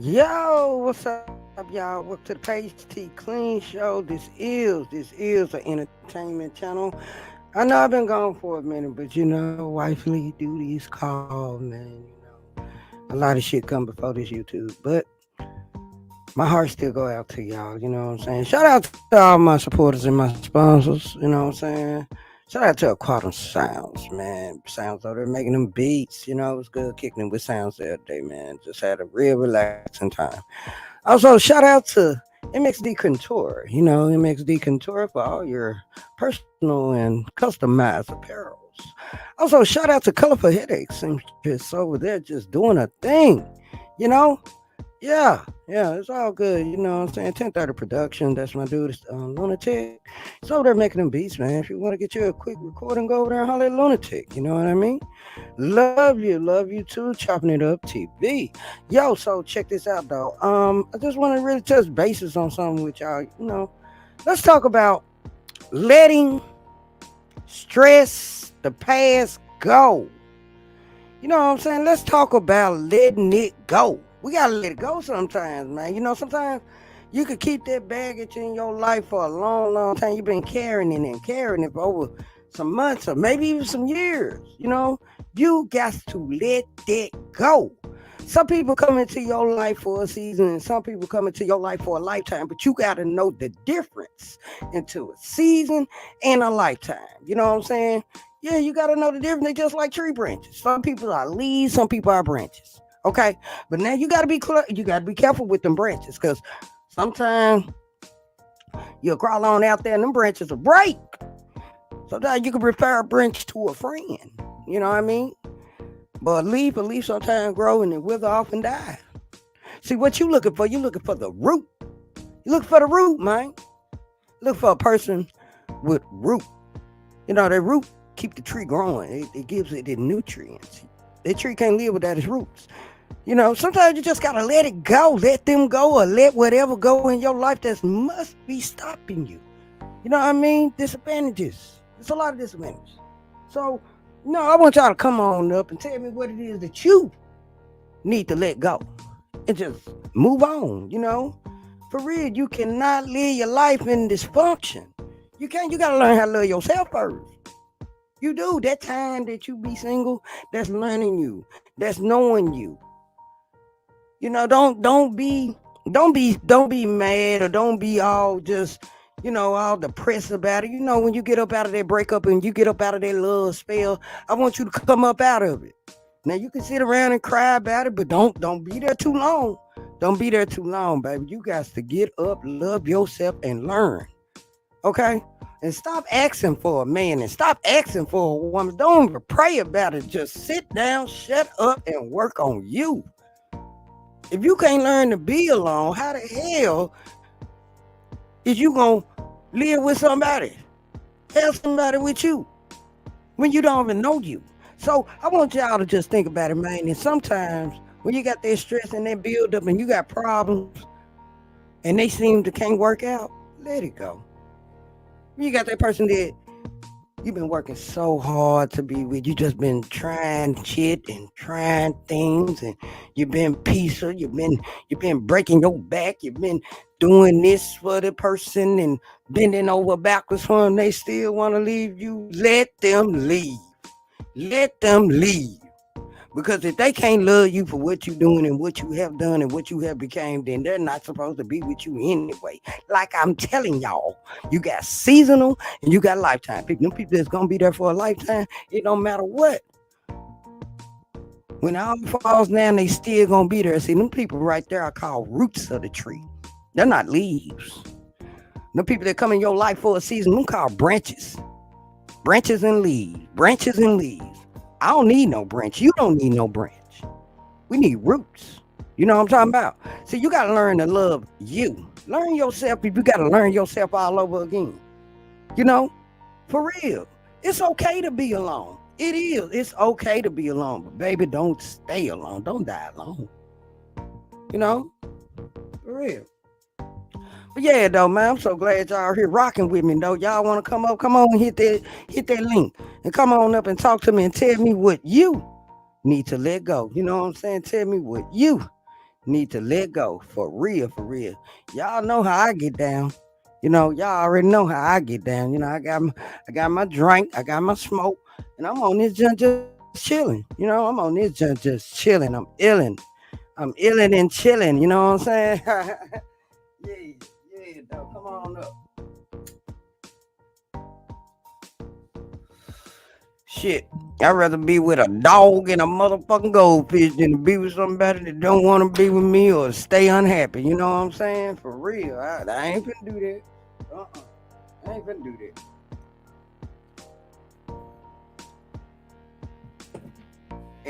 Yo, what's up, y'all? Welcome to the Page T Clean Show. This is an entertainment channel. I know I've been gone for a minute, but wifely duties call, man. A lot of shit come before this YouTube, but my heart still go out to y'all. You know what I'm saying? Shout out to all my supporters and my sponsors. You know what I'm saying? Shout out to Quantum Sounds, man. Sounds though they're making them beats. It was good kicking it with sounds the other day, man. Just had a real relaxing time. Also, shout out to MXD Contour. MXD Contour for all your personal and customized apparels. Also, shout out to Colorful Headaches and just over there just doing a thing. You know? Yeah, yeah, it's all good. You know what I'm saying? 1030 Production, that's my dude, Lunatic. He's over there making them beats, man. If you want to get you a quick recording, go over there and holler at Lunatic. You know what I mean? Love you too. Chopping it up, TV. Yo, so check this out though. I just want to really touch bases on something with y'all. Let's talk about letting stress, the past go. You know what I'm saying? Let's talk about letting it go. We gotta let it go sometimes, man. Sometimes you could keep that baggage in your life for a long time. You've been carrying it and carrying it for over some months or maybe even some years. You got to let that go. Some people come into your life for a season and some people come into your life for a lifetime, but you got to know the difference into a season and a lifetime. You know what I'm saying? Yeah, you got to know the difference. They just like tree branches. Some people are leaves, some people are branches. Okay, but now you got to you got to be careful with them branches because sometimes you'll crawl on out there and them branches will break. Sometimes you can refer a branch to a friend. You know what I mean? But a leaf sometimes grow and it wither off and die. See what you looking for the root. You looking for the root, man. Look for a person with root. That root keep the tree growing. It gives it the nutrients. That tree can't live without its roots. Sometimes you just gotta let it go, let them go, or let whatever go in your life that must be stopping you. You know what I mean? Disadvantages. There's a lot of disadvantages. So, I want y'all to come on up and tell me what it is that you need to let go and just move on. For real, you cannot live your life in dysfunction. You can't. You gotta learn how to love yourself first. You do. That time that you be single, that's learning you, that's knowing you. Don't be mad or don't be all just all depressed about it. When you get up out of that breakup and you get up out of that love spell, I want you to come up out of it. Now you can sit around and cry about it, but don't be there too long. Don't be there too long, baby. You got to get up, love yourself, and learn. Okay? And stop asking for a man and stop asking for a woman. Don't even pray about it. Just sit down, shut up, and work on you. If you can't learn to be alone, how the hell is you gonna live with somebody? Have somebody with you when you don't even know you. So I want y'all to just think about it, man. And sometimes when you got that stress and that build up and you got problems and they seem to can't work out, let it go. When you got that person that you've been working so hard to be with. You just been trying shit and trying things, and you've been peaceful. You've been breaking your back. You've been doing this for the person and bending over backwards for them. They still want to leave you. Let them leave. Let them leave. Because if they can't love you for what you're doing and what you have done and what you have became, then they're not supposed to be with you anyway. Like I'm telling y'all, you got seasonal and you got lifetime people. Them people that's gonna be there for a lifetime, it don't matter what. When all falls down, they still gonna be there. See, them people right there are called roots of the tree. They're not leaves. The people that come in your life for a season, them called branches. Branches and leaves. Branches and leaves. I don't need no branch. You don't need no branch. We need roots. You know what I'm talking about? See, you got to learn to love you. Learn yourself if you got to learn yourself all over again. You know, for real. It's okay to be alone. It is. It's okay to be alone. But baby, don't stay alone. Don't die alone. You know? For real. But yeah, though, man, I'm so glad y'all are here rocking with me, though. Y'all want to come up? Come on, and hit that link, and come on up and talk to me and tell me what you need to let go. You know what I'm saying? Tell me what you need to let go for real, for real. Y'all know how I get down. Y'all already know how I get down. I got my drink, I got my smoke, and I'm on this junk just chilling. I'm on this junk just chilling. I'm illin' and chilling. You know what I'm saying? Yeah, yeah, dog. Come on up. Shit. I'd rather be with a dog and a motherfucking goldfish than to be with somebody that don't want to be with me or stay unhappy. You know what I'm saying? For real. I ain't finna do that. Uh-uh. I ain't finna do that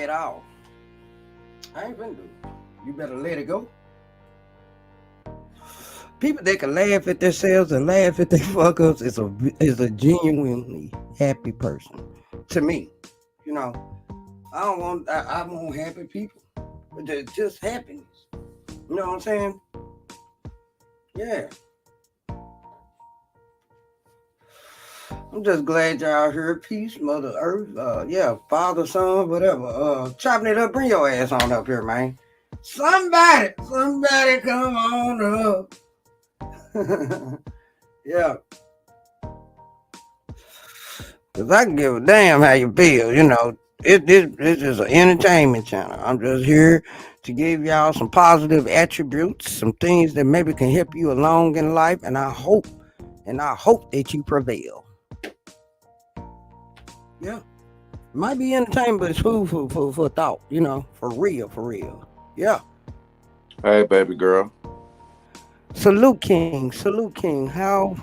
at all. I ain't finna do it. You better let it go. People that can laugh at themselves and laugh at their fuck ups is a genuinely happy person. To me, you know, I want happy people, but just happiness. You know what I'm saying? Yeah. I'm just glad y'all here. Peace, Mother Earth. Yeah, Father, Son, whatever. Chopping it up. Bring your ass on up here, man. Somebody, come on up. Yeah, cause I can give a damn how you feel. This is an entertainment channel. I'm just here to give y'all some positive attributes, some things that maybe can help you along in life, and I hope that you prevail. Yeah. Might be entertainment, but it's food for thought, for real, for real. Yeah. Hey, baby girl. Salute King. Salute King. How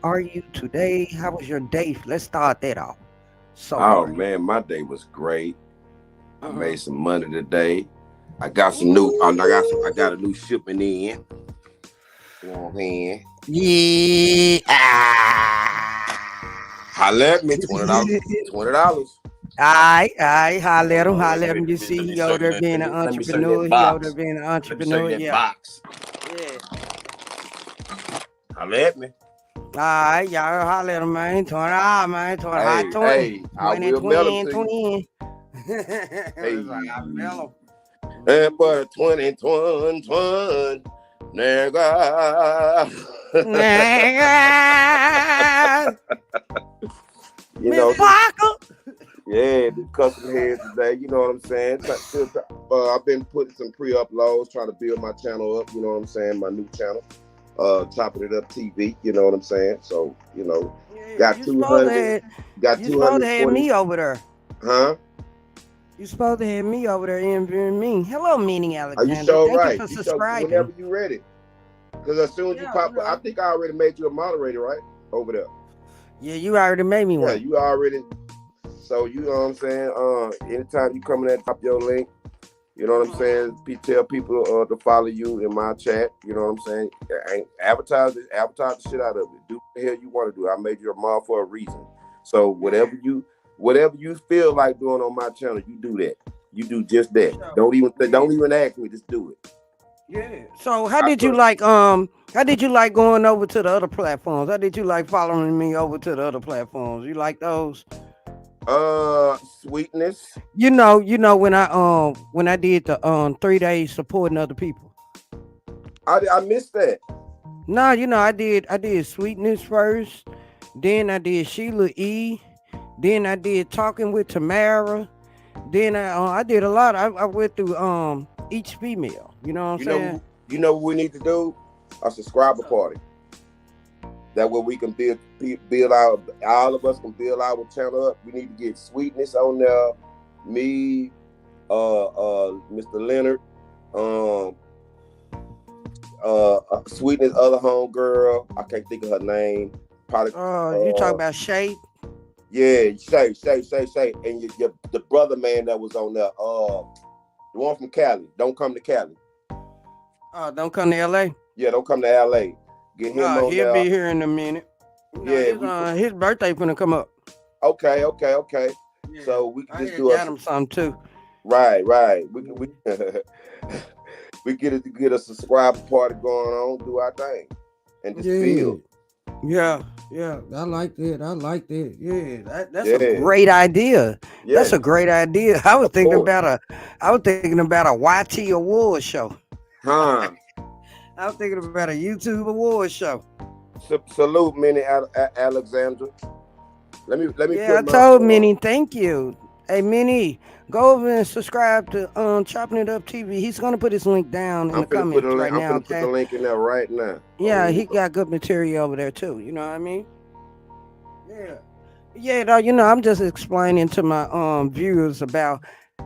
are you today? How was your day? Let's start that off. So Oh far. man, my day was great. I Uh-huh. made some money today. I got some new. I got a new shipment in. You know what I'm saying? Yeah. Holla at me, $20. $20. Holler at him. You see, he over there being an Let me show you entrepreneur. that He over there box. being an Let me show you entrepreneur. that Yeah. box. Yeah. Holla at me. Y'all holler at him, man. 20, man. 20, hot Hey, 20. hey, I 20, will mail them 20, to you. 20. Hey, It's like, I fell and him. for 2021, nigga. Nigga. You Miss know, Parker. yeah, the custom heads today. You know what I'm saying? I've been putting some pre-uploads, trying to build my channel up. You know what I'm saying? My new channel, chopping it up TV. You know what I'm saying? So Yeah, got 200, got you supposed to have 240. me over there. Huh? You supposed to have me over there interviewing me. Hello, Minnie Are you Alexander. sure? Thank you Right? for You sure? subscribing. Whenever you ready. Because as soon as you Yeah, pop, I think I already made you a moderator, right? Over there. Yeah, you already made me Yeah, one. you already. So you know what I'm saying. Anytime you come in and drop your link, you know what I'm saying. Tell people to follow you in my chat. You know what I'm saying. Advertise the shit out of it. Do what the hell you want to do. I made you a mod for a reason. So whatever you feel like doing on my channel, you do that. You do just that. Don't even ask me. Just do it. Yeah. So how I did you trust. like how did you like going over to the other platforms? How did you like following me over to the other platforms? You like those? Sweetness. When I did the 3 days supporting other people. I missed that. No, I did sweetness first, then I did Sheila E, then I did talking with Tamara, then I did a lot. I went through each female. You know what I'm You saying? know. You know what we need to do? A subscriber party. That way we can build our, all of us can build our channel up. We need to get Sweetness on there, me, Mr. Leonard, um, Sweetness other homegirl. I can't think of her name. Probably, You talk about Shay? yeah, say, and the brother man that was on there, the one from Cali. Don't come to Cali. Don't come to LA. Yeah, don't come to LA. Get him on He'll there. be here in a minute. Yeah, His birthday finna come up. okay. Yeah, So we can I just had do got him something too. right. We we get a subscriber party going on, do our thing, and just Yeah, build. yeah. I like that. Yeah, that's a Yeah, great idea. That's Yes, a great idea. I was of thinking course. about a YT award show. Huh? I was thinking about a YouTube award show. Salute, Minnie Alexandra. Let me Yeah, I put my told Minnie, thank you. Hey Minnie, go over and subscribe to Chopping It Up TV. He's gonna put his link down in I'm the finna put a comments link. right I'm now. finna put the Okay. link in there right now. Yeah, he Hold up. got good material over there too. You know what I mean? Yeah. Yeah, though, I'm just explaining to my viewers about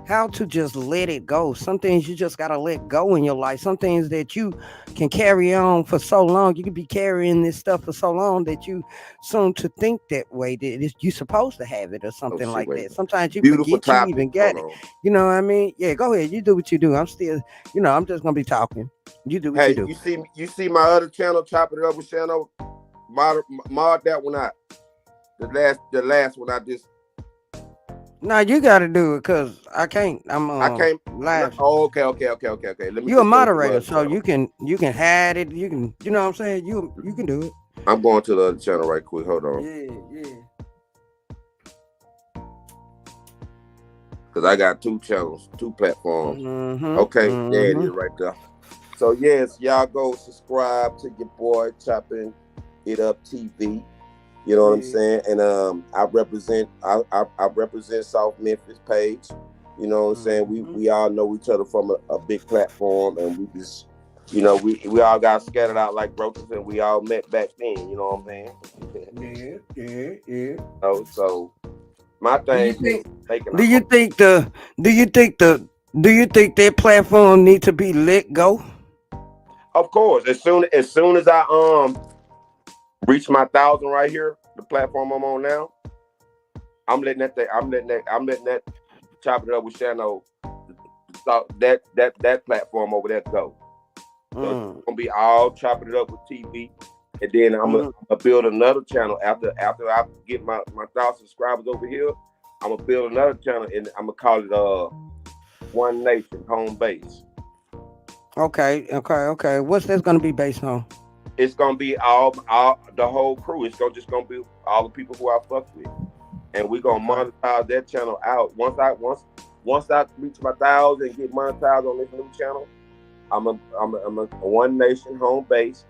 how to just let it go. Some things you just gotta let go in your life. Some things that you can carry on for so long. You could be carrying this stuff for so long that you soon to think that way that you're supposed to have it or Oh something shit! like Wait. that. Sometimes you Beautiful forget you topic. even Hold got it. on. You know what I mean? Yeah, go ahead. You do what you do. I'm still, I'm just gonna be talking. You do what you Hey, do. you see my other channel, Chopping It Up with Channel. Mod that one out. The last one I just No, you gotta do it because I can't. I'm I can't. No, live. oh, okay. Let me You're a just go to my moderator, other so channel. you can hide it. You know what I'm saying. You can do it. I'm going to the other channel right quick. Hold on, Yeah, yeah. because I got two channels, two platforms. Mhm, Okay, there it is mhm. right there. So yes, y'all go subscribe to your boy Chopping It Up TV. You know what I'm Yeah. saying? And I represent South Memphis page. You know what I'm saying? We Mhm. we all know each other from a big platform, and we just we all got scattered out like roaches, and we all met back then. You know what I'm saying? Yeah, yeah, yeah. So my Do you thing is think? taking Do a you think the? Do you think the? Do you think that platform need to be let go? of course as soon as I reach my 1,000 right here, the platform I'm on now, I'm letting that chop it up with Shano. That platform over there go. So it's Mm, gonna be all chopping it up with TV, and then I'm gonna, mm, I'm gonna build another channel after I get my 1,000 subscribers over here. I'm gonna build another channel, and I'm gonna call it One Nation Home Base. okay. What's that's gonna be based on? It's gonna be all the whole crew. It's gonna be all the people who I fuck with, and we're gonna Okay. monetize that channel out. Once I reach my 1,000 and get monetized on this new channel, I'm a One Nation Home Base.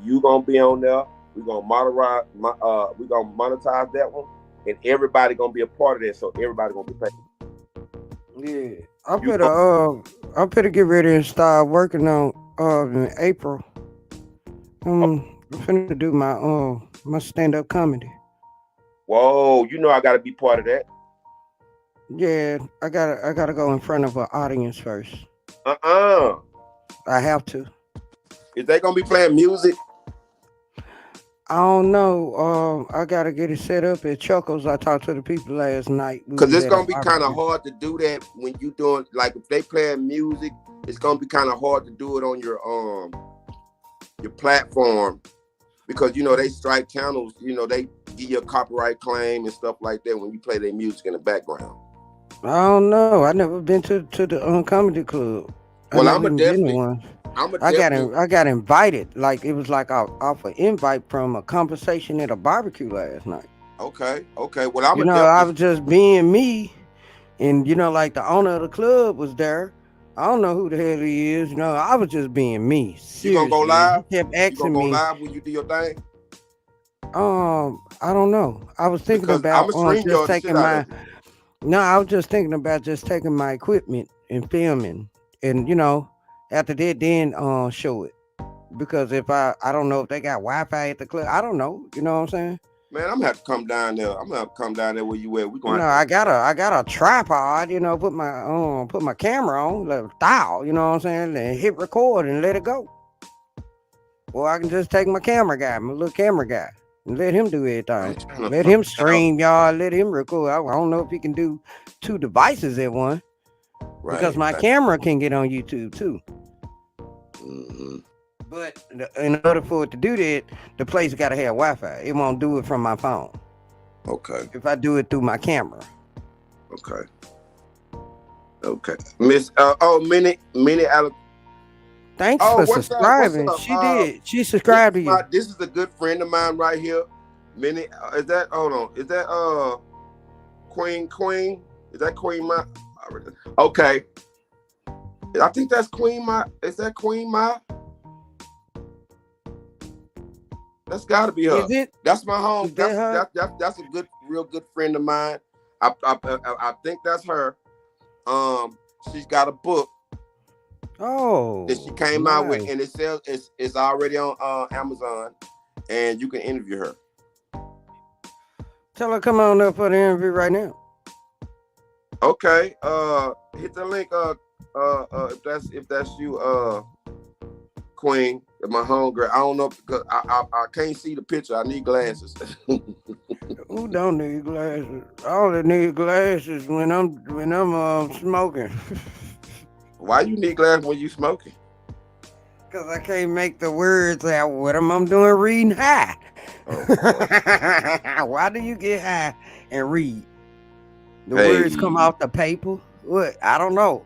You gonna be on there. We're gonna monetize that one, and everybody gonna be a part of that. So everybody gonna get paid. Yeah. You gonna, I better get ready and start working on in April. I'm finna do my stand up comedy. whoa, I gotta be part of that. Yeah, I gotta go in front of an audience first. Uh-uh. I have to. Is they gonna be playing music? I don't know. I gotta get it set up at Chuckles. I talked to the people last night. We Cause was it's at a gonna be kind of barbecue. hard to do that when you doing like if they playing music. It's gonna be kind of hard to do it on your platform because they strike channels. They give you a copyright claim and stuff like that when you play their music in the background. I don't know. I never been to the comedy club. I Well, never even been to one. I'm a definitely. I got invited. Like it was like off an invite from a conversation at a barbecue last night. Okay. Well, I'm a I definitely. was just being me, and like the owner of the club was there. I don't know who the hell he is. I was just being me. You gonna go Seriously, and he live? kept You gonna asking go me. live when you do your thing? I don't know. I was thinking Because I'm about a stream just yard the shit taking out of my. you. No, I was just thinking about just taking my equipment and filming, and after that, then show it. Because if I don't know if they got Wi-Fi at the club. I don't know. You know what I'm saying? Man, I'm gonna have to come down there. I'm gonna have to come down there where you at. We gonna have to. I got a tripod. Put my camera on, let it dial. You know what I'm saying? And hit record and let it go. Or I can just take my camera guy, my little camera guy, and let him do I'm everything. trying to Let find him out. stream, y'all. Let him record. I don't know if he can do two devices at one because Right. my camera can get on YouTube too. Mm-hmm. But in order for it to do that, the place got to have Wi-Fi. It won't do it from my phone. Okay. If I do it through my camera. Okay. Okay. Miss. Minnie. Thanks Oh, for what's up? What's subscribing. up? She did. She This subscribed is to you. this is a good friend of mine right here. Minnie. Is that? Hold on. Is that Queen? Is that Queen Ma? Okay, I think that's Queen Ma. Is that Queen Ma? That's got to be her. Is it? That's my home. Is that her? That's a good, real good friend of mine. I think that's her. She's got a book that she Oh, came out with, nice. and it's already on Amazon, and you can interview her. Tell her come on up for the interview right now. Okay. Hit the link. If that's you, Queen, my homegirl. I don't know because I can't see the picture. I need glasses. Who don't need glasses? I only need glasses when I'm smoking. Why you need glasses when you smoking? Cause I can't make the words out with them. I'm doing reading high. Oh boy. Why do you get high and read? The words come Hey. off the paper? What? I don't know.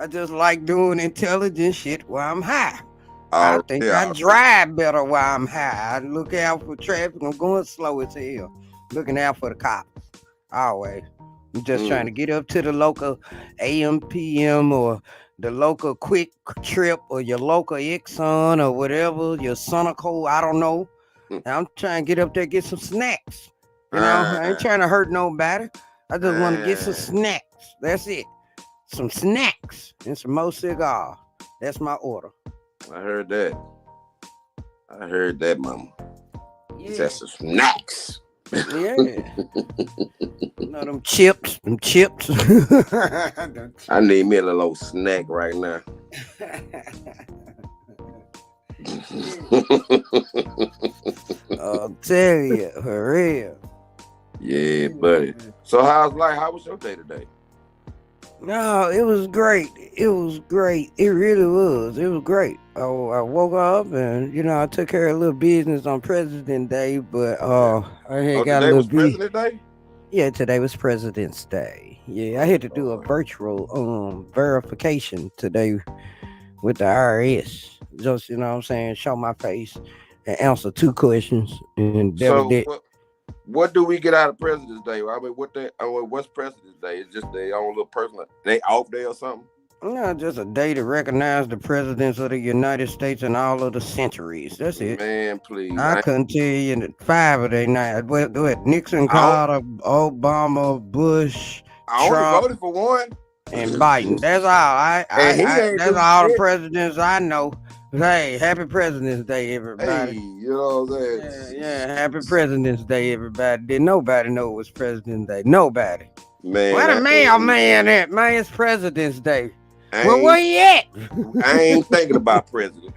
I just like doing intelligent shit while I'm high. I All think I yeah. drive better while I'm high. I look out for traffic. I'm going slow as hell. Looking out for the cops. Always. I'm just trying Mm. to get up to the local AM, PM, or the local quick trip, or your local Exxon, or whatever, your Sonico, I don't know. Mm. And I'm trying to get up there, get some snacks. I ain't Ah, trying to hurt nobody. I just want to get some ah. snacks. That's it. Some snacks and some more cigar. That's my order. I heard that. I heard that, mama. He said Yeah. some snacks. Yeah. No, them chips. Them chips. Them I chips. need me a little old snack right now. I'll tell you, for real. Yeah, buddy. So how's life? How was your day today? No, it was great. It was great. It really was. It was great. I woke up and I took care of a little business on President Day, but Yeah. I had Oh, got a today little was bit. President Day? Yeah, today was President's Day. Yeah, I Oh had to do a Lord. virtual verification today with the IRS. Just what I'm saying, show my face and answer two questions, and that was So it. what do we get out of President's Day? I mean, what's President's Day? It's just their own little personal they off day or something? No, just a day to recognize the presidents of the United States and all of the centuries. That's it. Man, please. I couldn't tell you five of they night. What Nixon, I, Carter, Obama, Bush, I only Trump, voted for one. and Biden. That's all. And he ain't That's do all the shit. presidents I know. Hey, happy President's Day, Hey, everybody. you know what I'm Yeah, saying? yeah, happy President's Day, everybody. Did nobody know it was President's Day? Nobody. Man, Where the mailman at? Man, it's President's Day. I Well, where ain't you at? I ain't thinking about president.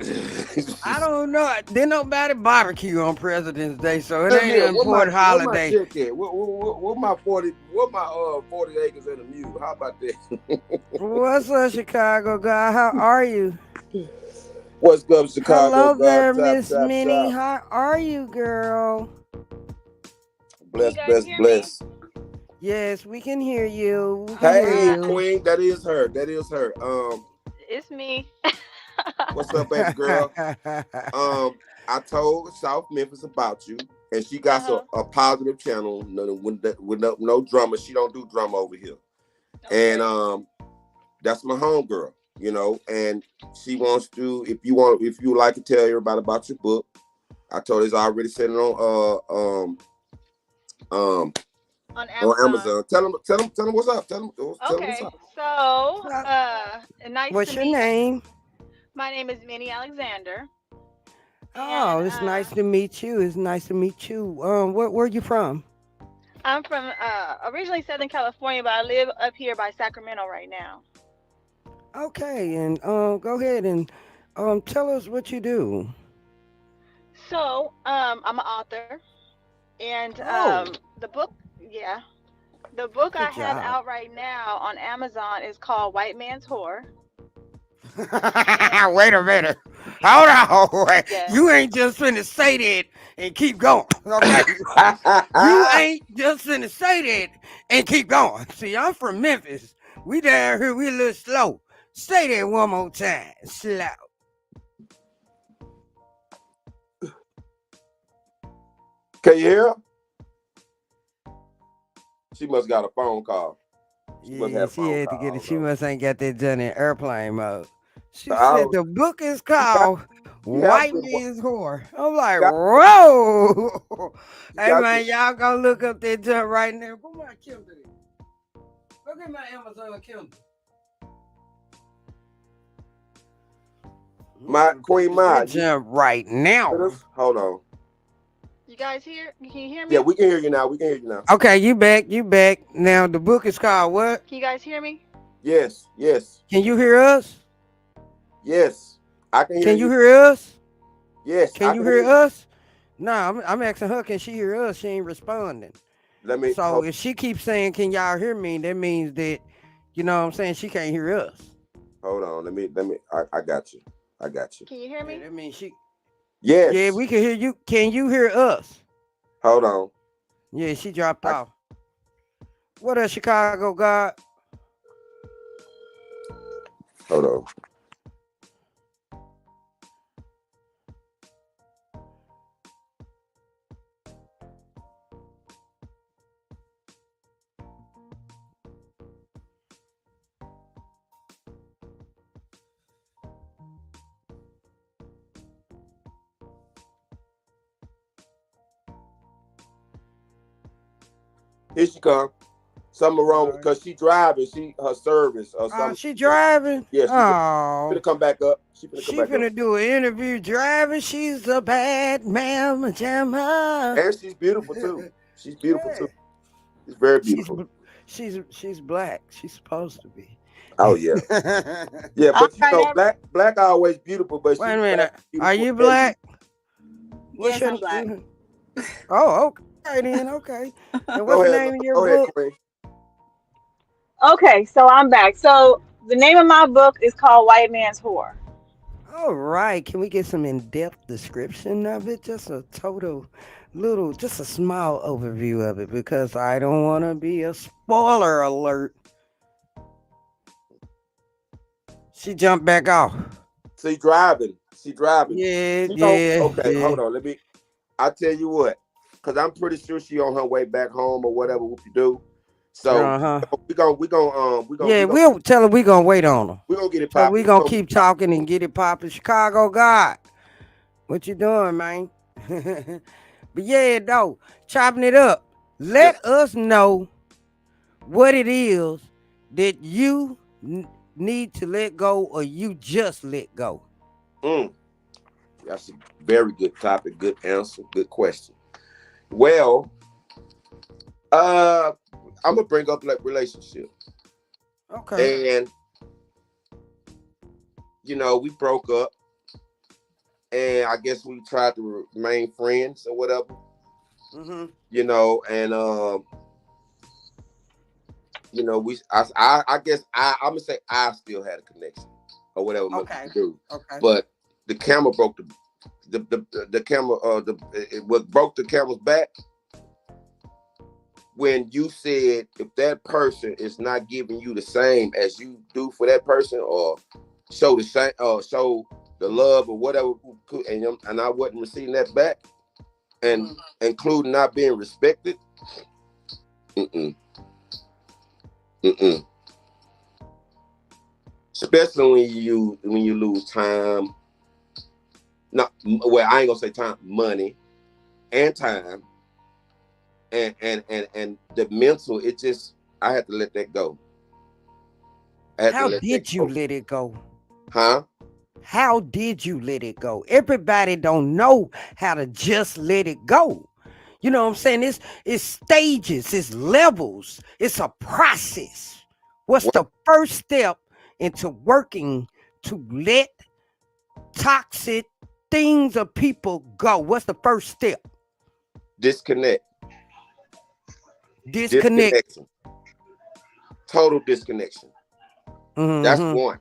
I don't know. Didn't nobody barbecue on President's Day, so it Look ain't here, an important what my holiday. check at? What my 40 acres and a mule? How about that? What's up, Chicago guy? How are you? What's up, Chicago Hello God? there, Chop, Miss chop, Minnie. chop. How are you, girl? Can you Bless, guys bless, hear me? bless. Yes, we can hear you. We can hear Hey, Hi, you. Queen, that is her. That is her. it's me. What's up, baby girl? Um, I told South Memphis about you, and she got Uh-huh. a positive channel. With no drama. She don't do drama over here. And Okay. that's my homegirl, and she wants to. If you would like to tell everybody about your book, I told her it's already sitting um On on Amazon. Amazon. Tell them what's up. Tell them what's Okay. up. So, Uh, nice to What's your meet. name? My name is Minnie Alexander, and Oh, it's nice to meet you. It's nice to meet you. Where you from? I'm from originally Southern California, but I live up here by Sacramento right now. Okay, and go ahead and tell us what you do. So, I'm an author, and Oh, the book, yeah, the book I good have job. out right now on Amazon is called White Man's Whore, and Wait a minute. Hold on. Wait. yeah. You ain't just finna say that and keep going. Okay. You ain't just finna say that and keep going. See, I'm from Memphis. We down here, we a little slow. Say that one more time. Slow. Can you hear her? She must got a phone call. She must have Yeah, a she phone had to call. I get it. don't She know. must ain't got that done in airplane mode. She I said don't, the book is she got called she have White been Man's Whore. I'm like, got whoa. she Hey got man, y'all go look up that junk right now. Put my Kindle in. Look at my Amazon Kindle. my Queen Purchase Ma. that junk right now. With us? Hold on. You guys hear? Can you hear Yeah, me? we can hear you now. We can hear you now. Okay, you back. You back. Now the book is called what? Can you guys hear me? Yes, yes, Can you hear us? yes. I can hear Can you you. hear us? Yes, Can I you can hear hear you. us? No, I'm asking her, can she hear us? She ain't responding. Let me So if she keeps saying, can y'all hear me? That means that, you know what I'm saying, she can't hear us. hold on. Let me I got you. I got you. Can you hear Yeah, me? that means she, yeah, Yes. we can hear you. Can you hear us? Hold on. Yeah, she dropped I off. What up, Chicago God? hold on. Here she come. Something wrong All right. because she driving. She her service or Oh, something. she driving? Yeah, she Oh, finna come back up. She finna come she back up. finna do an interview driving. She's a bad mama jamma. And she's beautiful too. She's beautiful Yeah. too. She's very She's beautiful. she's black. She's supposed to be. Oh yeah. Wait Yeah, All but you right, know, black always beautiful, but a she's black minute. Are beautiful you and beautiful. black? What's Yes, your I'm black. Oh, okay then, okay. And what's Go the ahead, name love. of your Go ahead, book? Queen. Okay, so I'm back. So the name of my book is called White Man's Whore. All right. Can we get some in-depth description of it? Just a total little, just a small overview of it because I don't want to be a spoiler alert. She jumped back off. She driving. She driving. Yeah, She don't. yeah, Okay, yeah. hold on. Let me. I tell you what, because I'm pretty sure she on her way back home or whatever. What you do? So Uh-huh. we Yeah, gonna we'll tell her we gonna wait on her. we gonna get it So we popping. gonna keep talking and get it popping. Chicago God, what you doing, man? But yeah, though, chopping it up. Yes. Let us know what it is that you need to let go or you just let go. Mm, that's a very good topic. Good answer. Good question. Well, uh, I'm gonna bring up like relationship, Okay. and we broke up, and I guess we tried to remain friends or whatever. Mm-hmm. And I guess I'm gonna say I still had a connection or whatever we Okay. do, Okay. but the camera broke the camera what broke the camera's back when you said if that person is not giving you the same as you do for that person or show the same show the love or whatever and I wasn't receiving that back and Mm-hmm. including not being respected. Mm-mm, mm-mm. Especially when you lose time. Not well, I ain't gonna say time, money and time and the mental. It just I had to let that go. I had to How let that did you go. let it go? Huh? How did you let it go? Everybody don't know how to just let it go. You know what I'm saying? It's stages, it's levels, it's a process. What's What the first step into working to let toxic things or people go? What's the first step? disconnect, Disconnect. disconnection, total disconnection. That's Hmm. one.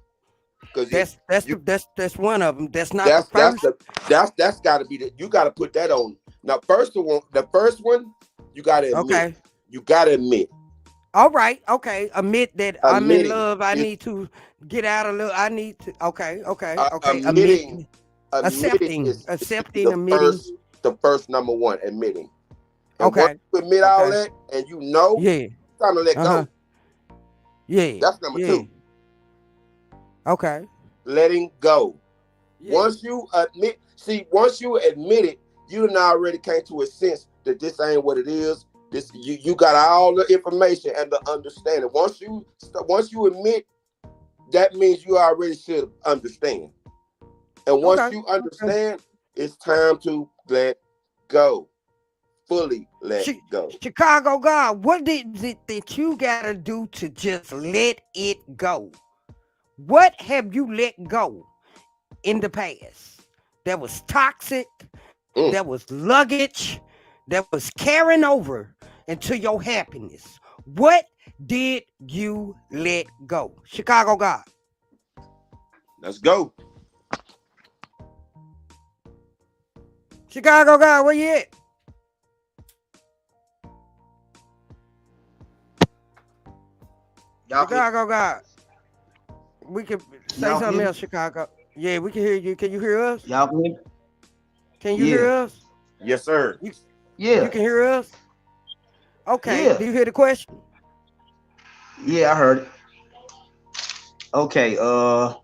Because you That's one of them. That's not the that's first. the that's got to be you got to put that on. Now, the first one, you got to admit. Okay. You got to admit. All right. Okay. Admit that I'm in Admitting love. I is need to get out of love. I need to. Okay. Okay. Okay. admitting admitting Accepting. is Accepting. Admitting. the first number one, admitting. And once Okay. you admit all Okay. that and you know, Yeah. it's time to let Uh huh. go. Yeah, That's number yeah. two. Okay. Letting go. Yeah. Once you admit it, you done already came to a sense that this ain't what it is. This you got all the information and the understanding. Once you admit, that means you already should understand. And once Okay. you Okay. understand, it's time to let go. Fully let go. Chicago God, what is it that you gotta do to just let it go? What have you let go in the past that was toxic, Mm, that was luggage, that was carrying over into your happiness? What did you let go? Chicago God. let's go. Chicago God, where you at? Y'all can Chicago God. We can say y'all can something hear me? else, Chicago. Yeah, we can hear you. Can you hear us? Y'all can hear me? Can you hear Yeah. us? Yes, sir. You you Yeah. can hear us? Okay. Yeah. Do you hear the question? Yeah, I heard it. Okay, I'm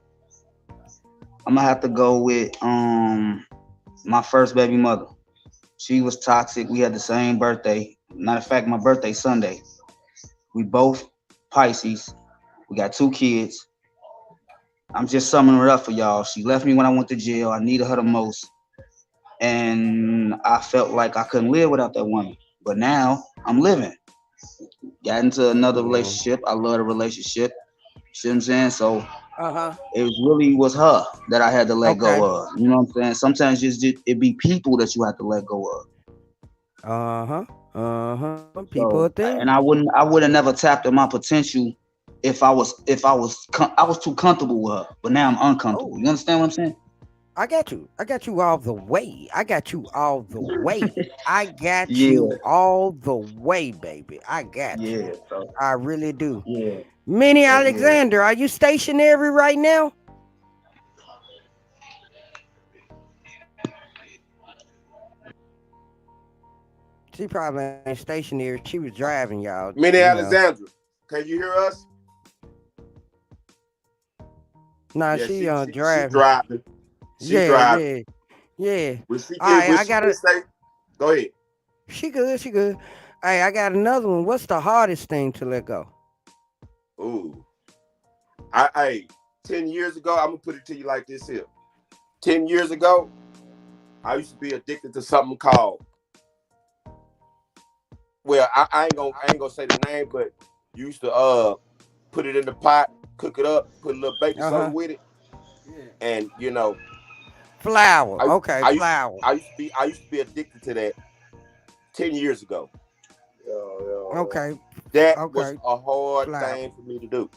gonna have to go with my first baby mother. She was toxic. We had the same birthday. Matter of fact, my birthday Sunday. We both Pisces. We got 2 kids. I'm just summing it up for y'all. She left me when I went to jail. I needed her the most. And I felt like I couldn't live without that woman. But now I'm living. Got into another Mm. relationship. I love the relationship. See what I'm saying? So Uh-huh. it really was her that I had to let Okay. go of. You know what I'm saying? Sometimes it be people that you have to let go of. Uh-huh. Uh-huh. People a So thing. and I would have never tapped in my potential if I was too comfortable with her. But now I'm uncomfortable. Oh, You understand what I'm saying? I got you. I got you all the way. I got you all the way. I got Yeah, you all the way, baby. I got you. yeah, so I really do. yeah, Minnie so yeah. Alexander, are you stationary right now? She probably ain't stationary. She was driving, y'all. You Minnie know. Alexandra, can you hear us? Nah, Yeah, she she driving. driving. She Yeah, driving. yeah, yeah. When she All get right, when I she got get a. say, go ahead. She good. She good. Hey, I got another one. What's the hardest thing to let go? Ooh. I 10 years ago, I'm gonna put it to you like this here. 10 years ago, I used to be addicted to something called, well, I ain't gonna say the name, but you used to put it in the pot, cook it up, put a little baking Uh soda huh. with it, Yeah. and Flour. I Okay, I used flour. I used to be addicted to that 10 years ago. Okay, That was okay. a hard Flour. thing for me to do,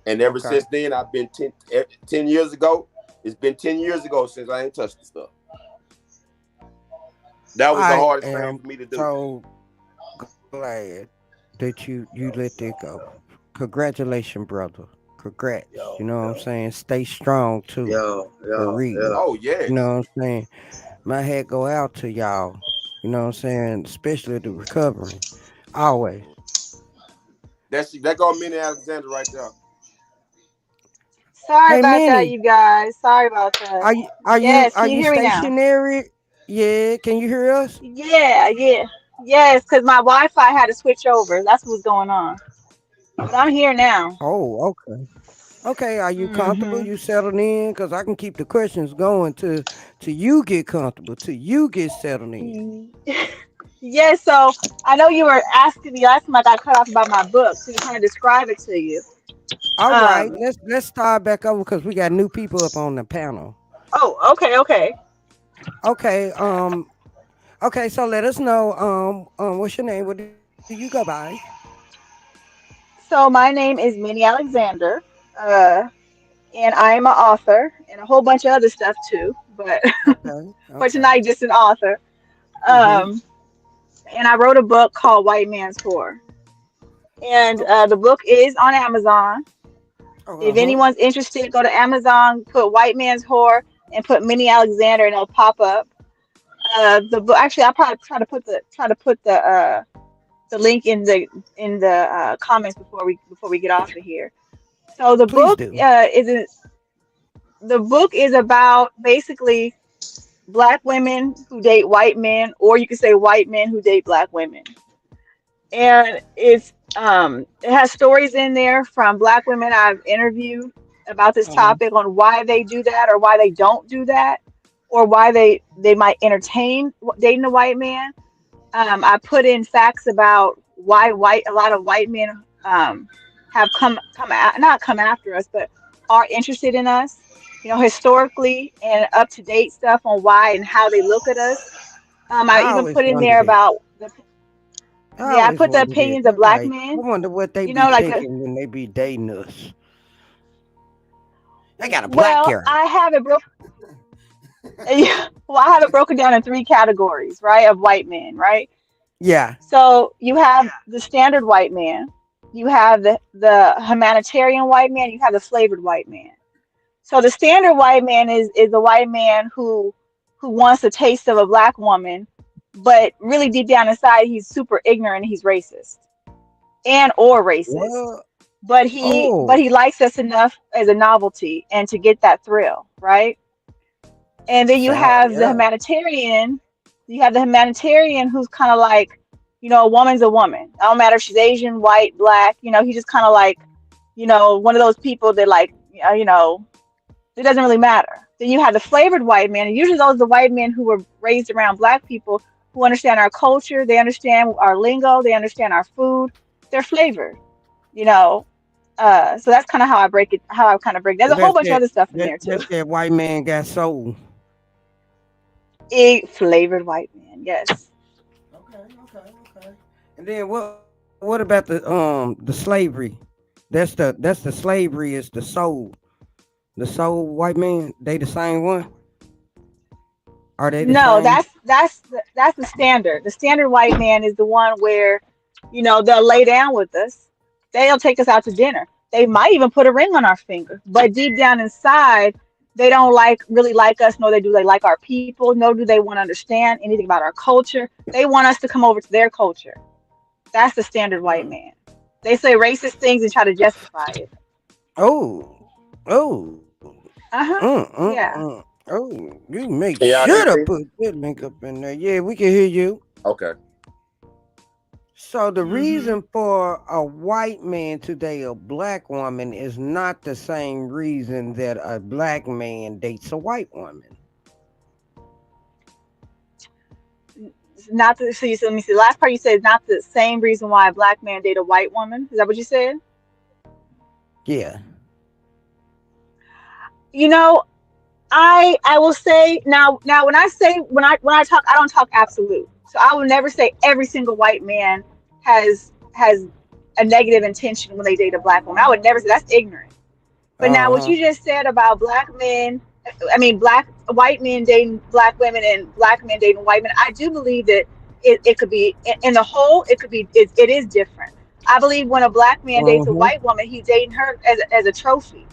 and ever Okay. since then, I've been 10 years ago. It's been 10 years ago since I ain't touched the stuff. That was the I hardest thing am for me to do. so glad that you let that go. Congratulations, brother. Congrats. Yo, You know what I'm yo, saying? Stay strong too. For real. yeah. Oh You know yes, what I'm saying? My head go out to y'all. You know what I'm saying? Especially the recovering. Always. that got Minnie Alexander right there. Sorry Hey about that, Minnie, you guys. Sorry about that. are you are you Yes, are can you you hear me now? stationary? Yeah, can you hear us? Yeah, yeah. Yes, because my Wi-Fi had to switch over. That's what's going on. But I'm here now. Oh, okay. Okay, are you comfortable? Mm-hmm. You settled in? Cause I can keep the questions going till you get comfortable, till you get settled in. Yes, so I know you were asking me last time I got cut off about my book to kind of describe it to you. All right, Um, let's start back over because we got new people up on the panel. oh, okay, okay. Okay, okay, so let us know what's your name? What do you go by? So my name is Minnie Alexander, uh, and I am an author and a whole bunch of other stuff too. But Okay, for okay. tonight, just an author. Mm-hmm. Um, and I wrote a book called White Man's Whore. And Okay. the book is on Amazon. If Uh-huh. anyone's interested, go to Amazon, put White Man's Whore, and put Minnie Alexander, and it'll pop up. The book. Actually, I'll probably try to put the the link in the comments before we get off of here. So Please do. the book is about basically black women who date white men, or you could say white men who date black women. And it has stories in there from black women I've interviewed about this Uh-huh. topic on why they do that or why they don't do that, or why they might entertain dating a white man. I put in facts about why a lot of white men have not come after us, but are interested in us. Historically and up to date stuff on why and how they look at us. I I even always put in wonder there that. about I yeah, I always put the wonder that. opinions of I'm black like, I men. wonder what they be Like thinking when they be dating us. They got a black well, character. I have it broken. Well, I have it broken down in three categories, right, of white men, right? Yeah. So you have the standard white man, you have the humanitarian white man, you have the flavored white man. So the standard white man is the white man who wants a taste of a black woman, but really deep down inside he's super ignorant and he's racist and or racist. What? But he Oh, likes us enough as a novelty and to get that thrill, right? And then yeah. you have the humanitarian who's kind of like, a woman's a woman. I don't matter if she's Asian, white, black, he's just kind of like, one of those people that like, it doesn't really matter. Then you have the flavored white man, and usually those are the white men who were raised around black people who understand our culture, they understand our lingo, they understand our food, they're flavored, you know. So that's kind of how I break it, how I kind of break. There's a whole That's bunch of that. other stuff in there too. That's that white man got soul. A flavored white man, yes. Okay. And then what about the slavery? That's the slavery is the soul. The soul white man, they the same one? Are they the No, same? that's the standard. The standard white man is the one where, they'll lay down with us. They'll take us out to dinner. They might even put a ring on our finger. But deep down inside, they don't really like us, nor do they like our people, nor do they want to understand anything about our culture. They want us to come over to their culture. That's the standard white Mm. man. They say racist things and try to justify it. Oh. Oh. Uh-huh. Yeah. Oh, you make Can y'all sure hear to me? put that link up in there. Yeah, we can hear you. Okay. So the Hmm. reason for a white man to date a black woman is not the same reason that a black man dates a white woman. Not the so let me see. The last part you said is not the same reason why a black man date a white woman. Is that what you said? Yeah. You know, I will say now when I say when I talk I don't talk absolute. So I will never say every single white man has a negative intention when they date a black woman. I would never say that's ignorant. But now what Uh-huh. you just said about black men, I mean black white men dating black women and black men dating white men, I do believe that it could be in the whole it could be it is different. I believe when a black man dates a Uh-huh. white woman, he's dating her as a trophy,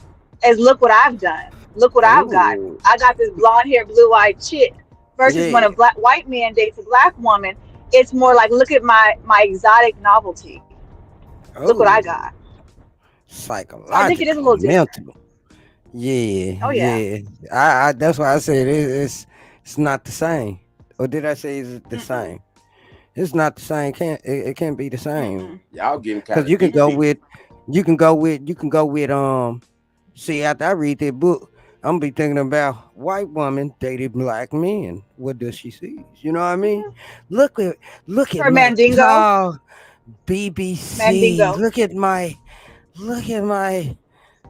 as look what I've done, look what I've gotten. Oh. I got this blonde hair, blue eyed chick. Versus when a Yeah. white man dates a black woman, it's more like look at my exotic novelty. Look what I got. Oh. So I think it is a Psychological, little different. mental. Yeah, Oh yeah. yeah. I that's why I said it's not the same. Or did I say is it the Mm-mm. same? It's not the same. It can't be the same. Mm-mm. Y'all getting Cause kind of deep deep. you can go with see after I read that book, I'm gonna be thinking about white woman dated black men. What does she see? You know what I mean? Mhm. Look at look at Her my Mandingo. tall BBC. Mandingo. Look at my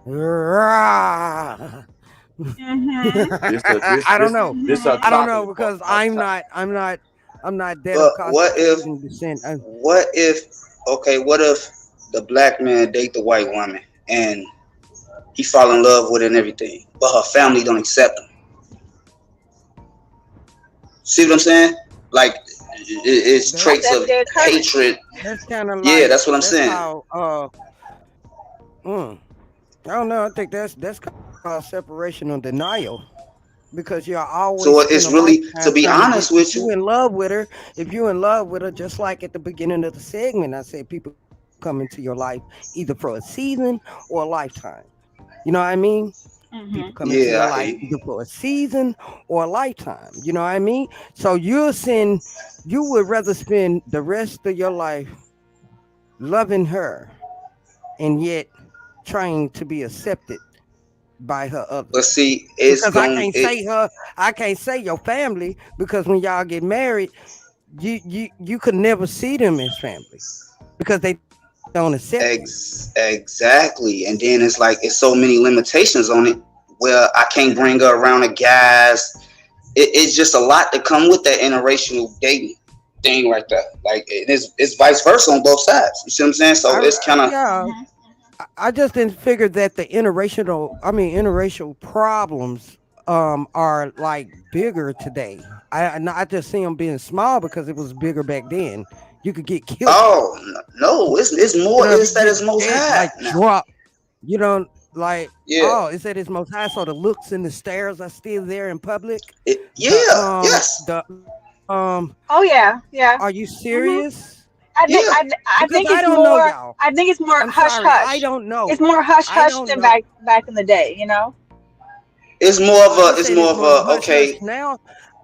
rah. Mm-hmm. This a I don't know. this a I Mm-hmm. don't topic know because a to- I'm not that of But Caucasian descent. what if, okay, what if the black man date the white woman and he fall in love with her and everything, but her family don't accept him? See what I'm saying? Like, it's That's traits That's of their curse. hatred. that's kind of Yeah, like that's what I'm that's saying. how mm, I don't know. I think that's called separation of denial. because you'll always So spend it's a really, to lifetime be trying to get. honest If with you you, in love with her, if you in love with her, just like at the beginning of the segment, I said people come into your life either for a season or a lifetime. You know what I mean? People come into your yeah, I life hear you. either for a season or a lifetime. You know what I mean? So you would rather spend the rest of your life loving her and yet trying to be accepted by her But others. see, it's Because going it I can't say your family because when y'all get married, you could never see them as family because they don't accept you. exactly. And then it's like it's so many limitations on it where I can't bring her around the guys. It's just a lot to come with that interracial dating thing right there. Like it's vice versa on both sides. You see what I'm saying? So it's kind of Yeah, I just didn't figure that interracial problems are like bigger today. I just see them being small because it was bigger back then. You could get killed. no, it's You more. know, if It's you that get it's most dead, high like now. drop. You know, like Yeah. oh, it said it's most high. So the looks and the stares are still there in public. Yes. The Oh yeah, Are yeah. you hmm serious? Yeah. I Because think I it's don't know more. y'all. I think it's more I'm hush sorry, I hush. don't know. It's more hush I hush don't than know. back in the day. You know. It's more of You a. It's said it's more of more a. hush hush Okay. now,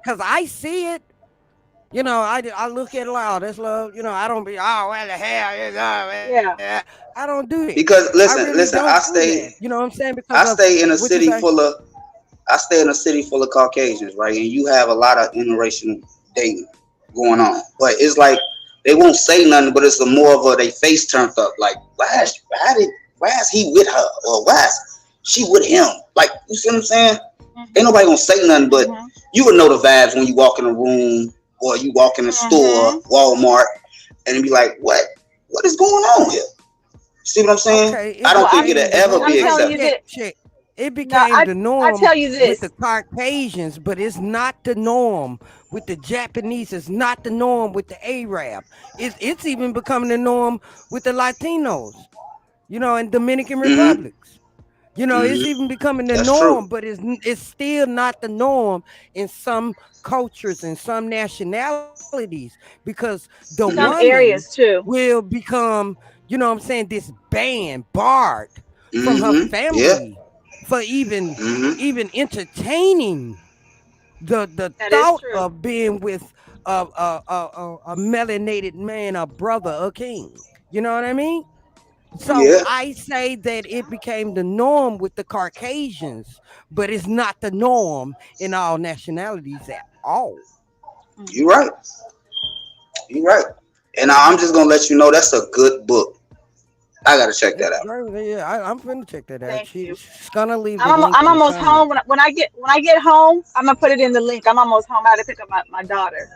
because I see it. I look at it loud. That's love. I don't be, oh, what the hell is up? Yeah. I don't do that. I Because really don't listen. do that. You know what I'm saying? Because of I stay in a what you say. city full of. I stay in a city full of Caucasians, right? And you have a lot of interracial dating going on, but it's like they won't say nothing, but it's a more of a they face turned up. Like why is he with her or why is she with him? Like you see what I'm saying? Ain't Mhm. nobody gonna say nothing, but Mhm. you would know the vibes when you walk in a room or you walk in a store, Mhm. Walmart, and be like, what is going on here? See what I'm saying? Okay, it I don't Well, think it'll became the ever norm. I'm be Wait, telling you accepted. that. check. It No, became the I norm tell you with the this. Caucasians, but it's not the norm with the Japanese. It's not the norm with the Arab. It's even becoming the norm with the Latinos. In Dominican Mm-hmm. Republics. It's Mm-hmm. even becoming the That's true. norm, but it's still not the norm in some cultures and some nationalities because the Mm-hmm. Some woman areas too. will become, what I'm saying, this barred from her Mm-hmm. Yeah. family for Mm-hmm. even entertaining the That is thought true. of being with a melanated man, a brother, a king. You know what I mean? So Yeah. I say that it became the norm with the Caucasians, but it's not the norm in all nationalities at all. You're right. You're right. And I'm just gonna let you know that's a good book. I gotta check It's that out. great. Yeah, I'm finna check that out. Thank you. She's gonna leave the link I'm in the almost comment. home. When I get home, I'm gonna put it in the link. I'm almost home. I had to pick up my daughter.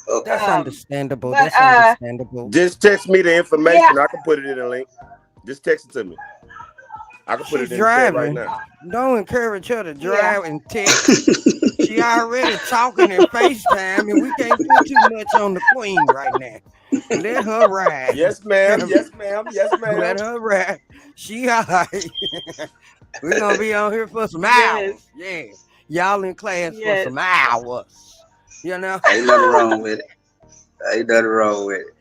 Okay. That's understandable. But That's understandable. Just text me the yeah. information. I can put it in a link. Just text it to me. I can put She's it in the chat right driving. now. Don't encourage her to Yeah. drive and text. She already talking in FaceTime, and we can't put too much on the queen right now. Let her ride. Yes, ma'am. Yes, ma'am. Yes, ma'am. Let her ride. She all right. We're gonna be on here for some Yes. hours. Yeah. Y'all in class for Yes. some hours. You know? Ain't nothing wrong with it. Ain't nothing wrong with it.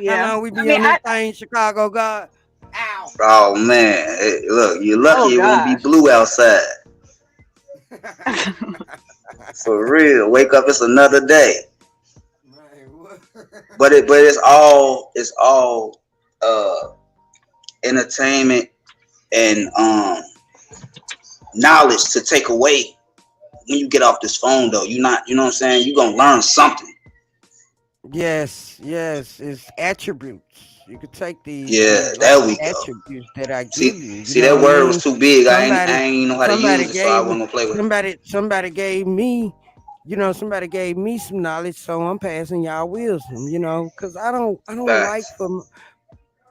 How Yeah. long we I be mean, on this thing, Chicago God? Ow. Oh man, look, you're oh lucky it won't be gosh. blue outside. For real. Wake up, it's another day. Man, what? But it's all entertainment and knowledge to take away when you get off this phone though. You not you know what I'm saying? You gonna learn something. Yes, it's attributes. You could take Yeah, these there life we go. attributes that I give See you. You see know that what I word was mean? too big. I Somebody, ain't know how to somebody use it, so I gave wasn't gonna play with it. somebody gave me, somebody gave me some knowledge, so I'm passing y'all wisdom. Because I don't like Facts.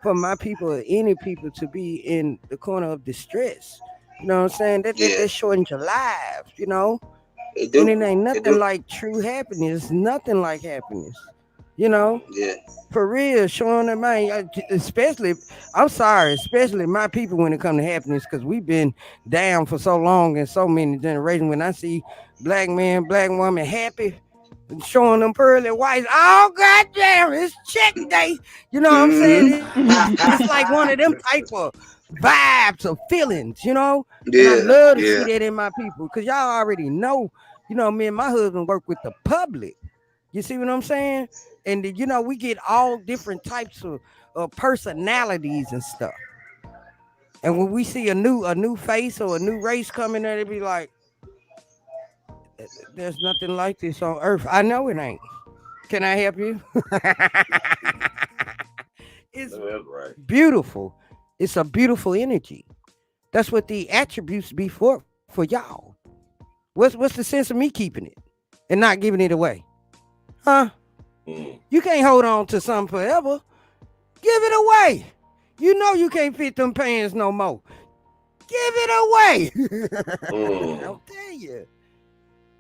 for my people or any people to be in the corner of distress. You know what I'm saying? Yeah, That shortens your lives. it And do. it ain't It nothing do. like true happiness. Nothing like happiness. You know, Yeah. for real, showing them, man. Especially, I'm sorry, especially my people when it comes to happiness, because we've been down for so long and so many generations. When I see black man, black woman happy, and showing them pearly whites, oh goddamn, it's check day. You know what I'm saying? Mm-hmm. It's like one of them type of vibes or feelings, you know. And I Yeah. love to see Yeah. that in my people, because y'all already know. You know, me and my husband work with the public. You see what I'm saying? And you know, we get all different types of personalities and stuff. And when we see a new face or a new race coming in, it be like, there's nothing like this on earth. I know it ain't. Can I help you? It's No, that's right. beautiful. It's a beautiful energy. That's what the attributes be for y'all. What's the sense of me keeping it and not giving it away? Huh? Mm. You can't hold on to something forever. Give it away. You know you can't fit them pants no more. Give it away. Mm. I'll tell you.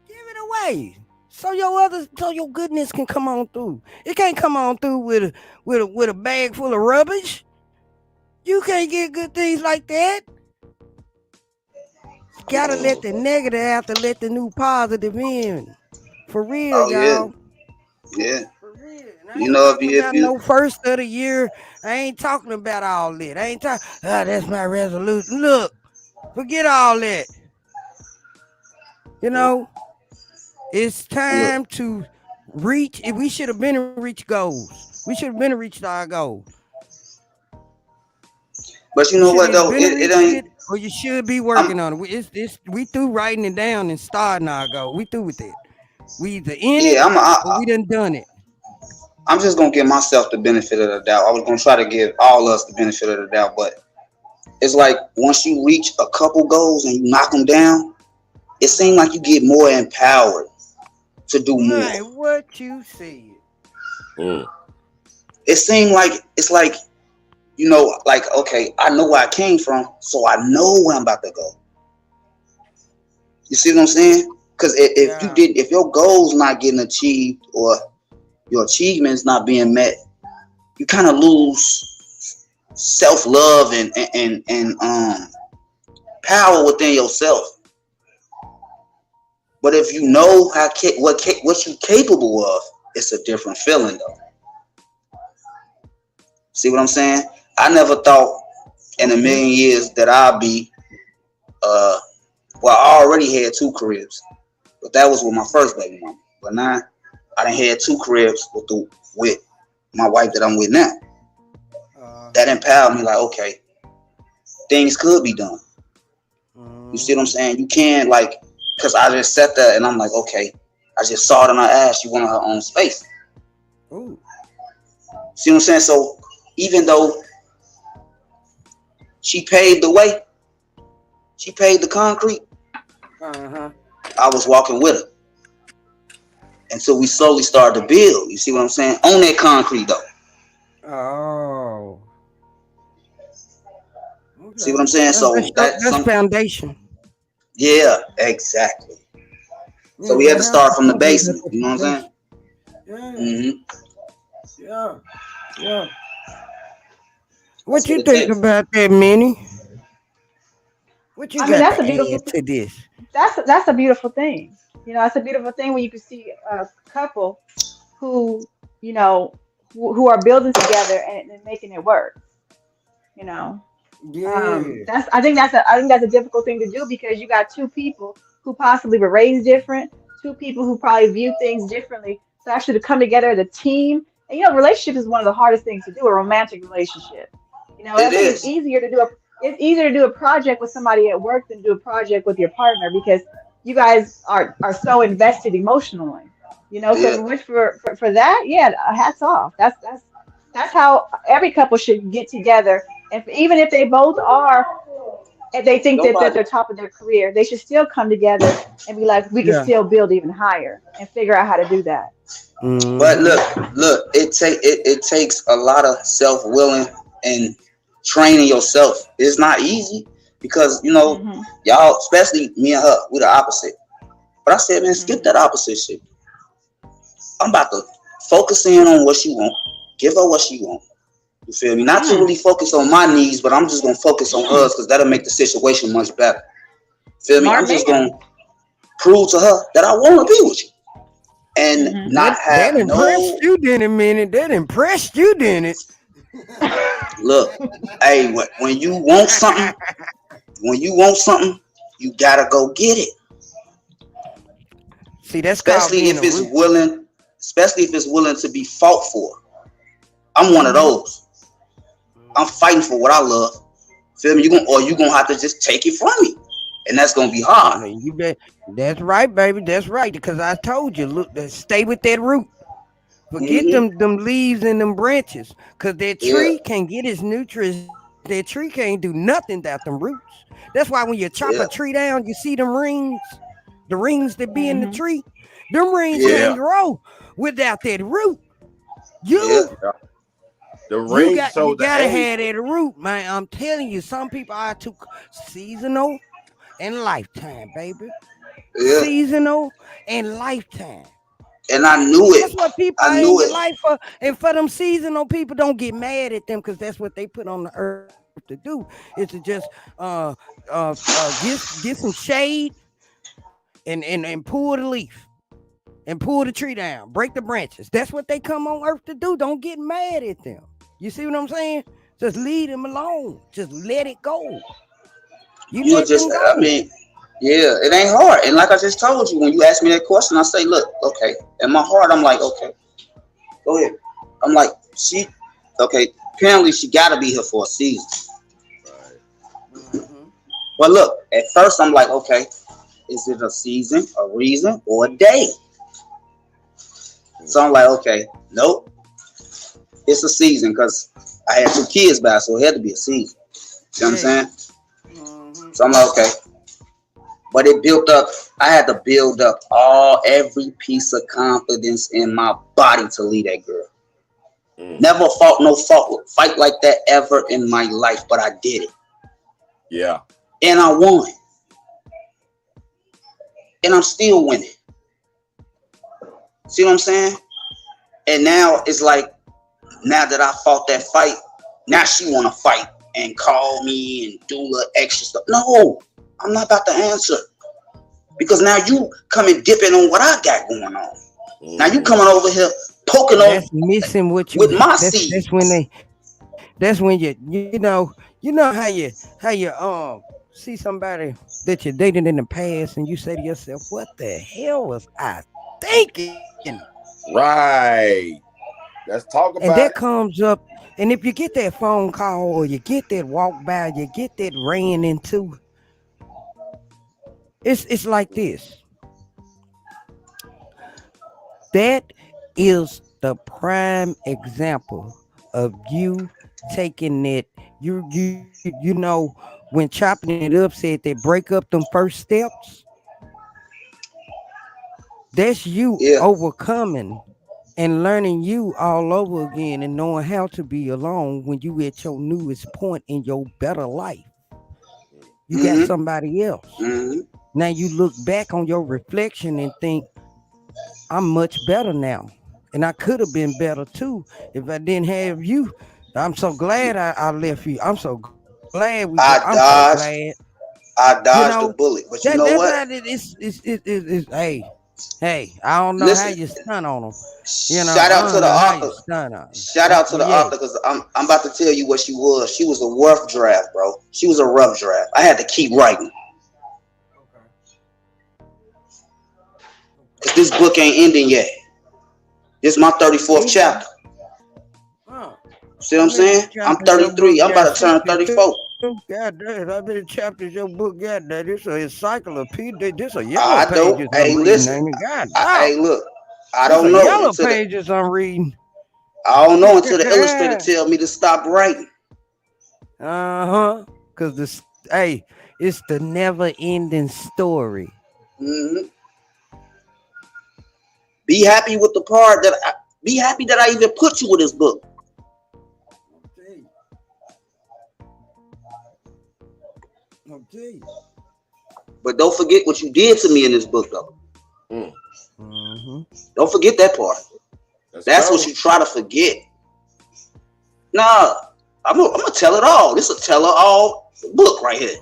Give it away. So your goodness can come on through. It can't come on through with a bag full of rubbish. You can't get good things like that. You gotta let the negative out to let the new positive in. For real, Oh yeah. y'all. Yeah. For real. And I You ain't know, talking if about you no first of the year. I ain't talking about all that. I ain't talking, that's my resolution. Look, forget all that. You know, it's look, time to reach. We should have been to reach goals. We should have been to reach our goal. but you You know should what either though? been to It reach ain't. it or you should be I'm working on it. We through writing it down and starting our goal. We through with it. We either in it yeah. or we done it. I'm just gonna give myself the benefit of the doubt. I was gonna try to give all us the benefit of the doubt, but it's like once you reach a couple goals and you knock them down, it seems like you get more empowered to do more. Right, what you said. Mm. It seemed like it's like like okay, I know where I came from, so I know where I'm about to go. You see what I'm saying? Because Yeah. if your goals not getting achieved or your achievements not being met, you kind of lose self love and power within yourself. But if you know what you're capable of, it's a different feeling though. See what I'm saying? I never thought in a Okay. million years that I'd be uh well, I already had two cribs, but that was with my first baby mama. But now I done had two cribs with my wife that I'm with now. That Uh-huh. empowered me like, okay, things could be done. You see what I'm Mm-hmm. saying? You can't like, cause I just sat there and I'm like, okay, I just saw it in her ass. She wanted her own space. Ooh. See what I'm saying? So even though she paved the way, she paved the concrete, Uh-huh. I was walking with her. And so we slowly started to build. You see what I'm saying? On that concrete though. Oh. See what Okay. I'm saying? So that's That's some foundation. yeah, exactly. So Yeah, we had that to house start is from the definitely got basement. the You know what I'm saying? foundation. Yeah. Mm-hmm. Yeah. Yeah. That's What what you it think takes. about that, Minnie? What you I mean, got that's a to beautiful add to this? that's a beautiful thing. You know, it's a beautiful thing when you can see a couple who, you know, who are building together and making it work. You know, Yeah. that's I think that's a difficult thing to do because you got two people who possibly were raised different, two people who probably view things differently. So actually to come together as a team, and you know, relationship is one of the hardest things to do, a romantic relationship. You know, I It think it's is. easier to do a it's easier to do a project with somebody at work than do a project with your partner because you guys are so invested emotionally. You know, so Yeah. for which for that, yeah, hats off. That's how every couple should get together. And even if they both are, and they think that Nobody. they're top of their career, they should still come together and be like, we can Yeah. still build even higher and figure out how to do that. But Mm-hmm. look, it takes a lot of self willing and training yourself. It's not easy because Hmm. y'all, especially me and her, we the opposite. But I said, man, skip Hmm. that opposite shit. I'm about to focus in on what she want. Give her what she want. You feel me? Not to really focus on my needs, but I'm just gonna focus on hers because that'll make the situation much better. Feel me? Smart I'm just man. gonna prove to her that I want to be with you and not That have impressed no you, didn't it, Minnie? That impressed you, didn't it? look. Hey, when you want something, you gotta go get it. See, that's called Especially being if a it's root. willing, especially if it's willing to be fought for. I'm one of those. I'm fighting for what I love. Feel me? You gonna have to just take it from me, and that's gonna be hard. You bet. That's right, baby. That's right. Because I told you, look, stay with that root. Forget Mm-hmm. them leaves and them branches. Because that Yeah, tree can get its nutrients. That tree can't do nothing without them roots. That's why when you chop yeah, a tree down, you see them rings, the rings that be in the Mm-hmm. tree. Them rings yeah, can't Yeah, grow without that root. yeah, You yeah. The You ring got you shows the gotta age. have that root, man. I'm telling you, some people are too seasonal and lifetime, baby. yeah. Seasonal and lifetime. And I knew it. That's what people I are in knew your it. life for. And for them seasonal people, don't get mad at them because that's what they put on the earth to do. Is to just get some shade and pull the leaf and pull the tree down, break the branches. That's what they come on earth to do. Don't get mad at them. You see what I'm saying? Just leave them alone. Just let it go. You You were let just. them I go. mean, yeah. It ain't hard. And like I just told you, when you asked me that question, I say, look, okay. In my heart, I'm like, okay, go ahead. I'm like, okay. Apparently, she got to be here for a season. Mm-hmm. But look, at first, I'm like, okay, is it a season, a reason, or a day? So I'm like, okay, nope, it's a season because I had 2 kids back, so it had to be a season. You know what I'm Yeah. saying? Mm-hmm. So I'm like, okay. But it built up, I had to build up every piece of confidence in my body to lead that girl. Never fought no fight like that ever in my life, but I did it. Yeah. And I won. And I'm still winning. See what I'm saying? And now it's like, now that I fought that fight, now she want to fight and call me and do the extra stuff. No, I'm not about to answer. Because now you coming dipping on what I got going on. Now you coming over here poking on That's missing what you. with my That's seeds. when they. That's when you know how you see somebody that you dated in the past and you say to yourself, "What the hell was I thinking?" Right. Let's talk And about that it. comes up. And if you get that phone call or you get that walk by, you get that ran into, it's like this. That is the prime example of you taking it. You know when chopping it up said they break up them first steps. That's you Yeah. overcoming and learning you all over again and knowing how to be alone when you at your newest point in your better life. You got Mm-hmm. somebody else. Mm-hmm. Now you look back on your reflection and think, I'm much better now. And I could have been better too if I didn't have you. I'm so glad I left you. I'm so glad I'm so I glad. dodged. You I know, dodged the bullet. But you that's know how what? hey, I don't know how Listen, you stun on them. shout I out to don't the know how you author. stun on 'em. Shout out to the Yeah. author because I'm about to tell you what she was. She was a rough draft, bro. She was a rough draft. I had to keep writing because this book ain't ending yet. This is my 34th chapter. Huh. See what How I'm many saying? I'm chapters your book 33. I'm got? about to turn 34. 62? God damn, how many chapters your book got? That this a encyclopedia. This a yellow I know. pages I'm Hey, reading, listen. ain't it? God Hey, dog. look. I This don't a know yellow until pages I'm reading. the illustrator tell me to stop writing. Uh-huh. Cause hey, it's the never ending story. Hmm. Be happy with the part that be happy that I even put you with this book. Okay. Okay. But don't forget what you did to me in this book, though. Mm. Mm-hmm. Don't forget that part. Let's That's what go. you try to forget. Nah, I'm gonna tell it all. This is a tell it all book right here.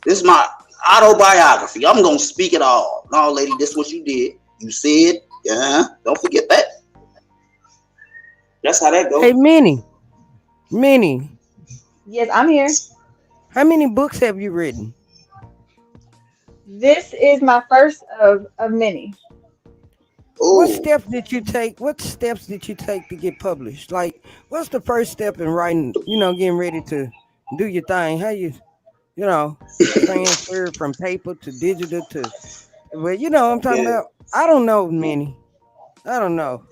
This is my autobiography. I'm gonna speak it all. No, lady, this is what you did. You said, yeah. Don't forget that. That's how that Hey, goes. Minnie, Yes, I'm here. how many books have you written? This is my first of many. What Oh, steps did you take? What steps did you take to get published? Like, what's the first step in writing? Getting ready to do your thing. How you know, transfer from paper to digital to, well, what I'm talking yeah. about. I don't know, Minnie. I don't know.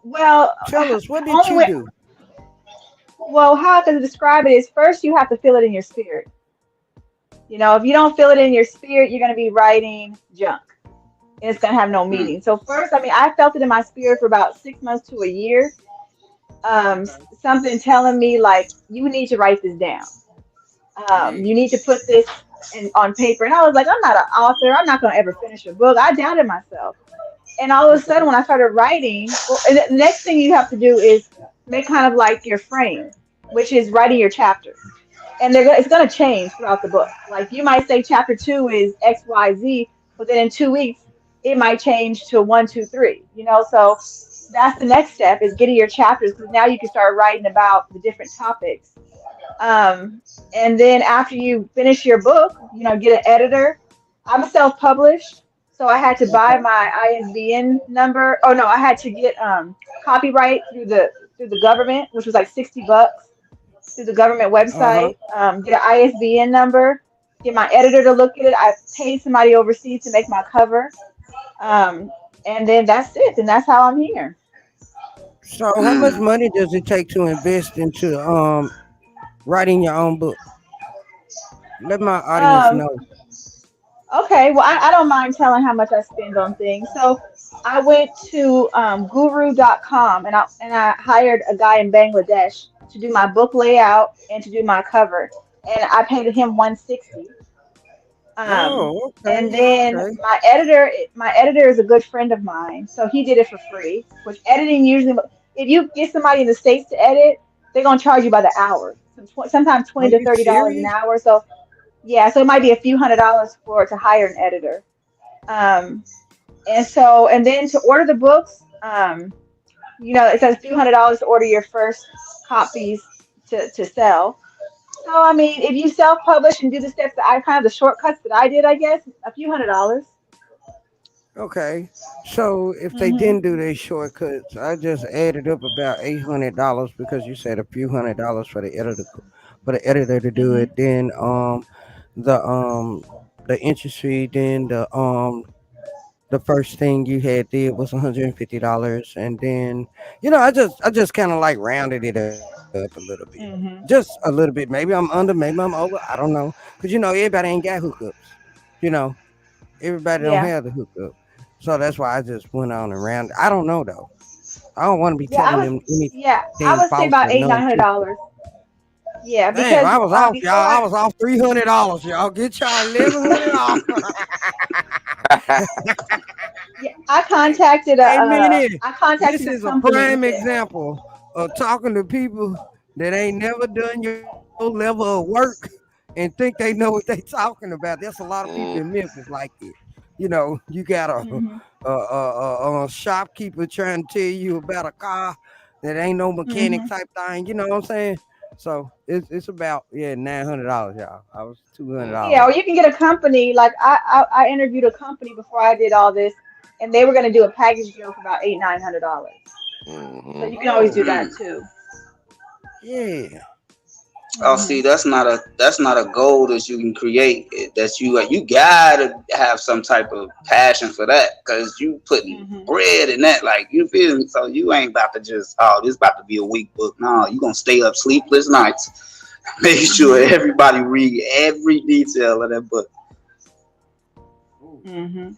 Well, Tell us, what did only you when, do? well, how I can describe it is first you have to feel it in your spirit. If you don't feel it in your spirit, you're going to be writing junk and it's going to have no Mm, meaning. So first, I mean, I felt it in my spirit for about 6 months to a year. Okay. Something telling me like you need to write this down. Yeah. You need to put this on paper. And I was like, I'm not an author. I'm not going to ever finish a book. I doubted myself. And all of a sudden, Okay. when I started writing, well, and the next thing you have to do is make kind of like your frame, which is writing your chapters. And it's going to change throughout the book. Like you might say chapter two is X, Y, Z, but then in 2 weeks, it might change to one, two, three, So that's the next step is getting your chapters because now you can start writing about the different topics. Um, and then after you finish your book, get an editor. I'm self-published, so I had to buy Okay. my ISBN number. Oh no, I had to get copyright through the government, which was like $60 through the government Uh huh. website. Get an ISBN number. Get my editor to look at it. I paid somebody overseas to make my cover. Um, and then that's it. And that's how I'm here. So, how much mm. money does it take to invest into writing your own book? Let my audience Um, know. Okay, well, I don't mind telling how much I spend on things. So I went to guru.com and I hired a guy in Bangladesh to do my book layout and to do my cover. And I paid him 160. Um, Oh, and okay, then okay. my editor is a good friend of mine, so he did it for free, which editing usually, if you get somebody in the States to edit, they're gonna charge you by the hour. Sometimes Are 20 to you $30 an serious? hour. So yeah, so it might be a few $100s for to hire an editor. Um, and then to order the books, it says a few $100s to order your first copies to sell. So I mean, if you self-publish and do the steps that I kind of the shortcuts that I did, I guess a few $100s. Okay. So if they Hmm. didn't do their shortcuts, I just added up about $800 because you said a few $100 for the editor to do Hmm. it. Then the the interest fee, then the first thing you had did was $150, and then I just kind of like rounded it up a little bit, just a Hmm. little bit. Maybe I'm under, maybe I'm over. I don't know, because everybody ain't got hookups. You know, everybody don't Yeah, have the hookup, so that's why I just went on and round. I don't know though. I don't want to be yeah, telling them yeah, anything I false would say or about eight, nine hundred non-truthful. dollars. Yeah, Damn, because I was off, y'all. I before was off $300, y'all. Get y'all $1,100. yeah, I contacted Hey, Minnie, I this contacted a is a company prime that. example of talking to people that ain't never done your level of work and think they know what they talking about. There's a lot of people in Mm, Memphis like it. You got Hmm. a shopkeeper trying to tell you about a car that ain't no mechanic Hmm. type thing. You know what I'm saying? So it's about, yeah, $900, y'all. I was two hundred mm, Yeah, dollars or you can get a company. Like I interviewed a company before I did all this, and they were going to do a package deal for about $800, $900. So mm, you can always do Oh, that Mm. too. yeah. Oh, see, Hmm. that's not a goal that you can create. That you gotta have some type of passion for that because you putting Hmm. bread in that. Like you feel me? So you ain't about to just this about to be a weak book. No, you gonna stay up sleepless nights, make sure Hmm. everybody read every detail of that book. Ooh. Hmm.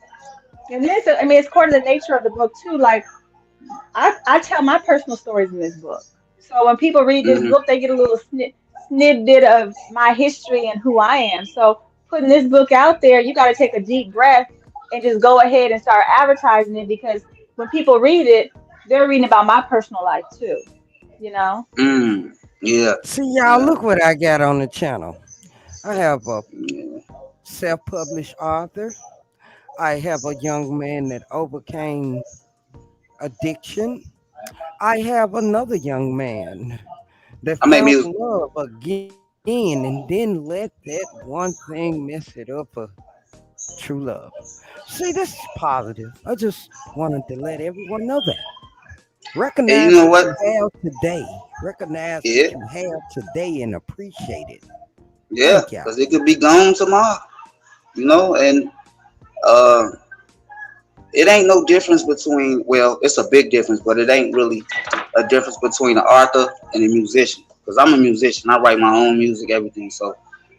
And then I mean, it's part of the nature of the book too. Like I tell my personal stories in this book. So when people read this Hmm. book, they get a little snippet of my history and who I am. So putting this book out there, you got to take a deep breath and just go ahead and start advertising it because when people read it, they're reading about my personal life too. You know. Mm, yeah, See, y'all, yeah, look what I got on the channel. I have a yeah. self-published author. I have a young man that overcame addiction. I have another young man that I make found music. love again and then let that one thing mess it up for true love. See, this is positive. I just wanted to let everyone know that. And you Recognize know what what? you have today. Recognize Yeah, what you have today and appreciate it. yeah, Thank y'all. because it could be gone tomorrow. You know, and uh, it ain't no difference between. Well, it's a big difference, but it ain't really a difference between an author and a musician. Because I'm a musician, I write my own music, everything. So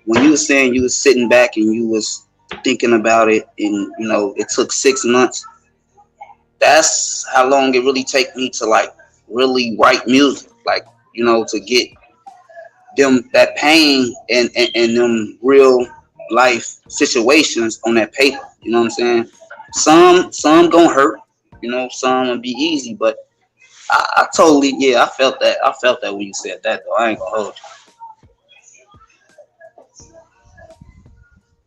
when you were saying you was sitting back and you was thinking about it, and you know it took 6 months, that's how long it really take me to like really write music, like you know to get them that pain and them real life situations on that paper. You know what I'm saying? Some gonna hurt, you know, some gonna be easy, but I totally, yeah, I felt that. I felt that when you said that though. I ain't gonna hold you.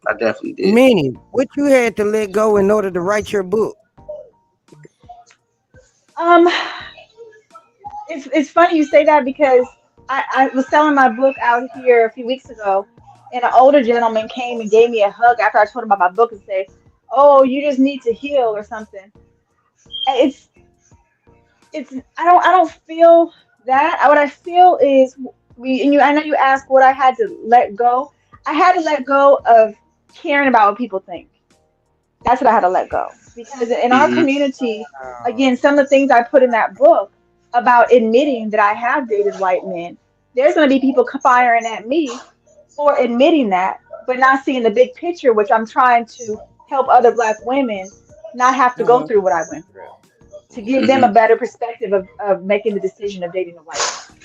I definitely did. Minnie, what you had to let go in order to write your book? Um, it's funny you say that because I was selling my book out here a few weeks ago, and an older gentleman came and gave me a hug after I told him about my book and said, "Oh, you just need to heal or something." And it's I don't feel that. What I feel is we and you. I know you asked what I had to let go. I had to let go of caring about what people think. That's what I had to let go. Because in our Hmm. community, again, some of the things I put in that book about admitting that I have dated white men, there's going to be people firing at me for admitting that, but not seeing the big picture, which I'm trying to help other Black women not have to go Uh-huh. through what I went through, to give them a Hmm. better perspective of making the decision of dating a white man.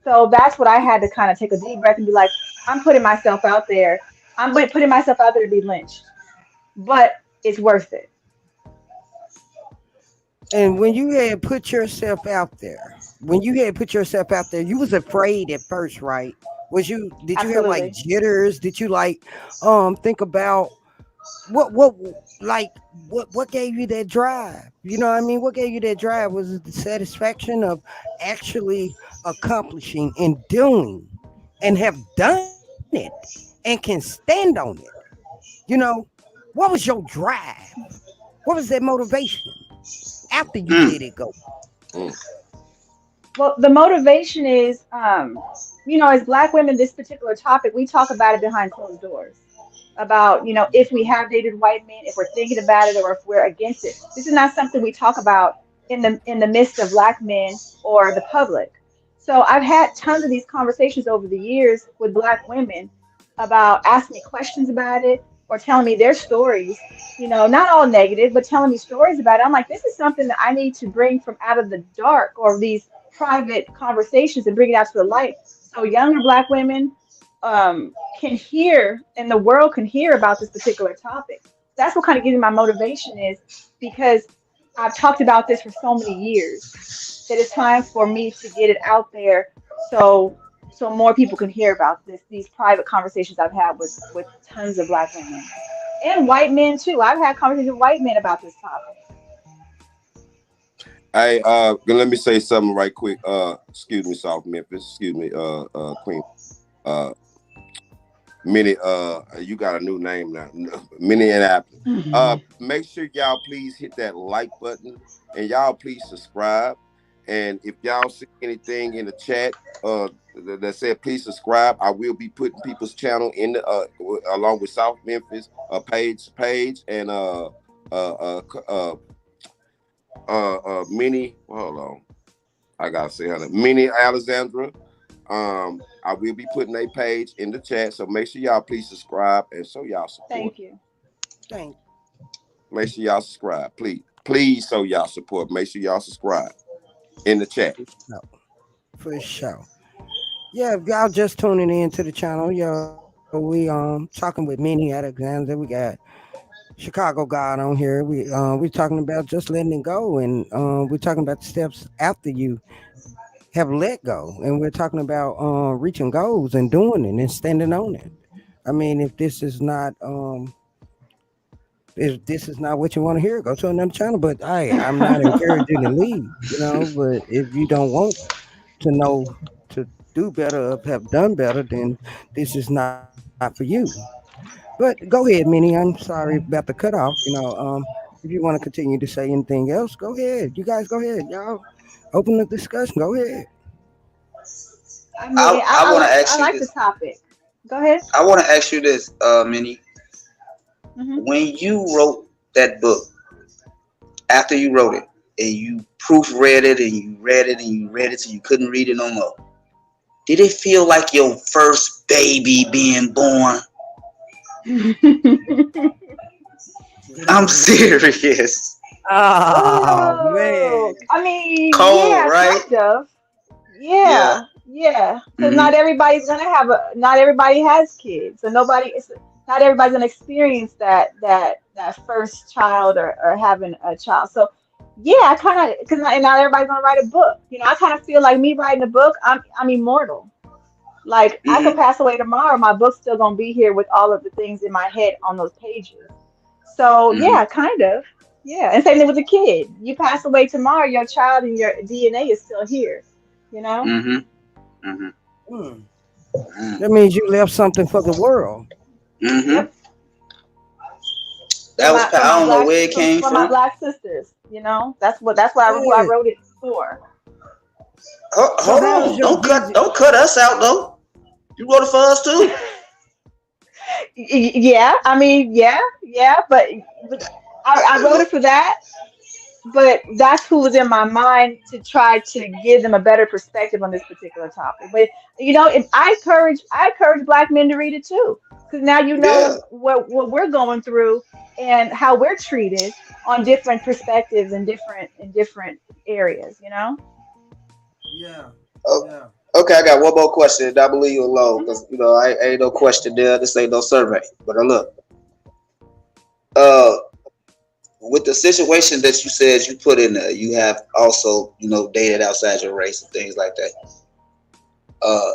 So that's what I had to kind of take a deep breath and be like, I'm putting myself out there. Putting myself out there to be lynched, but it's worth it. And when you had put yourself out there, you was afraid at first, right? Did you have like Absolutely. jitters? Did you like think about what like what gave you that drive? You know what I mean? What gave you that drive? Was it the satisfaction of actually accomplishing and doing and have done it and can stand on it? You know, what was your drive? What was that motivation after you let Mm. it go? Mm. Well, the motivation is, as Black women, this particular topic, we talk about it behind closed doors. About, if we have dated white men, if we're thinking about it, or if we're against it. This is not something we talk about in the midst of Black men or the public. So I've had tons of these conversations over the years with Black women about asking me questions about it or telling me their stories. Not all negative, but telling me stories about it. I'm like, this is something that I need to bring from out of the dark or these private conversations and bring it out to the light so younger Black women can hear and the world can hear about this particular topic. That's what kind of gives me my motivation is because I've talked about this for so many years that it's time for me to get it out there so more people can hear about these private conversations I've had with tons of Black women and white men too. I've had conversations with white men about this topic. Hey, let me say something right quick. Excuse me, South Memphis. Excuse me, Queen. Uh, Minnie, you got a new name now. Minnie and Apple. Make sure y'all please hit that like button and y'all please subscribe. And if y'all see anything in the chat, that said please subscribe, I will be putting people's channel in the along with South Memphis page and uh, uh, Minnie. Hold on, I gotta say her name, Minnie Alexandra. I will be putting a page in the chat, so make sure y'all please subscribe and show y'all support. Thank you. Thank Make sure y'all subscribe, please. Please show y'all support. Make sure y'all subscribe in the chat. you. For sure. Yeah, if y'all just tuning in to the channel, we talking with Minnie Alexander. We got Chicago God on here. We're talking about just letting it go, and we're talking about the steps after you have let go, and we're talking about reaching goals and doing it and standing on it. I mean, if this is not what you want to hear, go to another channel. But I'm not encouraging to leave, But if you don't want to know to do better or have done better, then this is not for you. But go ahead, Minnie. I'm sorry about the cutoff. If you want to continue to say anything else, go ahead. You guys, go ahead, y'all. Open the discussion. Go ahead. I mean, I want to I ask you like the this. topic. Go ahead. I want to ask you this, Minnie. Hmm. When you wrote that book, after you wrote it, and you proofread it, and you read it, and you read it till you couldn't read it no more, did it feel like your first baby being born? I'm serious. Oh Oh, man. I mean, Cold, yeah, right? kind of. Yeah. Yeah, yeah. Because Hmm. not everybody has kids, so not everybody's gonna experience that first child or having a child. So, yeah, I kind of because not everybody's gonna write a book. I kind of feel like me writing a book, I'm immortal. Like I could Hmm. pass away tomorrow, my book's still gonna be here with all of the things in my head on those pages. So Hmm. yeah, kind of. Yeah. And same thing with a kid. You pass away tomorrow, your child and your DNA is still here, you know? Hmm. Hmm. Hmm. That means you left something for the world. Hmm. Yep. That was. I don't know where it came For my from. black sisters, who I Hey, wrote it for. so Hold how was on. your visit? Don't cut us out though. You wrote it for us too. Yeah, I mean, yeah, but I wrote it for that, but that's who was in my mind to try to give them a better perspective on this particular topic. But if I encourage black men to read it too, because now you Yeah. know what we're going through and how we're treated on different perspectives and different areas. Yeah, Oh, yeah. okay, I got one more question. I believe you alone Hmm. because I ain't no question there. This ain't no survey. But look, uh, with the situation that you said you put in there, you have also dated outside your race and things like that. Uh,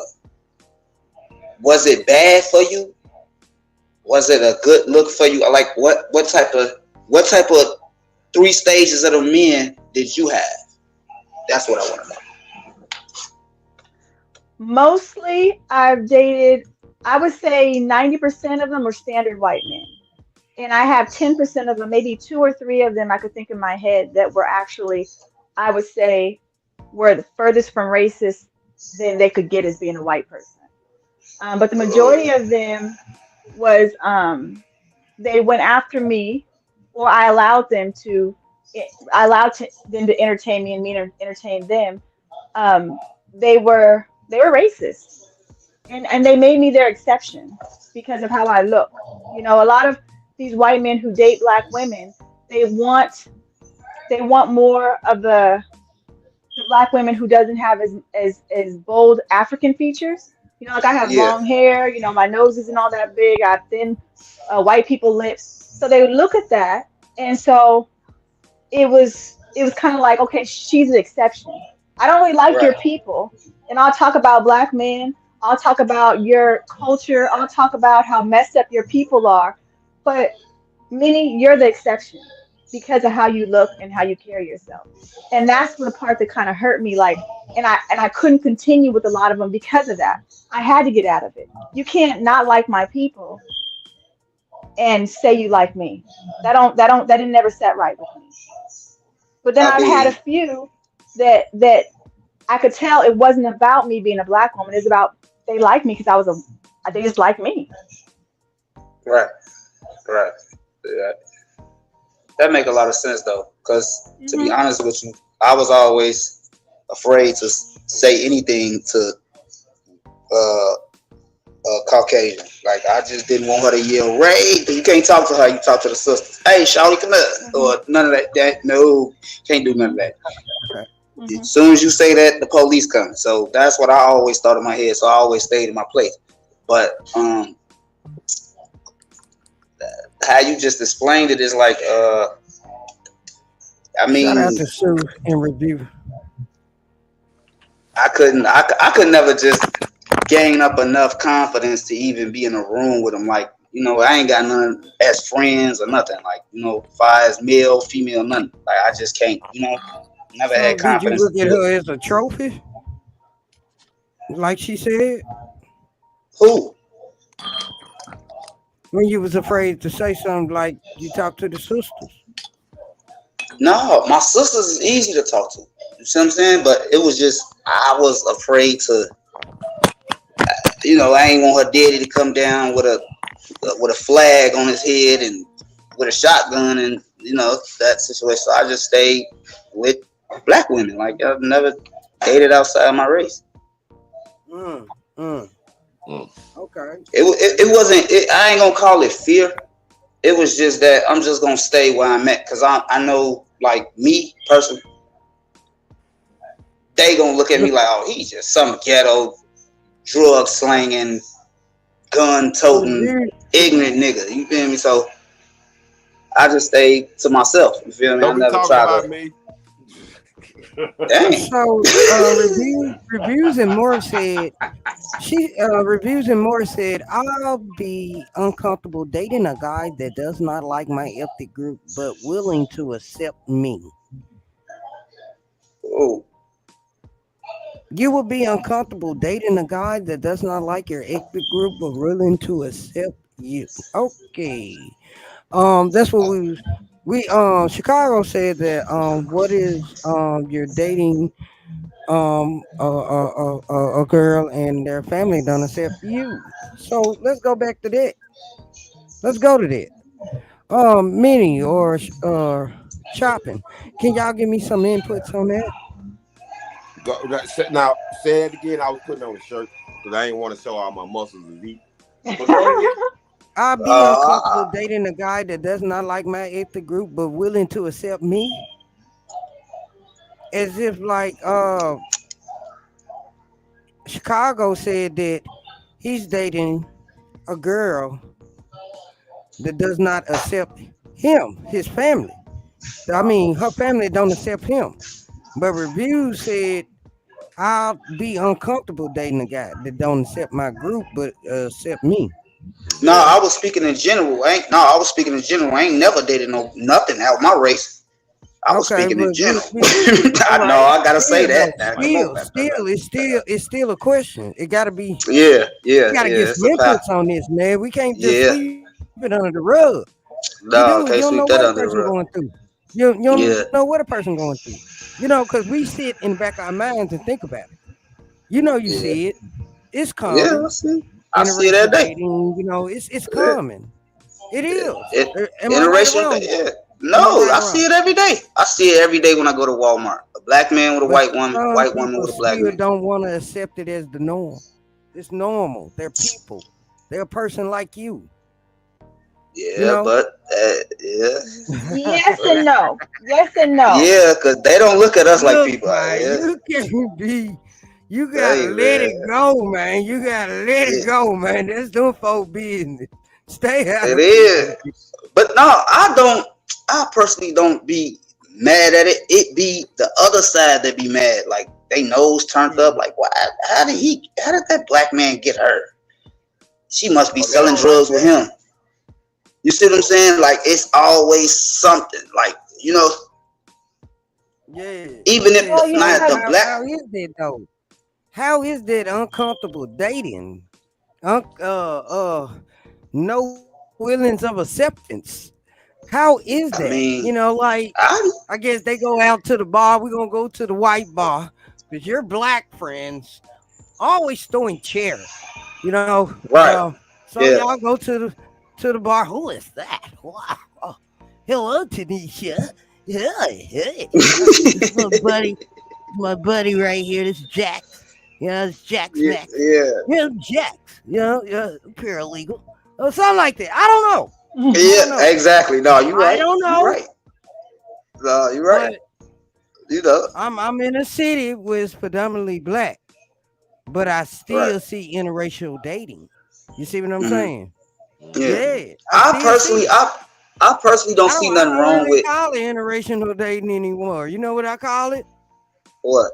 was it bad for you? Was it a good look for you? Like what type of three stages of the men did you have? That's what I want to know. Mostly, I've dated. I would say 90% of them were standard white men. And I have 10% of them, maybe two or three of them I could think in my head that were actually, I would say, were the furthest from racist than they could get as being a white person. But the majority Oh, of them was they went after me, or I allowed them to entertain me and me to entertain them. Um, they were racist, and they made me their exception because of how I look. A lot of these white men who date black women, they want they want more of the black women who doesn't have as bold African features. Like I have yeah, long hair, my nose isn't all that big, I have thin white people lips. So they would look at that, and so it was kind of like, okay, she's an exception. I don't really like your right. people, and I'll talk about black men. I'll talk about your culture. I'll talk about how messed up your people are. But Minnie, you're the exception because of how you look and how you carry yourself. And that's the part that kind of hurt me. Like, and I couldn't continue with a lot of them because of that. I had to get out of it. You can't not like my people and say you like me. That didn't never set right with me. But then I I've had a mean, few that I could tell it wasn't about me being a black woman. It's about they like me because they just like me. right, right. Yeah, that make a lot of sense though, because to be Hmm. honest with you, I was always afraid to say anything to uh, Caucasian. Like I just didn't want her to yell "Ray." You can't talk to her. You talk to the sisters. Hey, Shawty, come up, Hmm. or none of that. No, can't do none of that. Hmm. As soon as you say that, the police come. So that's what I always thought in my head. So I always stayed in my place. But how you just explained it is like I Shout out mean to Sue in review. I could never just gain up enough confidence to even be in a room with them. Like, I ain't got none as friends or nothing. Like, far as male, female, nothing. Like, I just can't, never So had did you confidence look to at do her it. as a trophy, like she said, Who? when you was afraid to say something like you talked to the sisters? No, my sisters is easy to talk to. You see what I'm saying? But it was just, I was afraid to, I ain't want her daddy to come down with a flag on his head and with a shotgun and that situation. So I just stayed with black women. Like I've never dated outside my race. Mm, mm. Mm. Okay. It wasn't. I ain't gonna call it fear. It was just that I'm just gonna stay where I'm at because I know like me personally, they gonna look at me like, oh, he's just some ghetto drug slanging, gun toting, Review, ignorant nigga. You feel me? So I just stayed to myself. You feel me? I Don't be never talking tried about to. me. Dang. So reviews and more said reviews and more said I'll be uncomfortable dating a guy that does not like my ethnic group but willing to accept me. Oh, You will be uncomfortable dating a guy that does not like your ethnic group but willing to accept you. Okay. That's what we Chicago said that what is you're dating a girl and their family don't accept you. So let's go back to that. Let's go to that. Minnie or shopping. Can y'all give me some inputs on that? Now, say it again. I was putting on a shirt because I didn't want to show all my muscles and eat. But go ahead. I'll be uncomfortable dating a guy that does not like my ethnic group but willing to accept me. As if like Chicago said that he's dating a girl that does not accept him, his family. I mean, her family don't accept him. But reviews said I'll be uncomfortable dating a guy that don't accept my group but accept me. no, I was speaking in general. I was speaking in general. I ain't never dated nothing out my race. I was Okay, speaking in but general. all I know right. I gotta say Still that. though, Now, come on. it's still a question. It gotta be. Yeah, We yeah, gotta get yeah. some It's a fact. inputs on this, man. We can't just Yeah. sweep it under the rug. You No, don't know can't what a sweep that person under the going rug. through. You don't know Yeah. what a person going through. Because we sit in the back of our minds and think about it. You Yeah. see it. It's Yeah, common. I see it Interracial every day. dating, it's Yeah. common. It is. It, Am I right or interracial, wrong? yeah. Am I No, right I or see wrong? it every day. I see it every day when I go to Walmart. A black man with a But some white woman people with a black still man. don't want to accept it as the norm. It's normal. They're people. They're a person like you. You Yeah, know. but yeah, Yes and no. Yes and no. yeah, because they don't look at us like Look, people. man, Yeah, you can't be. You gotta hey let man, it go, man. You gotta let it it, go, man. That's doing folk business. Stay out it of is. people. But no, I don't. I personally don't be mad at it. It be the other side that be mad. Like they nose turned up. Like why? How did he? How did that black man get her? She must be Oh, they selling don't like drugs with that. him. You see what I'm saying? Like it's always something. Like Yeah. even if Yeah. Well, the, you know So not how the black. how is that though? How is that uncomfortable dating? No willings of acceptance. How is I that? mean, Like I I guess they go out to the bar. We're gonna go to the white bar because your black friends always throwing chairs. You know, right. so Yeah. y'all go to the bar. Who is that? Wow. Oh, hello, Tanisha. Yeah, hey. This is my buddy right here. This is Jax. It's Jax Yeah. Max. Yeah. Jax. Paralegal. Or something like that. I don't know. I don't Yeah. know. Exactly. No, you I right. don't You know. right. No, you right. But You know. I'm in a city where it's predominantly black, but I Right. still see interracial dating. You see what I'm Hmm. saying? Yeah. Yeah, I I still see personally, it. I personally don't see nothing I don't wrong even with call it interracial dating anymore. You know what I call it? what.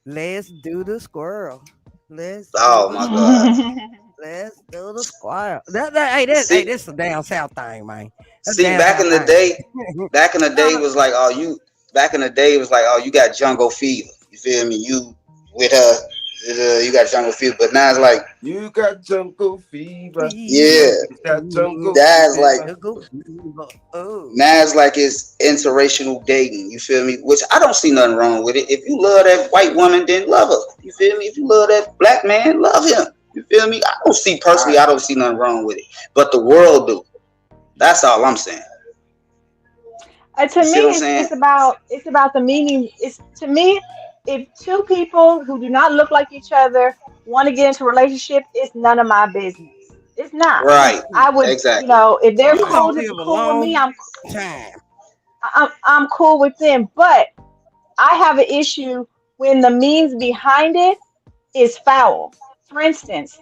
Let's do the squirrel. Let's do Oh the my God. squirrel. Let's do the squirrel. Hey, See, this is a down south thing, man. That's a see, down back in south the thing. day, back in the day Uh, was like, oh, you. Back in the day, it was like, oh, you got jungle fever. You feel me? You with her, you got jungle fever. But now it's like, You got jungle fever. yeah, fever. You got jungle that's like fever. Jungle fever. Oh. now it's like it's interracial dating. You feel me? Which I don't see nothing wrong with it. If you love that white woman, then love her. You feel me? If you love that black man, love him. You feel me? I don't see personally. I I don't see nothing wrong with it. But the world do. That's all I'm saying. To You see what I'm me, saying? it's about the meaning. It's to me, if two people who do not look like each other want to get into a relationship, it's none of my business. It's not. Right. I would, Exactly. if they're You right. gonna cool, live a cool with me, long time. I'm cool with them. But I have an issue when the means behind it is foul. For instance,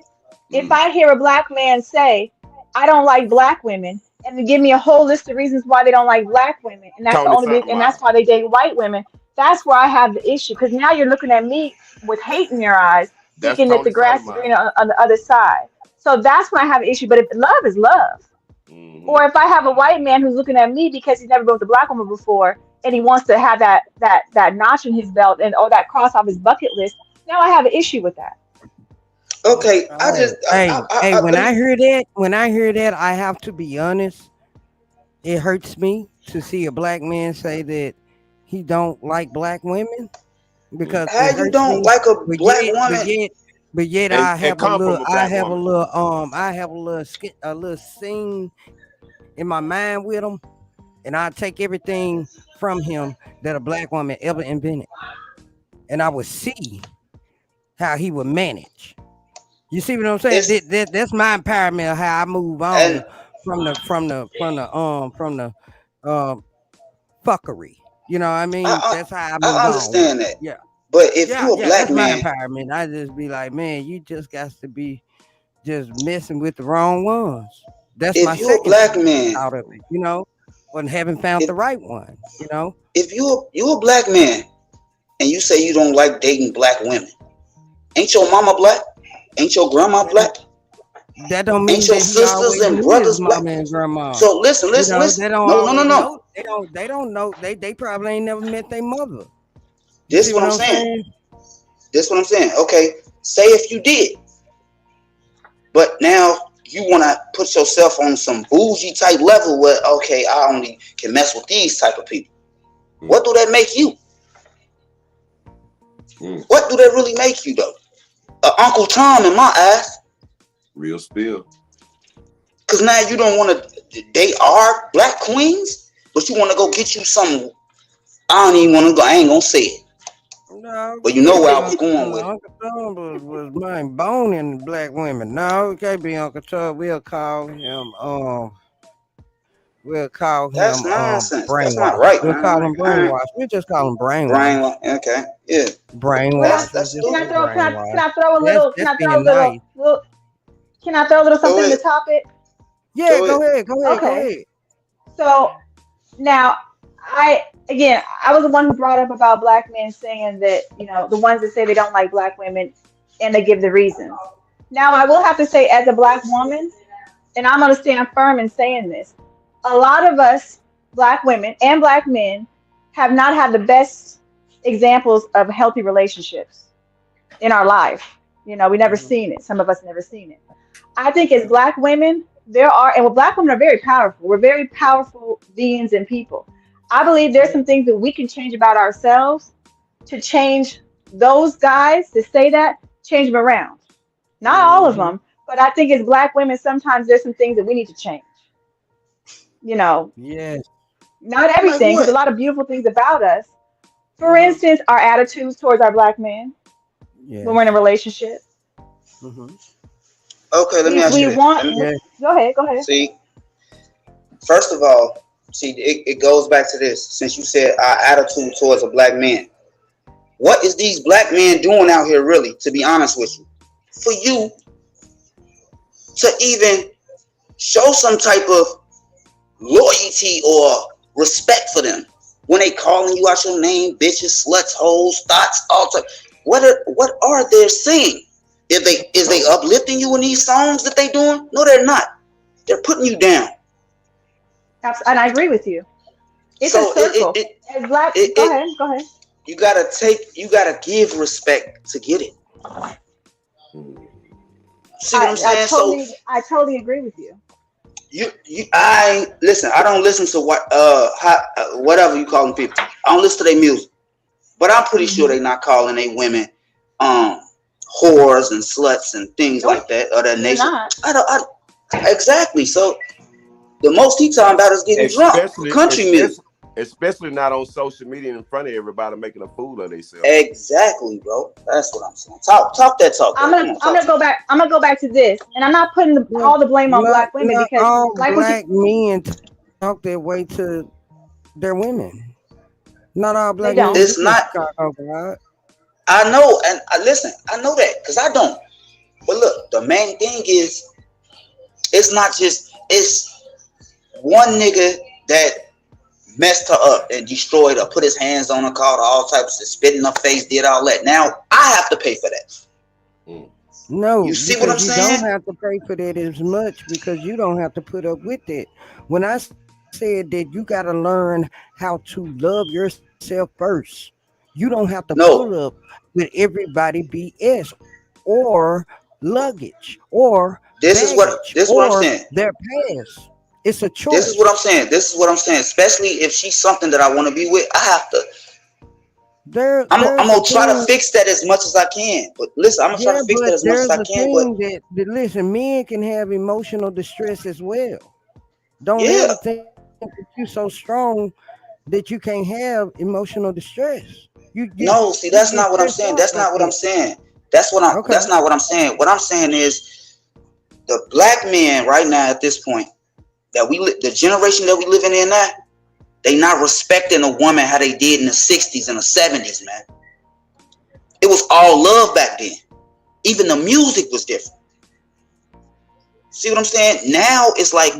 if Mm. I hear a black man say, I don't like black women, and then give me a whole list of reasons why they don't like black women, and that's the Tony only reason, and that's Sotomayor. why they date white women, that's where I have the issue. Because now you're looking at me with hate in your eyes, That's thinking that the Tony grass is Sotomayor. greener on the other side. So that's when I have an issue. But if love is love, Mm-hmm. or if I have a white man who's looking at me because he's never been with a black woman before, and he wants to have that notch in his belt and or that cross off his bucket list, now I have an issue with that. Okay. I just, Oh, hey, let me. when I hear that, I have to be honest. It hurts me to see a black man say that he don't like black women Mm. because How it you hurts don't me. like a But black yet, but woman? yet, but yet, And come from a black woman. I have a little scene in my mind with him, and I take everything from him that a black woman ever invented, and I would see how he would manage. You see what I'm saying? It's That's my empowerment of how I move on and from the uh fuckery. You know what I I, mean? That's how I I move on with understand it. that. Yeah. But if Yeah, you a yeah, black that's my man, empowerment. I just be like, man, you just got to be just messing with the wrong ones. That's my if you a second black man, out of it, when haven't found if the right one. you a black man and you say you don't like dating black women, ain't your mama black? Ain't your grandma That black? don't that don't Ain't mean your that he sisters always and knew his brothers black? mama and grandma. So listen, listen, They listen. don't No, no, no, always no. know. They don't know. They probably ain't never met their mother. You This see what what I'm I'm saying. saying? This what I'm saying. Okay, say if you did, but now you want to put yourself on some bougie type level where okay, I only can mess with these type of people. Mm. What do that make you? Mm. What do that really make you though? Uncle Tom in my eyes. Real spill. Cause now you don't want to. They are black queens, but you want to go get you some. I don't even want to go. I ain't gonna say it, No, but it you know can't where be I was Uncle going Tom. with it. Uncle Tom was mind boning black women. No, it can't be Uncle Tom. We'll call That's him nonsense. That's not brainwash. right, We'll man. call Like, him brainwash. We'll just call him brain. brainwash. Okay, yeah. Brainwash. Well, We'll That's just can say I stupid. throw can I can brainwash. I throw a little can That's I throw a being nice. little can I throw a little Go something in the ahead. topic? Yeah, Go ahead. go ahead. Go ahead. Go Okay. ahead. So now I was the one who brought up about black men saying that, the ones that say they don't like black women and they give the reasons. Now I will have to say as a black woman, and I'm gonna stand firm in saying this, a lot of us black women and black men have not had the best examples of healthy relationships in our life. We never Mhm. seen it. Some of us never seen it. I think as black women, black women are very powerful. We're very powerful beings and people. I believe there's some things that we can change about ourselves to change those guys to say that, change them around. Not all of Mhm. them, but I think as black women, sometimes there's some things that we need to change. You know, Yes. Not Like everything, because a what? lot of beautiful things about us. For Mhm. instance, our attitudes towards our black men when we're in a Yes. relationship. Mhm. Okay, let me We ask you we this. want. Let me, Yeah. Go ahead. see, first of all, see, it goes back to this. Since you said our attitude towards a black man, what is these black men doing out here, really? To be honest with you, for you to even show some type of loyalty or respect for them. When they calling you out your name, bitches, sluts, hoes, thoughts, all type. What are they saying? Is they uplifting you in these songs that they doing? No, they're not. They're putting you down. And I agree with you. It's So a circle. As black, go ahead. You gotta give respect to get it. See what I'm saying? I totally agree with you. Listen. I don't listen to whatever you call them people. I don't listen to their music, but I'm pretty sure they not calling they women whores and sluts and things like that or that nation. Exactly. So the most he talking about is getting drunk. Country music. Especially not on social media in front of everybody making a fool of themselves. Exactly, bro. That's what I'm saying. Talk that talk. I'm gonna go back. I'm gonna go back to this, and I'm not putting all the blame on black women because all black men talk their way to their women. Not all black men. It's not. I know, and listen. I know that because I don't. But look, the main thing is, it's not just one nigga that messed her up and destroyed her, put his hands on her, called her all types of spit in her face, did all that. Now I have to pay for that. No, you see what I'm saying? You don't have to pay for that as much because you don't have to put up with it. When I said that you got to learn how to love yourself first, you don't have to put up with everybody BS or luggage or this is what I'm saying. Their past. It's a choice. This is what I'm saying. Especially if she's something that I want to be with, I have to. I'm gonna try to fix that as much as I can. But listen, I'm gonna try to fix that as much as I can. But listen, men can have emotional distress as well. Don't ever think that you're so strong that you can't have emotional distress. No, see, that's not what I'm saying. That's not what I'm saying. That's not what I'm saying. What I'm saying is the black men right now at this point. The generation that we living in now, they not respecting a woman how they did in the 60s and the 70s, man. It was all love back then. Even the music was different. See what I'm saying? Now it's like,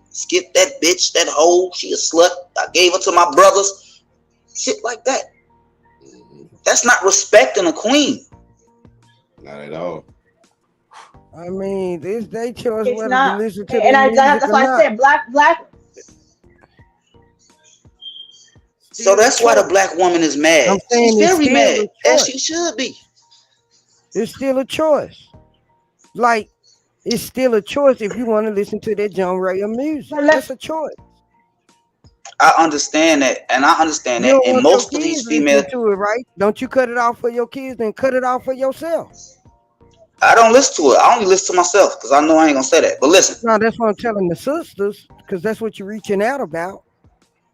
skip that bitch, that hoe, she a slut. I gave her to my brothers. Shit like that. That's not respecting a queen. Not at all. I mean, it's their choice whether to listen to and that's why I said black. So that's why the black woman is mad. She's very mad, as she should be. It's still a choice. Like, it's still a choice if you want to listen to that genre of music. That's a choice. I understand that, and I understand that. And most of these females to it, right? Don't you cut it off for your kids, then cut it off for yourself. I don't listen to it. I only listen to myself because I know I ain't gonna say that. But listen. No, that's what I'm telling the sisters because that's what you're reaching out about.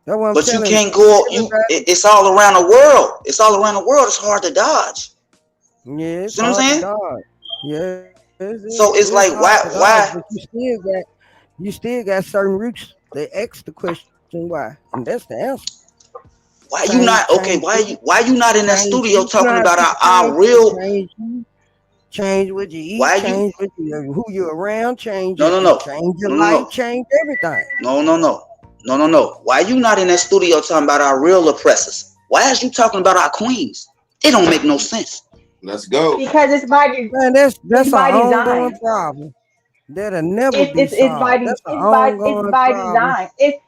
That's what I'm but you can't go. It's all around the world. It's all around the world. It's hard to dodge. Yeah, see what I'm saying? Yeah. So it's like why? But you still got certain roots that ask the question why, and that's the answer. Why you not okay? Why you not in that studio talking about our real? Change what you eat, change who you're around, change change your life, change everything. No. Why you not in that studio talking about our real oppressors? Why is you talking about our queens? It don't make no sense. Let's go. Because it's by design. Man, that's an ongoing problem. That'll never be solved. It's by design. It's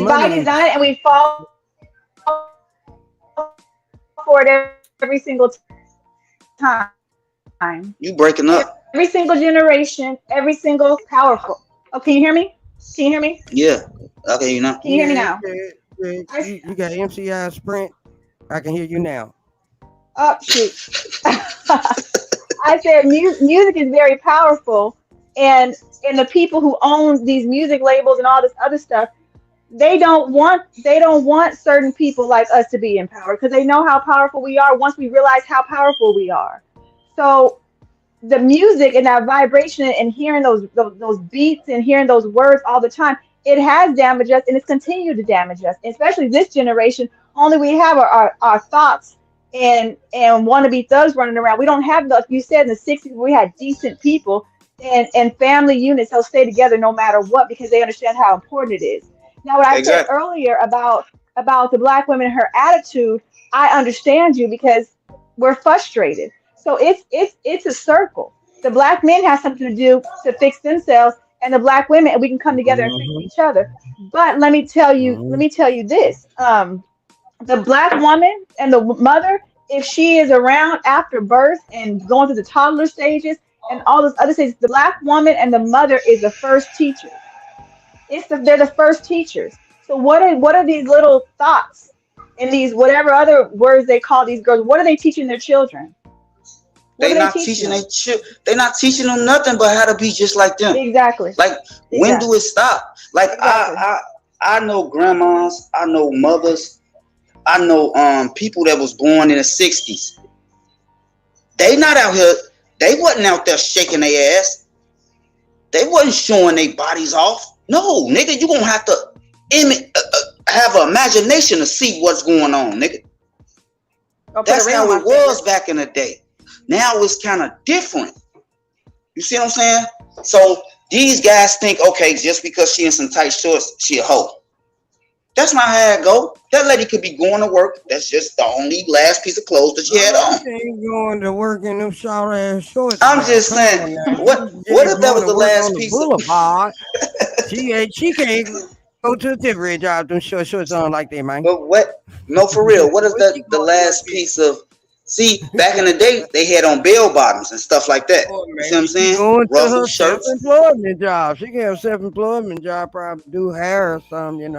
by design, and we fall for it every single time. You breaking up. Every single generation, every single powerful. Oh, can you hear me? Can you hear me? Yeah. Okay, you know. Can you hear me now? You got MCI Sprint. I can hear you now. Oh, shoot. I said music is very powerful, and the people who own these music labels and all this other stuff, they don't want certain people like us to be in power because they know how powerful we are once we realize how powerful we are. So the music and that vibration and hearing those beats and hearing those words all the time, it has damaged us and it's continued to damage us, especially this generation. Only we have our thoughts and wannabe thugs running around. We don't have, like you said, in the 60s we had decent people. and family units, they'll stay together no matter what because they understand how important it is. Now, what I said Exactly. earlier about the black women and her attitude, I understand you because we're frustrated. So it's a circle. The black men have something to do to fix themselves, and the black women, and we can come together and fix Mm-hmm. each other. But let Mm-hmm. me tell you this. The black woman and the mother, if she is around after birth and going through the toddler stages and all those other stages, the black woman and the mother is the first teachers. They're the first teachers. So what are these little thoughts and these whatever other words they call these girls? What are they teaching their children? What They are they not teaching teaching them? they not teaching them nothing but how to be just like them. Exactly. Like, when do Exactly. it stop? Like, Exactly. I know grandmas, I know mothers, I know people that was born in the 60s. They not out here, they wasn't out there shaking their ass. They wasn't showing their bodies off. No, nigga, you gonna have to have an imagination to see what's going on, nigga. I'll put a That's ring on how my it was finger. back in the day. Now it's kind of different. You see what I'm saying? So these guys think, okay, just because she in some tight shorts, she a hoe. That's not how it go. That lady could be going to work. That's just the only last piece of clothes that she had No, on. she ain't going to work in them short ass shorts I'm now. just Come saying, on now. She what ain't if that going was to the work on last the piece of boulevard. She can't go to a temporary job. Them shorts on like that, man. but what? No, for real. What if What she that the gonna do like last piece of? See, back in the day, they had on bell bottoms and stuff like that. or You see what I'm maybe she saying? going to Ruffle her shirts. self-employment job. She can have self-employment job, probably do hair or something.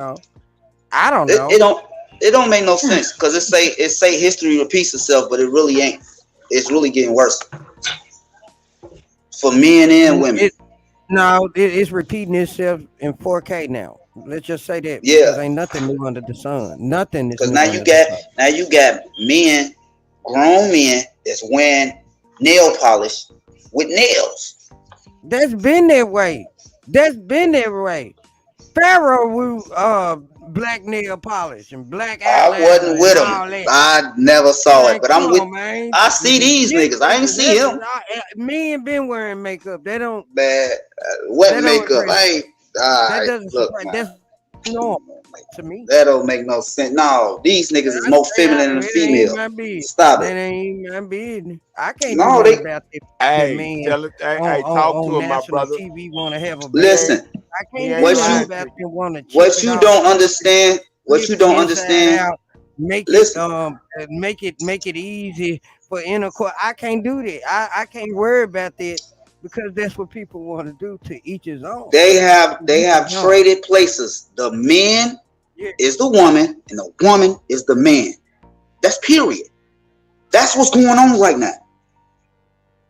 I don't It, know. it don't it don't make no sense because it say history repeats itself, but it really ain't. It's really getting worse for men and women. It no, it's repeating itself in 4K now. Let's just say that Yeah, because ain't nothing new under the sun. Nothing is because new now you under the got sun. now you got men, grown men that's wearing nail polish with nails. That's been that way. That's been that way. Pharaoh wore black nail polish and black I eyeliner wasn't and with them. all that. I never saw it, Man, but come I'm with. on, man. I see these These niggas. I ain't niggas, see him. men been wearing makeup. They don't. Man, what That don't makeup? impress. I ain't. All That right, doesn't look, surprise. man. That's normal to me. That don't make no sense. No, these niggas is I more stay out feminine of than it. It ain't female. my business. Stop That it. ain't my business. I can't do No, nothing they about that Hey, man tell it. Hey, talk to on him, my national brother. TV want to have a He baby. ain't. listen. I He can't do ain't What nothing you lying about to you. them want to chip what it you off, don't understand, what flip you it don't inside understand. out, Listen, make it easy for intercourse. I can't do that. I can't worry about that because that's what people want to do. To each his own. To they each have his own. traded places. The man Yeah. is the woman, and the woman is the man. That's period. That's what's going on right now.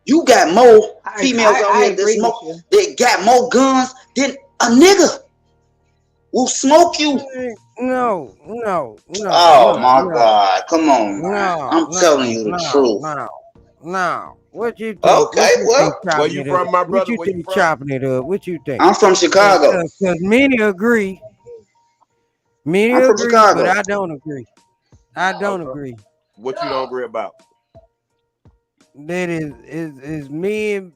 You got more females out I here that agree smoke. with you. They got more guns than a nigga will smoke you. No, no, no, Oh no, my no. God. Come on, man. No, I'm telling no, you the no, truth. no, no. What you think? Okay, What you think well, Where chopping you it up? from, my What brother? you Where you think from? chopping it up? What you think? I'm from Chicago. Because many I'm from agree, but Chicago. I don't agree. I don't Okay. agree. What you don't agree about? That is more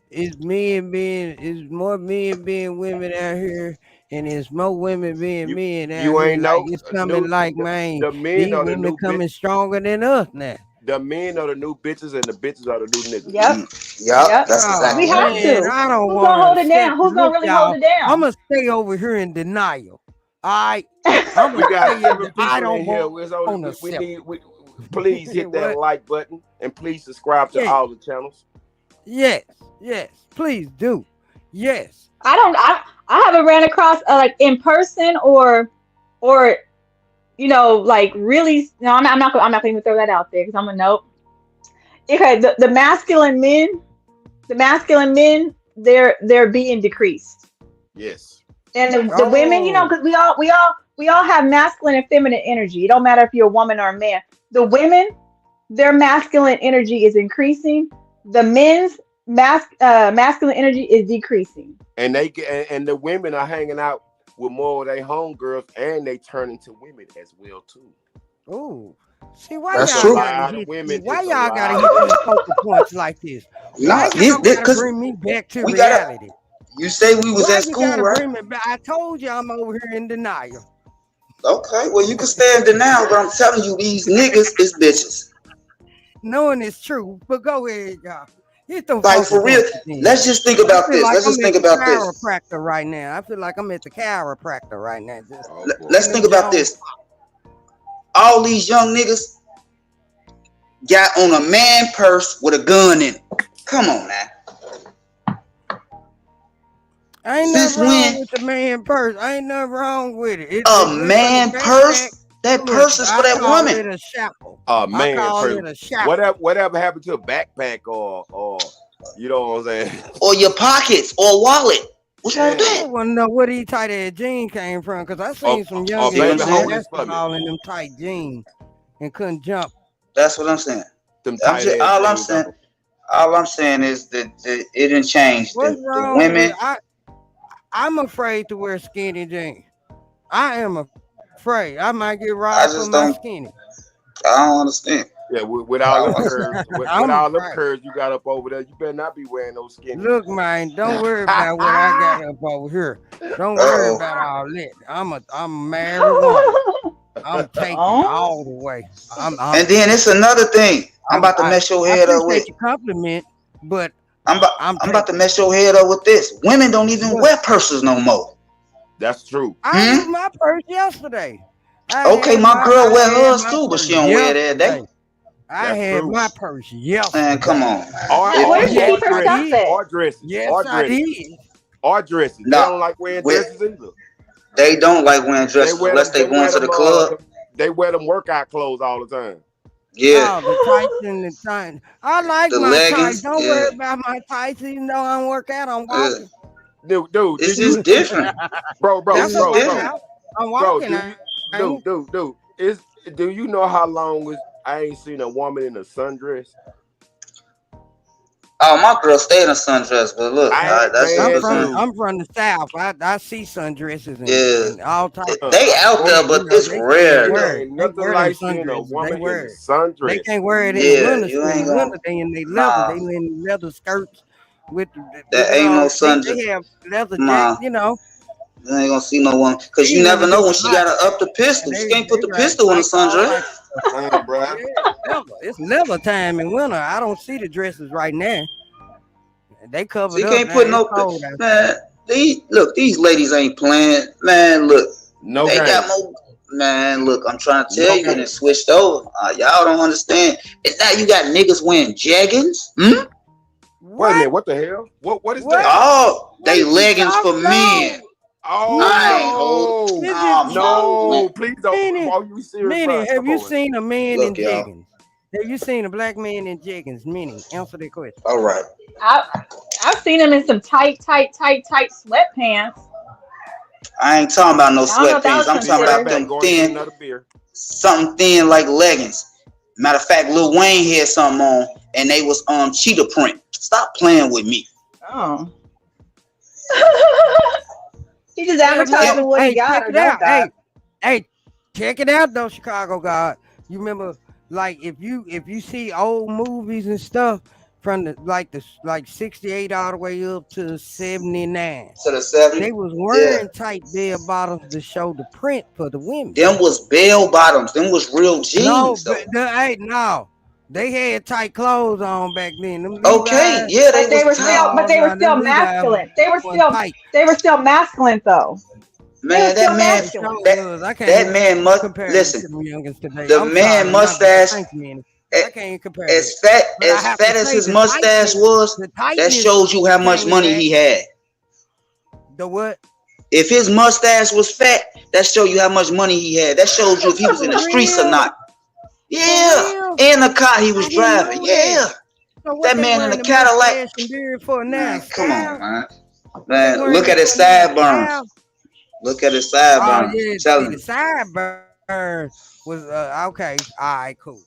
men being women out here, and it's more women being You men out you here. ain't Like know it's new coming like man, the men these are the women new bitch. coming stronger than us now. The men are the new bitches, and the bitches are the new niggas. Yep. Yup, Yep. that's Oh exactly We what have it is. man, to. I don't Who's gonna want hold to it set. down? Who's gonna Look, really hold y'all, it I'm down? gonna stay over here in denial. All right, I'm gonna We got stay in. 7 I people don't in here. want It's to only, we accept need. Please hit that what? like button and please subscribe to Yeah, all the channels. yes, yes. Please do. Yes. I don't. I haven't ran across like in person or like really. No, I'm not gonna even throw that out there because I'm a nope. Okay, the masculine men, they're being decreased, Yes. and the women, Oh, because we all have masculine and feminine energy. It don't matter if you're a woman or a man. The women, their masculine energy is increasing. The men's masculine energy is decreasing. And they get and the women are hanging out with more of their homegirls, and they turn into women as well too. oh. See why That's y'all true. gotta hit women. why It's a y'all gotta lot hit of these women. focal points like this? Nah, Why this y'all gotta because bring me back to we gotta. reality? You say we was Why at you school, gotta right? bring me back? I told you I'm over here in denial. Okay, well you can stay in denial, but I'm telling you, these niggas is bitches. Knowing it's true, but go ahead, y'all. Hit them Like focal for real. points again. Let's just think I about feel this. like Let's I'm just at think the about this. chiropractor right now. I feel like I'm at the chiropractor right now. Just Oh boy. Let's getting think them about Jones. this. All these young niggas got on a man purse with a gun in it. Come on, man. Ain't Since nothing wrong when with the man purse. Ain't nothing wrong with it. a It's just like a man backpack. purse? That Look, purse is for I that call woman it a shackle. I Man, call first, it a shackle. whatever happened to a backpack or you know what I'm saying? or your pockets or wallet. What's wrong with Yeah. I that? want to know where these tight ass jeans came from because I Or, seen some or See youngins what I'm baby, playing hold saying? this for me. basketball in them tight jeans and couldn't jump. That's what I'm saying. Them I'm tight just ass jeans on. all I'm saying is that it didn't change. What's The wrong with women, I'm afraid to wear skinny jeans. I am afraid. I might get robbed for I my just skinny. don't understand. Yeah, with I all them don't understand. curves, with I'm all them afraid. curves you got up over there, you better not be wearing those skinnies. Look, man, don't worry about what I got up over here. Don't worry Uh-oh. about all that. I'm a married woman. I'm taking Oh, all the way. I'm And then it's another thing. I'm about to I mess your head up with. appreciate your compliment, but I'm about I'm I'm about to taking mess your head up with this. Women don't even what wear purses no more. That's true. I Hmm? used my purse yesterday. Okay, my girl I wear had hers my too, but purse she don't wear it every day. yesterday. I That's had true. my purse Man, come yesterday. on, man. Or where or does she Yes, or keep her I dresses, stuff did. at? or dresses, Yes, or I dresses, did. or dresses. They No, don't like wearing we, dresses either. they don't like wearing They dresses wear unless them. they They going wear to the them. club. They wear them workout clothes all the time. Yeah, Oh, the tights and the tights. I like the my tights. leggings. Don't worry Yeah, about my tights. Even though I don't work out, I'm uh, walking. Dude, do it's you, just different. bro, It's That's a just bro, different. bro, workout. I'm bro? walking, Do you, ain't it? dude? Is do you know how long I ain't seen a woman in a sundress? Oh, my girl stay in a sundress, but look, I ain't that's just I'm man, from between. dude. I'm from the south. I see sundresses Yeah, and all types of they out men. there, You but know, it's they still rare It wear though. it. ain't They nothing wear them like seeing a sundresses. They woman in wear a it. They sundress. can't wear it in the Yeah, winter. you In ain't the gonna. winter, they in their leather. Nah, They in leather skirts with that ain't no they sundress. have leather jack. Nah, You know, you ain't gonna see no one because you these never women know do when a she lot, got to up the and pistol. She can't put they the ride pistol in the bikes, all sundress. types of stuff. Bruh. Yeah, leather. It's leather time in winter. I don't see the dresses right now. They covered She up can't now. put It's no cold outside. man. These ladies ain't playing. Man, look, No they got game. more. Man, look, I'm trying to tell No you, and it game. switched over. Y'all don't understand. And now you got niggas wearing jeggings. Hmm? Wait a What? minute. What the hell? What is What? that? Oh, What they is you leggings for talking about? men. Oh I ain't What? hold. no. Is it Oh man. No, please don't. Minnie? Are you serious, bro? Minnie, have Come you on. seen a man in Look, y'all. jeggings? Have you seen a black man in jeggings? Minnie, answer that question. All right. I I've seen them in some tight sweatpants. I ain't talking about no I don't know if that sweatpants. was I'm Be talking right about considered. back. them Going to get thin, another beer. something thin like leggings. Matter of fact, Lil Wayne had something on, and they was cheetah print. Stop playing with me. Oh. He just Well, And advertising what he check got or it don't out. got. Hey, check it out though, Chicago God. You remember, like if you see old movies and stuff from the 68 all the way up to 79, to the 70, they was yeah. wearing tight bell bottoms to show the print for the women. Them was bell bottoms. Them was real No, jeans but though. no. They had tight clothes on back then. Them Okay, Levi's, yeah, they But they was were still, tight. but no, they were no, them still Levi's masculine. They were wasn't still, tight. they were still masculine though. They were Man, still that man, They sure masculine. that was. I can't that even man must compare them listen. to them youngins today. The I'm man sorry, my bad. mustache, Thank you, man. I a- can't even compare that. But I as have to fat as say his mustache was, the that tightness shows you how much came money back. he had. The what? If his mustache was fat, that show you how much money he had. That shows you if he was in For the streets or real? not. For Yeah, real? and the car he was I didn't driving. know that. Yeah, So what that they man in wearing the the Cadillac. mustache and beard for now? Man, come on, Style? man. They Man, wearing look at it his for now? sideburns. Style? Look at his Oh sideburns. I'm yeah. See telling the you. sideburn was okay. All right, cool.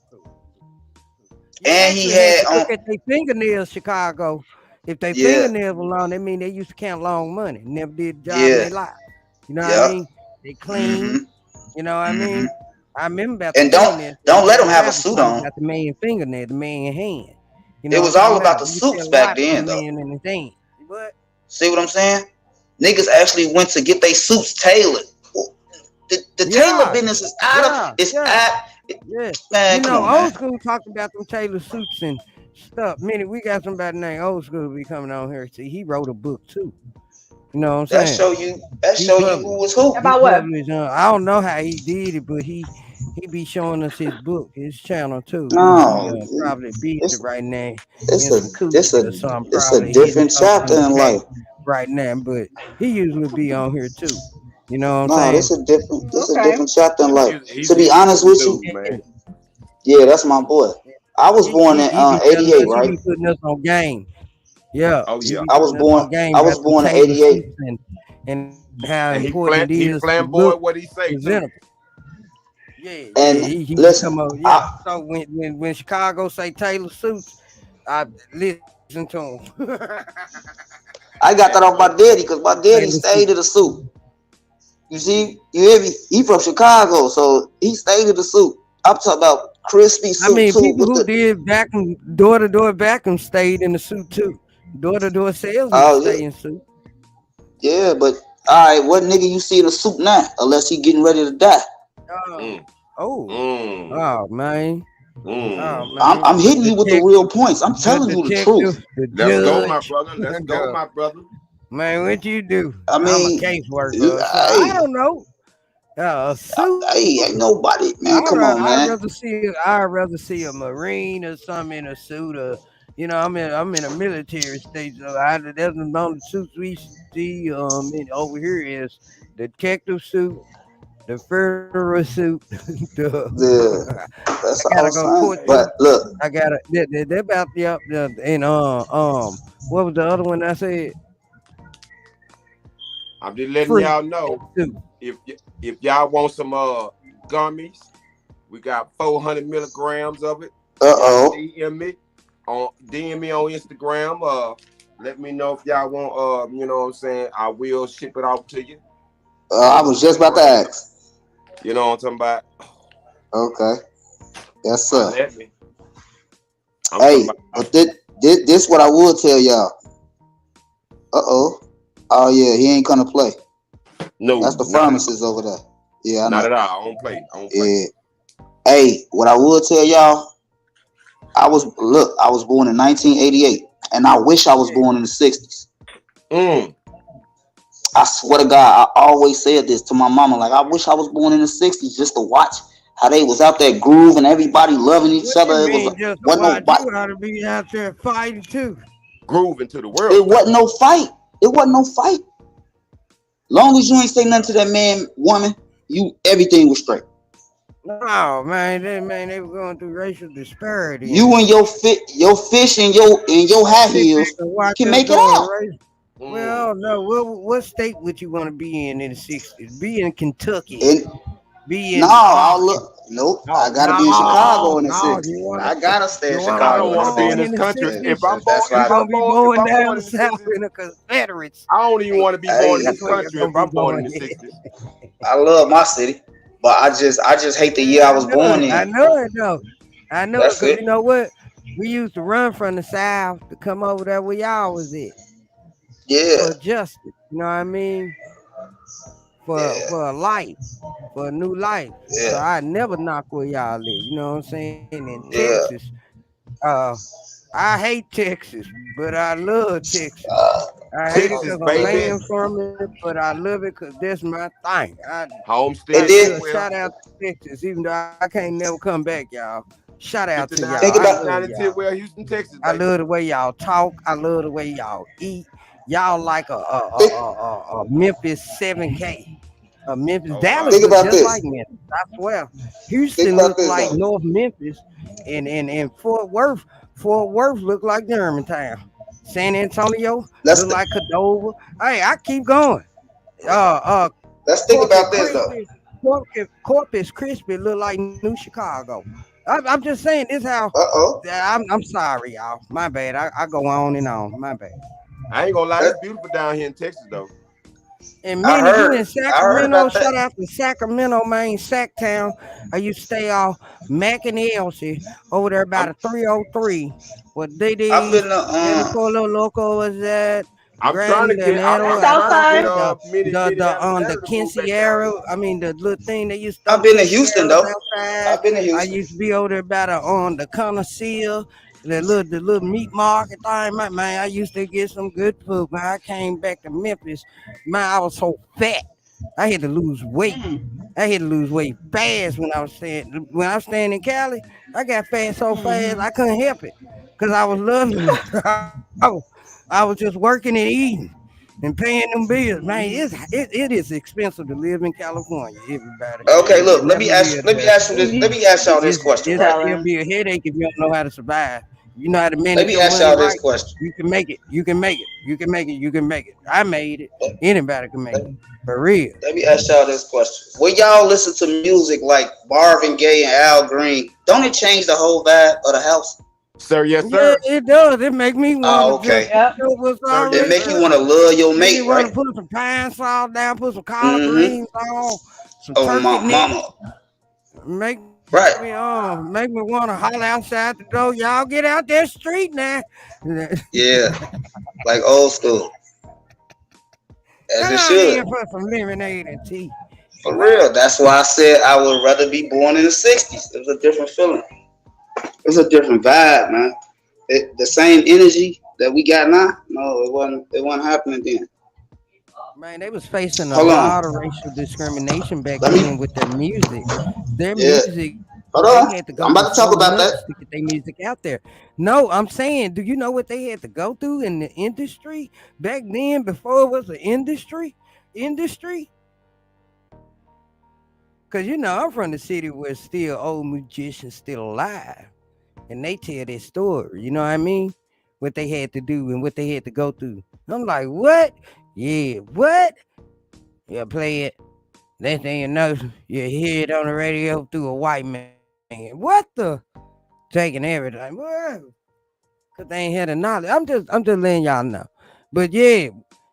You And he actually had had to look on, at their fingernails, Chicago. If they yeah, fingernails were long, that mean they used to count long money. Never did a job in yeah, their life. You know what I yeah. mean? They clean. Mm-hmm. You know what I Mm-hmm. mean? I remember about the And fingernails. don't let them have a Rappers suit talk on. about the man fingernail, the man hand. You It know what was I'm all talking about about? the You see suits a back lot of the then, though. man in his hand. But See what I'm saying? Niggas actually went to get their suits tailored. The tailor yeah, business is out of yeah, it's yeah. at Yeah, man. you Come know, on, man. old school talking about them Taylor suits and stuff. Minnie, we got somebody named Old School be coming on here. See, he wrote a book too. You know what I'm That saying? show you. That He show you who published. was who. He About what? published. I don't know how he did it, but he be showing us his book, his channel too. He No, probably busy it's right now it's in a some coochie it's a or something. it's a Probably hitting different something chapter from the in cake life. right now. But he usually be on here too. You know what I'm No, saying? this a Okay. different chapter in life. He's To a be honest YouTube with you, dude, man. yeah, that's my boy. I was born in He be telling '88, us, he right? be putting us on game. Yeah, Oh he yeah. be I was putting us born on game I about was them born in Taylor '88. suits and how And important it is he to look flamboyant what he say too. presentable. Yeah, And he be listen, come on. Yeah. I So when Chicago say Taylor suits, I listen to him. I got that off my daddy because my daddy Taylor suit. stayed in the suit. You see, you hear me? He from Chicago, so he stayed in the suit. I'm talking about crispy I suit mean, too people with who the did vacuum door to door vacuum stayed in the suit too. Door to door salesmen oh stay in suit. yeah, but all right, what nigga you see in a suit now? Unless he getting ready to die. Oh, Mm, oh, mm, oh man. Oh mm. man, I'm the hitting you with the real detective, points. I'm the telling you the truth. detective, the Let's go, my judge. brother. Let's go, the, my brother. man, what you do? I I'm a mean, caseworker, so I hey, don't know. A suit. hey, ain't nobody, man. Come on, I'd man. rather see I'd rather see a marine or something in a suit. Or I'm in a military state, so that's the only suits we see over here is the detective suit, the federal suit, Yeah, I that's gotta all I'm go to saying. court But too. look, They're about and what was the other one I said? I'm just letting Free y'all know suit. if y'all want some gummies, we got 400 milligrams of it. Y'all oh, DM me on Instagram. Let me know if y'all want you know what I'm saying. I will ship it out to you. I was just about to Grams. ask. You know what I'm talking about? Okay, yes, sir. Holla at me. I'm talking Hey, about but this what I would tell y'all. Oh yeah, he ain't gonna play. no, That's the not at all. pharmacist over there. Yeah, I Not know. at all. I don't play. I don't play. Yeah. Hey, what I would tell y'all, I was born in 1988, and I wish I was Yeah. born in the 60s. Mm. I swear to God, I always said this to my mama. Like, I wish I was born in the 60s just to watch how they was out there grooving, everybody loving each What you other. It was mean just to wasn't no watch? fight. You ought to be out there fighting too. Groove into the world It star. wasn't no fight. It wasn't no fight. Long as you ain't say nothing to that man, woman, everything was straight. No, man, they were going through racial disparity in the You and your 60s. fish and your high Sit back heels and watch can us make it doing out. race. Mm. Well, no. What state would you want to be in the '60s? Be in Kentucky. And Be no, in I'll Arkansas. look. Nope, I Oh gotta be in Chicago in the no! '60s. I gotta stay in You wanna I be don't Chicago in the want to be in born this in the '60s. country. Yeah, If '60s? I'm born, that's You if right. I'm gonna be born, if going I'm down born the in the south '60s, in the Confederates. I don't even Hey, want to be born in Hey, this that's where you're country gonna if be I'm born born. in the '60s. I love my city, but I just hate the year Yeah, I I was know born it. I in. know it though. I know it That's because you it. know what? We used to run from the south to come over there where y'all was at Yeah, for justice. You know what I mean? For yeah, a life, for a new life. So yeah, I never knock where y'all at. You know what I'm saying? In yeah. Texas, uh, I hate Texas, but I love Texas. Uh, I hate it Texas, because I'm baby, laying from it, but I love it because that's my thing. I and homestead, if give you then a will. shout out to Texas, even though I can't never come back, y'all. Shout out to 59, y'all. think I about. love 59 in y'all. Tidwell, Houston, Texas, I baby. love the way y'all talk. I love the way y'all eat. Y'all like Think, a Memphis 7K. Memphis, Oh Dallas wow. think look about just like this. Memphis. I swear. Think Houston about look this like though. North Memphis, and Fort Worth. Fort Worth look like Germantown. San Antonio Let's look like Cordova. Hey, I keep going. Uh, let's think Corpus about this though. Christi, Corpus Christi look like New Chicago. I'm just saying this how. Oh. I'm sorry, y'all. My bad. I go on and on. My bad. I ain't gonna lie, Let, it's beautiful down here in Texas, though. And I Minnie, you heard. in I heard Sacramento? about that. Shout out to Sacramento, man, Sacktown. I used to stay off Mac and Elsie over there about I'm a 303. What they I've did, been to El Polo Loco was that, I'm trying to get That's Grandanero, trying to get Southside. Minnie the Alexander to move back down Quinceañera. here. I mean, the little thing they used to I've throw been to Houston Quinceañeras though. outside. I've been to I Houston. used to be over there about on the connoisseur, the little meat market thing. Man, I used to get some good food. Man, I came back to Memphis. Man, I was so fat. I had to lose weight. Mm, I had to lose weight fast when I was staying in Cali. I got fat so fast mm-hmm. I couldn't help it because I was loving it. I was just working and eating and paying them bills. Man, it is expensive to live in California. Everybody, Okay, it look, should let never me be ask a let me dress. ask you this. Let me ask y'all this question, It'll right? be Telling. a headache if you don't know how to survive. If you know how to Let manage me your ask money y'all this right, question. you can make it. You can make it. You can make it. You can make it. I made it. Anybody can make it. For real. Let me ask y'all this question. When y'all listen to music like Marvin Gaye and Al Green, don't it change the whole vibe of the house? Sir, yes, Yeah, sir. it does. It make me want Oh, to just okay. Yep. what's Sir, It yes, already make you sir. want to cooking. love your Make me mate, want right? to put some pine salt down, put some collard Mm-hmm. greens on, some Oh, turkey neck. mama. Make Right. make me want to holler outside the door. Y'all get out that street now. Yeah. Like old school. As Come it on should. in for some lemonade and tea. For What? real. That's why I said I would rather be born in the 60s. It was a different feeling. It's a different vibe, man. The same energy that we got now, no, it wasn't happening then. Man, they was facing a Hold lot on. of racial discrimination back Let then me with their music. Their yeah. music, they Hold had on. to go I'm through about to so talk about much that. to get their music out there. No, I'm saying, do you know what they had to go through in the industry back then before it was an industry? Industry? Because I'm from the city where still old magicians still alive. And they tell their story. You know what I mean? What they had to do and what they had to go through. I'm like, what? Yeah, what? Yeah, play it. Next thing you know, you hear it on the radio through a white man. What the? Taking everything. Well, cause they ain't had the knowledge. I'm just letting y'all know. But yeah,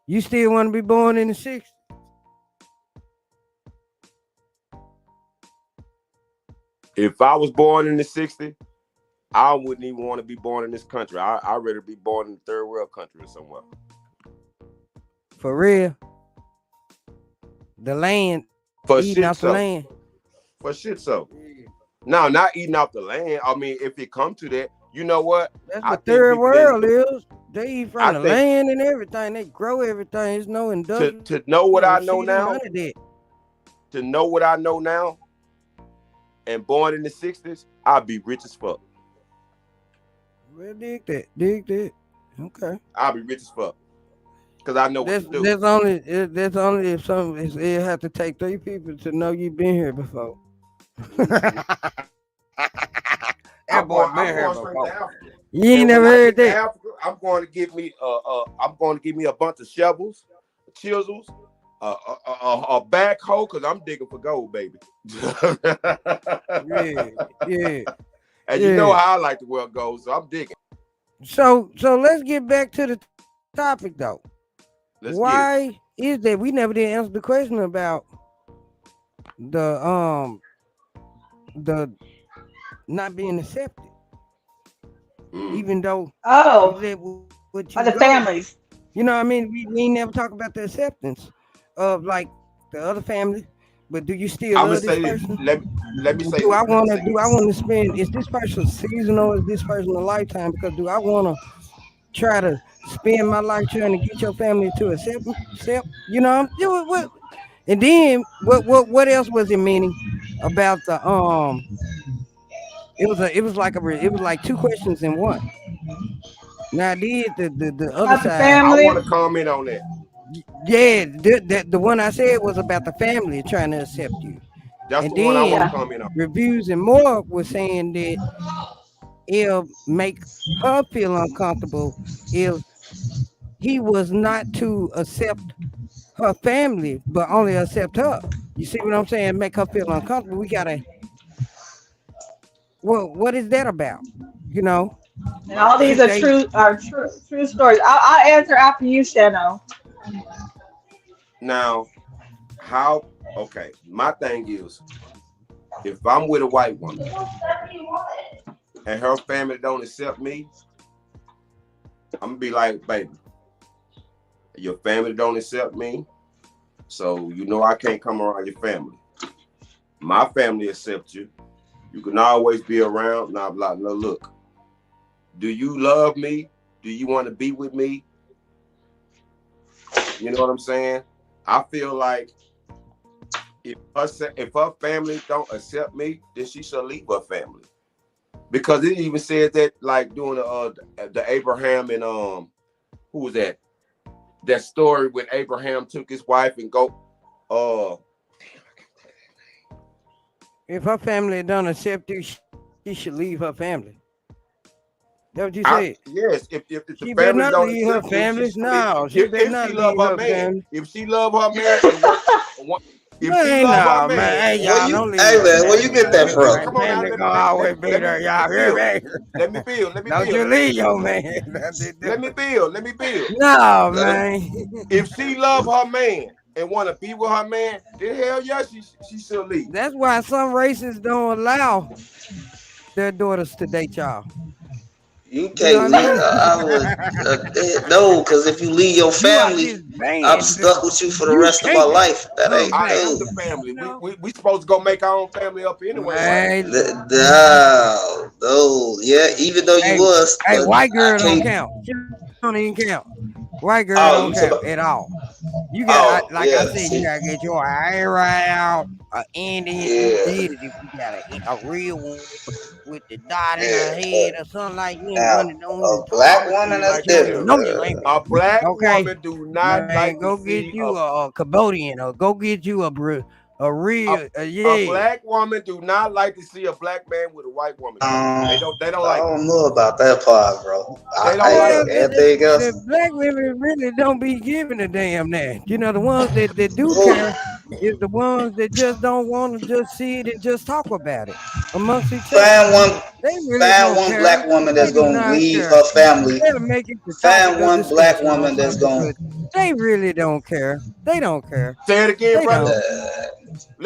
you still want to be born in the '60s? If I was born in the '60s, I wouldn't even want to be born in this country. I'd rather be born in a third world country or somewhere. For real? The land, For eating shit off the so. land. For shit so. Yeah. No, not eating off the land. I mean, if it come to that, you know what? That's I what think third people that world is. They eat from I the think land and everything. They grow everything. There's no to know industrial what I know city, none now, of that. to know what I know now, and born in the '60s, I'd be rich as fuck. Well, dig that. Dig that. Okay. I'd be rich as fuck because I know what That's to do. that's only if some it have to take three people to know you've been here before. That boy been I'm here going straight before. to Africa, You ain't and when never I heard get to that. Africa, I'm going to give me a bunch of shovels, chisels, a backhoe because I'm digging for gold, baby. Yeah, yeah, And you know yeah. how I like the world goes, so I'm digging. So let's get back to the topic though. Let's get it. Why is that we never did answer the question about the not being accepted, even though you Oh, let what you by the go. families. You know what I mean? We ain't never talk about the acceptance of like the other family. But do you still I'm gonna love this say this. person? Let me say Do this. I Let me wanna say do this. I wanna spend is this person seasonal, is this person a lifetime? Because do I wanna try to spend my life trying to get your family to accept, what and then what else was it meaning about the it was like two questions in one. Now I did the other About the side. I family. want to comment on that. Yeah, the one I said was about the family trying to accept you. That's And the one I want to then Yeah. comment on. reviews and more was saying that it'll make her feel uncomfortable if he was not to accept her family, but only accept her. You see what I'm saying? Make her feel uncomfortable. We gotta. Well, what is that about? You know, And all these should are true true stories. I'll answer after you, Shano. Now, how? Okay, my thing is, if I'm with a white woman and her family don't accept me, I'm gonna be like, baby, your family don't accept me, so you know I can't come around your family. My family accepts you. You can always be around. Now, I'm like, no, look, do you love me? Do you want to be with me? You know what I'm saying? I feel like if her family don't accept me, then she should leave her family. Because it even said that, like doing the Abraham and who was that? That story when Abraham took his wife and go If her family don't accept you, she should leave her family. That what you said? yes, if the She better family not don't leave her accept you, family. No, she better if not she love leave her her man, family. if she love her man and if she Man, love her no, man. man, Hey, y'all, don't leave Hey her man, where you family, get that man. from? Man, come on now, family gonna always be there. Y'all hear build. me? Let me build. Don't you leave your man. Let me build. Let me build. No, Let him. man. If she love her man and want to be with her man, then hell yeah, she should leave. That's why some races don't allow their daughters to date y'all. You You know what can't I leave. mean? I would no, because if you leave your You are family, just I'm banned. stuck with you for the You rest of my can't life. That come ain't I back. am cool. the family. You know? We supposed to go make our own family up anyway, right? Man, No, no, yeah. Even though you hey, was, hey, but white I girl don't can't. count. She don't even count. White girl don't Oh, count you at talk about. all. You got, Oh, like I yeah. said, you See, gotta get your Ira out, a Indian. You yeah, did it if you got a real one with the dot in her yeah. head or something like that, Now, one that don't even a talk. I'm black gonna tell woman, you that's like She don't this even here. different. know your language. A black Okay, woman do not man, like to go get see you a Cambodian or go get you a a, real, a yeah. black woman do not like to see a black man with a white woman together. They don't I like it. don't know about that part, bro. They don't like Well, it. Everything the else. black women really don't be giving a damn that. You know, the ones that do Who? care is the ones that just don't want to just see it and just talk about it amongst each other. Find one, They really find don't one care. black woman They that's do gonna not leave care. her family. They'll make it the topic Find of one black discussion on woman that's something, gonna but they really don't care. They don't care. Say it again, They brother. don't. uh,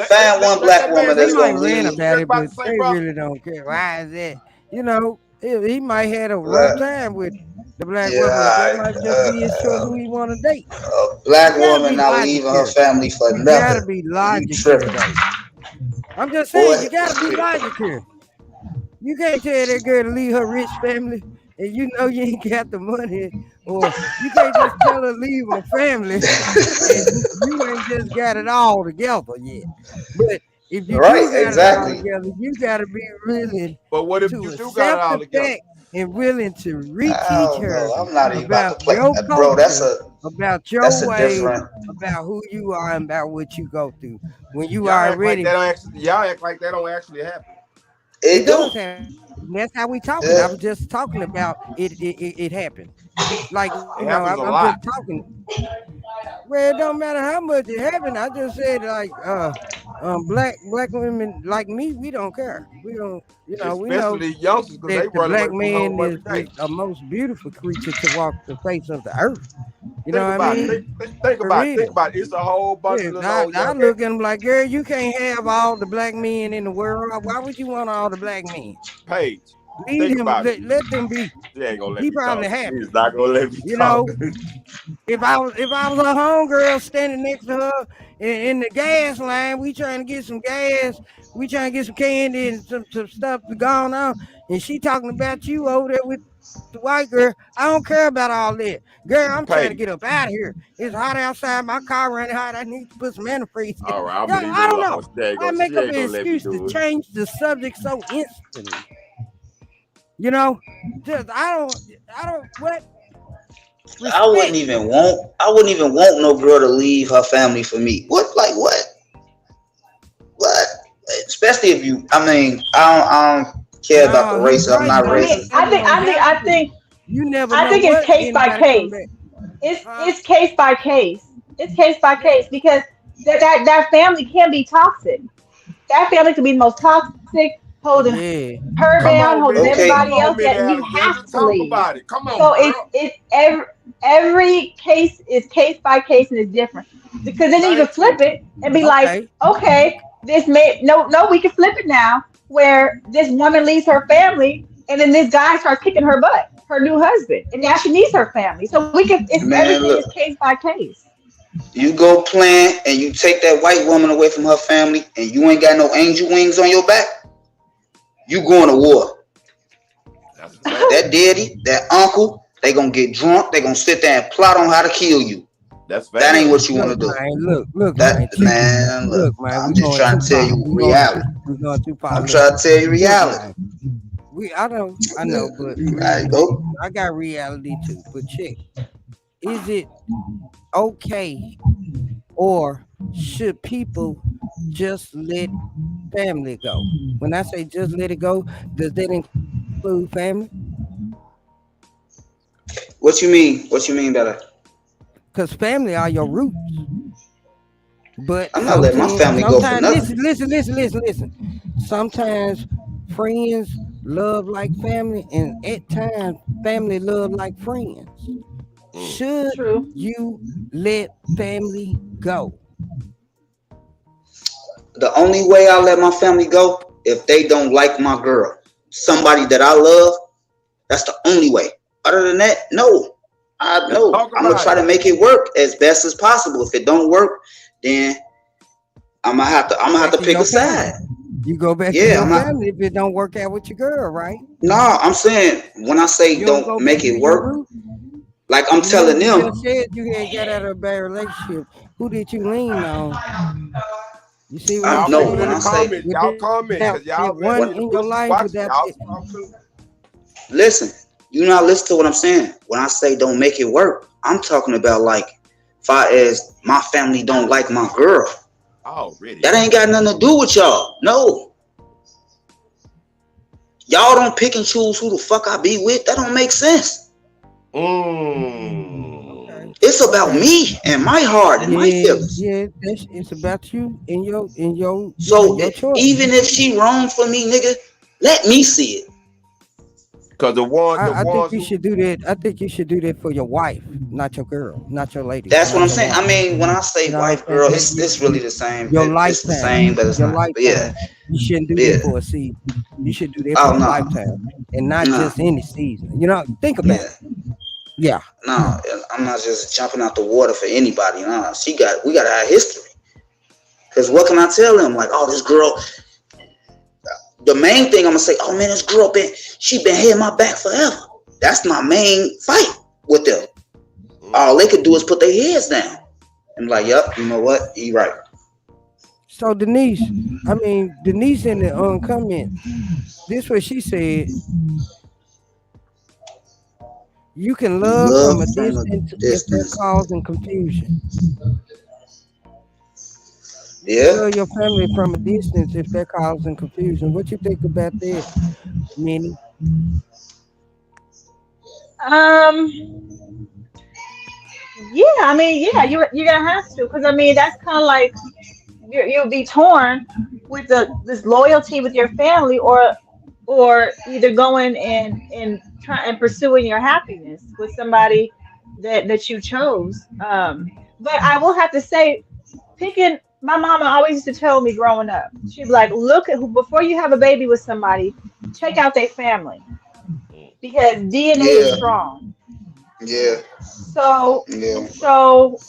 find one Let black that man woman They say that's what might gonna he rant leave. what you about just it, about but to say, they brother. really don't care. Why is that? You know, he might had a rough Black, time with the black woman, but that yeah, might just be his choice who he want to date. a You black gotta woman be not logic leaving her here. family for You gotta nothing. be You logic here, tripping, though. I'm just boy? saying, you gotta be logic here. You can't tell that girl to leave her rich family, and you know you ain't got the money, or you can't just tell her leave her family, and you ain't just got it all together yet. But if you Right? do got it all Exactly. together, you gotta be willing But what if to you do got it accept all the together? fact and willing to I reteach don't her know. I'm not even about about to play, your bro. culture, about That's your a way, different. about who you are, and about what you go through. When you Y'all act like that already, don't actually. Y'all act like that don't actually happen. it It does do. happen. That's how we talking. I was Yeah. just talking about it happened. Like, It happens a I'm just lot. talking. Well, it don't matter how much it happened. I just said like black women like me, we don't care. We don't, we know Especially the youngsters, because that they the run black away from man home every is day. a most beautiful creature to walk the face of the earth. You know Think what I about it. mean? Think For about it. Think real. about it. It's a whole bunch Yeah, of little old I young. look at them like, girl, you can't have all the black men in the world. Why would you want all the black men? Page. Leave Think him, about it. let them be. She ain't gonna let He me talk. probably She's happy. not gonna let me You talk. know, if I was a homegirl standing next to her in the gas line, we trying to get some gas, we trying to get some candy and some stuff to go on, and she talking about you over there with the white girl. I don't care about all that. Girl, I'm trying to get up Page. out of here. It's hot outside, my car running hot. I need to put some antifreeze in. All right, Yeah, I'm gonna I leave don't it know. alone. Why make She up an ain't gonna let me excuse to do it. change the subject so instantly? You know, just I don't what respect. I wouldn't even want no girl to leave her family for me. What? Like what? What? Especially if you. I mean, I don't care about the No, he race. I'm right not I though, mean, because racist. they won't have to. You never I know think it's what case by anybody come case. back. It's Huh? it's case by case. It's case by Yeah, case because that family can be toxic. That family can be the most toxic, holding yeah. her Come down, on, holding Minnie. Okay. everybody Come else on, down, Minnie and you have Alexander. to Talk leave. about it. Come on, So girl. every case is case is different. Because then you can Thank flip you. it and be like, Okay. okay, this may no, we can flip it now where this woman leaves her family and then this guy starts kicking her butt, her new husband, and now she needs her family. So we can, it's Man, everything is look, case by case. you go plan and you take that white woman away from her family, and you ain't got no angel wings on your back. You going to war. That's a fact. That daddy, that uncle, they gonna get drunk. They gonna sit there and plot on how to kill you. That's That ain't fact. what you want Look, to do. man. Look, That man. Check it. man, look, Look, man. I'm We just going trying too to tell far. you reality. We going too far. I'm Look, trying to tell you look, reality. man. I know, but I go. I got reality too. But check, is it okay or should people just let family go? When I say just let it go, does that include family? What you mean? What you mean by that? Because family are your roots. But I'm not letting my family go for sometimes, nothing. listen. Sometimes friends love like family, and at times family love like friends. Mm. Should True. you let family go? The only way I let my family go if they don't like my girl, somebody that I love. That's the only way. Other than that, no. I Let's know. talk I'm gonna about try it. to make it work as best as possible. If it don't work, then I'm gonna have Back to to pick your a family. side. You go back to Yeah, your I'm not. family if it don't work out with your girl, right? No, I'm saying when I say You don't don't go make back it to your work, root. like I'm You know, telling you them, just said you had got out of a bad relationship. Who did you lean on? You see what I I'm know Y'all put when in the I saying? say comments. Y'all Without comment that because y'all one letting what. in the your pussies life, watching. without Y'all that, talk too. Listen, you not listen to what I'm saying. When I say don't make it work, I'm talking about like, far as my family don't like my girl. Already That ain't going. got nothing to do with y'all. No, y'all don't pick and choose who the fuck I be with. That don't make sense. Mm. okay, It's about okay, me and my heart and my feelings. yeah, it's about you and So your choice. even if she wrong for me, nigga, let me see it. Cause the I think ones you who should do that. I think you should do that for your wife, not your girl, not your lady, That's what not I'm your saying. woman. I mean, when I You say know what I'm wife, saying? girl, That it's really the same. your It's the same, but it's your not. But yeah, lifetime. You shouldn't do that yeah. for a season. You should do that for Oh a no, lifetime, and not no, just any season. You know, think about yeah, it. Yeah. no. I'm not just jumping out the water for anybody. No, we got to have history. Cause what can I tell them? Like, oh, this girl. The main thing I'm gonna say, oh man, this girl she been hitting my back forever. That's my main fight with them. All they could do is put their heads down. I'm like, yep, you know what? He right. So Denise in the comment, this what she said. You can love Love from a from a distance if they're distance. causing confusion. You can Yeah. love your family from a distance if they're causing confusion. What you think about that, Minnie? Um, yeah, I mean, yeah, you're gonna have to, because I mean that's kind of like you'll be torn with this loyalty with your family, or either going and try and pursuing your happiness with somebody that you chose. But I will have to say, picking my mama always used to tell me growing up, she'd be like, look at who before you have a baby with somebody, check out their family because DNA is Yeah. strong. Yeah. So Yeah. so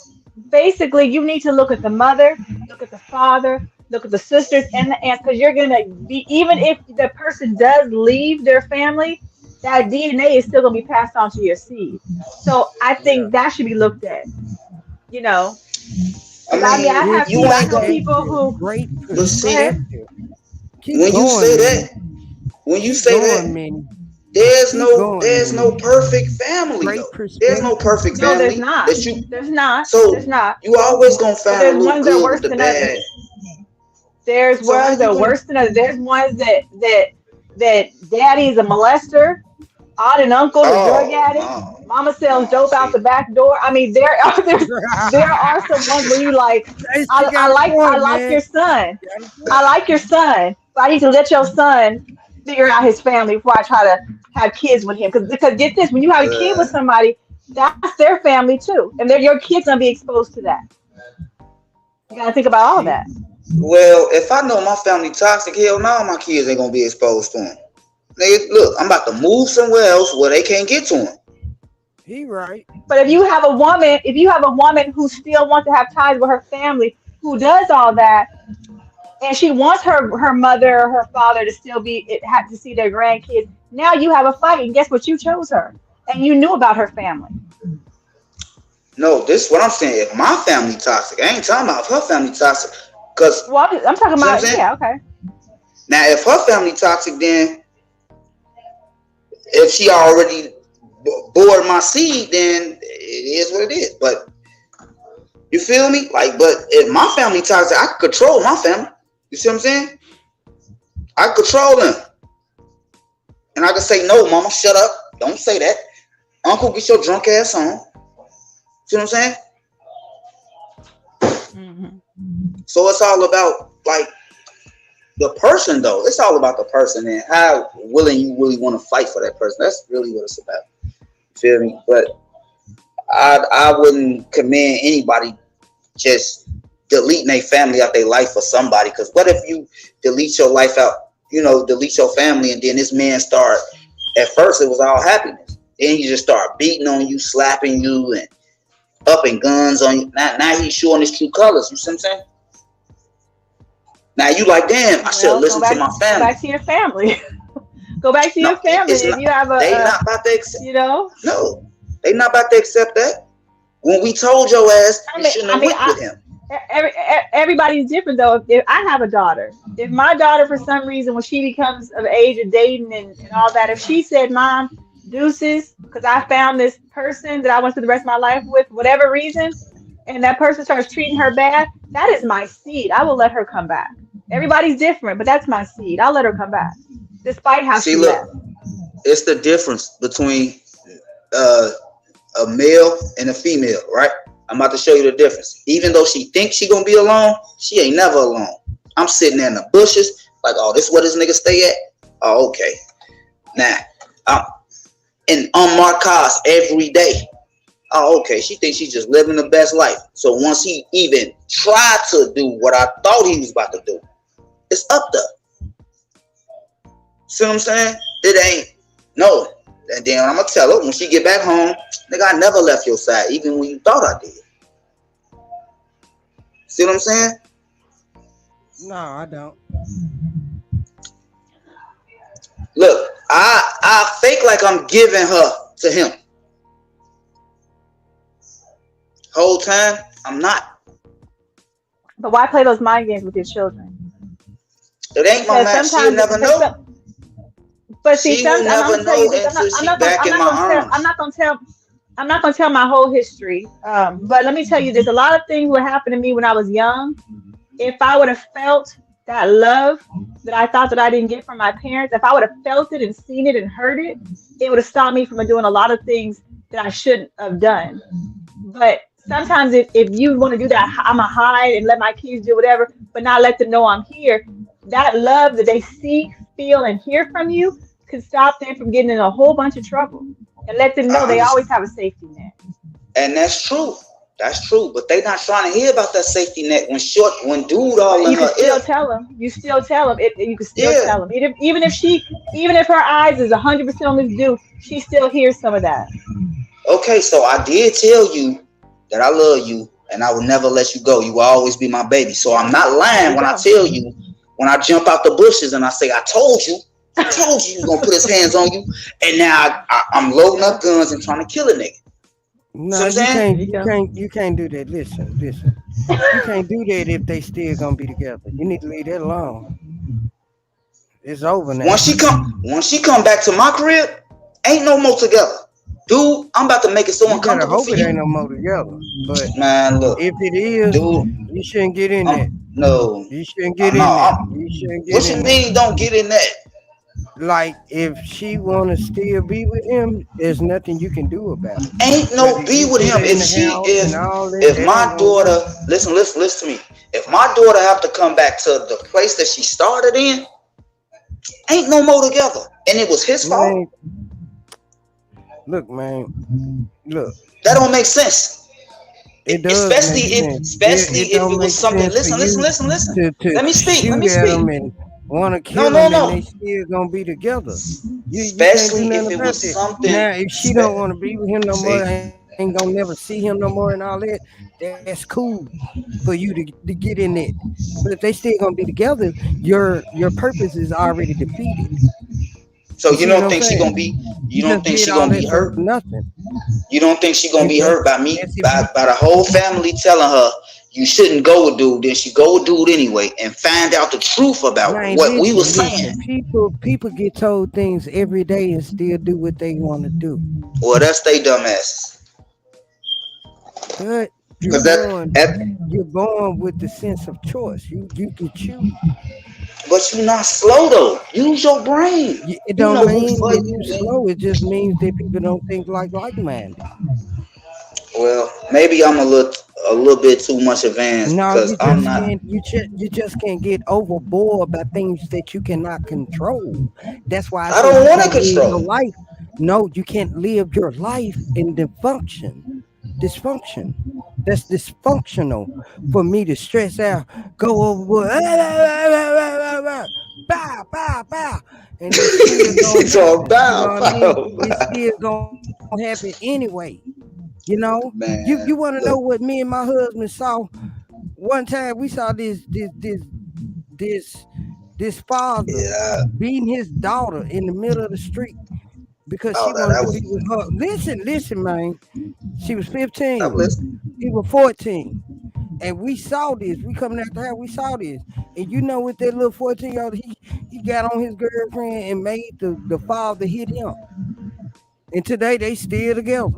basically you need to look at the mother, look at the father, look at the sisters and the aunts, because you're gonna be, even if the person does leave their family, that DNA is still gonna be passed on to your seed. So I Yeah. think that should be looked at, you know. I Because I mean I mean, Good have you people, I ain't know gonna. people perspective. who Great But go see, ahead. perspective. Keep when you going, say Minnie. that, when you Keep say going, that, Minnie. Keep going, there's no Minnie. perfect family Great though. There's no perspective. perfect No, there's family not. that you. There's not. There's So not. you always gonna But find a there's little ones that are good worse with the than others. bad. There's So how ones that you are gonna? worse than others. There's ones that daddy is a molester, aunt and uncle is drug Oh addicts, no, mama sells no. dope out See, the back door. I mean, there are some ones where you like, Hey, she got a I point, like man. your son. Got a point. I like your son, but I need to let your son figure out his family before I try to have kids with him. Because get this, when you have a kid with uh, somebody, that's their family too, and your kids gonna be exposed to that. You gotta think about all that. Well, if I know my family toxic, hell no, my kids ain't gonna be exposed to them. Nigga, look, I'm about to move somewhere else where they can't get to them. He right. But if you have a woman who still wants to have ties with her family, who does all that, and she wants her mother or her father to still have to see their grandkids, now you have a fight, and guess what? You chose her, and you knew about her family. No, this is what I'm saying. If my family toxic, I ain't talking about if her family toxic. Cause Well, I'm talking about, yeah, okay. Now, if her family toxic, then if she already bore my seed, then it is what it is. But you feel me? Like, but if my family toxic, I can control my family. You see what I'm saying? I can control them. And I can say, no, mama, shut up. Don't say that. Uncle, get your drunk ass on. See what I'm saying? Mm-hmm. So it's all about, like, the person, though. It's all about the person and how willing you really want to fight for that person. That's really what it's about. You feel me? But I wouldn't commend anybody just deleting their family out their life for somebody. Because what if you delete your life out, delete your family, and then this man start, at first it was all happiness. Then he just start beating on you, slapping you, and upping guns on you. Now he's showing his true colors. You see what I'm saying? Now you like, damn, I should have listened to my family. Go back to your family. Go back to your family. If you have they not about to accept. No, they not about to accept that. When we told your ass, you shouldn't have went with him. Everybody's different though. If I have a daughter, if my daughter for some reason when she becomes of age of dating and all that, if she said, "Mom, deuces," because I found this person that I want to spend the rest of my life with, whatever reason, and that person starts treating her bad, that is my seed. I will let her come back. Everybody's different, but that's my seed. I'll let her come back, despite how she left. It's the difference between a male and a female, right? I'm about to show you the difference. Even though she thinks she gonna be alone, she ain't never alone. I'm sitting there in the bushes, like, oh, this is where this nigga stay at? Oh, okay. Now, I'm in unmarked cars every day. Oh, okay. She thinks she's just living the best life. So once he even tried to do what I thought he was about to do, it's up there. See what I'm saying? It ain't. No. And then I'm going to tell her when she get back home, nigga, I never left your side, even when you thought I did. See what I'm saying? No, I don't. Look, I fake like I'm giving her to him. Whole time, I'm not. But why play those mind games with your children? It ain't my man. She'll never know. But see, I'm not gonna tell my whole history. But let me tell you, there's a lot of things that happened to me when I was young. If I would have felt that love that I thought that I didn't get from my parents, if I would have felt it and seen it and heard it, it would have stopped me from doing a lot of things that I shouldn't have done. But sometimes if you want to do that, I'm gonna hide and let my kids do whatever, but not let them know I'm here. That love that they see, feel, and hear from you could stop them from getting in a whole bunch of trouble, and let them know they always have a safety net. And that's true. That's true. But they not trying to hear about that safety net when dude all in her ear. You still tell them. You can still tell them. Even if her eyes is 100% on this dude, she still hears some of that. Okay, so I did tell you that I love you and I will never let you go. You will always be my baby. So I'm not lying when I tell you, when I jump out the bushes and I say, I told you he was gonna put his hands on you, and now I'm loading up guns and trying to kill a nigga. No, you can't do that. Listen. You can't do that if they still gonna be together. You need to leave that alone. It's over now. Once she come back to my crib, ain't no more together. Dude, I'm about to make it so uncomfortable for you. I hope it ain't no more together. But man, look, if it is, dude, you shouldn't get in there. No. You shouldn't get in there. You shouldn't get what you mean don't get in that? Like, if she wanna still be with him, there's nothing you can do about it. Ain't no be with him. If my daughter, listen to me. If my daughter have to come back to the place that she started in, ain't no more together. And it was his fault. Look, man. Look. That don't make sense. It does especially make if sense. It especially if don't it was make something. sense for Listen, listen, you listen, listen. to Let me speak. Let shoot me at speak. them and want to No, kill no, them, and they no. still gonna be together. You can't do Especially nothing if it about was that. something. Now, if she don't want to be with him no more, See, ain't gonna never see him no more, and all that, that's cool for you to get in it. But if they still gonna be together, your purpose is already defeated. You so see you what I'm don't think she saying? gonna be? You You just don't think did she all gonna that be for hurt? nothing. You don't think she gonna And be hurt by that's me if you by the whole family telling her you shouldn't go with dude? Then she go with dude anyway and find out the truth about man, what we were listen. saying. People get told things every day and still do what they want to do. Well, that's they dumbasses. But you're Cause that, born that you're born with the sense of choice. You can choose. but you not slow though. Use your brain. It You don't know who mean for that you you. slow. It just means that people don't think like minded. Well, maybe I'm a little bit too much advanced No, because you I'm just not. can't. You just can't get overboard by things that you cannot control. That's why I I said don't you want to can't live your control. life. No, you can't live your life in dysfunction. That's dysfunctional for me to stress out, go overboard, bow, bow, bow, and it's still gonna So happen. You know bow, what I mean? bow, It's bow. still gonna happen anyway. You know, you want to Man, know what look, me and my husband saw one time? We saw this this father yeah. beating his daughter in the middle of the street because Oh, she that wanted that to be was. with her. Listen, man. She was I'm 15. listening. He was 14. And we saw this. We coming out the house, we saw this. And you know what that little 14-year-old, he got on his girlfriend and made the father hit him. And today they still together.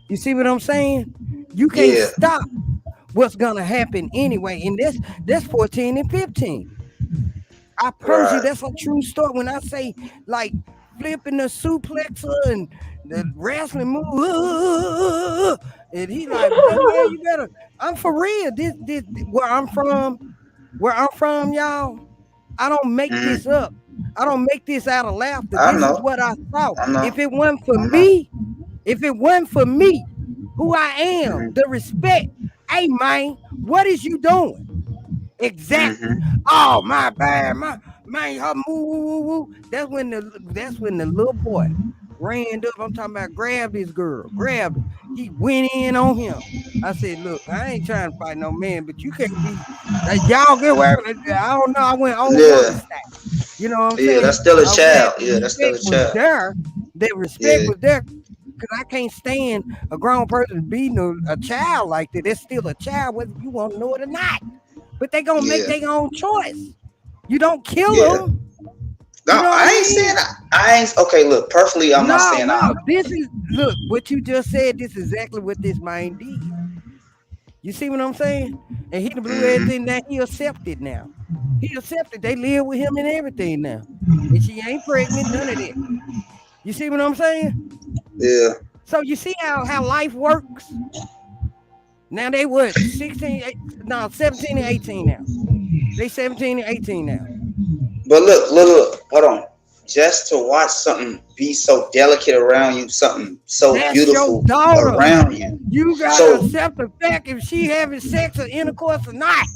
You see what I'm saying? You can't Yeah. stop what's gonna happen anyway. And that's 14 and 15. I promise you Right. that's a true story. When I say like flipping the suplexer and the wrestling move, and he like, man, you better. I'm for real. This where I'm from, y'all. I don't make this Mm, up. I don't make this out of laughter. I This is know. what I saw. I know. If it wasn't for I know. me, if it wasn't for me, who I am, Mm-hmm. the respect. Hey man, what is you doing? Exactly. Mm-hmm. Oh my bad, my man, her move, woo, woo, woo. That's when the little boy ran up. I'm talking about grabbed this girl, grabbed her. He went in on him. I said, look, I ain't trying to fight no man, but you can't be like y'all get away with it. I don't know. I went old woman Yeah. style. You know what I'm Yeah. saying? That's still a That child. Yeah. That's still respect a was child. there. That respect Yeah. was there. Cause I can't stand a grown person beating a child like that. That's still a child, whether you want to know it or not. But they gonna make Yeah. their own choice. You don't kill Yeah. them. You No, know what I I ain't mean? saying I ain't. Okay, look. Personally, I'm not No, saying no. I. This is look what you just said. This is exactly what this man did. You see what I'm saying? And he done blew Mm-hmm. everything that he accepted now. He accepted. They live with him and everything now. And she ain't pregnant, none of that. You see what I'm saying? Yeah. So you see how life works? Now they what 16, no, 17 and 18 now. They 17 and 18 now. But look. Hold on. Just to watch something be so delicate around you, something so That's your beautiful daughter. around you. You gotta So accept the fact if she having sex or intercourse or not.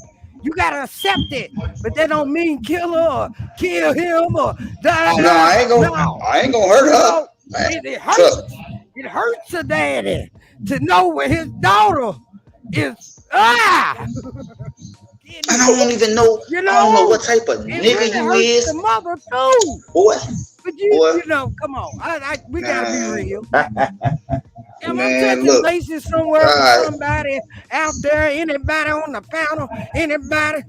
You gotta accept it. But that don't mean kill her or kill him or da da no, da. I ain't gonna. No. I ain't gonna hurt You her. know, it Trust hurts. It hurts a daddy to know where his daughter is getting And I it. don't even know. You I don't know know, what type of it nigga really you hurts the is, mother too. boy. But Boy, you know, come on. We gotta be man, real. Am I man. touching Look, bases somewhere for uh, somebody out there? Anybody on the panel? Anybody?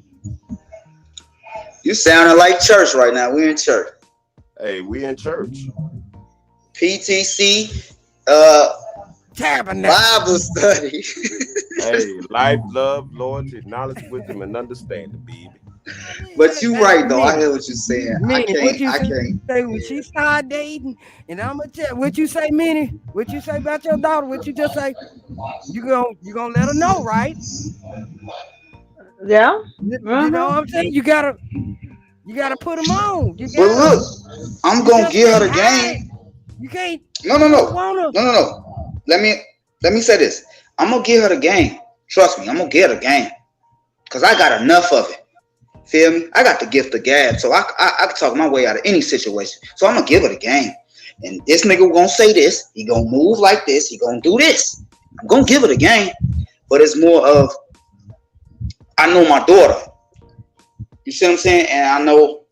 you sounding like church right now. We in church. Hey, we in church. PTC, Tabernacle. Bible study. Hey, life, love, loyalty, knowledge, wisdom, and understanding, baby. But you Hey, right though. I Minnie, hear what you're saying. What you I say can't. when she start dating? And I'm gonna tell what you say, Minnie. What you say about your daughter? What you just say? You gonna let her know, right? Yeah. You know Uh-huh. what I'm saying? You gotta put them on. You But gotta. look, I'm You gonna just give her can't the hide it. game. You can't. No, no, You don't no, wanna. no, no, no. Let me say this. I'm gonna give her the game. Trust me, I'm gonna give her the game. Cause I got enough of it. Feel me? I got the gift of gab, so I can talk my way out of any situation. So I'm gonna give her the game. And this nigga gonna say this. He gonna move like this. He gonna do this. I'm gonna give her the game. But it's more of, I know my daughter. You see what I'm saying? And I know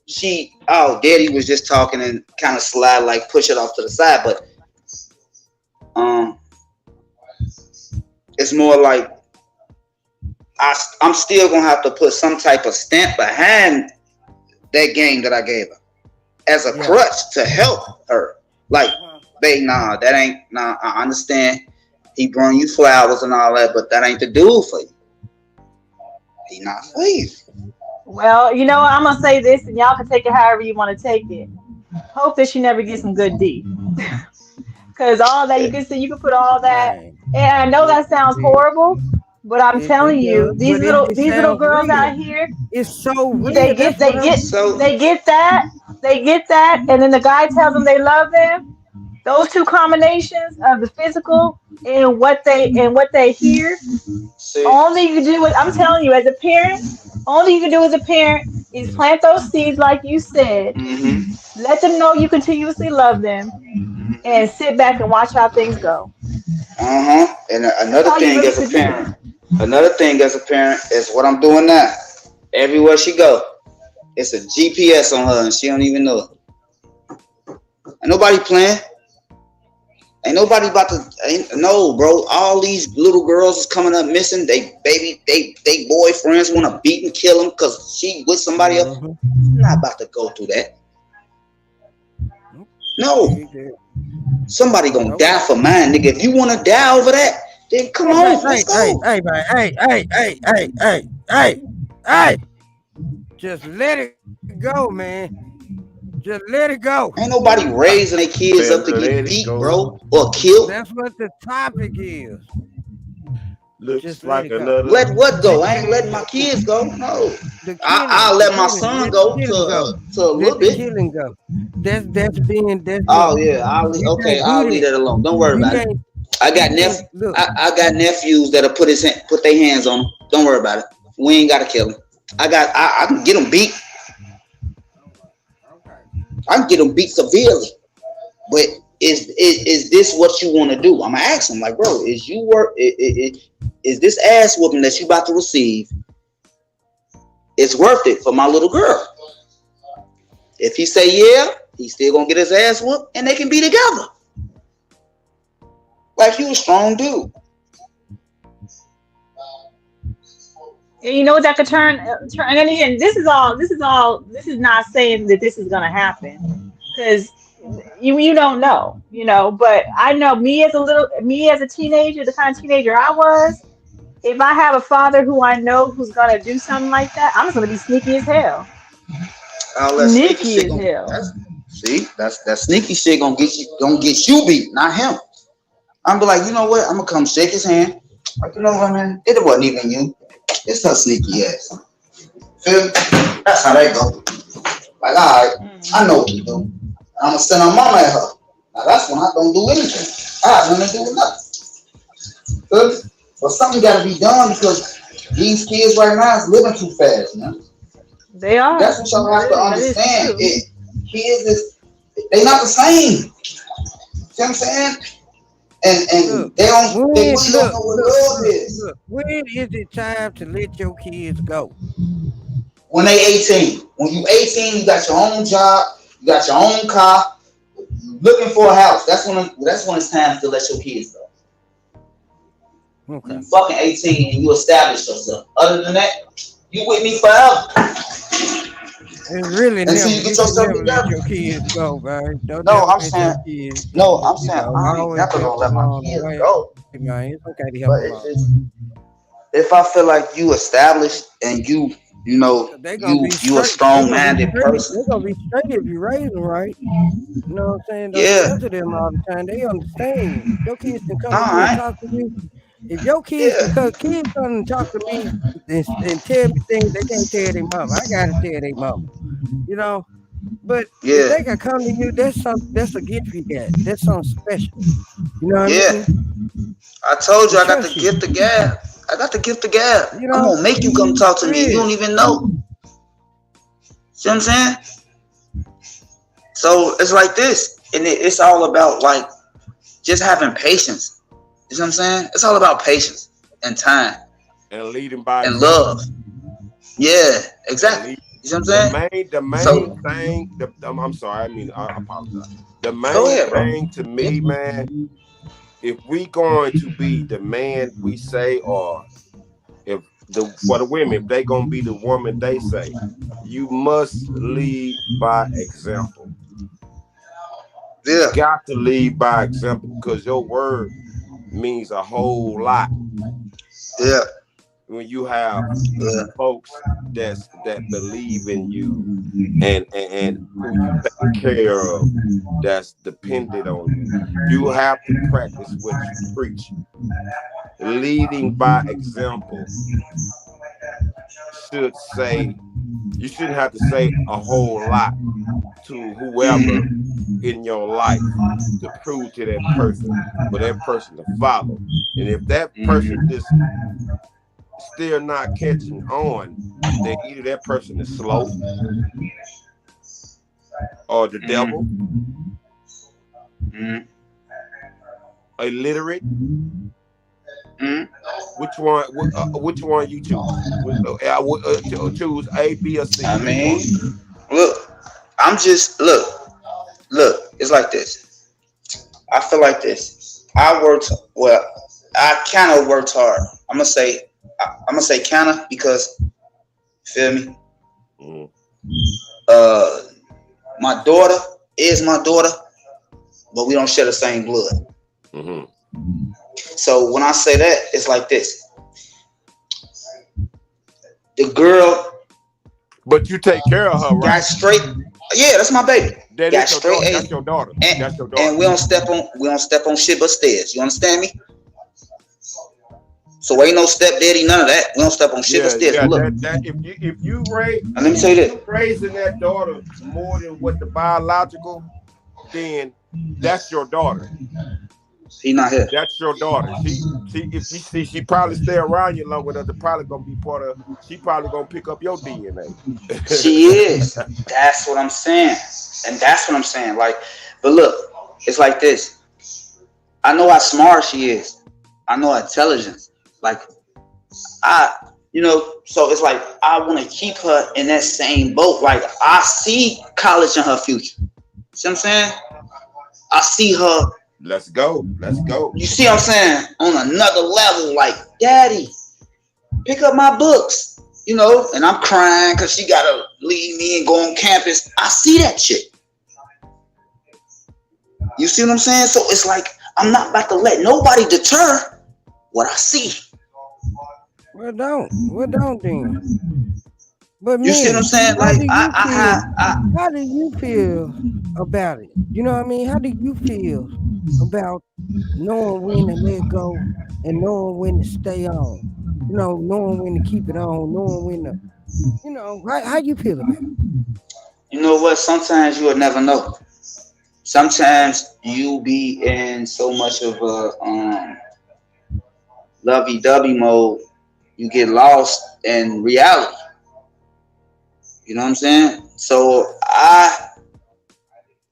daddy was just talking and kind of slide, like push it off to the side. But it's more like I'm still gonna have to put some type of stamp behind that game that I gave her as a crutch to help her. Like, babe, that ain't, I understand he brought you flowers and all that, but that ain't the dude for you. He not for you. Well, you know what? I'm gonna say this, and y'all can take it however you want to take it. Hope that she never gets some good D. Because all that you can put all that. And I know that sounds horrible, but I'm telling you, these little girls out here, it's so real. They get that, and then the guy tells them they love them. Those two combinations of the physical and what they hear. Only you can do it. I'm telling you, as a parent, only you can do as a parent is plant those seeds, like you said. Mm-hmm. Let them know you continuously love them, and sit back and watch how things go. And another thing as a parent is what I'm doing now. Everywhere she go, it's a GPS on her, and she don't even know it. Ain't nobody playing. Ain't nobody about to. No, bro. All these little girls is coming up missing. They boyfriends want to beat and kill them because she with somebody else. I'm not about to go through that. No. Somebody gonna die for mine, nigga. If you want to die over that, then come on. Let's go. Hey. Just let it go, man. Just let it go. Ain't nobody raising their kids up to get beat, bro, or killed. That's what the topic is. Looks just like another. Let what go? I ain't letting my kids go. No, I'll let my son go to a little bit. Killing go. That's being. Oh yeah, I'll leave that alone. Don't worry about it. I got nephews that'll put their hands on them. Don't worry about it. We ain't gotta kill them. I can get them beat. I can get them beat severely, but is this what you want to do? I'm gonna ask him, like, bro, is this ass whooping that you about to receive? It's worth it for my little girl. If he say yeah, he's still gonna get his ass whooped, and they can be together. Like, you a strong dude. And you know what that could turn, and then again, this is not saying that this is gonna happen, because you don't know, but I know me as a teenager, the kind of teenager I was, if I have a father who I know who's gonna do something like that, I'm just gonna be sneaky as hell. Sneaky as hell. See, that sneaky shit gonna get you beat, not him. I'm be like, you know what? I'm gonna come shake his hand. Like, you know what, man? It wasn't even you. It's her sneaky ass. Feel me? That's how that go. Like, all right, I know what you do. I'm gonna send her mama at her. Now that's when I don't do anything. I have nothing to do with nothing. Feel me? But something gotta be done, because these kids right now is living too fast, man. They are. That's what y'all have to understand. Kids they not the same. See what I'm saying? And they don't know what love is. Look, when is it time to let your kids go? When they 18. When you 18, you got your own job, you got your own car, looking for a house. That's when it's time to let your kids go. Okay. You fucking 18 and you establish yourself. Other than that, you with me forever. It's really never. You get yourself together. Let your kids go, man. I'm saying I'm never gonna let my kids go. Man, it's okay to help them. If I feel like you established and you a strong-minded person. They're gonna be straight if you raise them right. You know what I'm saying? Don't to them all the time. They understand. Your kids can come and talk to you. If your kids, because kids come and talk to me and tell me things they can't tell their mama, I gotta tell their mama. But if they can come to you, that's a gift you got. That's something special. You know what I mean? I told to you I got the trust you. gift of gab. I got the gift of gab. You I'm know, gonna make you come talk to me. You yeah. don't even know. See what I'm saying? So it's like this, and it's all about like just having patience. You know what I'm saying? It's all about patience and time and leading by and example. love. Yeah, And exactly. lead, You know what I'm saying? the main So thing. I'm sorry. I mean, I apologize. The go main ahead, bro. thing to me, man, if we going to be the man we say, or if for the women, if they gonna be the woman they say, you must lead by example. You Yeah, got to lead by example because your word means a whole lot yeah, when you have yeah. folks that believe in you and who you taking care of that's dependent on you. You have to practice what you preach. Leading by example should say you shouldn't have to say a whole lot to whoever in your life to prove to that person for that person to follow. And if that person just still not catching on, then either that person is slow or the devil, Mm-hmm. illiterate. Mm-hmm. Which one you choose? I would choose A, B, or C. I Which one? mean, look, I'm just look. It's like this. I feel like this. I worked well. I kind of worked hard. I'm gonna say kind of because feel me. Mm-hmm. Uh, my daughter is my daughter, but we don't share the same blood. Mm-hmm. So when I say that, it's like this. The girl But you take care of her, got right? straight. Yeah, that's my baby. That Got is your straight daughter. That's A, your daughter. and That's your daughter. we don't step on shit but stairs. You understand me? So ain't no stepdaddy, none of that. We don't step on shit but Yeah, stairs. yeah. But look, That if you raise and let me tell you if this. you raising that daughter more than what the biological, then that's your daughter. He not here. That's your daughter. She if you see she probably stay around you long enough. They're probably gonna be part of. She probably gonna pick up your DNA. She is. That's what I'm saying. And that's what I'm saying. Like, but look, it's like this. I know how smart she is. I know her intelligence. Like, so it's like I want to keep her in that same boat. Like, I see college in her future. See what I'm saying? I see her. Let's go. Let's go. You see what I'm saying? On another level, like, Daddy, pick up my books. And I'm crying because she got to leave me and go on campus. I see that shit. You see what I'm saying? So it's like, I'm not about to let nobody deter what I see. Well, don't then. But You see what I'm Minnie, saying? how Like, do you feel? I How do you feel about it? You know what I mean? How do you feel about knowing when to let go and knowing when to stay on? Knowing when to keep it on, knowing when to, how you feel about it? you know what? Sometimes you will never know. Sometimes you be in so much of a lovey-dovey mode, you get lost in reality. You know what I'm saying? So I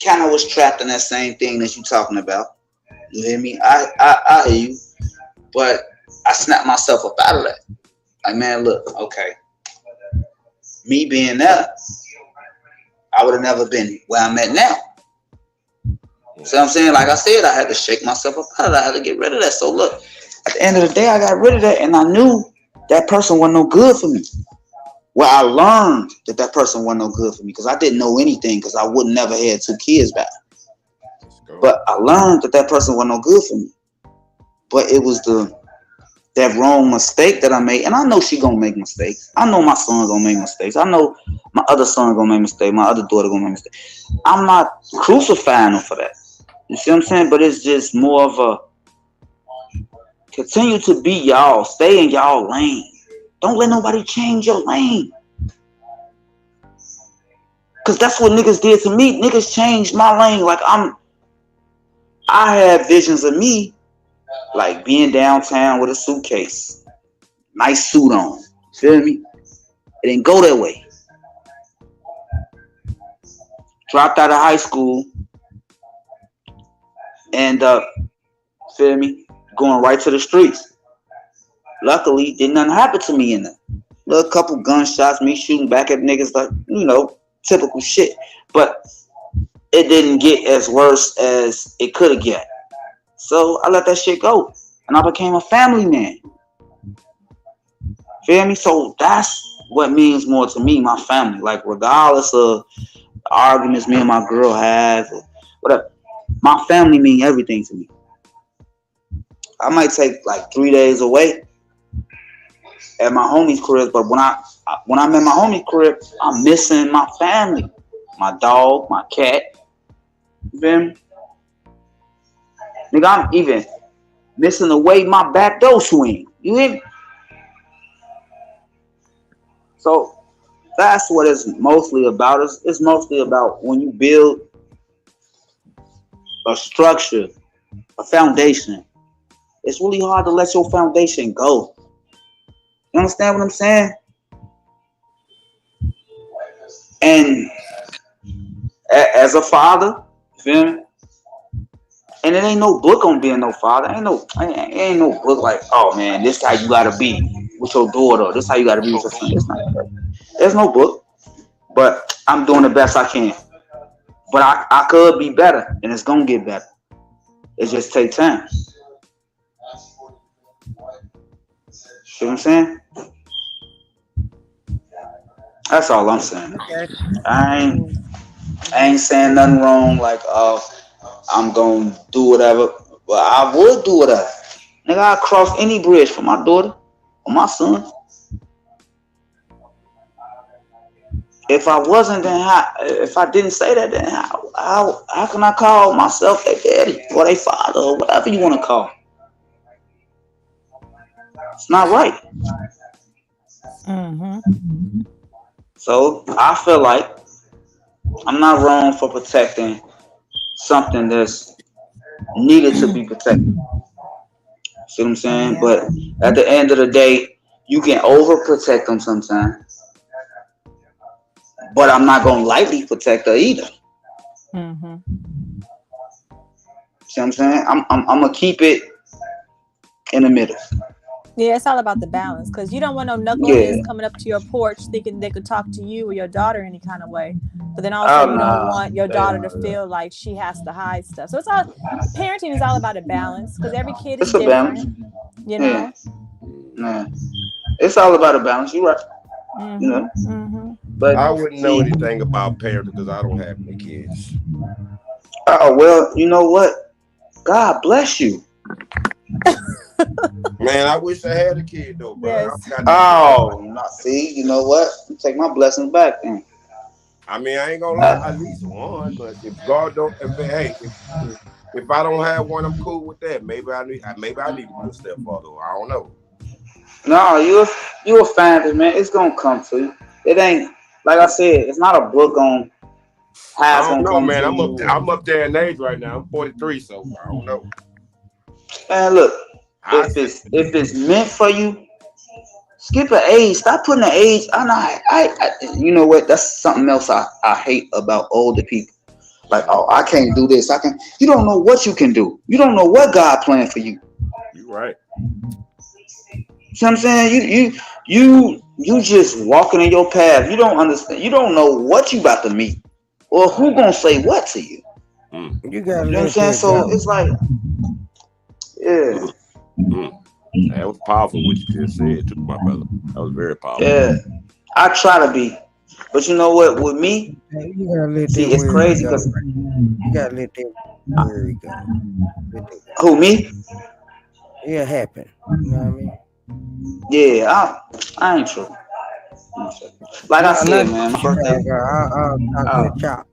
kind of was trapped in that same thing that you talking about. You hear me? I hear you, but I snapped myself up out of that. Like, man, look, okay, me being there, I would have never been where I'm at now. See what I'm saying? Like I said, I had to shake myself up out of that. I had to get rid of that. So look, at the end of the day, I got rid of that, and I knew that person wasn't no good for me. Well, I learned that person wasn't no good for me because I didn't know anything because I would never had 2 kids back. But I learned that person wasn't no good for me. But it was that wrong mistake that I made, and I know she gonna make mistakes. I know my son gonna make mistakes. I know my other son gonna make mistakes. My other daughter gonna make mistakes. I'm not crucifying them for that. You see what I'm saying? But it's just more of a continue to be y'all. Stay in y'all lane. Don't let nobody change your lane. Cause that's what niggas did to me. Niggas changed my lane. Like I had visions of me like being downtown with a suitcase, nice suit on. Feel me? It didn't go that way. Dropped out of high school, and feel me, going right to the streets. Luckily, didn't nothing happen to me in there. A couple gunshots, me shooting back at niggas, like, you know, typical shit. But it didn't get as worse as it could have get. So I let that shit go, and I became a family man. Feel me? So that's what means more to me, my family. Like, regardless of the arguments me and my girl have, or whatever, my family mean everything to me. I might take like 3 days away at my homie's crib, but when I'm at my homie's crib, I'm missing my family, my dog, my cat. You feel me? Nigga, I'm even missing the way my back door swing. You hear me? So that's what it's mostly about. It's mostly about when you build a structure, a foundation. It's really hard to let your foundation go. You understand what I'm saying? And as a father, you feel me? And it ain't no book on being no father. Ain't no book like, oh man, this how you gotta be with your daughter. This how you gotta be with your son. It's not that. There's no book, but I'm doing the best I can. But I could be better, and it's gonna get better. It just take time. See what I'm saying? That's all I'm saying. I ain't saying nothing wrong. Like, I'm gonna do whatever, but I would do whatever. Nigga, I'd cross any bridge for my daughter or my son. If I wasn't, then if I didn't say that, then how can I call myself their daddy or their father or whatever you want to call? It's not right. Mm-hmm. So I feel like I'm not wrong for protecting something that's needed to be protected. See what I'm saying? Yeah. But at the end of the day, you can overprotect them sometimes. But I'm not gonna lightly protect her either. Mm-hmm. See what I'm saying? I'm gonna keep it in the middle. Yeah, it's all about the balance, because you don't want no knuckleheads coming up to your porch thinking they could talk to you or your daughter any kind of way. But then also you don't want your daughter to feel like she has to hide stuff. So it's all, parenting is all about a balance, because every kid is different. You know? Yeah. It's all about a balance. You're right. Mm-hmm. You know? Mm-hmm. But I wouldn't know anything about parenting because I don't have any kids. Oh, well, you know what? God bless you. Man, I wish I had a kid though, bro. Yes. See, you know what? Take my blessings back then. I mean, I ain't gonna lie, at least one. But if God don't, if I don't have one, I'm cool with that. Maybe I need to be a stepfather. I don't know. No, you a fan, man. It's gonna come to you. It ain't, like I said, it's not a book on how it's I don't gonna know, come man. to you. I'm up there in age right now. I'm 43, so I don't know. Man, look, if it's meant for you, skip an age. Stop putting an age. I you know what? That's something else I hate about older people. Like, oh, I can't do this. You don't know what you can do. You don't know what God planned for you. You right. See what I'm saying? You just walking in your path. You don't understand. You don't know what you about to meet, or who gonna say what to you. You got. You know what I'm saying? So it's like, yeah. That was powerful what you just said to my brother. That was very powerful. Yeah, I try to be, but you know what? With me, it's crazy because you gotta let that worry go. Who, me? It'll happen. You know what I mean? Yeah, I ain't true. Like I said, man, my birthday. I'll chop.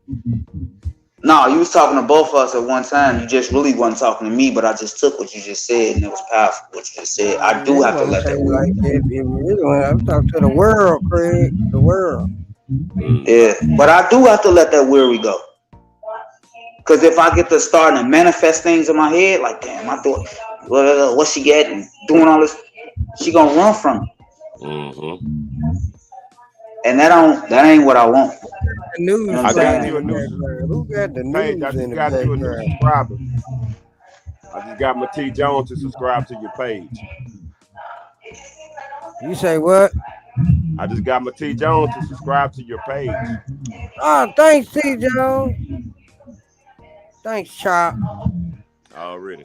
No, you was talking to both of us at one time. You just really wasn't talking to me, but I just took what you just said, and it was powerful what you just said. I do have to let that go. Like that. I'm talking to the world, Craig. The world. Yeah, but I do have to let that worry go. Because if I get to starting to manifest things in my head, like, damn, my daughter, what she getting, doing all this, she gonna run from it. And that ain't what I want. The You know news what I'm I got playing you a in the new background. Who got the page. I news just in the got you a new background? subscriber. I just got my T Jones to subscribe to your page. You say what? I just got my T Jones to subscribe to your page. Oh, thanks, T. Jones. Thanks, Chop. Already.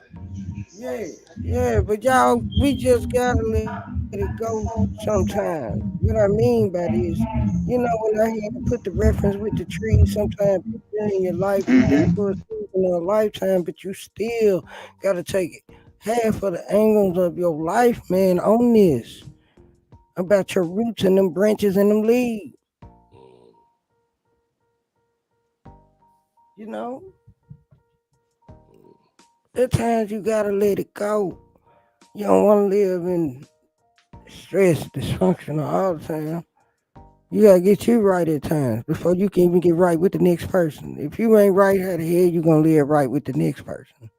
Yeah, yeah, but y'all, we just gotta let it go sometimes. What I mean by this, when I hear you put the reference with the trees, sometimes people in your life is there Mm-hmm. for a season or a lifetime, but you still gotta take half of the angles of your life, man, on this about your roots and them branches and them leaves. You know, at times you gotta let it go. You don't want to live in stress, dysfunctional all the time. You gotta get you right at times before you can even get right with the next person. If you ain't right, how the hell you gonna live right with the next person?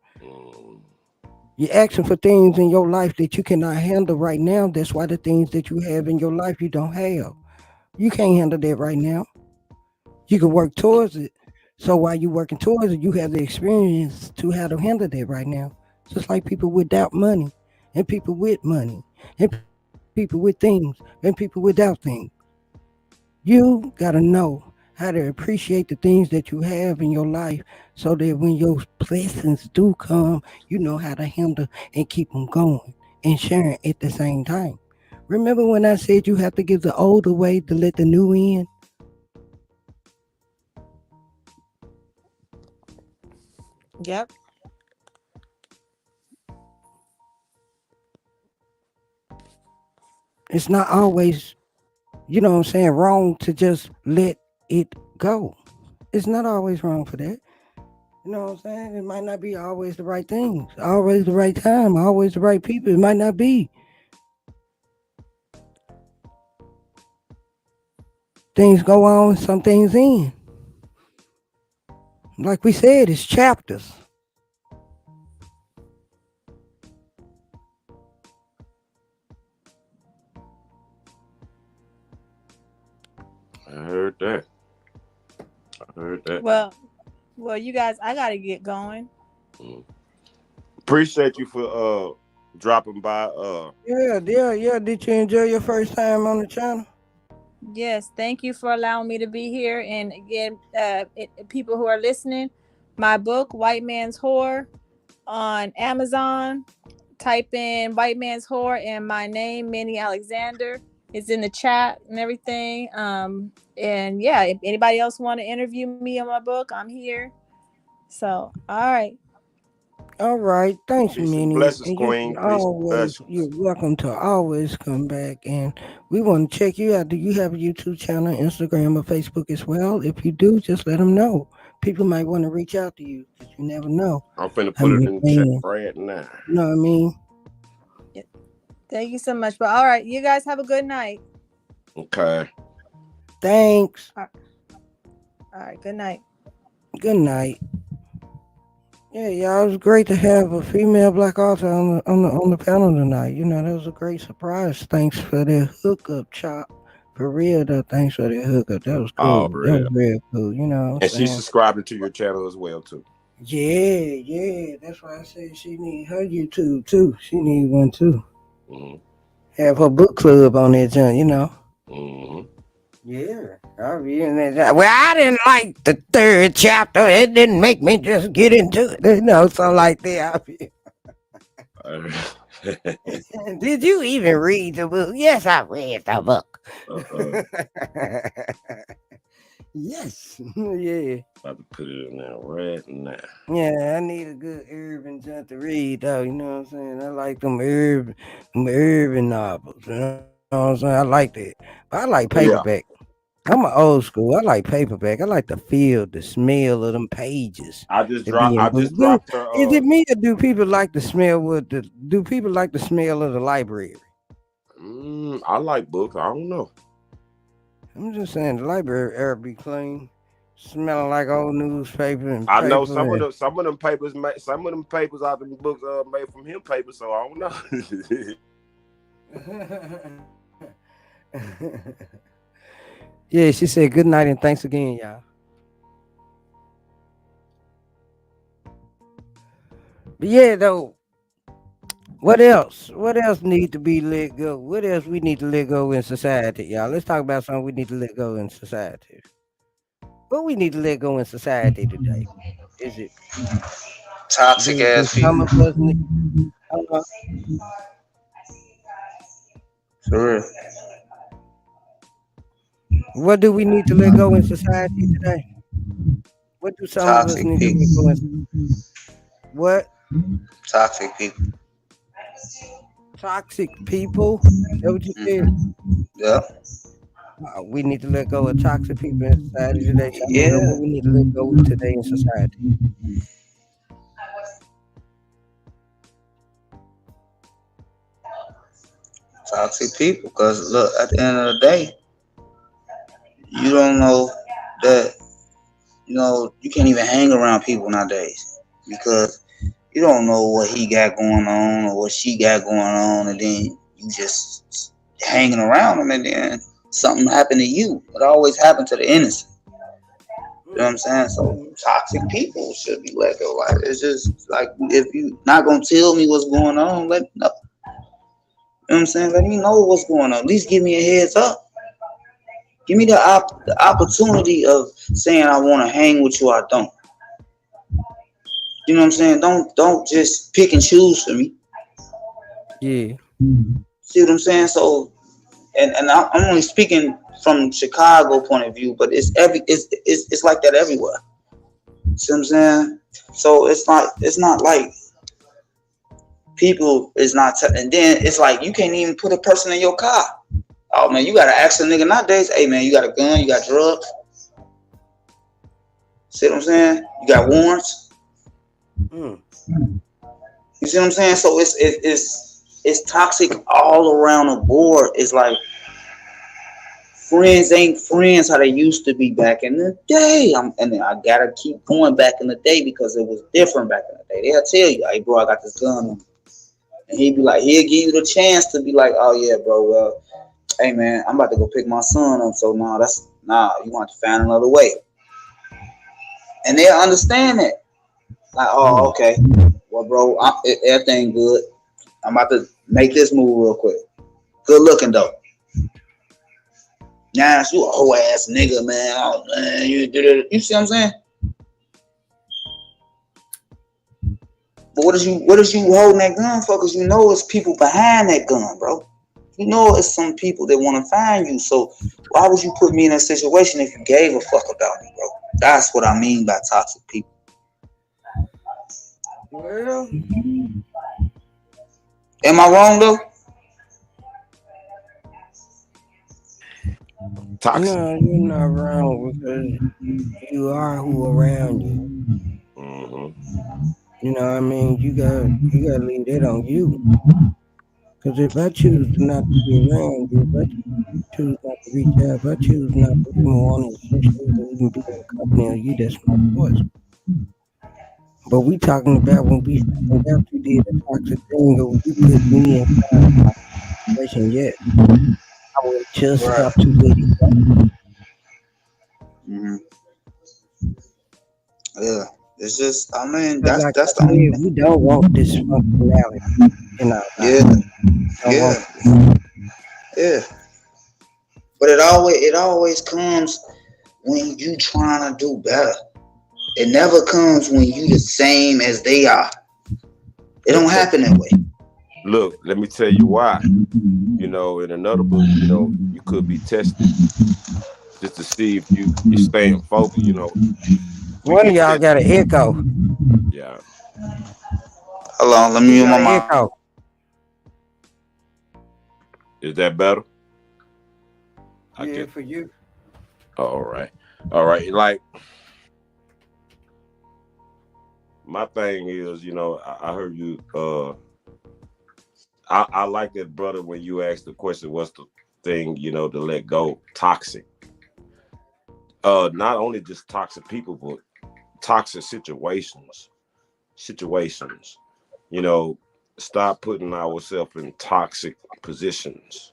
You're asking for things in your life that you cannot handle right now. That's why the things that you have in your life you don't have. You can't handle that right now. You can work towards it. So while you're working towards it, you have the experience to how to handle that right now. Just like people without money, and people with money, and people with things, and people without things. You gotta know how to appreciate the things that you have in your life so that when your blessings do come, you know how to handle and keep them going and sharing at the same time. Remember when I said you have to give the old away to let the new in? Yep. It's not always, wrong to just let it go. It's not always wrong for that. You know what I'm saying? It might not be always the right things, always the right time, always the right people. It might not be. Things go on, some things end. Like we said, it's chapters. I heard that. I heard that. Well, you guys, I gotta get going. Mm. Appreciate you for dropping by. Yeah, yeah, yeah. Did you enjoy your first time on the channel? Yes, thank you for allowing me to be here. And again, people who are listening, my book, White Man's Whore, on Amazon. Type in White Man's Whore and my name, Minnie Alexander. It's in the chat and everything. And yeah, if anybody else want to interview me on my book, I'm here. So, all right. All right, thanks, Peace and Minnie. blessings, And you Queen. can Peace and always, blessings. you're welcome to always come back. And we want to check you out. Do you have a YouTube channel, Instagram, or Facebook as well? If you do, just let them know. People might want to reach out to you because you never know I'm finna how put it many in the chat fans. right now. You know what I mean? Thank you so much. But all right, you guys have a good night. Okay. Thanks. All right, good night. Good night. Yeah, y'all. It was great to have a female black author on the panel tonight. That was a great surprise. Thanks for the hookup, Chop. For real though, thanks for the hookup. That was Oh, cool. That was real. real cool. You know what I'm And she's saying? subscribing to your channel as well too. Yeah, yeah. That's why I said she need her YouTube too. She need one too. Mm-hmm. Have her book club on that joint. Mm-hmm. Yeah, I'll be in that. Well, I didn't like the third chapter. It didn't make me just get into it. Something like that. I'll be. Did you even read the book? Yes, I read the book. Yes. Yeah. About to put it in there right now. Yeah, I need a good urban junk to read though, you know what I'm saying? I like them urban novels, you know what I'm saying? I like that. But I like paperback. Yeah. I'm an old school. I like paperback. I like the feel, the smell of them pages I just that be dropped. in I books. just dropped her. Is it me or do people like the smell do people like the smell of the library? I like books. I don't know. I'm just saying the library air be clean. Smelling like old newspaper and I know paper and some of them papers some of them papers out of the books made from him paper, so I don't know. yeah, she said good night and thanks again, y'all. But yeah, though, what else? What else need to be let go? What else we need to let go in society, y'all? Let's talk about something we need to let go in society. What we need to let go in society today? Is it Toxic do ass some people. of us need? Uh, For real. what do we need to let go in society today? What do some of us Toxic need to let go in? people. What Toxic people. toxic people? That what you said? Yeah. We need to let go of toxic people in society today. Shamiro, Yeah. what we need to let go of today in society? Toxic people. Because look, at the end of the day, you don't know that, you can't even hang around people nowadays. Because you don't know what he got going on or what she got going on, and then you just hanging around them, and then something happened to you. It always happened to the innocent. You know what I'm saying? So toxic people should be let go. Like, it's just like, if you not gonna tell me what's going on, let me know. You know what I'm saying? Let me know what's going on. At least give me a heads up. Give me the opportunity of saying I want to hang with you. I don't. You know what I'm saying? Don't just pick and choose for me. Yeah. See what I'm saying? So, and I'm only speaking from Chicago point of view, but it's like that everywhere. See what I'm saying? So it's not like people is not, and then it's like you can't even put a person in your car. Oh man, you gotta ask a nigga nowadays. Hey man, you got a gun? You got drugs? See what I'm saying? You got warrants? Mm. You see what I'm saying? So it's toxic all around the board. It's like friends ain't friends how they used to be back in the day. And then I gotta keep going back in the day because it was different back in the day. They'll tell you, hey bro, I got this gun on. And he'd be like, he'll give you the chance to be like, oh yeah, bro, well, hey man, I'm about to go pick my son up. So you want to find another way. And they'll understand that. Like, oh, Mm. okay. Well, bro, everything good. I'm about to make this move real quick. Good looking though. Nah, you a whole ass nigga, man. Oh man, you did it. You see what I'm saying? But what is you holding that gun for? Cause you know it's people behind that gun, bro. You know it's some people that want to find you. So why would you put me in a situation if you gave a fuck about me, bro? That's what I mean by toxic people. Well, Am I wrong though? Toxic. no, you're not wrong because you are who around you. Mm-hmm. You know what I mean? You gotta leave that on you. Because if I choose not to be around you, if I choose not to reach out, if I choose not to even want to associate or even be in the company of you, that's my choice. But we talking about when we found out you did a toxic thing or you put me in a situation, yes. I would just Right. have to let it go. Mm-hmm. Yeah. It's just, I mean, Because that's like I that's the only said, we thing. don't want dysfunctionality in our life. Yeah. Don't want Yeah. Yeah. But it always comes when you trying to do better. It never comes when you the same as they are. It don't But happen that way. look, let me tell you why. In another book, you could be tested just to see if you staying focused. We one of get y'all tested. got an echo. Yeah. Hold on, let me You mute got my an mic. echo. Is that better? I Yeah, get. for you. All right. All right. Like my thing is, I heard you. I like that, brother. When you asked the question, what's the thing, to let go? Toxic. Not only just toxic people, but toxic situations. Stop putting ourselves in toxic positions.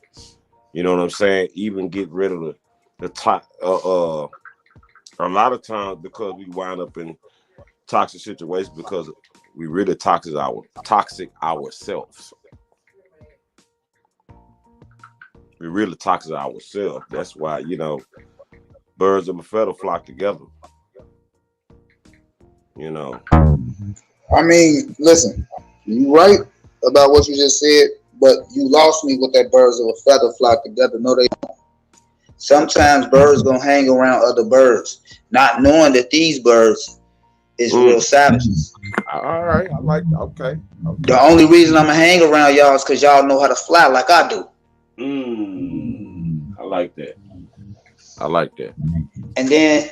You know what I'm saying? Even get rid of the top. A lot of times because we wind up in toxic situations because we really toxic ourselves. We really toxic ourselves. That's why birds of a feather flock together. I mean, listen, you right about what you just said, but you lost me with that birds of a feather flock together. No, they don't. Sometimes birds gonna hang around other birds, not knowing that these birds is real savages. All right, I like. Okay. The only reason I'm gonna hang around y'all is because y'all know how to fly like I do. I like that. And then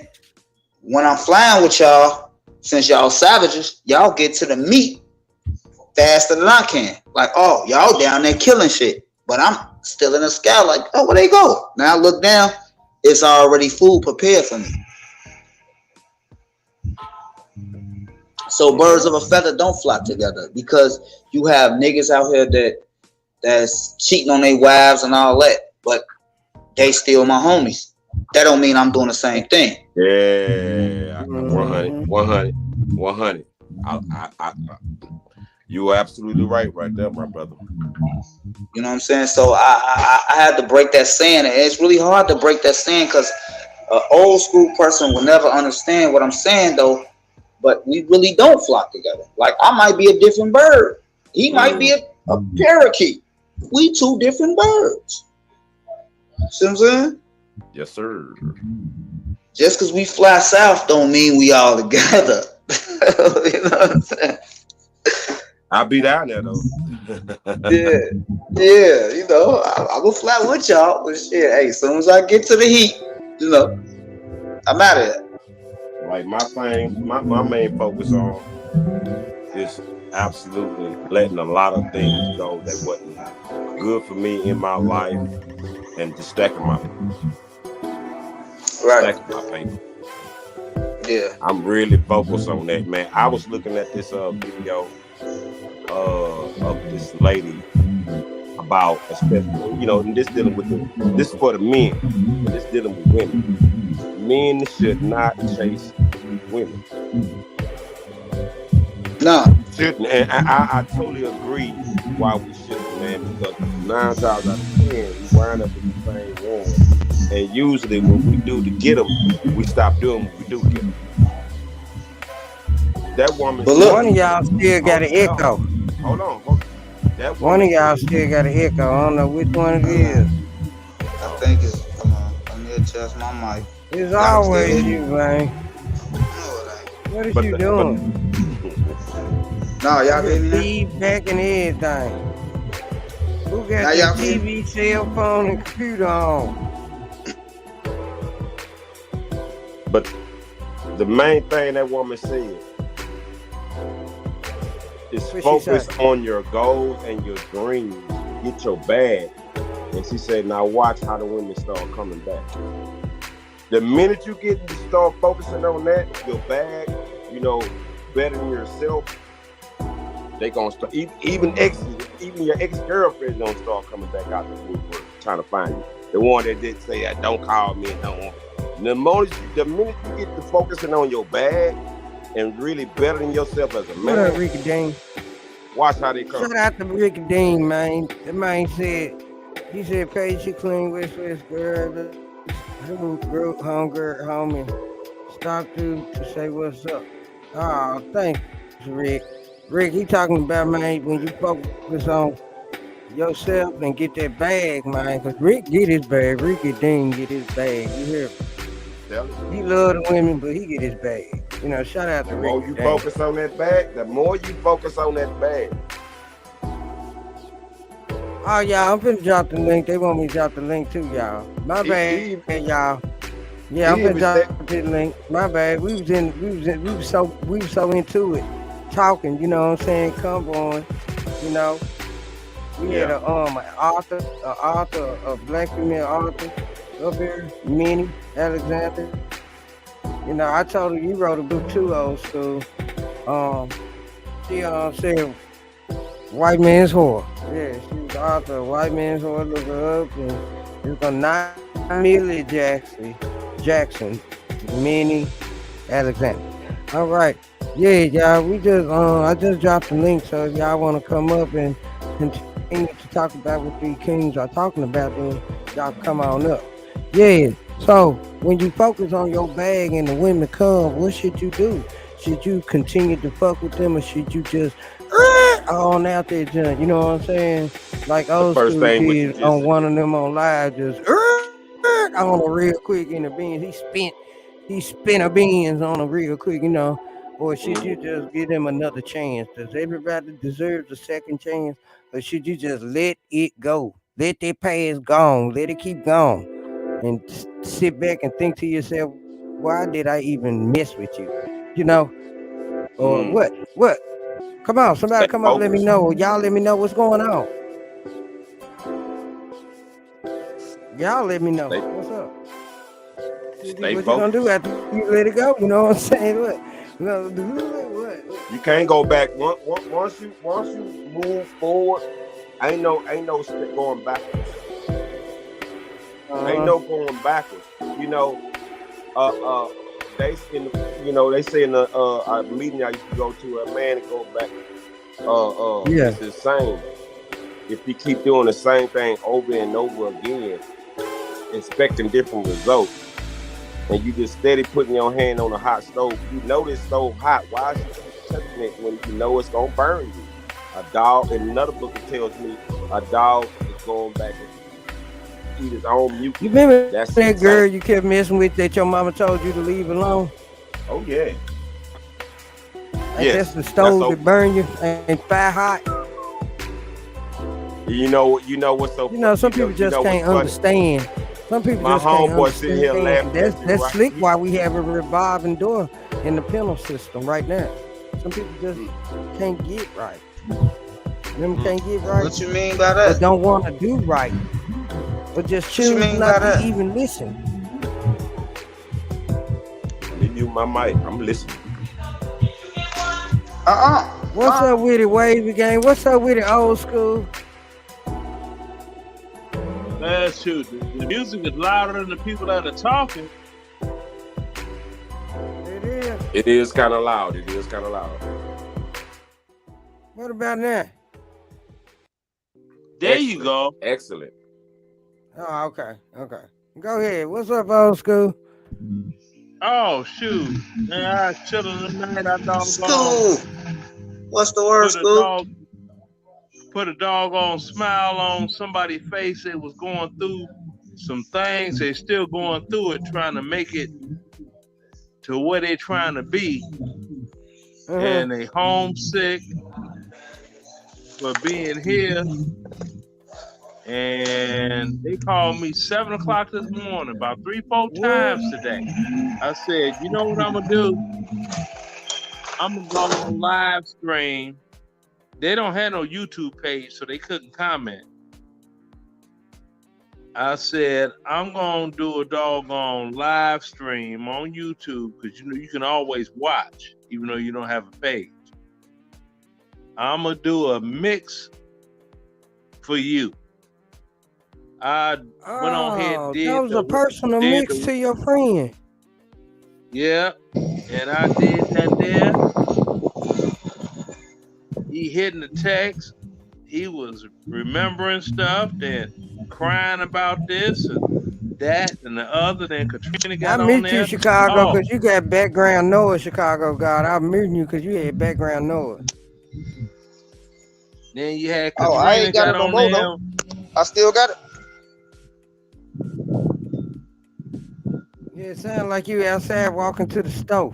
when I'm flying with y'all, since y'all savages, y'all get to the meat faster than I can. Like, oh, y'all down there killing shit. But I'm still in the sky like, oh, where they go? Now I look down, it's already food prepared for me. So birds of a feather don't flock together because you have niggas out here that's cheating on their wives and all that, but they still my homies. That don't mean I'm doing the same thing. Yeah, 100. You are absolutely right there, my brother. You know what I'm saying? So I had to break that saying, and it's really hard to break that saying because an old school person will never understand what I'm saying, though. But we really don't flock together. Like, I might be a different bird. He might be a parakeet. We two different birds. See what I'm saying? Yes, sir. Just because we fly south don't mean we all together. You know what I'm saying? I'll be down there, though. Yeah, I'm going to fly with y'all. But shit, hey, as soon as I get to the heat, I'm out of here. Like my main focus on is absolutely letting a lot of things go that wasn't good for me in my life and just stacking my paper. Yeah. I'm really focused on that, man. I was looking at this video of this lady about, especially, and this dealing with this is for the men, but this dealing with women. Men should not chase women. No. Shouldn't, and I totally agree why we shouldn't, man, because 9 times out of 10, we wind up in the same room. And usually when we do to get them, we stop doing what we do to get them. That woman. But look, one of y'all still got an echo. Hold on. That one of y'all still got an echo. I don't know which one it is. I think it's, come on, let me adjust my mic. It's always you, man. What is you doing? No, y'all hear me now? Feedback and everything. Who got your TV, cell phone, and computer on? But the main thing that woman said is focus on your goals and your dreams. Get your bag. And she said, now watch how the women start coming back. The minute you start focusing on that, your bag, bettering yourself, they gonna start. Even your ex-girlfriend gonna start coming back out the woodwork trying to find you. The one that did say that, don't call me and don't want. The minute you get to focusing on your bag and really bettering yourself as a man. What up, Ricky Dean? Watch how they come. Shout out to Ricky Dean, man. The man said, he said, Paige, you clean West girl. Homegirl, homie. Stop to say what's up. Oh, thanks, Rick. Rick, he talking about, man, when you focus on yourself and get that bag, man. Because Rick get his bag. Ricky Dean get his bag. You hear me? He love the women, but he get his bag. Shout out to Ricky. The more you focus on that bag, the more you focus on that bag. Oh, y'all, I'm finna drop the link. They want me to drop the link too, y'all. My bad, y'all. Yeah, I'm finna drop the link. My bad. We was so into it, talking. You know what I'm saying? Come on, We had an author, a black female author up here, Minnie, Alexander. You know, I told her you wrote a book too, old school. Um, she said White Man's Whore. Yeah, she was the author of White Man's Whore. Look her up, and it's gonna not Millie Jackson, Minnie Alexander. All right, yeah, y'all. We just I just dropped the link, so if y'all want to come up and continue to talk about what these kings are talking about, then y'all come on up. Yeah. So when you focus on your bag and the women come, what should you do? Should you continue to fuck with them, or should you just on out there, junk? You know what I'm saying? Like old first school thing what you did just on said. one of them on live, just on a real quick in the beans. He spent a beans on a real quick, you know. Or should you just give them another chance? Does everybody deserve a second chance, or should you just let it go? Let that past gone. Let it keep going, and sit back and think to yourself, why did I even mess with you? You know, or what? What? Come on, somebody Stay come up, let me focused. know. Y'all let me know what's going on. Y'all let me know. Stay, What's up? stay What you gonna do focused. after you let it go? You know what I'm saying? What? What? You can't go back. Once you move forward, ain't no going backwards. Ain't no going backwards. You know, they they say in a meeting I used to go to, a man to go back. Yeah. It's insane if you keep doing the same thing over and over again, expecting different results, and you just steady putting your hand on a hot stove. You know this stove hot. Why should you keep touching it when you know it's gonna burn you? A dog. In another book, it tells me a dog is going back and eat his own mucus. You remember That's that insane. girl you kept messing with that your mama told you to leave alone? Oh yeah. Like Yes. that's the stove so, that burn you and fire hot. You know what's so. You know, some people just can't understand. Some people My just can't homeboy sitting here understand. laughing at me, That's right? slick why we have a revolving door in the penal system right now. Some people just can't get right. Them can't get right. What you mean by Or that? don't want to do right. Or just What you choose mean not by to that? even listen. Let me mute my mic. I'm listening. What's up with it, Wavy Gang? What's up with it, old school? That's true. The music is louder than the people that are talking. It is. It is kind of loud. It is kind of loud. What about that? There you go. Excellent. Oh, okay. Okay. Go ahead. What's up, old school? Oh, shoot. Man, I chilling tonight. I doggone. School. What's the word, school? Put a doggone smile on somebody's face. They was going through some things. They still going through it, trying to make it to where they trying to be. And they homesick for being here. And they called me 7 o'clock this morning, about 3-4 times today. I said, you know what I'm gonna do? I'm gonna go on live stream. They don't have no YouTube page, so they couldn't comment. I said, I'm gonna do a doggone live stream on YouTube, because you can always watch, even though you don't have a page. I'm gonna do a mix for you. I went on here and did that was a personal mix to your friend. Yeah, and I did that there. He hitting the text. He was remembering stuff, then crying about this and that and the other. Then Katrina got on there. I meet you, Chicago, because you got background noise, Chicago God. I'm meeting you because you had background noise. Then you had Katrina I ain't got it no more, though. I still got it. Yeah, it sounded like you outside walking to the store.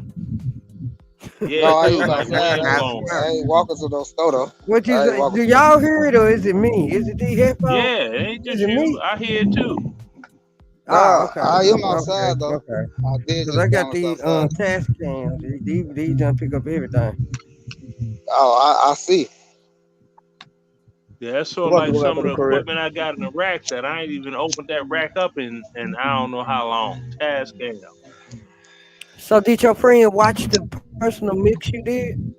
Yeah, no, I ain't outside. I ain't walking to no store, though. What you say? Do y'all hear it or is it me? Is it the headphones? Yeah, it ain't just you. Me? I hear it too. Okay. I am outside, though. Okay. I did Because I got these task cams. These done pick up everything. Oh, I see. Yeah, that's sort of like some of the equipment I got in the rack that I ain't even opened that rack up in I don't know how long. Task cam. So did your friend watch the personal mix you did?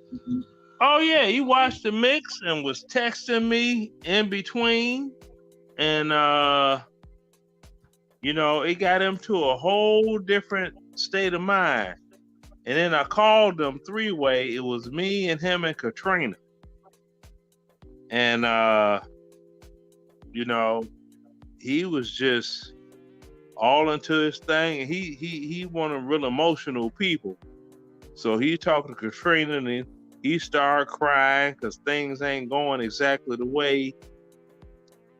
Oh yeah, he watched the mix and was texting me in between, and it got him to a whole different state of mind. And then I called them three-way. It was me and him and Katrina. And he was just all into his thing, and he one of real emotional people. So he talked to Katrina, and he started crying because things ain't going exactly the way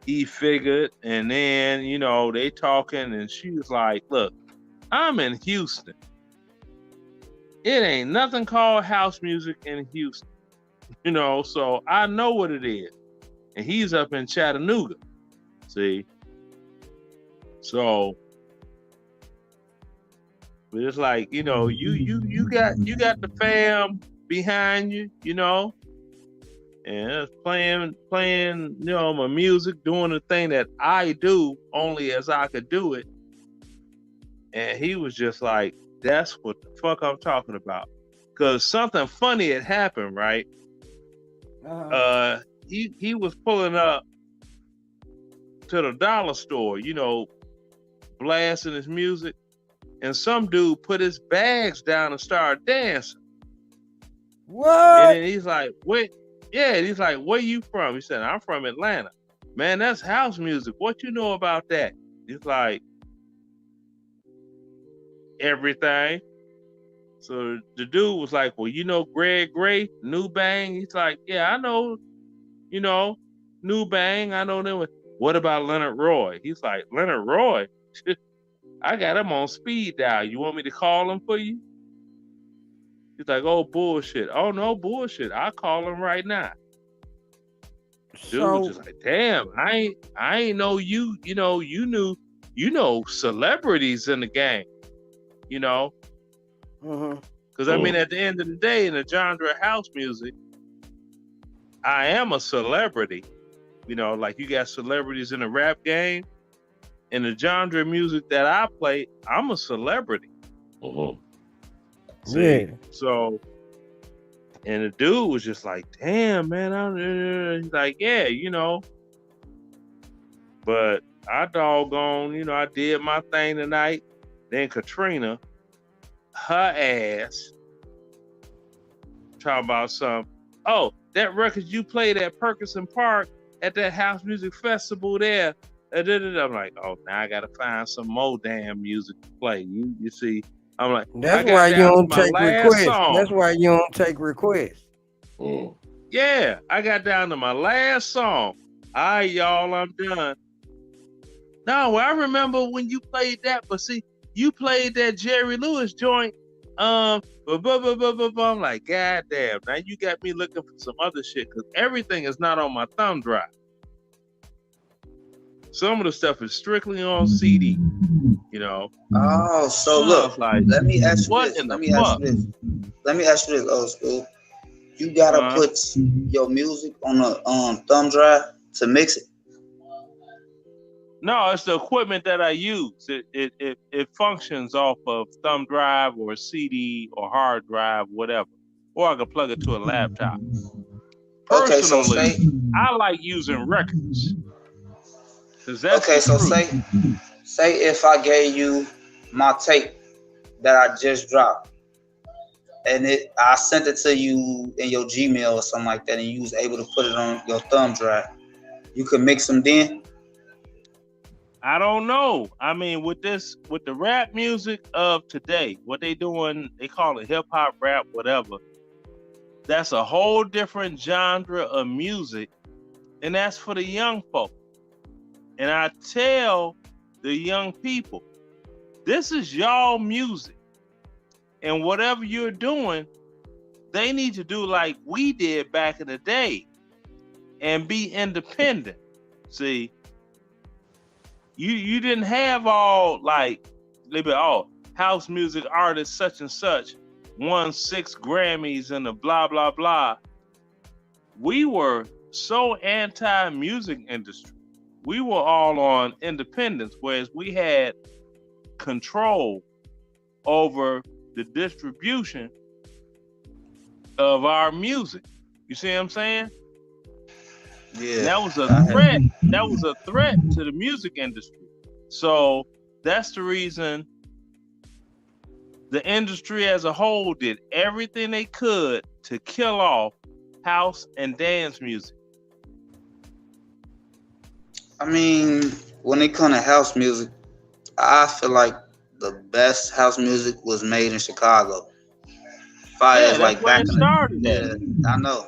he figured. And then they talking, and she was like, "Look, I'm in Houston. It ain't nothing called house music in Houston, so I know what it is." And he's up in Chattanooga. See, so. But it's like, you got the fam behind you, and it's playing, my music, doing the thing that I do only as I could do it. And he was just like, that's what the fuck I'm talking about. Cause something funny had happened, right? He was pulling up to the dollar store, blasting his music. And some dude put his bags down and started dancing. What? And then he's like, "Wait, yeah." And he's like, "Where you from?" He said, "I'm from Atlanta." "Man, that's house music. What you know about that?" He's like, "Everything." So the dude was like, "Well, Greg Gray, New Bang?" He's like, "Yeah, I know, New Bang. I know them." "What about Leonard Roy?" He's like, "Leonard Roy? I got him on speed dial. You want me to call him for you?" He's like, "Oh, bullshit." "Oh, no bullshit. I'll call him right now." Dude was just like, "Damn, I ain't know you, you knew, celebrities in the game, Because I mean, at the end of the day, in the genre of house music, I am a celebrity. Like you got celebrities in the rap game. In the genre of music that I play, I'm a celebrity. See? Yeah. So, and the dude was just like, "Damn, man." He's like, "Yeah, But I doggone, I did my thing tonight. Then Katrina, her ass, talking about some, "Oh, that record you played at Perkinson Park at that house music festival there." I'm like, "Oh, now I gotta find some more damn music to play." You see, I'm like, that's why you don't take requests. That's why you don't take requests. Yeah, I got down to my last song. All right, y'all, I'm done. No, I remember when you played that, but see, you played that Jerry Lewis joint. I'm like, God damn, now you got me looking for some other shit because everything is not on my thumb drive. Some of the stuff is strictly on CD, Oh, so look, like, let me ask you what this. in the Let me fuck? ask you this. Let me ask you this, old school. You gotta put your music on a thumb drive to mix it. No, it's the equipment that I use. It functions off of thumb drive or CD or hard drive, whatever. Or I can plug it to a laptop. Okay, so Personally, I like using records. Okay, so say if I gave you my tape that I just dropped, and I sent it to you in your Gmail or something like that, and you was able to put it on your thumb drive, you could mix them then? I don't know. I mean, with the rap music of today, what they doing, they call it hip hop, rap, whatever. That's a whole different genre of music, and that's for the young folk. And I tell the young people, this is y'all music. And whatever you're doing, they need to do like we did back in the day and be independent. See, you didn't have all like, house music artist such and such won 6 Grammys and the blah, blah, blah. We were so anti-music industry. We were all on independence, whereas we had control over the distribution of our music. You see what I'm saying? Yeah. And that was a threat. That was a threat to the music industry. So that's the reason the industry as a whole did everything they could to kill off house and dance music. I mean, when it comes to house music, I feel like the best house music was made in Chicago. Yeah, that's where it started. Yeah, I know,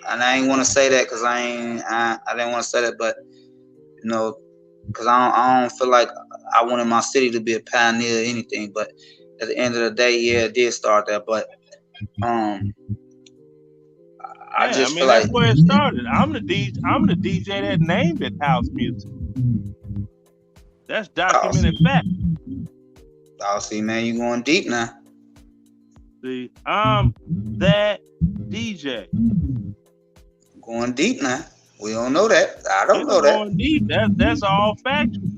and I ain't want to say that because I didn't want to say that, but you know, because I don't feel like I wanted my city to be a pioneer or anything. But at the end of the day, yeah, it did start there. But I just feel that's like where it started. I'm the DJ that named it house music. That's documented fact. Oh, see, man, you going deep now. See, I'm that DJ. Going deep now. We don't know that. I don't know that. Going deep. That's all factual.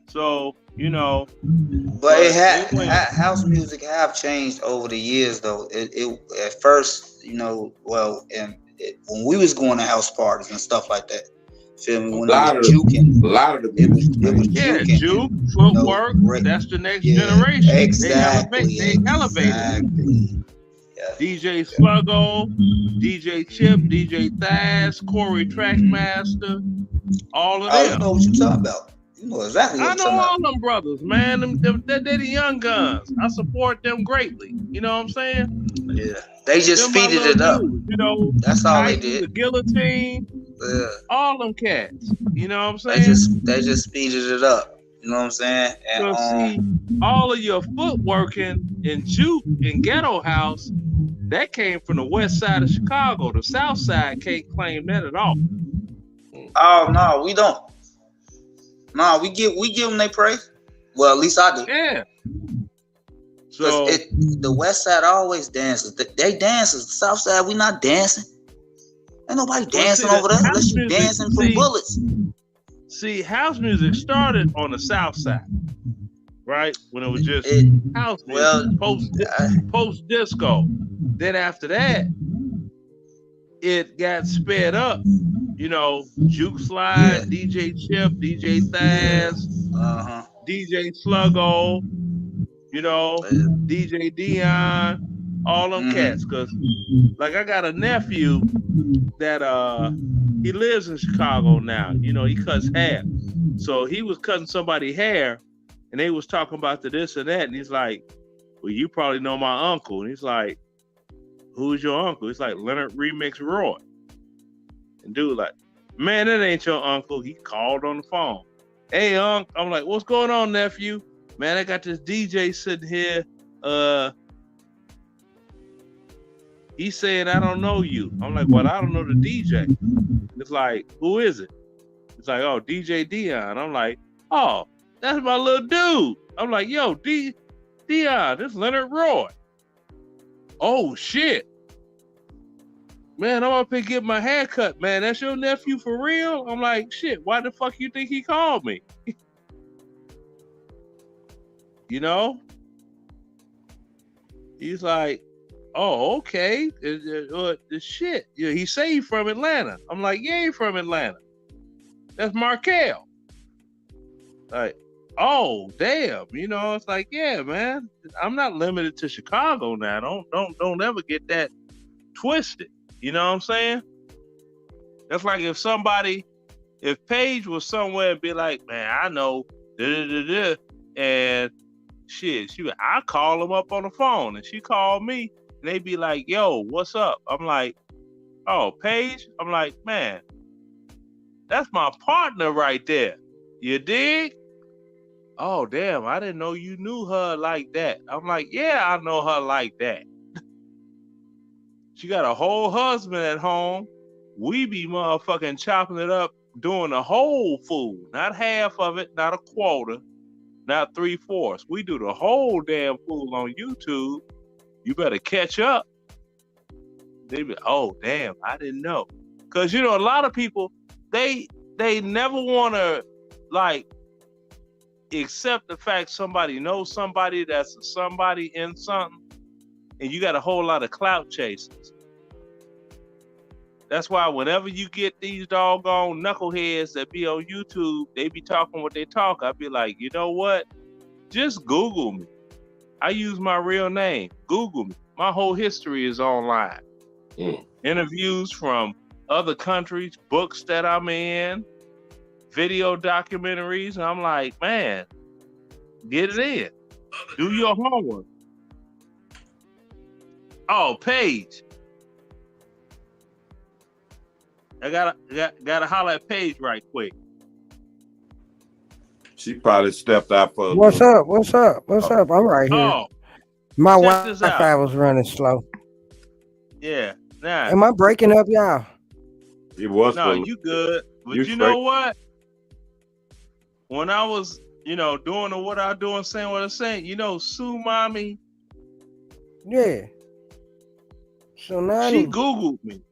So, you know. But house music have changed over the years, though. It at first, you know, well, when we was going to house parties and stuff like that, feel me? When it was juking, a lot of the it was juking. Juke, footwork. That's the next generation. Exactly. They elevated. Exactly. Yeah. DJ Sluggo, DJ Chip, DJ Thaz, Corey Trackmaster, all of them. You know what you're talking about. You know exactly what I know all them brothers, man. They're the young guns. I support them greatly. You know what I'm saying? Yeah. They just speeded it up. Dudes, you know, that's all they did. The Guillotine, all them cats. You know what I'm saying? They just speeded it up. You know what I'm saying? And see, all of your footworking in juke and ghetto house, that came from the west side of Chicago. The south side can't claim that at all. Oh no, we don't. No, we give them their praise. Well, at least I do. Yeah. So the west side always dances. They dances. The south side, we not dancing. Ain't nobody dancing over there unless you dancing from bullets. See, house music started on the south side, right? When it was just house music, post disco. Then after that, it got sped up. You know, Juke Slide, DJ Chip, DJ Thaz, DJ Sluggo, you know, DJ Dion, all them cats. Cause like I got a nephew that he lives in Chicago now. You know, he cuts hair. So he was cutting somebody's hair and they was talking about the this and that. And he's like, well, you probably know my uncle. And he's like, who's your uncle? He's like, Leonard Remix Roy. And dude like, man, that ain't your uncle. He called on the phone. Hey, unc. I'm like, what's going on, nephew? Man, I got this DJ sitting here. He's saying, I don't know you. I'm like, well, I don't know the DJ. It's like, who is it? It's like, oh, DJ Dion. I'm like, oh, that's my little dude. I'm like, yo, Dion, this is Leonard Roy. Oh, shit. Man, I'm up here getting my hair cut, man. That's your nephew for real? I'm like, shit, why the fuck you think he called me? You know? He's like, oh, okay. The shit. Yeah, he say he from Atlanta. I'm like, yeah, he from Atlanta. That's Markel. Like, oh, damn. You know, it's like, yeah, man. I'm not limited to Chicago now. Don't ever get that twisted. You know what I'm saying? That's like if Paige was somewhere and be like, man, I know, and shit, I call him up on the phone, and she called me, and they be like, yo, what's up? I'm like, oh, Paige? I'm like, man, that's my partner right there. You dig? Oh, damn, I didn't know you knew her like that. I'm like, yeah, I know her like that. She got a whole husband at home. We be motherfucking chopping it up, doing the whole food, not half of it, not a quarter, not 3/4. We do the whole damn food on YouTube. You better catch up. They be, oh damn, I didn't know. Cause you know a lot of people they never want to like accept the fact somebody knows somebody that's a somebody in something, and you got a whole lot of clout chasers. That's why whenever you get these doggone knuckleheads that be on YouTube, they be talking what they talk. I be like, you know what? Just Google me. I use my real name. Google me. My whole history is online. Interviews from other countries, books that I'm in, video documentaries. And I'm like, man, get it in. Do your homework. Oh, Paige. I gotta holler at Paige right quick. She probably stepped out for a What's little. up? What's up? What's up? I'm right here. Oh, My check this Wi-Fi out. was running slow. Yeah. Nah. Am I breaking up, y'all? It was No, for you good. But You you know straight. what? When I was, doing what I do and saying what I'm saying, Sue Mommy, Yeah. So now she Googled me.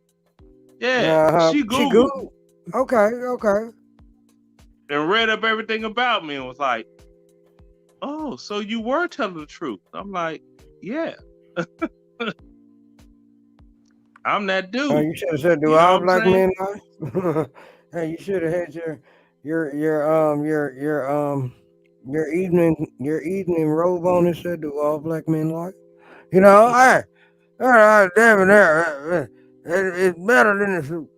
Yeah, she She Googled good. me Okay. and read up everything about me and was like, oh, so you were telling the truth. I'm like, yeah. I'm that dude. You should have said, "Do You know all what I'm black saying? men lie?" Hey, you should have had your evening robe on and said, "Do all black men lie?" Hey, damn it, it's better than the suit.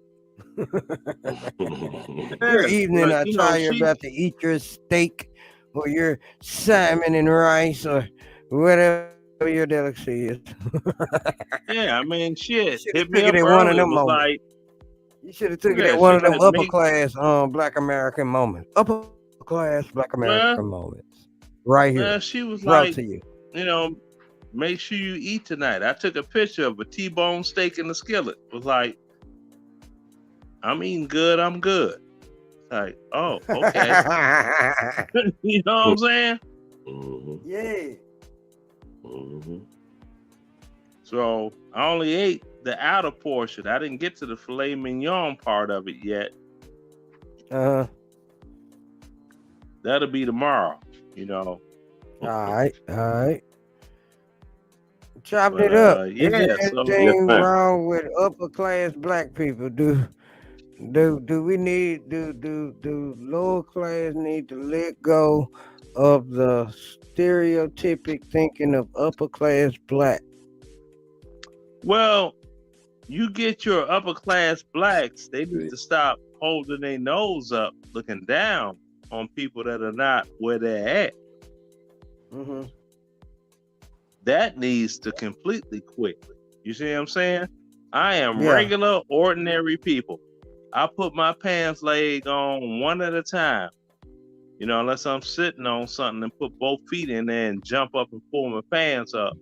Your Yeah, evening but attire about to eat your steak or your salmon and rice or whatever your delicacy is. yeah, I mean, You shit, should have hit me took it up at one of early. them Was moments. like, You should have took it yeah, at she one of them like, upper class black American moments. Upper class black American well, moments. Right here. she was Brought like, to you. make sure you eat tonight. I took a picture of a T-bone steak in the skillet. Was like, I'm eating good. I'm good. Like, oh, okay. You know what I'm saying? Yeah. So I only ate the outer portion. I didn't get to the filet mignon part of it yet. That'll be tomorrow. All right. Chopping it But up. Is yeah. there So anything wrong with upper class black people? Do we need do lower class need to let go of the stereotypic thinking of upper class black? well, you get your upper class blacks. They need to stop holding their nose up, looking down on people that are not where they're at. That needs to completely quit. You see what I'm saying? I am regular, ordinary people. I put my pants leg on one at a time. Unless I'm sitting on something and put both feet in there and jump up and pull my pants up.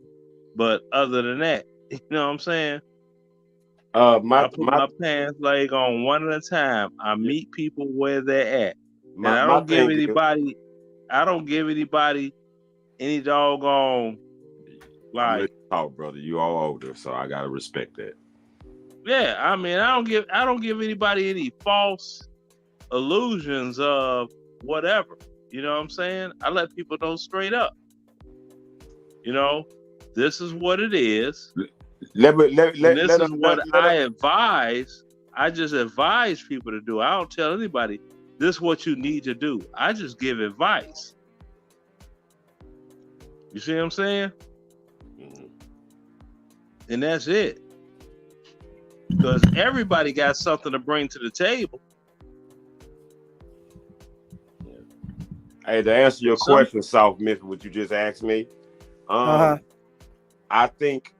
But other than that, you know what I'm saying? I put my pants leg on one at a time. I meet people where they're at. And I don't give anybody any doggone like talk, brother. You all older, so I gotta respect that. Yeah, I mean, I don't give anybody any false illusions of whatever. You know what I'm saying? I let people know straight up. This is what it is. This is what I advise. I just advise people to do. I don't tell anybody this is what you need to do. I just give advice. You see what I'm saying? And that's it. Because everybody got something to bring to the table. Hey, to answer your question, South Memphis, what you just asked me, I think,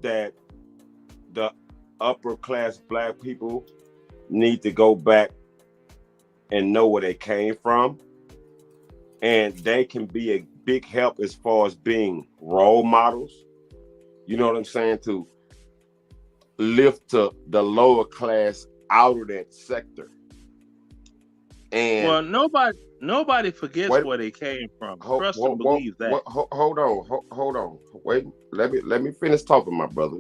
that the upper class black people need to go back and know where they came from. And they can be a big help as far as being role models. You know what I'm saying? To lift the lower class out of that sector. And well, nobody forgets where they came from. Trust and believe that. Hold on. Wait, let me finish talking, my brother.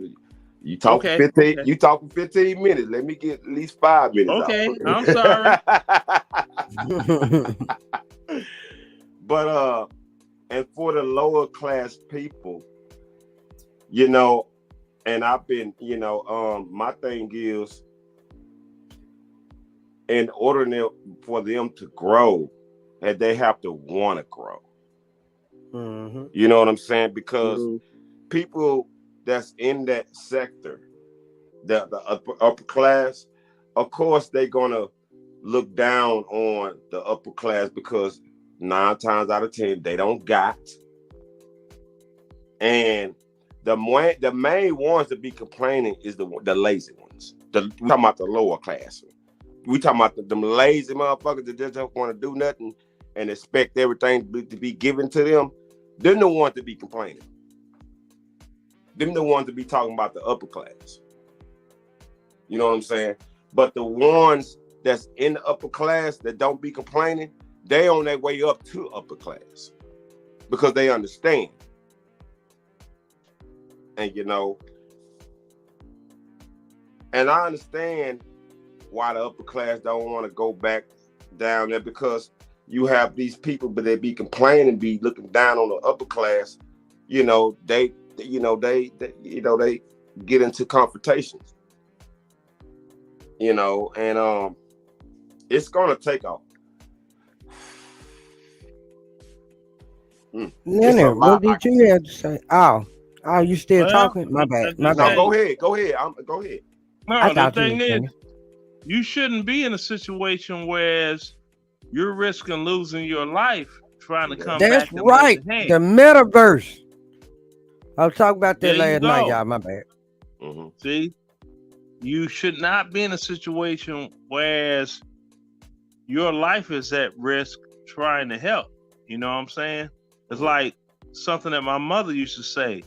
You talking 15? Okay. You talking 15 minutes? Let me get at least 5 minutes. Okay, out. I'm sorry. But and for the lower class people, you know, and I've been, you know, my thing is, in order for them to grow, that they have to want to grow. Mm-hmm. You know what I'm saying? Because people that's in that sector, the upper class, of course they're gonna look down on the upper class because 9 times out of 10 they don't got. And the main ones to be complaining is the lazy ones. We talking about the lower class. We talking about them lazy motherfuckers that just don't want to do nothing and expect everything to be given to them. Them the ones to be complaining. Them the ones to be talking about the upper class. You know what I'm saying? But the ones that's in the upper class that don't be complaining, they on their way up to upper class because they understand. And you know, and I understand why the upper class don't want to go back down there, because you have these people, but they be complaining, be looking down on the upper class. You know, they get into confrontations. You know, and it's gonna take off. Nene, what did you have to say? Oh, you still talking? My bad. No, go ahead. Go ahead. Go ahead. No, the thing is, you shouldn't be in a situation where you're risking losing your life trying to come That's back. That's right. The metaverse. I was talking about that last night, y'all. My bad. Mm-hmm. See, you should not be in a situation where your life is at risk trying to help. You know what I'm saying? It's like something that my mother used to say,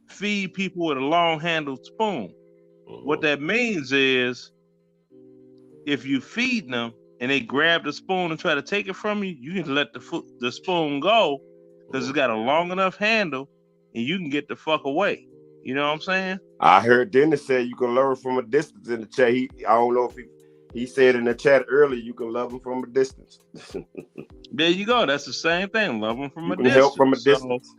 feed people with a long-handled spoon. Mm-hmm. What that means is, if you feed them and they grab the spoon and try to take it from you, you can let the spoon go because it's got a long enough handle and you can get the fuck away. You know what I'm saying? I heard Dennis say you can learn from a distance in the chat. I don't know if he said in the chat earlier, you can love them from a distance. There you go. That's the same thing. Love them from a distance. Help from a distance.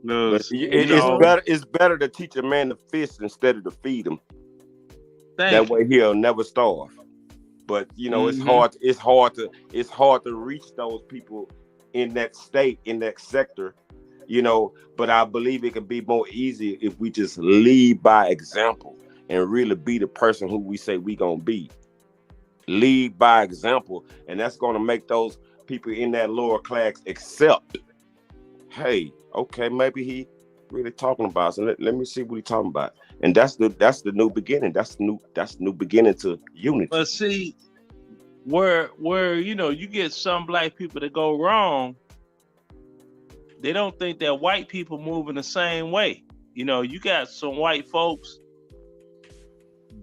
It's better to teach a man to fish instead of to feed him. That way he'll never starve. But you know, it's hard to reach those people in that state, in that sector. You know, but I believe it can be more easy if we just lead by example and really be the person who we say we gonna be. Lead by example, and that's gonna make those people in that lower class accept. Hey, okay, maybe he really talking about. So let me see what he's talking about. And that's the new beginning. That's the new beginning to unity. But see, where you know you get some black people that go wrong. They don't think that white people move in the same way. You know, you got some white folks,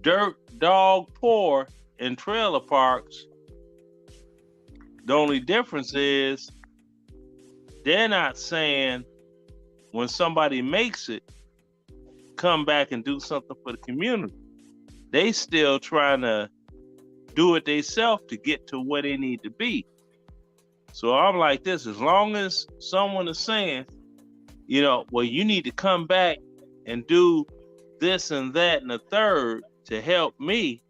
dirt dog poor in trailer parks. The only difference is they're not saying when somebody makes it, come back and do something for the community. They still trying to do it themselves to get to where they need to be. So I'm like this, as long as someone is saying, you know, well, you need to come back and do this and that and the third to help me.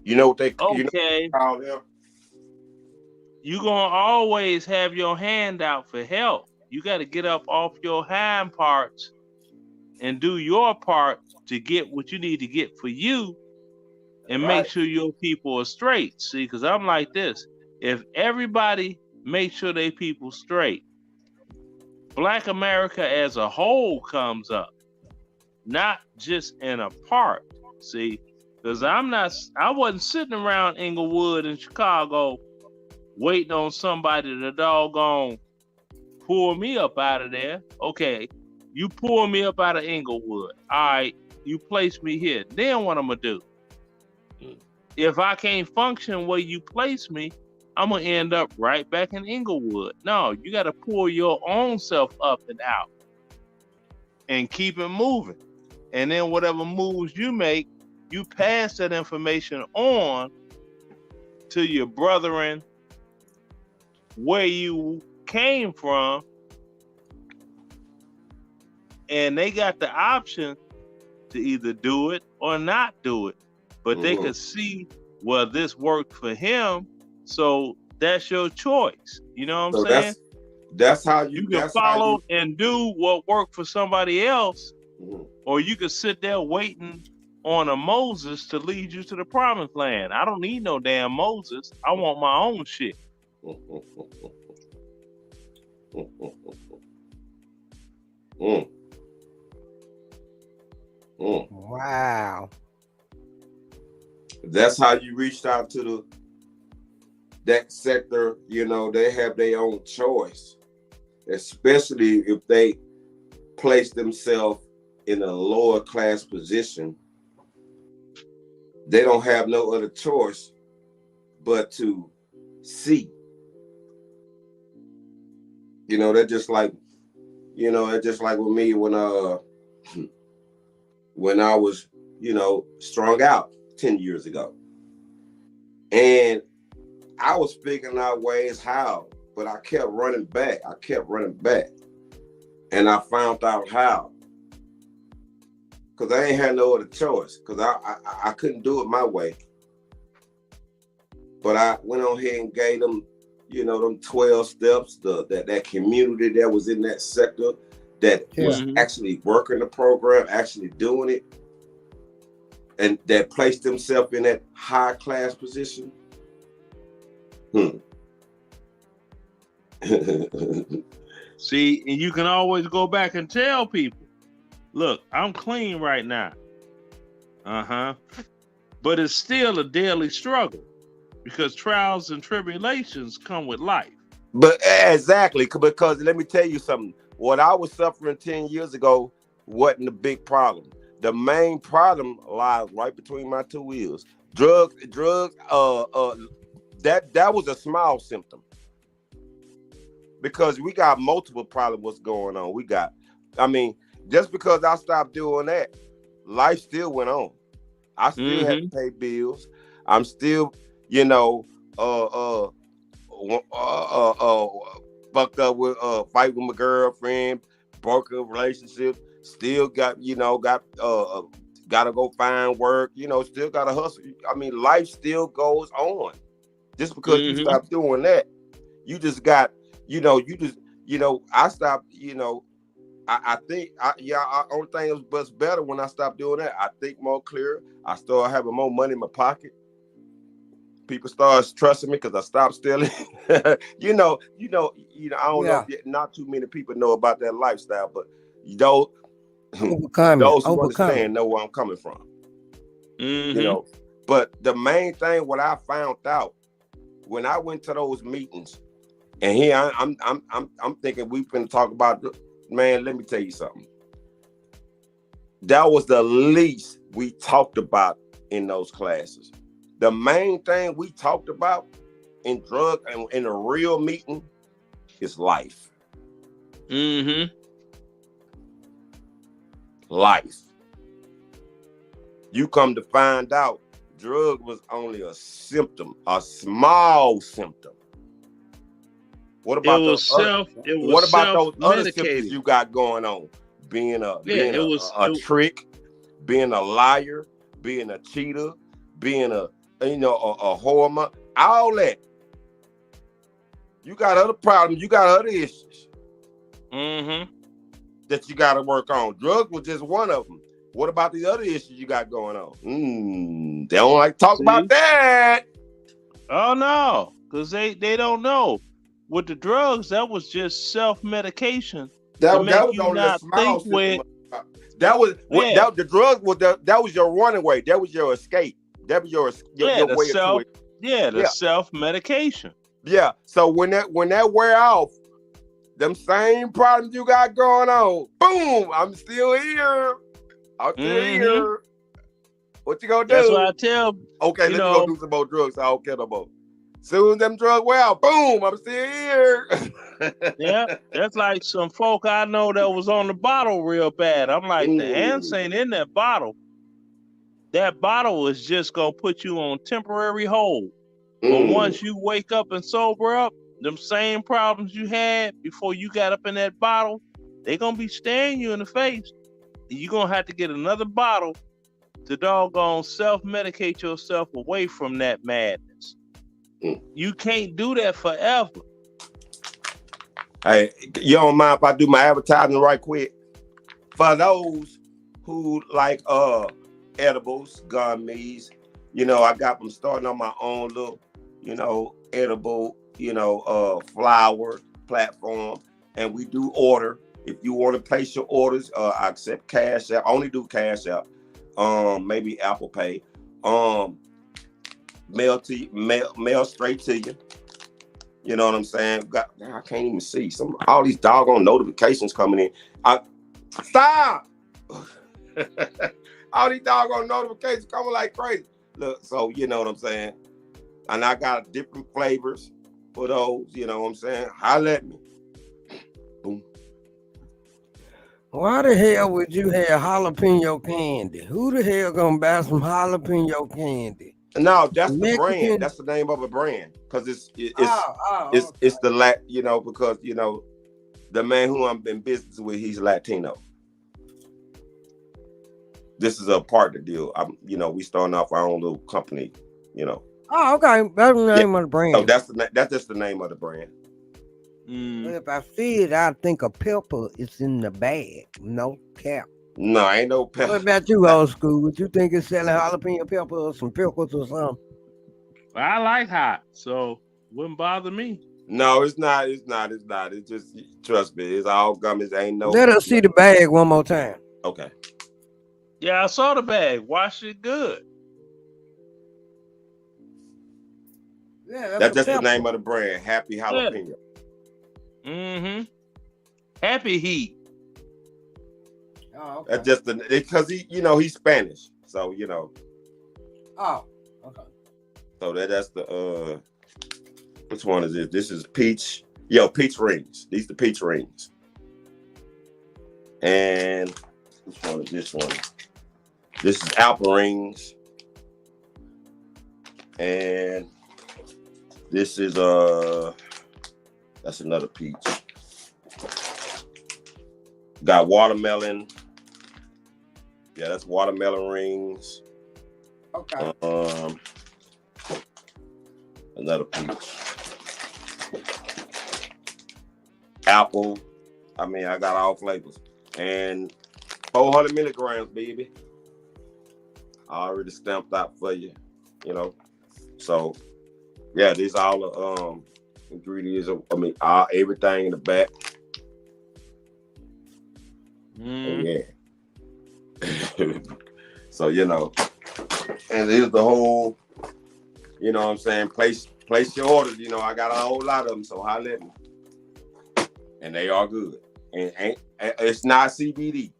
You know what they okay. You're going to always have your hand out for help. You got to get up off your hind parts and do your part to get what you need to get for you. And make sure your people are straight. See, because I'm like this. If everybody makes sure they people straight, Black America as a whole comes up, not just in a part. See, because I wasn't sitting around Inglewood in Chicago waiting on somebody to doggone pull me up out of there. Okay, you pull me up out of Inglewood. All right, you place me here. Then what I'm going to do? If I can't function where you place me, I'm going to end up right back in Inglewood. No, you got to pull your own self up and out and keep it moving. And then whatever moves you make, you pass that information on to your brethren where you came from, and they got the option to either do it or not do it. But they could see, well, this worked for him, so that's your choice. You know what I'm saying? That's how you can follow and do what worked for somebody else, or you could sit there waiting on a Moses to lead you to the promised land. I don't need no damn Moses. I want my own shit. Wow. That's how you reached out to that sector. You know, they have their own choice, especially if they place themselves in a lower class position. They don't have no other choice but to see. You know, they're just like, with me when I was, strung out 10 years ago. And I was figuring out ways how, but I kept running back. And I found out how. Because I ain't had no other choice. Because I couldn't do it my way. But I went on here and gave them, them 12 steps, that community that was in that sector that was actually working the program, actually doing it, and that placed themselves in that high class position. See, and you can always go back and tell people, look, I'm clean right now. But it's still a daily struggle because trials and tribulations come with life. But exactly, because let me tell you something. What I was suffering 10 years ago wasn't a big problem. The main problem lies right between my two ears. Drugs, that was a small symptom. Because we got multiple problems what's going on. Just because I stopped doing that, life still went on. I still had to pay bills. I'm still, fucked up with fight with my girlfriend, broken relationship, still got gotta go find work, still gotta hustle. Life still goes on. Just because you stop doing that, you just got, I stopped, I think only thing was better when I stopped doing that. I think more clear. I started having more money in my pocket. People started trusting me because I stopped stealing. I don't know if not too many people know about that lifestyle, but those who understand know where I'm coming from. But the main thing what I found out when I went to those meetings, and here I'm thinking we've been talking about, man, let me tell you something. That was the least we talked about in those classes. The main thing we talked about in drug and in a real meeting is life. Life. You come to find out, drug was only a symptom, a small symptom. What about those other symptoms you got going on? Being a trick, being a liar, being a cheater, being a whore, all that. You got other problems, you got other issues that you got to work on. Drugs was just one of them. What about the other issues you got going on? They don't like to talk about that. Oh no, because they don't know. With the drugs, that was just self-medication. That was only a small symptom. The drugs was that was your running way. That was your escape. That was your way to it. The self-medication. Yeah. So when that wear off, them same problems you got going on, boom, I'm still here. I'm still here. What you gonna do? That's what I tell. Okay, let me go do some more drugs. I don't care no more. Soon as them drugs wear out, boom, I'm still here. Yeah, that's like some folk I know that was on the bottle real bad. I'm like, the ants ain't in that bottle. that bottle is just gonna put you on temporary hold. But once you wake up and sober up, them same problems you had before you got up in that bottle, they gonna be staring you in the face. And you're gonna have to get another bottle to doggone self-medicate yourself away from that madness. You can't do that forever. Hey, you don't mind if I do my advertising right quick? For those who like edibles, gummies, I got them starting on my own little, edible, flower platform. And we do order. If you want to place your orders, I accept Cash App. Only do Cash App. Maybe Apple Pay. Mail straight to you. You know what I'm saying? I can't even see all these doggone notifications coming in. Stop! All these doggone notifications coming like crazy. Look, so you know what I'm saying? And I got different flavors for those, you know what I'm saying? Holla at me. Boom. Why the hell would you have jalapeno candy? Who the hell gonna buy some jalapeno candy? No, that's the Mexican? brand. That's the name of a brand. Because it's okay. the because the man who I'm in business with, he's Latino. This is a partner deal. We starting off our own little company, Oh, okay. That's the name of the brand. Oh, that's just the name of the brand. Well, if I see it, I think a pepper is in the bag. No cap. No, ain't no pepper. What about you, old school? Would you think it's selling jalapeno pepper or some pickles or something? I like hot, so wouldn't bother me. No, it's not. It's just, trust me, it's all gummies. Ain't no. Let us see the bag one more time. Okay. Yeah, I saw the bag. Wash it good. Yeah, that's just the name of the brand. Happy Jalapeno. Yeah. Happy Heat. Oh, okay. That's just because he's Spanish, so Oh, okay. So that's the which one is this? This is peach. Yo, peach rings. These the peach rings. And which one is this one? This is apple rings. And this is that's another peach. Got watermelon. Yeah, that's watermelon rings. Okay. Another peach. Apple. I got all flavors. And 400 milligrams, baby. I already stamped out for you, So, yeah, these all the ingredients. Everything in the back. Yeah. So, and here's the whole, what I'm saying, place your orders. I got a whole lot of them, so holla at me. And they are good. And it's not CBD.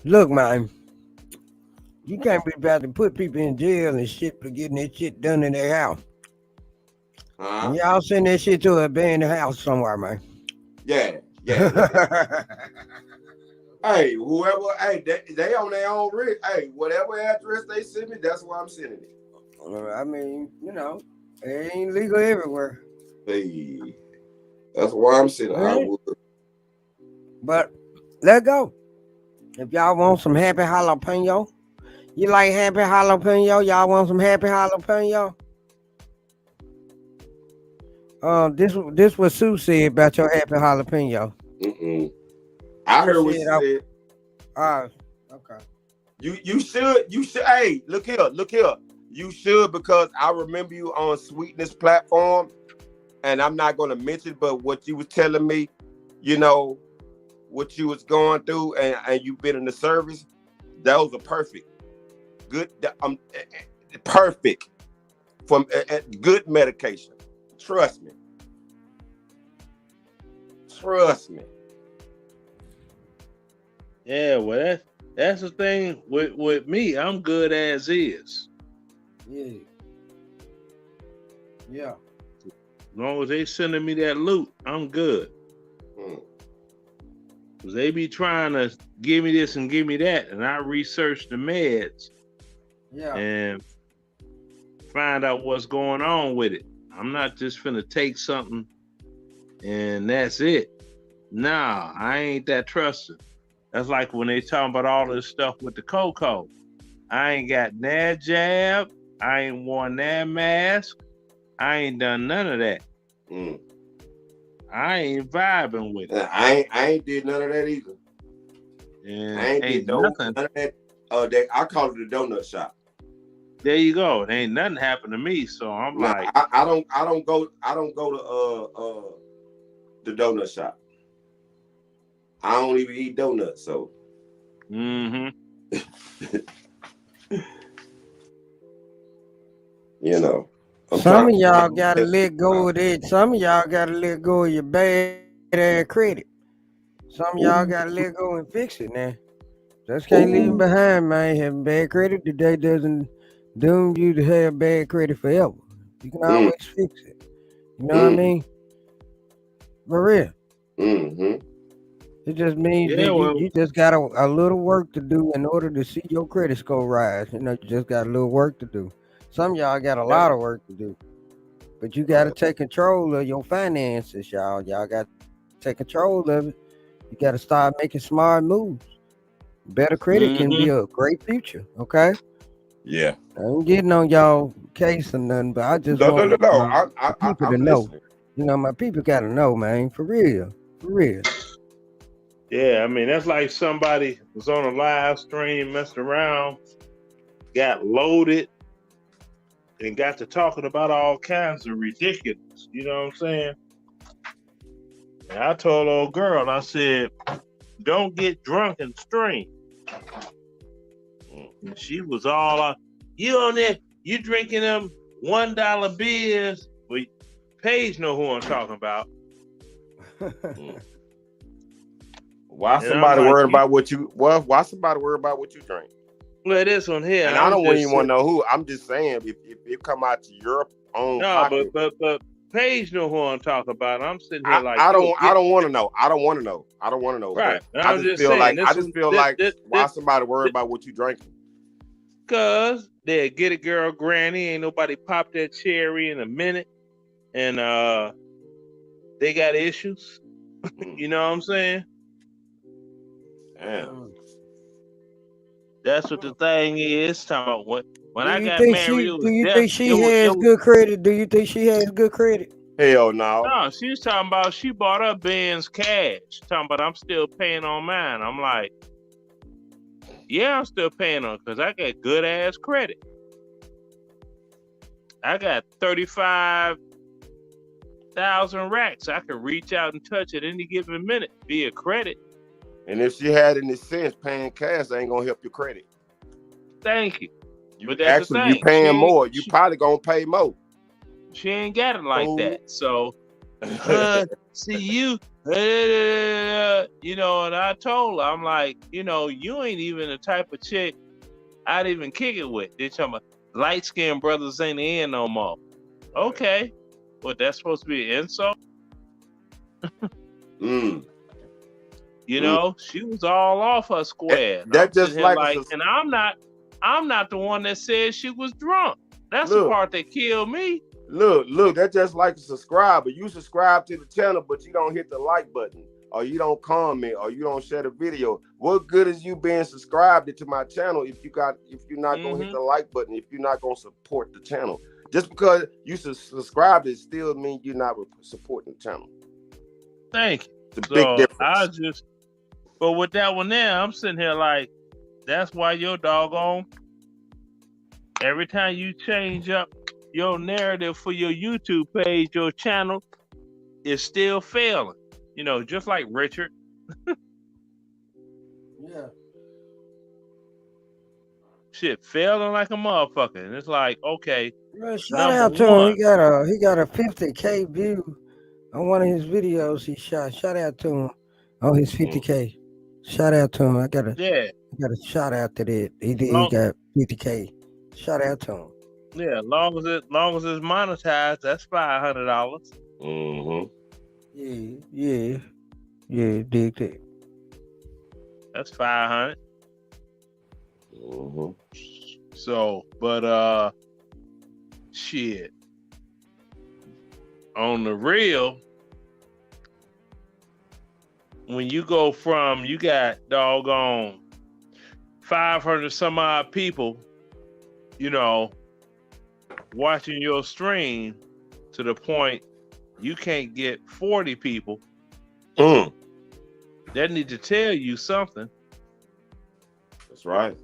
Look, man, you can't be about to put people in jail and shit for getting that shit done in their house. Y'all send that shit to a abandoned house somewhere, man. Yeah. Hey, whoever, they on their own risk. Hey, whatever address they send me, that's where I'm sending it. It ain't legal everywhere. Hey, that's why I'm sending it. But let go. If y'all want some happy jalapeno, you like happy jalapeno? Y'all want some happy jalapeno? This what Sue said about your happy jalapeno. I heard what you said. Okay. You should. Hey, look here. You should, because I remember you on Sweetness platform, and I'm not gonna mention, but what you was telling me, what you was going through, and you've been in the service, those are perfect. Good, perfect from good medication. Trust me. Yeah, well, that's the thing with me. I'm good as is. Yeah. As long as they sending me that loot, I'm good. 'Cause they be trying to give me this and give me that, and I research the meds and find out what's going on with it. I'm not just finna take something and that's it. Nah, I ain't that trusted. That's like when they talking about all this stuff with the cocoa. I ain't got that jab. I ain't worn that mask. I ain't done none of that. I ain't vibing with it. I ain't did none of that either. And I ain't did nothing. none of that. I call it the donut shop. There you go. There ain't nothing happened to me, so I'm like, I don't go to the donut shop. I don't even eat donuts, so. You know. Some of y'all gotta let go of it. Some of y'all gotta let go of your bad ass credit. Some of y'all gotta let go and fix it now. Just can't leave it behind, man. Having bad credit today doesn't doom you to have bad credit forever. You can always fix it. You know what I mean? For real. It just means that you just got a little work to do in order to see your credit score rise. You know, you just got a little work to do. Some of y'all got a lot of work to do. But you got to take control of your finances, y'all. Y'all got to take control of it. You got to start making smart moves. Better credit can be a great future, okay? Yeah. I ain't getting on y'all case or nothing, but I just want people to know. You know, my people got to know, man. For real. For real. Yeah, I mean, that's like somebody was on a live stream, messed around, got loaded, and got to talking about all kinds of ridiculous. You know what I'm saying? And I told old girl, I said, don't get drunk and stream. And she was all, you on there, you drinking them $1 beers. Well, Paige know who I'm talking about. Why somebody worried about what you? Well, why somebody worried about what you drink? Well, this one here, and I don't even want to know who. I'm just saying, if it come out to your own pocket. but Paige know who I'm talking about. I'm sitting here like I don't want to know. I don't want to know. Right. I just feel like why somebody worried about what you drinking? Cause they get a girl granny, ain't nobody popped that cherry in a minute, and they got issues. You know what I'm saying? Damn. That's what the thing is. Talking about when I got married, do you think she has good credit? Do you think she has good credit? Hell no. No, she's talking about she bought her Benz cash. Talking about I'm still paying on mine. I'm like, yeah, I'm still paying on because I got good ass credit. I got 35,000 racks. I can reach out and touch at any given minute via credit. And if she had any sense, paying cash ain't gonna help your credit. Thank you. But that's actually, you paying more. You probably gonna pay more. She ain't got it like that. So, see you, you know, and I told her, I'm like, you know, you ain't even the type of chick I'd even kick it with. They're talking about light-skinned brothers ain't in no more. Okay. Well, that's supposed to be an insult? You know, she was all off her square. That just like and I'm not the one that said she was drunk. That's the part that killed me. Look, that's just like a subscriber. You subscribe to the channel, but you don't hit the like button, or you don't comment, or you don't share the video. What good is you being subscribed to my channel if you're not gonna hit the like button, if you're not gonna support the channel? Just because you subscribe, it still means you're not supporting the channel. Thank you. It's a big difference. But with that one there, I'm sitting here like, that's why your doggone, every time you change up your narrative for your YouTube page, your channel is still failing. You know, just like Richard. Yeah. Shit, failing like a motherfucker. And it's like, okay. Well, shout out to him. He got a 50K view on one of his videos he shot. Shout out to him on his 50K. Shout out to him. I got a shout out to that. He got 50K. Shout out to him. Yeah, long as it's monetized, that's $500. Yeah, dig that. That's 500. Mm-hmm. So, but shit. On the real, when you go from you got doggone 500 some odd people, you know, watching your stream to the point you can't get 40 people, that need to tell you something. That's right.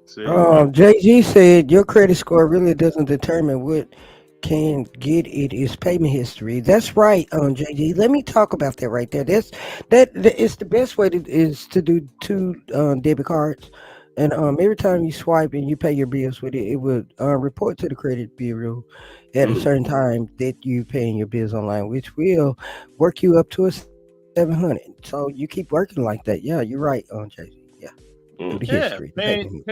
See? JG said your credit score really doesn't determine what can get it is payment history. That's right, JG. Let me talk about that right there. It's the best way is to do two debit cards, and every time you swipe and you pay your bills with it, it would report to the credit bureau at a certain time that you paying your bills online, which will work you up to a 700. So you keep working like that. Yeah, you're right, JG. Yeah, do the Yeah, history. paying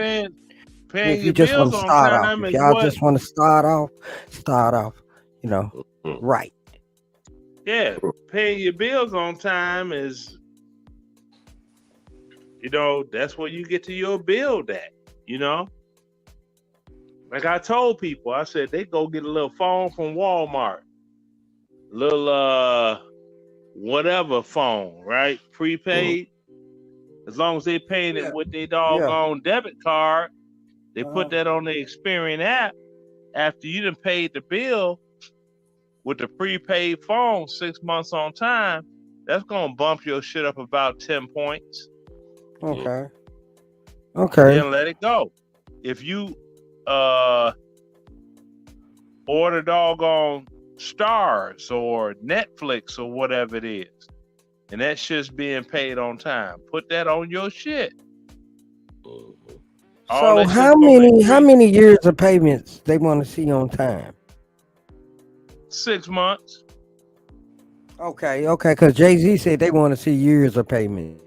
If you your just want bills to on start off, time if is y'all what. just want to start off, you know, right. Yeah, paying your bills on time is, you know, that's where you get to your build at, you know. Like I told people, I said they go get a little phone from Walmart, little whatever phone, right? Prepaid. As long as they paying it Yeah, with their yeah. doggone debit card, they put that on the Experian app. After you done paid the bill with the prepaid phone 6 months on time, that's gonna bump your shit up about 10 points. Okay. Then let it go. If you order doggone Stars or Netflix or whatever it is, and that shit's being paid on time, put that on your shit. So how many years of payments they want to see on time? 6 months. Okay, because Jay-Z said they want to see years of payments.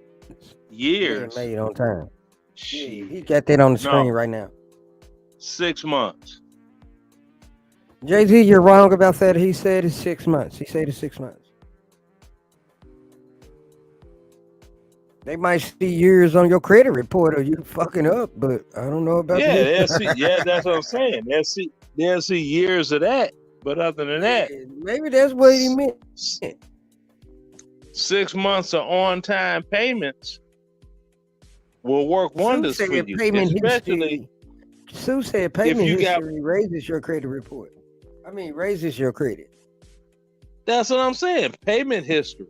Years. Made on time. Shit. Yeah, he got that on the screen right now. 6 months. Jay-Z, you're wrong about that. He said it's 6 months. He said it's 6 months. They might see years on your credit report or you fucking up, but I don't know about Yeah, this. that's what I'm saying. They'll see years of that. But other than that, maybe that's what he meant. 6 months of on-time payments will work wonders for you. Especially Sue said payment history raises your credit report. I mean, raises your credit. That's what I'm saying. Payment history.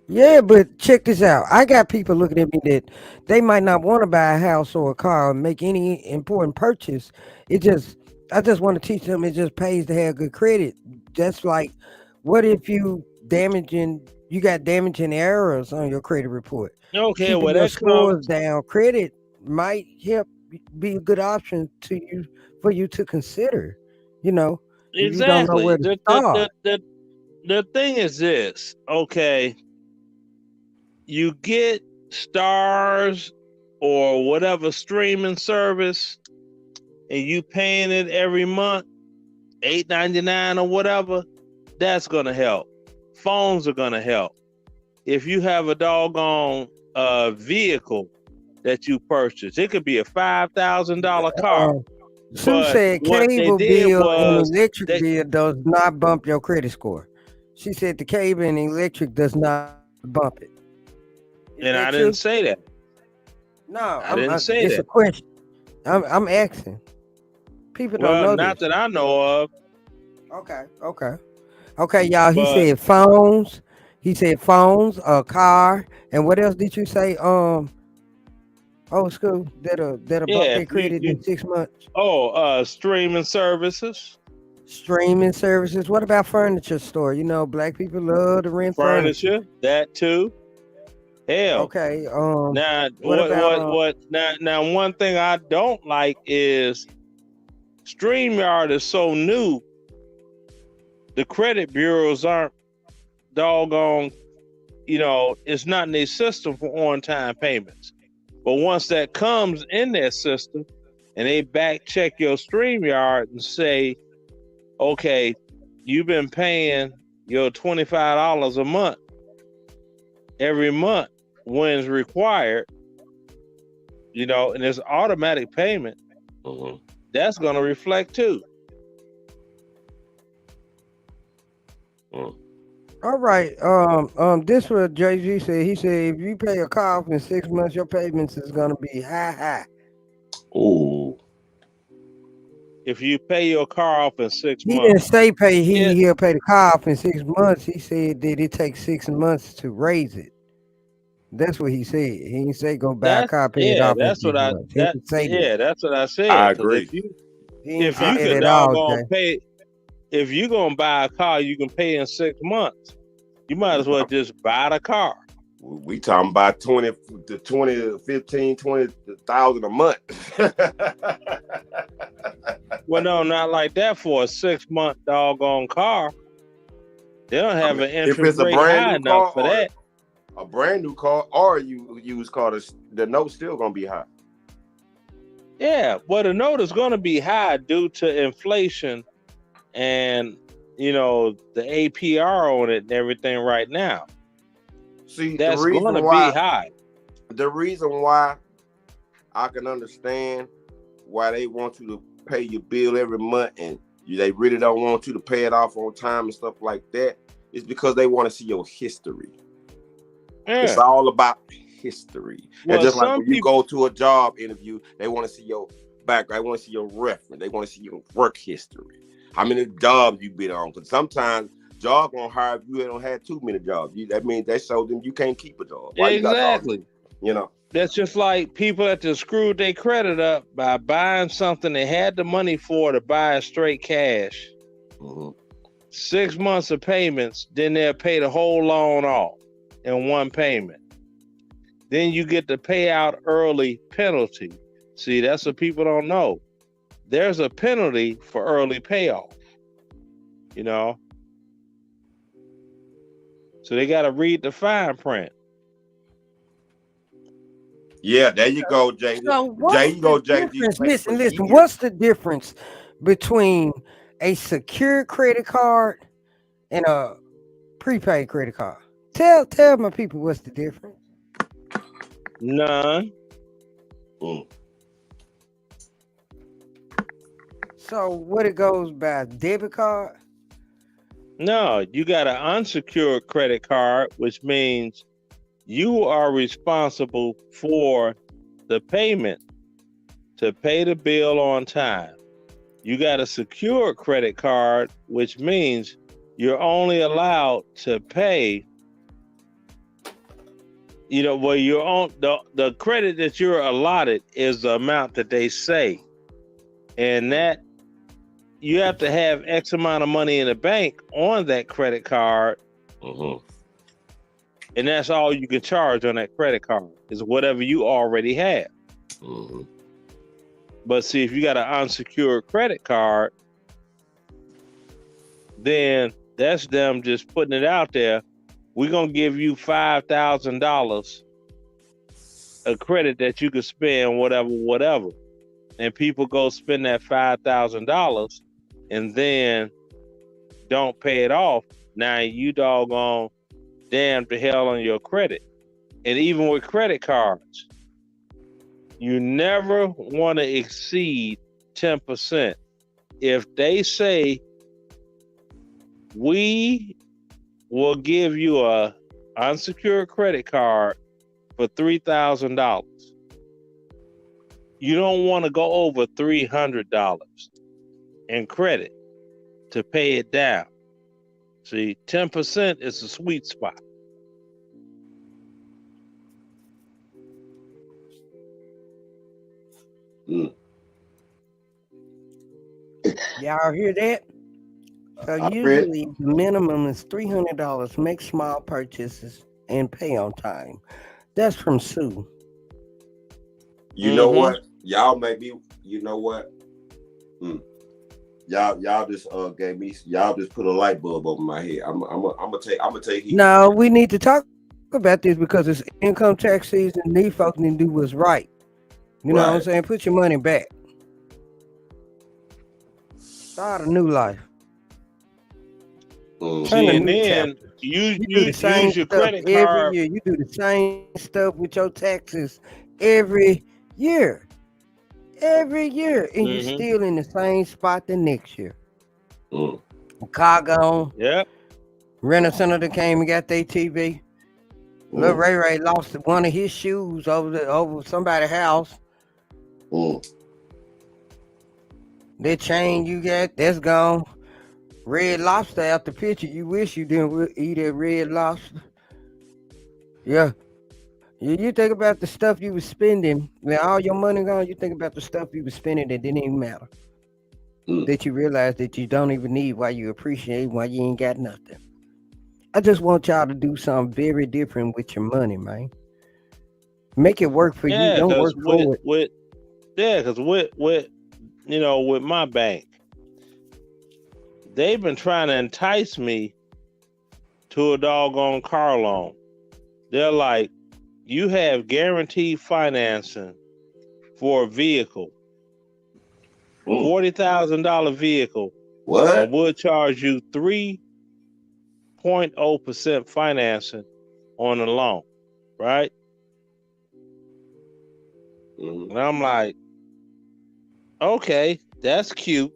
Yeah, but check this out. I got people looking at me that they might not want to buy a house or a car or make any important purchase. I just want to teach them it just pays to have good credit. That's like, what if you got damaging errors on your credit report? Okay, keeping well your that scores down. Credit might help be a good option for you to consider. You know, if you don't know exactly. where to start. The thing is this, okay, you get Stars or whatever streaming service and you paying it every month, $8.99 or whatever, that's gonna help. Phones are gonna help. If you have a doggone vehicle that you purchase, it could be a $5,000 car. Sue said cable bill and electric bill does not bump your credit score. She said the cable and electric does not bump it. And I didn't say that. No, I didn't say that. It's a question. I'm asking. People don't know not this. that I know of. Okay, y'all. He said phones. He said phones, a car, and what else did you say? Old school that'll bump their credit in 6 months. Streaming services. Streaming services. What about furniture store? You know, black people love to rent furniture. That too. Hell. Okay. Now now one thing I don't like is StreamYard is so new. The credit bureaus aren't doggone, you know, it's not in their system for on-time payments. But once that comes in their system and they back check your StreamYard and say, okay, you've been paying your $25 a month every month when it's required, you know, and it's automatic payment, that's going to reflect too. All right. This what Jay-Z said. He said if you pay a car off in 6 months, your payments is gonna be high. Ooh. If you pay your car off in 6 He months, didn't say he'll pay the car off in 6 months. He said that it takes 6 months to raise it. That's what he said. He didn't say go buy a car, pay it off in 6 months. He didn't say that. that's what I said. I 'Cause agree. He didn't if say you that could at all, doggone Jay. pay, if you gonna buy a car, you can pay in 6 months. You might as well just buy the car. We talking about 20 to 20, 15, 20,000 a month. Well, no, not like that for a 6 month doggone car. They don't have an if interest it's a rate brand high new enough car for that. a brand new car or a used car, the note's still gonna be high. Yeah, well, the note is going to be high due to inflation and, you know, the APR on it and everything right now. See, That's the going reason to why be high. the reason why I can understand why they want you to pay your bill every month and they really don't want you to pay it off on time and stuff like that is because they want to see your history. Yeah. It's all about history. Well, and just like some when you go to a job interview, they want to see your background, they want to see your reference, they want to see your work history. How many jobs you been on? Because sometimes job gonna hire if you don't have too many jobs. That means they showed them you can't keep a job. Why Exactly. You know. That's just like people that just screwed their credit up by buying something they had the money for to buy straight cash. 6 months of payments, then they'll pay the whole loan off in one payment. Then you get the payout early penalty. See, that's what people don't know. There's a penalty for early payoff, you know? So they got to read the fine print. Yeah, there you go, Jay. So Jay, you go, Jay. Listen. What's the difference between a secured credit card and a prepaid credit card? Tell my people what's the difference. None. So what it goes by debit card? No, you got an unsecured credit card, which means you are responsible for the payment to pay the bill on time. You got a secured credit card, which means you're only allowed to pay, you know, well, you're on the credit that you're allotted is the amount that they say. And that you have to have X amount of money in the bank on that credit card. And that's all you can charge on that credit card is whatever you already have. But see, if you got an unsecured credit card, then that's them just putting it out there. We're going to give you $5,000 a credit that you could spend whatever. And people go spend that $5,000 and then don't pay it off. Now you doggone damn to hell on your credit. And even with credit cards, you never want to exceed 10%. If they say, we will give you a unsecured credit card for $3,000, you don't want to go over $300 in credit to pay it down. See, 10% is a sweet spot. Y'all hear that? So usually the minimum is $300. Make small purchases and pay on time. That's from Sue. You know what? Y'all may be. You know what? Y'all just gave me. Y'all just put a light bulb over my head. I'm gonna take. No, we need to talk about this because it's income tax season. These folks need to do what's right. You know what I'm saying? Put your money back. Start a new life. See, and then you You do the same use your stuff credit every card. year. You do the same stuff with your taxes every year. Every year. And you Mm-hmm. still in the same spot the next year. Mm. Car gone. Yep. Renter Center that came and got their TV. Lil Mm. Ray Ray lost one of his shoes over somebody's house. Mm. That chain you got, that's gone. Red Lobster out the picture. You wish you didn't eat at Red Lobster. Yeah. You think about the stuff you was spending, when all your money gone, you think about the stuff you was spending that didn't even matter. Mm. That you realize that you don't even need, why you appreciate, why you ain't got nothing. I just want y'all to do something very different with your money, man. Make it work for you. Yeah, Don't because work for it. with with my bank, they've been trying to entice me to a doggone car loan. They're like, you have guaranteed financing for a vehicle, $40,000 vehicle. What? And we'll charge you 3.0% financing on the loan, right? Mm. And I'm like, okay, that's cute.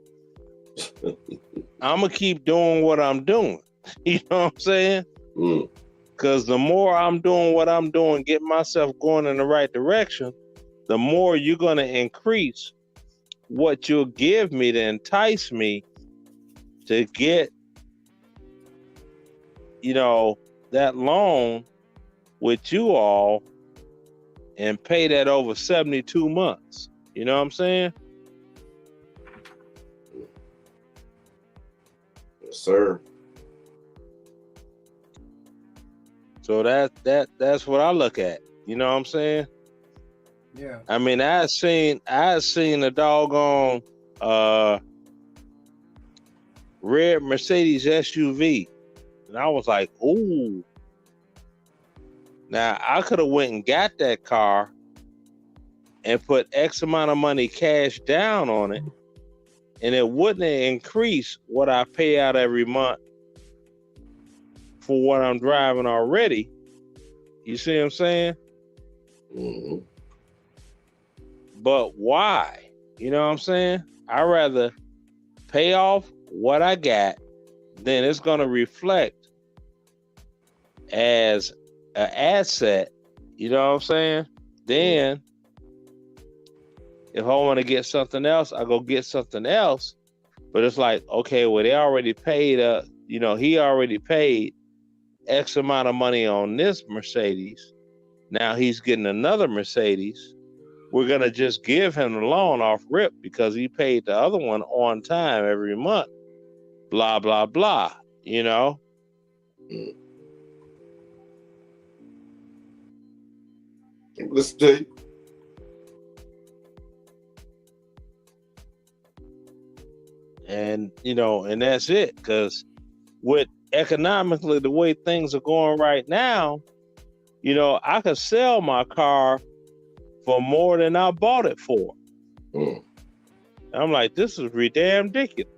I'm gonna keep doing what I'm doing. You know what I'm saying? Mm. Because the more I'm doing what I'm doing, get myself going in the right direction, the more you're gonna increase what you'll give me to entice me to get, that loan with you all and pay that over 72 months. You know what I'm saying? Yes, sir. So that's what I look at. You know what I'm saying? Yeah. I mean, I seen a doggone red Mercedes SUV, and I was like, ooh. Now I could have went and got that car and put X amount of money cash down on it, and it wouldn't have increased what I pay out every month for what I'm driving already. You see what I'm saying? Mm-hmm. But why? You know what I'm saying? I'd rather pay off what I got, then it's going to reflect as an asset. You know what I'm saying? Then, if I want to get something else, I go get something else. But it's like, okay, well, they already paid, he already paid X amount of money on this Mercedes. Now he's getting another Mercedes. We're going to just give him the loan off rip because he paid the other one on time every month. Blah, blah, blah, you know? Listen to you. And, and that's it. Because with economically the way things are going right now, I could sell my car for more than I bought it for. Mm. I'm like, this is damn ridiculous.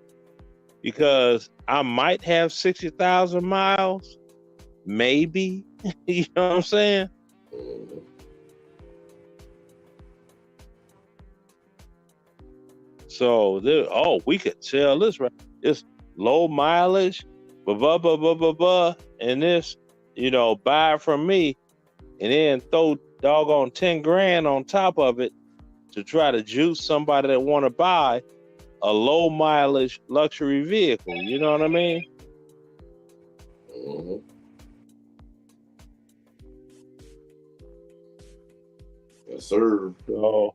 Because I might have 60,000 miles, maybe. You know what I'm saying? Mm. So, we could sell this, right? It's low mileage, blah, blah, blah, blah, blah, blah, and this, buy it from me, and then throw doggone 10 grand on top of it to try to juice somebody that want to buy a low mileage luxury vehicle. You know what I mean? Mm-hmm. Yes, sir. So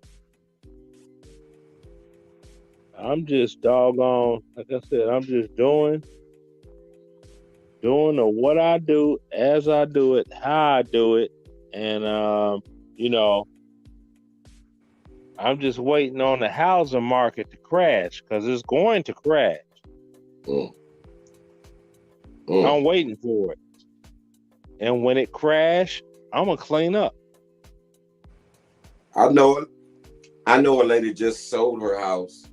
I'm just doggone, like I said, I'm just doing what I do as I do it, how I do it, and I'm just waiting on the housing market to crash because it's going to crash. Mm. Mm. I'm waiting for it, and when it crash, I'm gonna clean up. I know a lady just sold her house,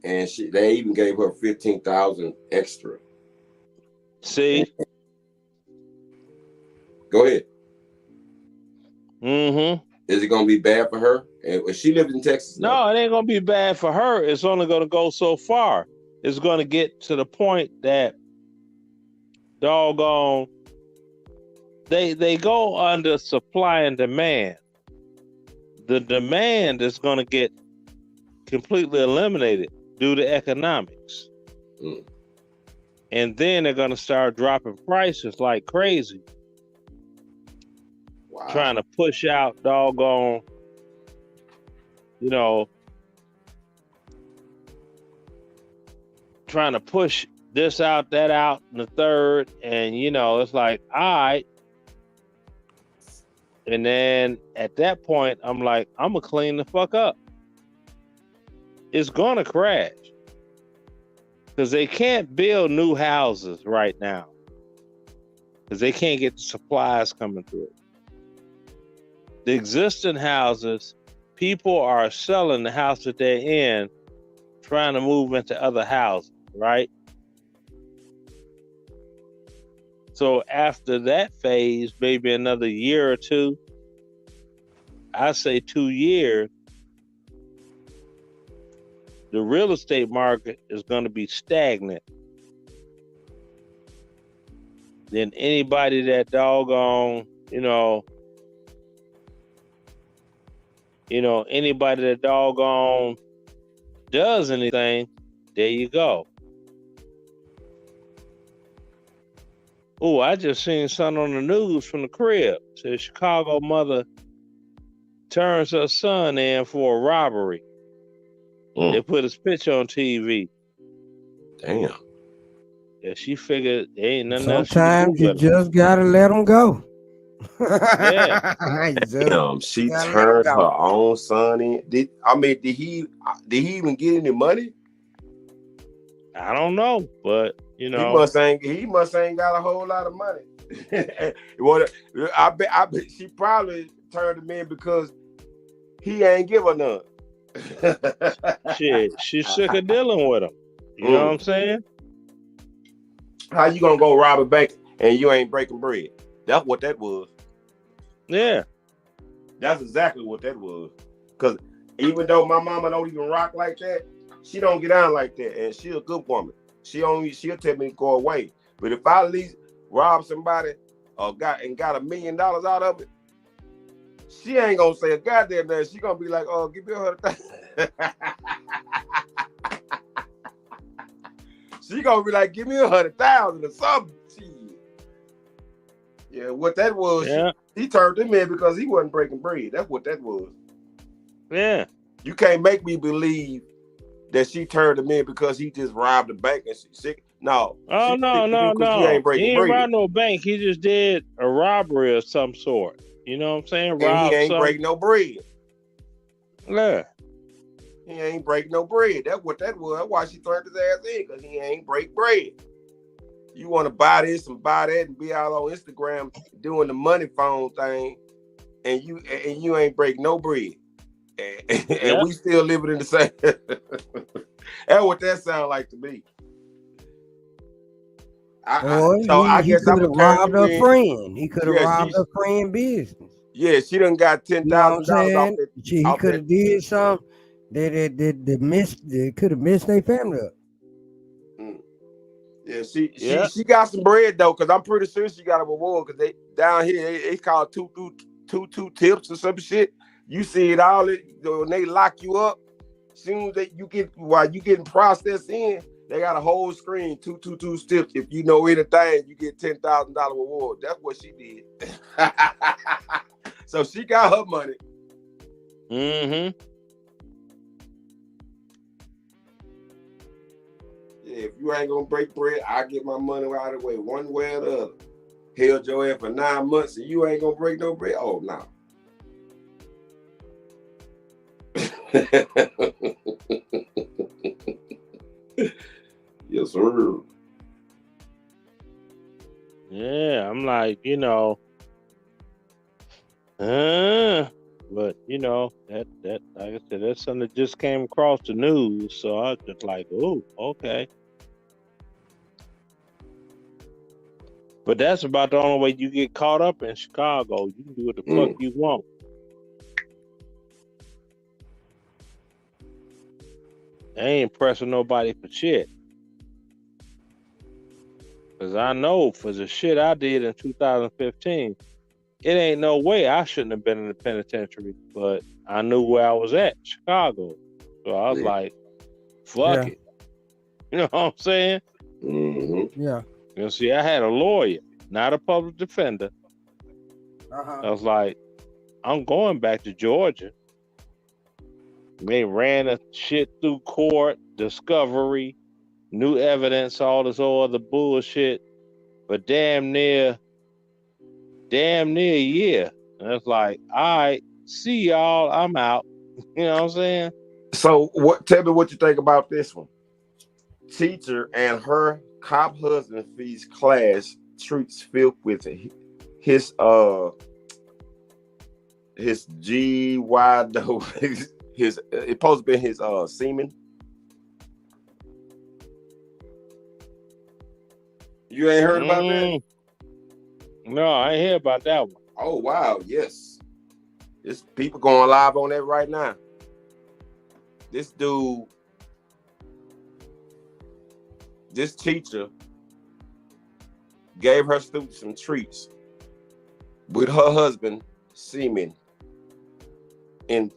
and they even gave her $15,000 extra. See, Go ahead. Mm-hmm. Is it gonna be bad for her? And she lives in Texas. No, it ain't gonna be bad for her. It's only gonna go so far. It's gonna get to the point that doggone they go under supply and demand. The demand is gonna get completely eliminated due to economics. Mm. And then they're gonna start dropping prices like crazy. Wow. Trying to push out doggone, trying to push this out, that out, and the third, and it's like, all right. And then at that point, I'm like, I'm gonna clean the fuck up. It's gonna crash because they can't build new houses right now because they can't get the supplies coming through. The existing houses, people are selling the house that they're in, trying to move into other houses, right? So after that phase, maybe another year or two, I say 2 years, the real estate market is going to be stagnant. Then anybody that doggone, anybody that doggone does anything, there you go. Oh, I just seen something on the news from the crib. Says Chicago mother turns her son in for a robbery. They put his picture on TV. Damn. Yeah, she figured there ain't nothing else Sometimes she you can do with just gotta let them go. Yeah. Damn, she turned her own son in. Did he even get any money? I don't know, but he must ain't got a whole lot of money. I bet she probably turned him in because he ain't give her none. Shit, she's sick of dealing with him. You know what I'm saying? How you gonna go rob a bank and you ain't breaking bread? That's what that was. Yeah. That's exactly what that was. Because even though my mama don't even rock like that, she don't get down like that, and she a good woman. She'll tell me to go away. But if I at least rob somebody or got $1 million out of it, she ain't gonna say a goddamn thing. She gonna be like, "Oh, give me $100,000." She gonna be like, "Give me $100,000 or something." Yeah, what that was, he turned him in because he wasn't breaking bread. That's what that was. Yeah. You can't make me believe that she turned him in because he just robbed a bank and she's sick. No. Oh, no. He ain't breaking he ain't bread. robbed no bank. He just did a robbery of some sort. You know what I'm saying? And he ain't breaking no bread. Yeah. He ain't breaking no bread. That's what that was. That's why she turned his ass in, because he ain't break bread. You want to buy this and buy that and be out on Instagram doing the money phone thing, and you ain't break no bread. And we still living in the same. That's what that sound like to me. I guess could have robbed a friend. He could have robbed a friend business. Yeah, she done got $10,000 off that. He could have did something that could have messed their family up. Yeah, she got some bread though, because I'm pretty sure she got a reward, because they down here they call two tips or some shit. You see it all when they lock you up. Soon as while you getting processed in, they got a whole screen, 222 tips. If you know anything, you get $10,000 reward. That's what she did. So she got her money. Mm-hmm. Yeah, if you ain't gonna break bread, I get my money out of the way, one way or the other. Held your ass for 9 months and you ain't gonna break no bread? Oh, no. Yes, sir. Yeah, I'm like, but that like I said, that's something that just came across the news, so I was just like, oh, okay. But that's about the only way you get caught up in Chicago. You can do what the fuck you want. I ain't pressing nobody for shit. Because I know for the shit I did in 2015, it ain't no way I shouldn't have been in the penitentiary. But I knew where I was at, Chicago. So I was like, fuck it. You know what I'm saying? Yeah. You see, I had a lawyer, not a public defender. I was like, I'm going back to Georgia. They ran a shit through court, discovery, new evidence, all this other bullshit, but damn near a year. And it's like, all right, see y'all, I'm out. You know what I'm saying? So tell me what you think about this one. Teacher and her cop husband fees class treats filth with his GY his it's supposed to be his semen. You ain't heard about that? No, I ain't hear about that one. Oh wow, yes. There's people going live on that right now. This dude, this teacher gave her students some treats with her husband semen and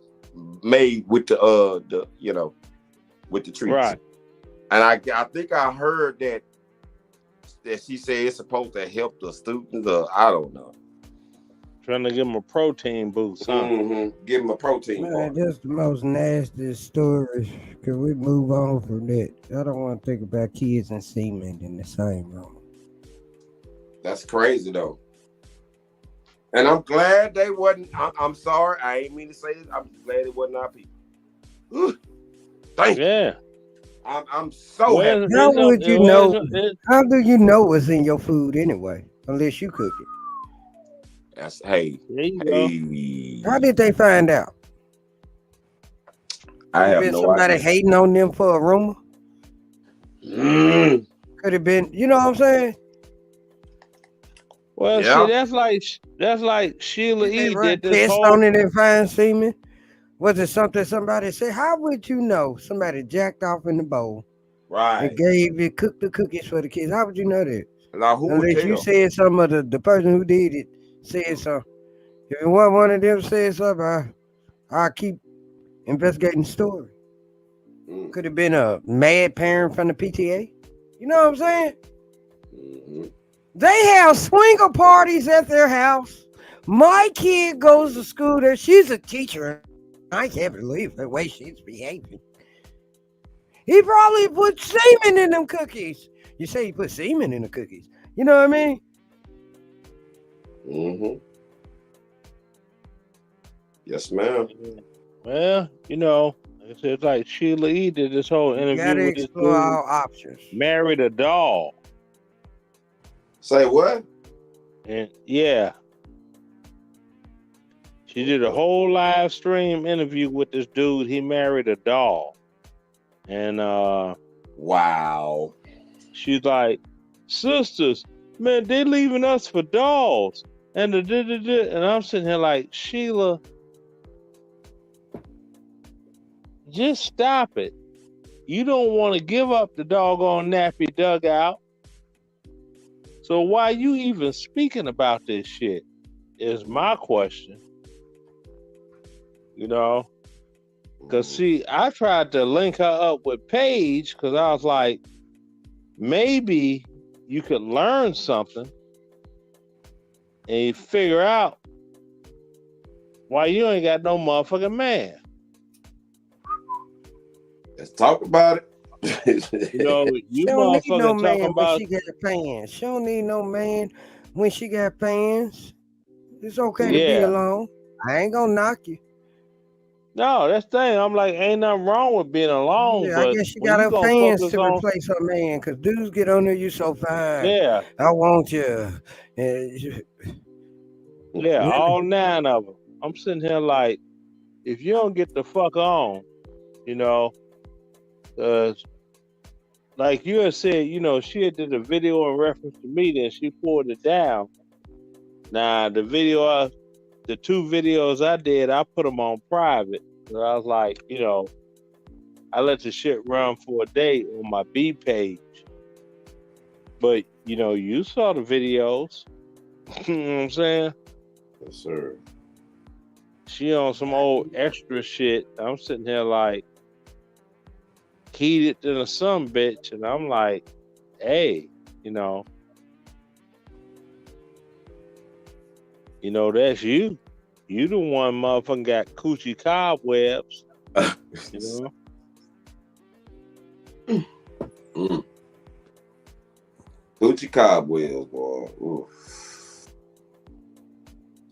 made with the with the treats. Right. And I think I heard that she said it's supposed to help the students, or I don't know. Trying to give them a protein boost, huh? Give them a protein boost. That's the most nasty story. Can we move on from that? I don't want to think about kids and semen in the same room. That's crazy though. And I'm glad they wasn't. I'm sorry, I ain't mean to say this. I'm just glad it wasn't our people. Thank you. Yeah. I'm so happy. How would you know? How do you know what's in your food anyway? Unless you cook it. That's hey. How did they find out? I have no somebody idea. Hating on them for a rumor? Could have been. You know what I'm saying? Well, see, that's like Sheila E. did this whole on it and find semen. Was it something somebody said? How would you know somebody jacked off in the bowl? Right. And cooked the cookies for the kids. How would you know that? Now, who would tell? You said some of the person who did it said something. If it wasn't one of them said something, I'll keep investigating the story. Could have been a mad parent from the PTA. You know what I'm saying? They have swinger parties at their house. My kid goes to school there. She's a teacher. I can't believe the way she's behaving. He probably put semen in them cookies. You say he put semen in the cookies. You know what I mean? Yes, ma'am. Well, it's like Sheila E. did this whole interview with this dude. All options. Married a doll. Say what? And yeah. She did a whole live stream interview with this dude. He married a doll. And wow. She's like, sisters, man, they leaving us for dolls. And and I'm sitting here like, Sheila, just stop it. You don't want to give up the doggone nappy dugout. So why you even speaking about this shit is my question. Because see, I tried to link her up with Paige because I was like, maybe you could learn something and you figure out why you ain't got no motherfucking man. Let's talk about it. You motherfucking talking about. She got pants. She don't need no man when she got pants. It's okay to be alone. I ain't gonna knock you. No, that's the thing. I'm like, ain't nothing wrong with being alone. Yeah, but I guess she got her fans to replace her man, because dudes get on there, you so fine. Yeah. I want you. Yeah, all 9 of them. I'm sitting here like, if you don't get the fuck on, like you had said, she had did a video in reference to me, then she pulled it down. Now the two videos I did, I put them on private. So I was like, I let the shit run for a day on my B page. But you saw the videos. You know what I'm saying? Yes, sir. She on some old extra shit. I'm sitting here like heated than a son bitch, and I'm like, hey, that's you. You the one motherfucking got coochie cobwebs. Coochie cobwebs, boy. Ooh.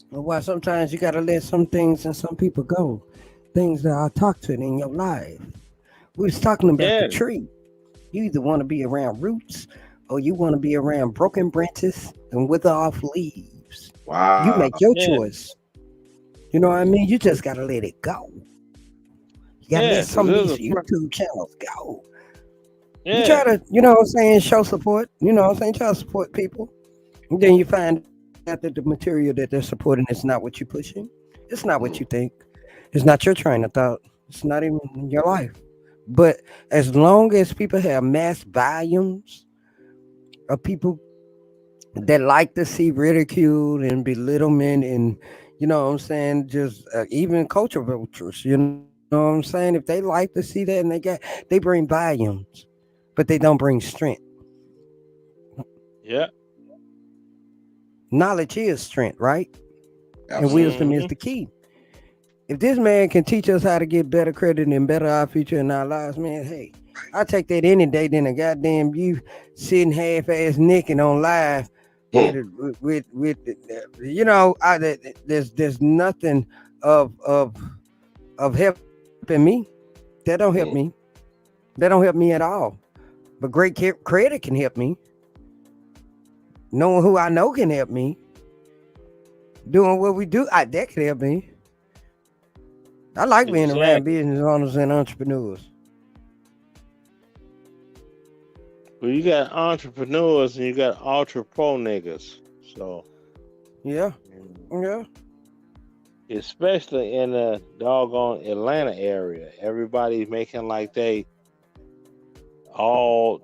Well, why sometimes you gotta let some things and some people go. Things that are toxic in your life. We was talking about the tree. You either want to be around roots or you want to be around broken branches and wither off leaves. Wow. You make your choice. You know what I mean? You just gotta let it go. You gotta let some of these YouTube channels go. Yeah. You try to, show support. Try to support people. And then you find out that the material that they're supporting is not what you're pushing. It's not what you think. It's not your train of thought. It's not even your life. But as long as people have mass volumes of people that like to see ridicule and belittlement and, just even culture vultures, you know what I'm saying? If they like to see that and they bring volumes, but they don't bring strength. Yeah. Knowledge is strength, right? Absolutely. And wisdom is the key. If this man can teach us how to get better credit and better our future in our lives, man, hey, I take that any day than a goddamn you sitting half-ass naked on live with there's nothing of helping me. That don't help me. That don't help me at all. But great credit can help me. Knowing who I know can help me. Doing what we do, that can help me. I like being around business owners and entrepreneurs. Well, you got entrepreneurs and you got ultra pro niggas. So yeah. Especially in the doggone Atlanta area. Everybody's making like they all,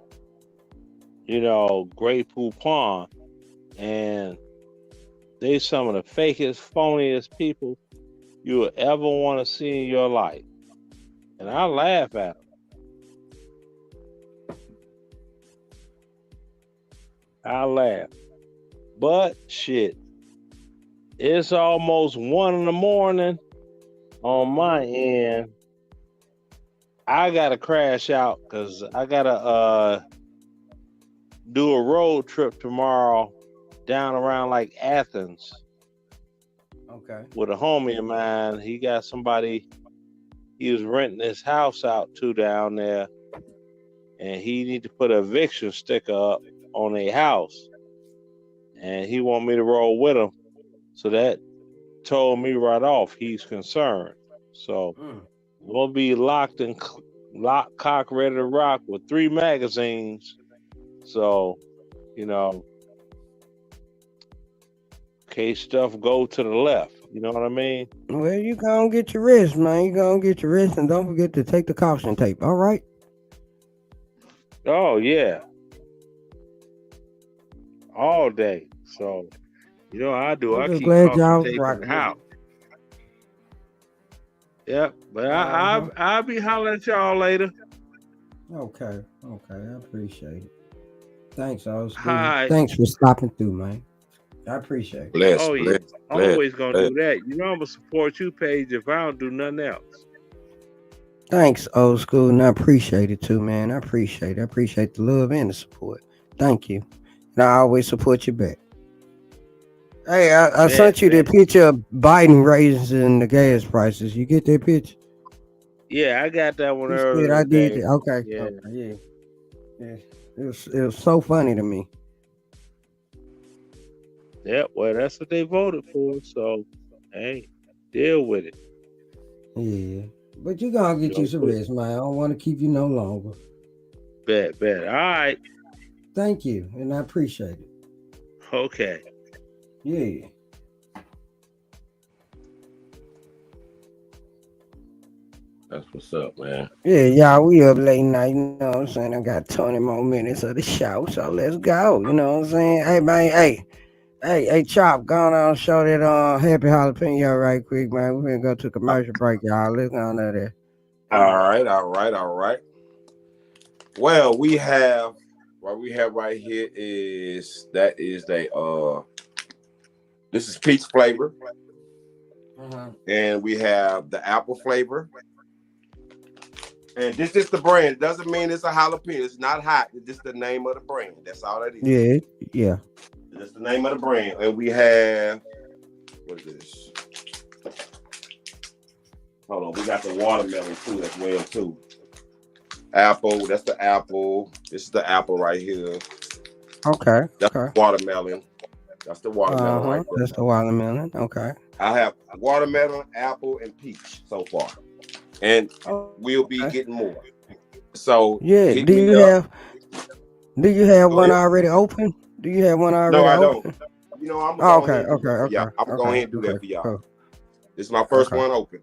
great poupon. And they some of the fakest, phoniest people you will ever want to see in your life. And I laugh at them. I laugh. But shit, it's almost 1 a.m. on my end. I gotta crash out because I gotta do a road trip tomorrow down around like Athens. Okay. With a homie of mine. He got somebody he was renting his house out to down there, and he need to put an eviction sticker up on a house, and he want me to roll with him. So that told me right off he's concerned. So we'll be locked, cock, ready to rock with 3 magazines. So, in case stuff go to the left. You know what I mean? Well, you gonna get your rest, man. You gonna get your rest, and don't forget to take the caution tape. All right? Oh yeah, all day. So, I do. I'm I just keep glad caution y'all tape rock in the house. Yep, but I'll be hollering at y'all later. Okay, I appreciate it. Thanks, Oz. Hi. Thanks for stopping through, man. I appreciate it. Yeah. Always gonna do that. I'm gonna support you, Paige, if I don't do nothing else. Thanks, old school, and I appreciate it too, man. I appreciate it. I appreciate the love and the support. Thank you. And I always support you back. Hey, I sent you the picture of Biden raising the gas prices. You get that picture? Yeah, I got that one earlier. I did. Okay. Yeah. It was so funny to me. Yeah, well, that's what they voted for. So, hey, deal with it. Yeah, but you gonna get you some rest, man. I don't want to keep you no longer. Bet. All right. Thank you, and I appreciate it. Okay. Yeah. That's what's up, man. Yeah, y'all, we up late night, you know what I'm saying? I got 20 more minutes of the show, so let's go, you know what I'm saying? Hey, man, hey, Chop, go on and show that Happy Jalapeno right quick, man. We're gonna go to commercial break, y'all. Let's go on there. All right. Well, what we have right here is this is peach flavor, and we have the apple flavor. And this is the brand. It doesn't mean it's a jalapeno. It's not hot. It's just the name of the brand. That's all it is. Yeah. That's the name of the brand. And we have, what is this? Hold on. We got the watermelon too as well too. Apple. That's the apple. This is the apple right here. Okay. That's the watermelon. That's the watermelon right there. That's the watermelon. Okay. I have watermelon, apple, and peach so far. And we'll be getting more. So yeah, do you have one already open? Do you have one already? No, I open? don't. You know, I'm gonna okay. Yeah, I'm gonna go ahead and do that for y'all. Cool. This is my first one open.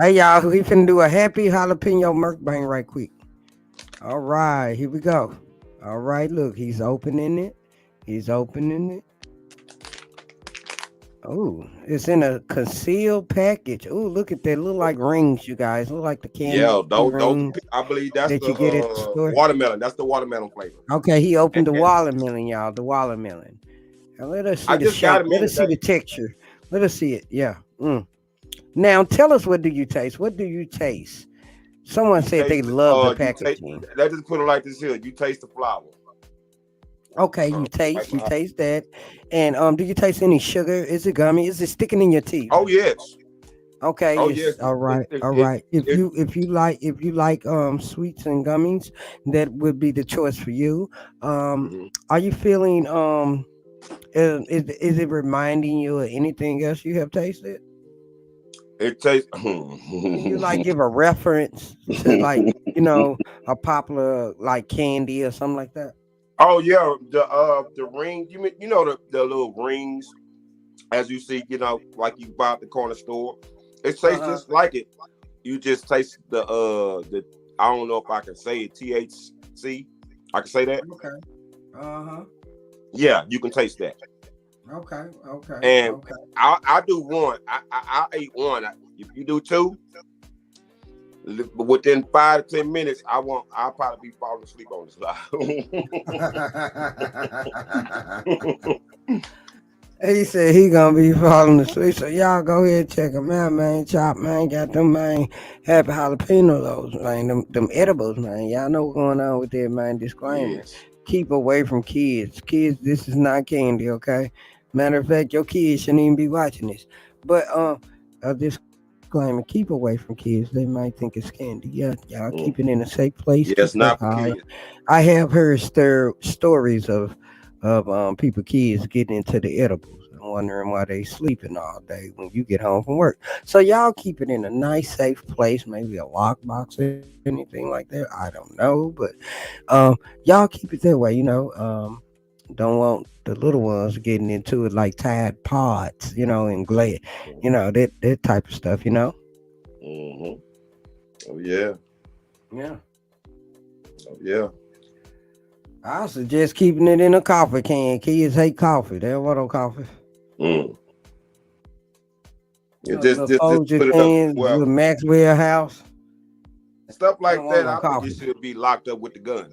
Hey y'all, we finna do a happy jalapeno mukbang right quick. All right, here we go. All right, look, he's opening it. Oh, it's in a concealed package. Oh, look at that. Look like rings, you guys. Look like the candy. Yeah, those I believe that's that the you get at the store. Watermelon. That's the watermelon flavor. Okay, he opened the watermelon, y'all. The watermelon. Now let us see the shape. Let us see the texture. Let us see it. Yeah. Now tell us, what do you taste? What do you taste? Someone said they love the packaging. Let's just put it like this here. You taste the flour. Okay, you taste that. And do you taste any sugar? Is it gummy? Is it sticking in your teeth? Oh yes. Okay. Oh yes. All right. If you like sweets and gummies, that would be the choice for you. Are you feeling is it reminding you of anything else you have tasted? It tastes. Can you like give a reference to like a popular like candy or something like that? Oh yeah, the ring. You know the little rings, as you see, like you buy at the corner store. It tastes just like it. You just taste the I don't know if I can say it, THC. I can say that. Okay. Yeah, you can taste that. Okay. And I do one. I ate one. If you do two, within 5 to 10 minutes, I'll probably be falling asleep on this live. He said he gonna be falling asleep. So y'all go ahead and check him out, man. Chop, man, got them, man. Happy jalapeno those, man. Them edibles, man. Y'all know what's going on with that, man. Disclaimer: keep away from kids. Kids, this is not candy, okay? Matter of fact, your kids shouldn't even be watching this. But a disclaimer: keep away from kids. They might think it's candy. Yeah, y'all keep it in a safe place. Yes, not for kids. I have heard stories of people, kids getting into the edibles and wondering why they sleeping all day when you get home from work. So y'all keep it in a nice, safe place, maybe a lockbox or anything like that. I don't know, but y'all keep it that way. Don't want the little ones getting into it like Tide Pods, and Glad, that type of stuff, Oh yeah. Yeah. Oh yeah. I suggest keeping it in a coffee can. Kids hate coffee. They don't want no coffee. Just put it up. Well, with Maxwell House. Stuff like that, I think you should be locked up with the gun.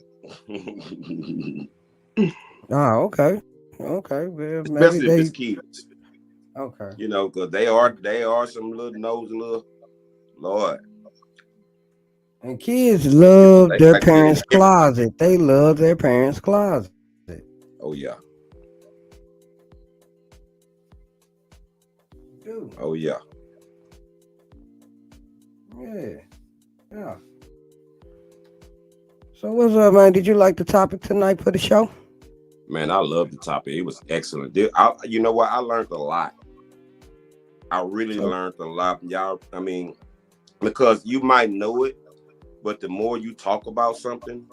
Oh, okay. Okay. Well, especially if it's kids. Okay. Because they are some little nosy little Lord. And kids love their parents' closet. They love their parents' closet. Oh yeah. Dude. Oh yeah. Yeah. So what's up, man? Did you like the topic tonight for the show? Man, I love the topic. It was excellent. You know what? I learned a lot. I really learned a lot. Y'all, because you might know it, but the more you talk about something,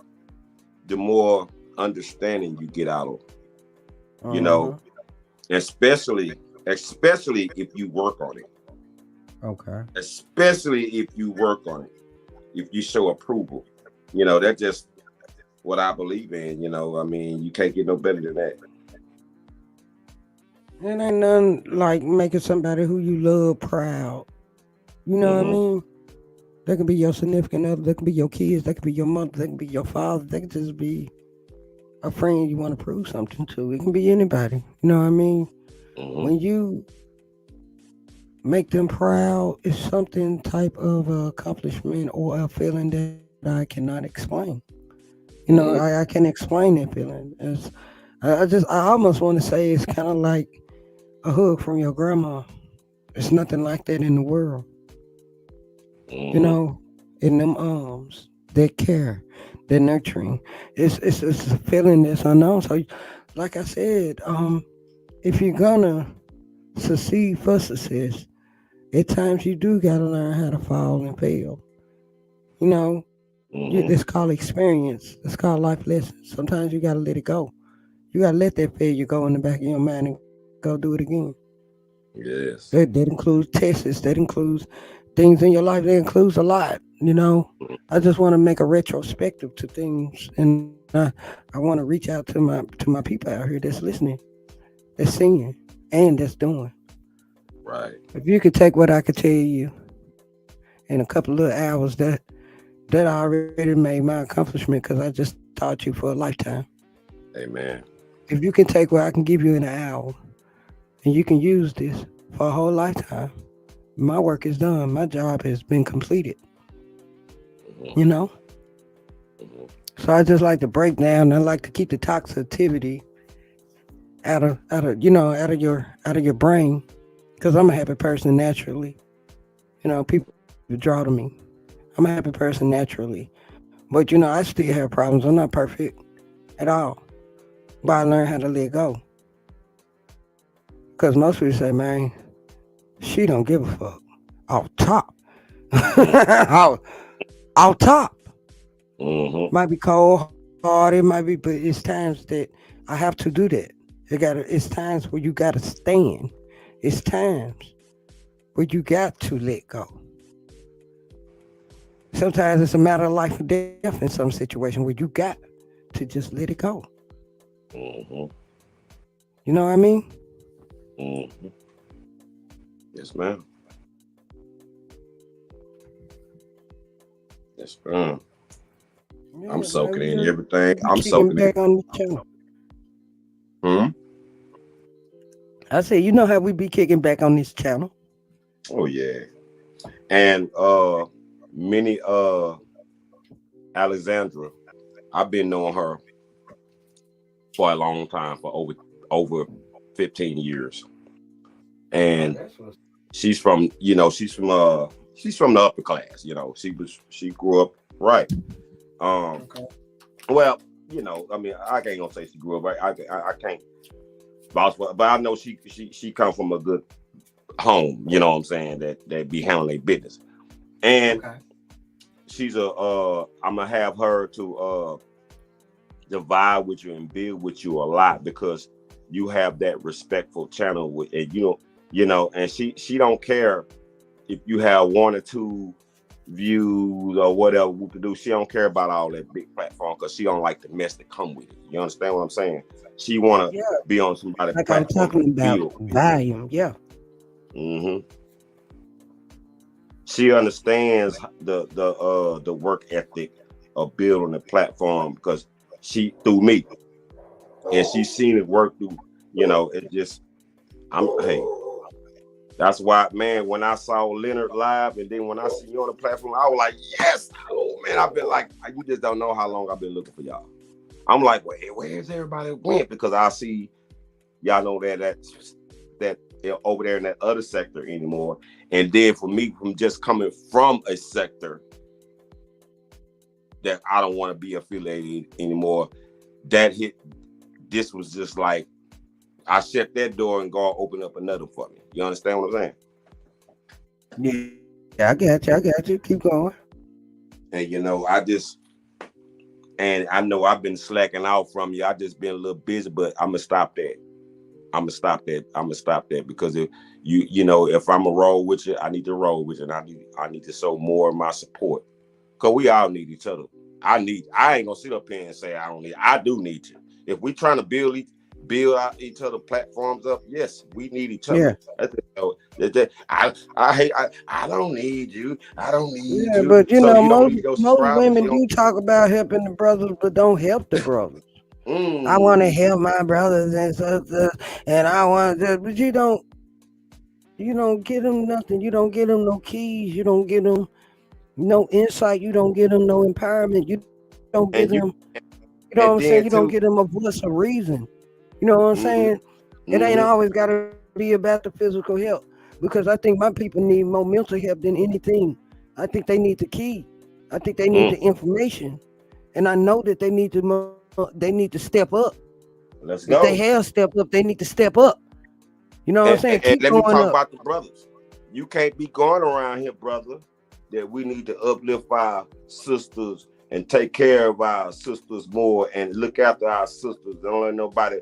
the more understanding you get out of, you Uh-huh. know, especially if you work on it. Okay. Especially if you work on it, if you show approval. You know, that's just what I believe in. You know, I mean, you can't get no better than that. It ain't nothing like making somebody who you love proud. You know what I Mm-hmm. mean? They can be your significant other, they can be your kids, they can be your mother, they can be your father, they can just be a friend you want to prove something to. It can be anybody. You know what I mean? Mm-hmm. When you make them proud, it's something type of accomplishment or a feeling that I cannot explain. You know, Mm-hmm. I can't explain that feeling. I almost want to say it's kind of like a hug from your grandma. It's nothing like that in the world. You Mm-hmm. know, in them arms, that care, that nurturing. It's a feeling that's unknown. So, like I said, if you're gonna succeed for success, at times you do gotta learn how to fall and fail. You know, Mm-hmm. it's called experience. It's called life lessons. Sometimes you gotta let it go. You gotta let that failure go in the back of your mind and go do it again. Yes. That includes tests. That includes things in your life. That includes a lot. You know, I just want to make a retrospective to things, and I want to reach out to my people out here that's listening, that's seeing, and that's doing. Right. If you could take what I could tell you in a couple of little hours, that already made my accomplishment because I just taught you for a lifetime. Amen. If you can take what I can give you in an hour, and you can use this for a whole lifetime, my work is done. My job has been completed. Mm-hmm. You know. Mm-hmm. So I just like to break down. I like to keep the toxicity out of your brain because I'm a happy person naturally. You know, people draw to me. I'm a happy person naturally, but I still have problems. I'm not perfect at all, but I learned how to let go. Because most people say, man, she don't give a fuck. Off top, off, off top. Mm-hmm. Might be cold hard. It might be, but it's times that I have to do that. It's times where you gotta stand. It's times where you got to let go. Sometimes it's a matter of life or death in some situation where you got to just let it go. Mm-hmm. You know what I mean? Mm-hmm. Yes, ma'am. Yes, ma'am. I'm Yeah, man. soaking in We everything. be I'm kicking soaking in. back on the channel. Hmm? I said, you know how we be kicking back on this channel. Oh yeah. And Minnie Alexandra, I've been knowing her for a long time, for over 15 years. Oh, And that's what's she's from the upper class, she grew up right. Um okay. well, I mean, I ain't gonna say she grew up right. I can't vouch for, but I know she come from a good home, you know what I'm saying, that be handling their business. And Okay. she's I'm gonna have her to divide with you and build with you a lot because you have that respectful channel with, and and she don't care if you have one or two views or whatever we could do. She don't care about all that big platform because she don't like the mess that come with it. You understand what I'm saying? She wanna Yeah, be on somebody's like I was platform talking to about build. volume. Yeah. Hmm. She understands the work ethic of building a platform because she through me, and she's seen it work through. It just hey. That's why, man, when I saw Leonard live and then when I see you on the platform, I was like, yes. Oh, man, I've been like, you just don't know how long I've been looking for y'all. I'm like, where's everybody went? Because I see y'all know that over there in that other sector anymore. And then for me, from just coming from a sector that I don't want to be affiliated anymore, this was just like, I shut that door and God open up another for me. You understand what I'm saying? Yeah, I got you. Keep going. And And I know I've been slacking off from you. I just been a little busy, but I'm gonna stop that. I'm gonna stop that because if you know, if I'm a roll with you, I need to roll with you, and I need to show more of my support. Cause we all need each other. I ain't gonna sit up here and say I don't need. I do need you. If we trying to build out each other platforms up, yes, we need each other. I don't need you. I don't need Yeah, you. but you So know, you don't need your most subscribers. women do talk about helping the brothers, but don't help the brothers. I want to Mm. help my brothers and sisters, and I want to, but you don't get them nothing. You don't get them no keys. You don't get them no insight. You don't get them no empowerment. You don't get them. And you You know what I'm saying? You and don't then get them too. a voice of reason. You know what I'm Mm-hmm, saying? It ain't mm-hmm, always got to be about the physical help because I think my people need more mental help than anything. I think they need the key. I think they need mm. the information, and I know that they need to step up. If Let's they go. have stepped up, they need to step up. You know what I'm saying? And Keep let me going talk up. about the brothers. You can't be going around here, brother, that we need to uplift our sisters and take care of our sisters more and look after our sisters. Don't let nobody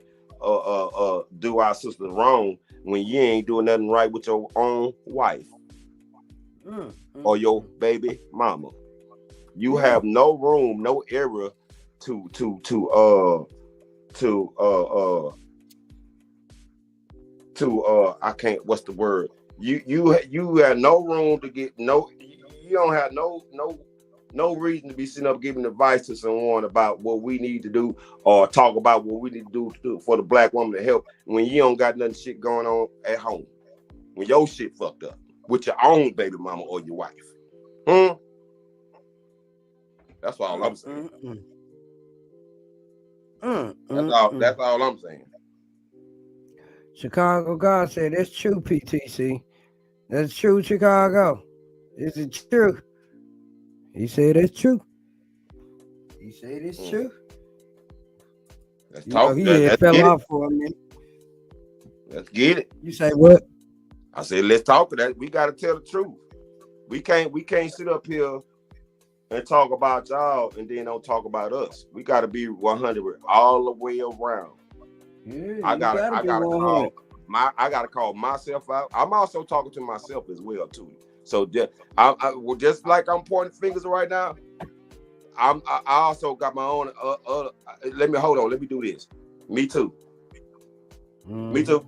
do our sisters wrong when you ain't doing nothing right with your own wife or your baby mama. You Yeah. have no room, no area to I can't, what's the word, you have no room to get no, you don't have no reason to be sitting up giving advice to someone about what we need to do or talk about what we need to do for the black woman to help when you don't got nothing shit going on at home, when your shit fucked up with your own baby mama or your wife. That's all I'm saying. That's all I'm saying. Chicago God said that's true, PTC. That's true, Chicago. Is it true? He said it's true. He said it's true. Let's You know, talk. he had Let's fell get it. off for a minute. Let's get it. You say what? I said, let's talk that. We got to tell the truth. We can't sit up here and talk about y'all and then don't talk about us. We got to be 100 all the way around. Yeah, I you gotta gotta be call 100. I gotta call myself out. I'm also talking to myself as well too. So just just like I'm pointing fingers right now, I also got my own. Let me do this. Me too. Me too.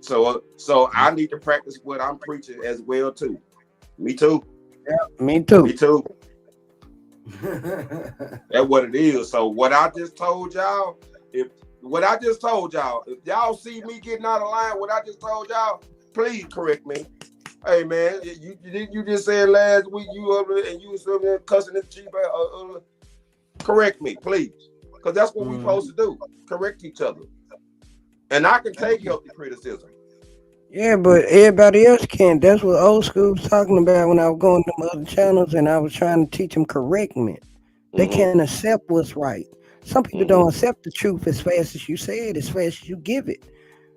So I need to practice what I'm preaching as well too. Me too. Yeah, me too. Me too. That's what it is. So what I just told y'all, if y'all see me getting out of line, what I just told y'all, please correct me. Hey man, you just said last week you up there and you was up there cussing this cheap. Correct me, please, because that's what we supposed to do. Correct each other, and I can take healthy criticism. Yeah, but everybody else can't. That's what old school was talking about when I was going to them other channels and I was trying to teach them correctment. They can't accept what's right. Some people don't accept the truth as fast as you say it, as fast as you give it.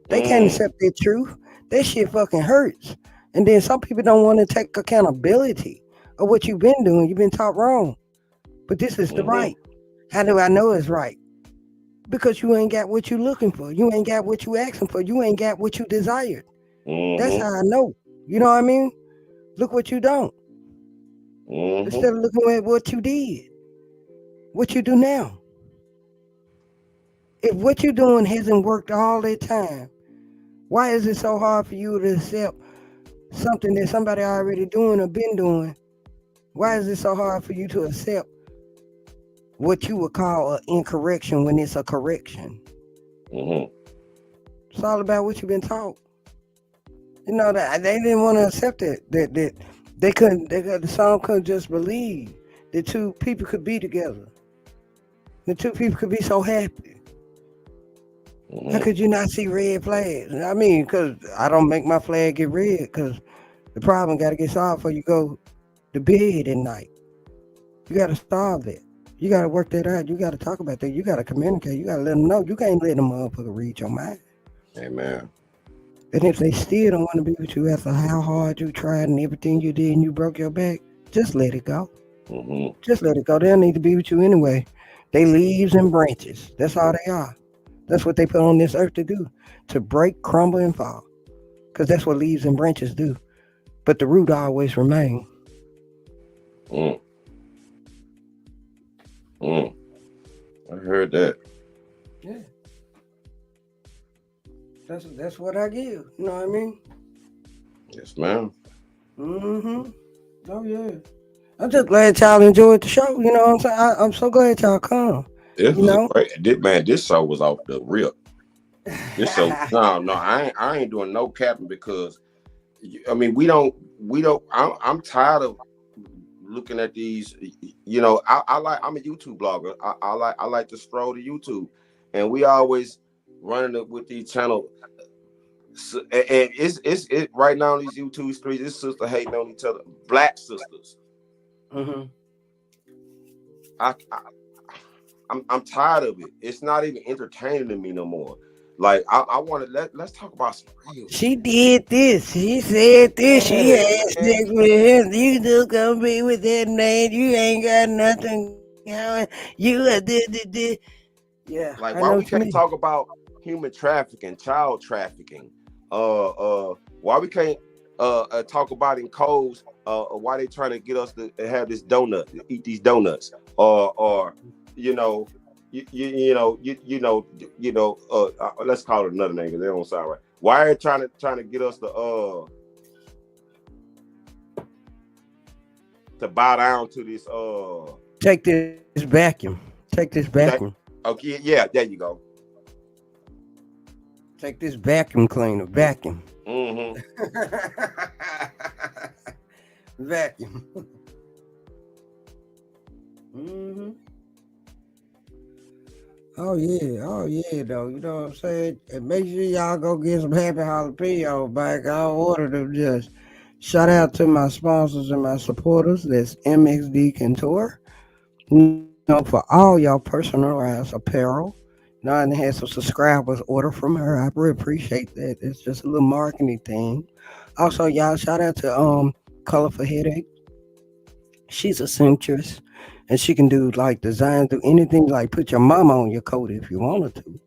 They can't accept their truth. That shit fucking hurts. And then some people don't want to take accountability of what you've been doing. You've been taught wrong. But this is the right. How do I know it's right? Because you ain't got what you looking for. You ain't got what you asking for. You ain't got what you desired. That's how I know. You know what I mean? Look what you don't. Instead of looking at what you did. What you do now. If what you're doing hasn't worked all that time, why is it so hard for you to accept something that somebody already doing or been doing? Why is it so hard for you to accept what you would call an incorrection when it's a correction? It's all about what you've been taught. You know that they didn't want to accept it. That they couldn't. The song couldn't just believe that two people could be together. The two people could be so happy. How could you not see red flags? I mean, because I don't make my flag get red because the problem got to get solved before you go to bed at night. You got to solve that. You got to work that out. You got to talk about that. You got to communicate. You got to let them know. You can't let them motherfucker read your mind. Amen. And if they still don't want to be with you after how hard you tried and everything you did and you broke your back, just let it go. Just let it go. They don't need to be with you anyway. They leaves and branches. That's all they are. That's what they put on this earth to do. To break, crumble, and fall. Because that's what leaves and branches do. But the root always remain. Mm. Mm. I heard that. Yeah. That's what I give. You know what I mean? Yes, ma'am. Mm-hmm. Oh yeah. I'm just glad y'all enjoyed the show. You know what I'm saying? I'm so glad y'all come. This You was a know? great. This show was off the rip. This show, no, I ain't doing no capping because, I mean, we don't. I'm tired of looking at these. I'm a YouTube blogger. I like to stroll to YouTube, and we always running it with these channels. So, and it's right now on these YouTube streets. This sister hating on each other, black sisters. Mm-hmm. I'm tired of it. It's not even entertaining to me no more. Like I want to let's talk about some real She shit. did this. She said this. She Yeah, had man. sex with him. You just gonna be with that man. You ain't got nothing going. You a did. Yeah, I know Like what why you we mean. can't talk about human trafficking, child trafficking? Why we can't talk about in codes? Why they trying to get us to have this donut, to eat these donuts, or you know. Let's call it another name because they don't sound right. Why are they trying to get us to bow down to this Take this vacuum. Take this vacuum. that okay, yeah, there you go. Take this vacuum cleaner. Vacuum. Mm-hmm. Vacuum. Mm-hmm. Oh yeah, though. You know what I'm saying? And make sure y'all go get some happy jalapeno back. I ordered them just. Shout out to my sponsors and my supporters. That's MXD Couture. For all y'all personalized apparel. Now and had some subscribers order from her. I really appreciate that. It's just a little marketing thing. Also, y'all shout out to Color for Headache. She's a seamstress, and she can do like designs, do anything like put your mama on your coat if you wanted to.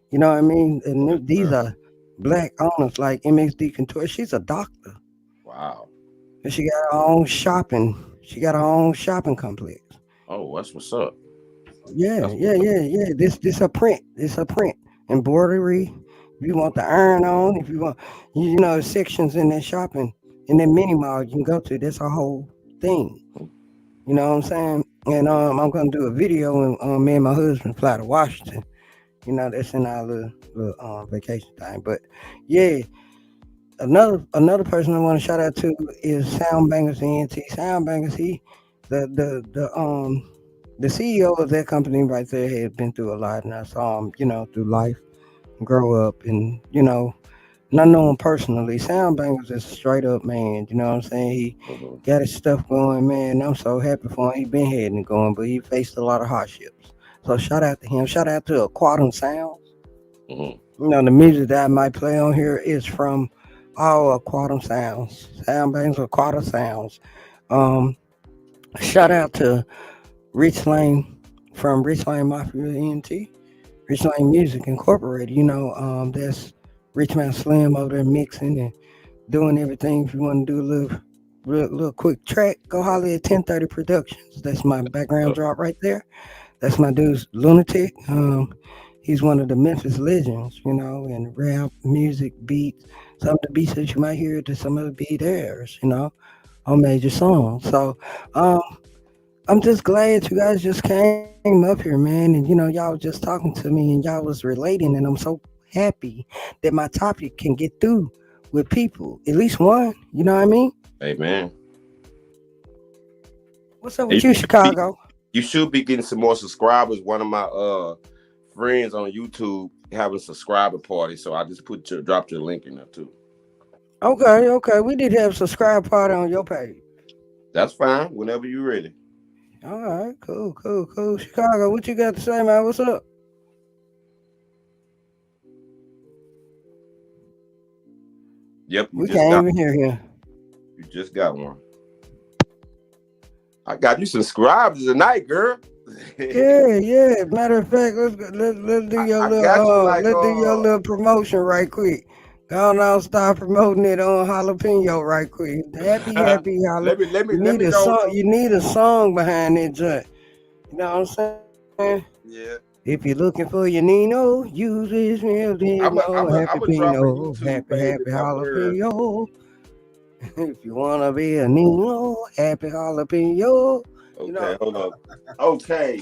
You know what I mean? And these are black owners like MXD Couture. She's a doctor, Wow. and she got her own shopping. She got her own shopping complex. Oh, that's what's up. Yeah, That's yeah, what's up. yeah, yeah. This a print. This a print embroidery. If you want the iron on, if you want, sections in that shopping in that mini mall you can go to. That's a whole thing. You know what I'm saying? And I'm gonna do a video when me and my husband fly to Washington. That's in our little vacation time. But yeah, another person I want to shout out to is Soundbangers ENT. Soundbangers, the CEO of that company right there had been through a lot, and I saw him, through life, grow up, and not know him personally. Soundbangers is a straight up man. You know what I'm saying? He Mm-hmm. got his stuff going, man. I'm so happy for him. He been heading and going, but he faced a lot of hardships. So shout out to him. Shout out to Quantum Sounds. Mm-hmm. The music that I might play on here is from all Quantum Sounds. Soundbangers or Quantum Sounds. Um, Shout out to Rich Lane from Rich Lane Mafia ENT. Rich Lane Music Incorporated. That's Rich Man Slim over there mixing and doing everything. If you want to do a little quick track, go holler at 1030 Productions. That's my background drop right there. That's my dude's Lunatic. He's one of the Memphis legends, in rap, music, beats. Some of the beats that you might hear to some of the beat theirs, on major songs. So um, I'm just glad you guys just came up here, man, and y'all was just talking to me and y'all was relating, and I'm so happy that my topic can get through with people, at least one. You know what I mean? Amen. What's up And with you, Chicago? you should be getting some more subscribers. One of my friends on YouTube having a subscriber party, so I just dropped your link in there too. Okay. We did have a subscribe party on your page. That's fine. Whenever you're ready. All right, cool. Chicago, what you got to say, man? What's up? Yep, you We just can't got even hear him. you just got one. I got you subscribed tonight, girl. Yeah. Matter of fact, let's do your I got you like let's do your little promotion right quick. Go on, I'll start promoting it on jalapeno right quick. Happy jalapeno. let You me need a go song. to, You need a song behind it, joint. You know what I'm saying? yeah. If you're looking for your Nino, use this real Nino. Happy I'm drop a Pino. YouTube, baby, Happy my word. jalapeno. If you wanna be a Nino, happy jalapeno. You know. Okay, hold on. Okay,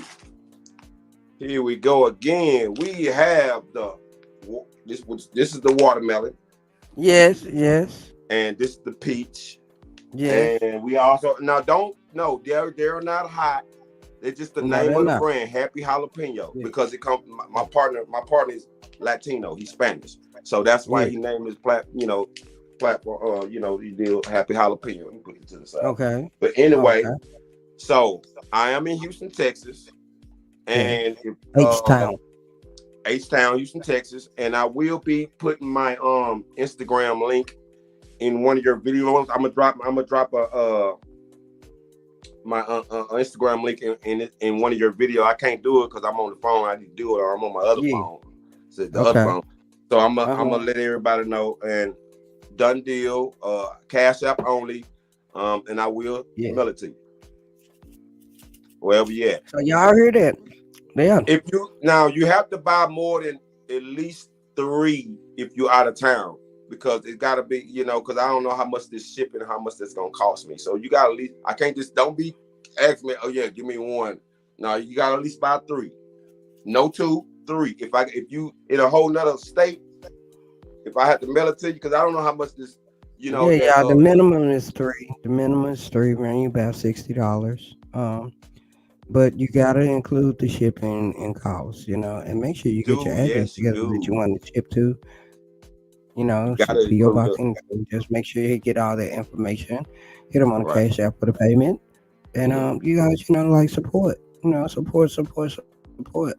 here we go again. We have this is the watermelon, Yes. and this is the peach, Yes. and we also they're not hot. They're just the No, name they're of the not. brand, Happy Jalapeno, Yeah. because it comes. My partner is Latino. He's Spanish, so that's why he named his platform. He did Happy Jalapeno. Let me put it to the side. Okay. But anyway, so I am in Houston, Texas, and H-Town. H-Town, Houston, Texas, and I will be putting my Instagram link in one of your videos. I'm gonna drop my Instagram link in one of your videos. I can't do it because I'm on the phone. I need to do it, or I'm on my other phone. So the other phone. So I'm gonna let everybody know, and done deal. Cash App only, and I will mail it to you wherever you at. So y'all hear that? Yeah. If you have to buy more than at least 3 if you're out of town, because it gotta be, because I don't know how much this shipping, how much that's gonna cost me. So you gotta at least, I can't just, don't be asking me, oh yeah, give me 1. No, you gotta at least buy 3. No 2, 3. If you in a whole nother state, if I have to mail it to you, because I don't know how much this, the minimum is 3. The minimum is 3, running about $60. But you gotta include the shipping and costs, and make sure you get your address together that you want to ship to. So PO box, just make sure you get all that information. Hit them on the Cash App for the payment, and you guys, support. Support.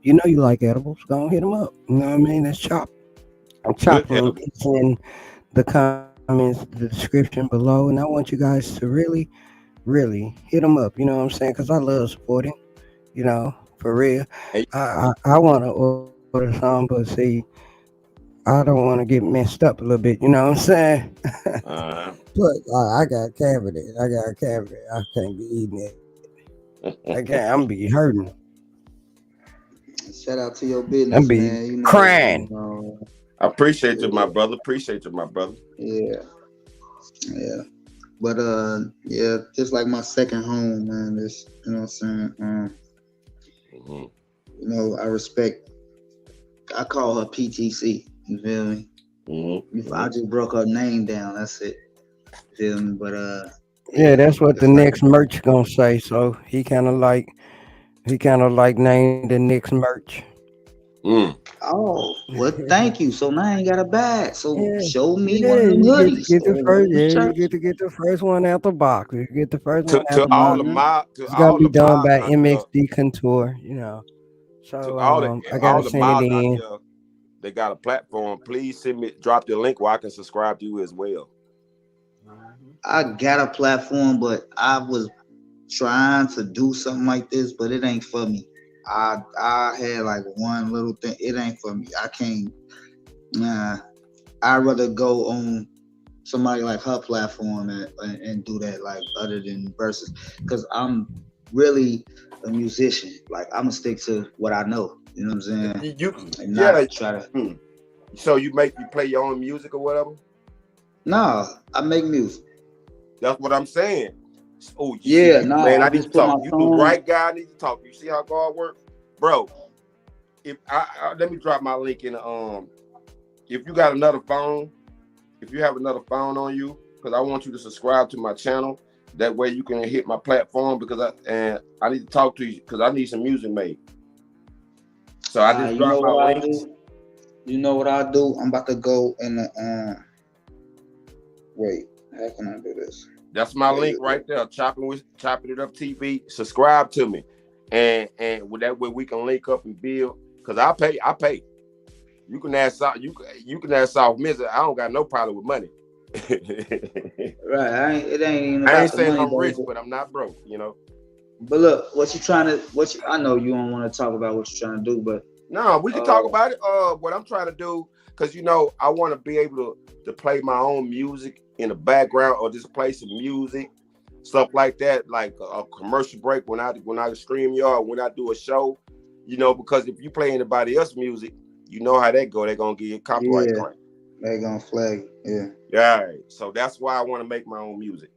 You like edibles. Go and hit them up. You know what I mean? Let's chop. I'm chopping. It's in the comments, the description below, and I want you guys to really hit them up. You know what I'm saying? Because I love supporting. For real. I want to order some, but see, I don't want to get messed up a little bit. You know what I'm saying? But I got cavity. I can't be eating it. I can't. I'm be hurting. Shout out to your business, I'm be man. crying. I appreciate you, my brother. Yeah. But just like my second home, man. This, you know what I'm saying? I respect. I call her PTC. You feel me? If I just broke her name down, that's it. You feel me? But that's what the next merch gonna say. So he kind of like named the next merch. Oh, well, thank you. So now I ain't got a bag. So show me one of them hoodies. You get the first one out the box. You get the first one out the box. It's gotta be done by MXD Contour. So I gotta send it in. They got a platform. Please drop the link where I can subscribe to you as well. I got a platform, but I was trying to do something like this, but it ain't for me. I had like one little thing. It ain't for me. I can't. Nah. I'd rather go on somebody like her platform and do that, like, other than Versus, because I'm really a musician. Like, I'm gonna stick to what I know. You know what I'm saying? So you play your own music or whatever? No, I make music. That's what I'm saying. Oh yeah, man, I need to talk. You the right guy. I need to talk. You see how God works, bro? If let me drop my link in. If you got another phone, if you have another phone on you, because I want you to subscribe to my channel. That way you can hit my platform, because I need to talk to you, because I need some music made. So I just dropped my links. You know what I'll do? I'm about to go in the wait, how can I do this? That's my link right there. Chopping It Up TV. Subscribe to me, and with that way we can link up and build. Cause I pay. You can ask South Mister. I don't got no problem with money. Right. It ain't even I about ain't the saying money, I'm rich, though. but I'm not broke, you know. But look, I know you don't want to talk about what you're trying to do, but No, we can talk about it. What I'm trying to do, because I want to be able to play my own music in the background, or just play some music, stuff like that, like a commercial break when I stream y'all, when I do a show, because if you play anybody else's music, you know how that go. They're gonna give you a copyright claim. They gonna flag it. Yeah. Yeah. So that's why I want to make my own music.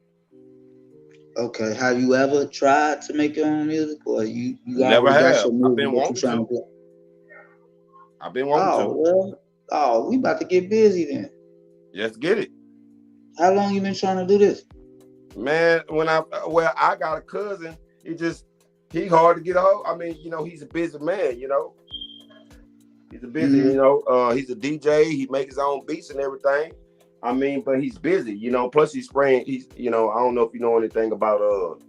Okay. Have you ever tried to make your own music, or you Never already got have. your music I've been that you wanting trying to to. play? I've been wanting to. We about to get busy then. Let's get it. How long you been trying to do this? Man, I got a cousin. He hard to get a hold. I mean, he's a busy man. He's a busy. He's a DJ. He makes his own beats and everything. I mean, but he's busy. Plus he's spraying. I don't know if you know anything about.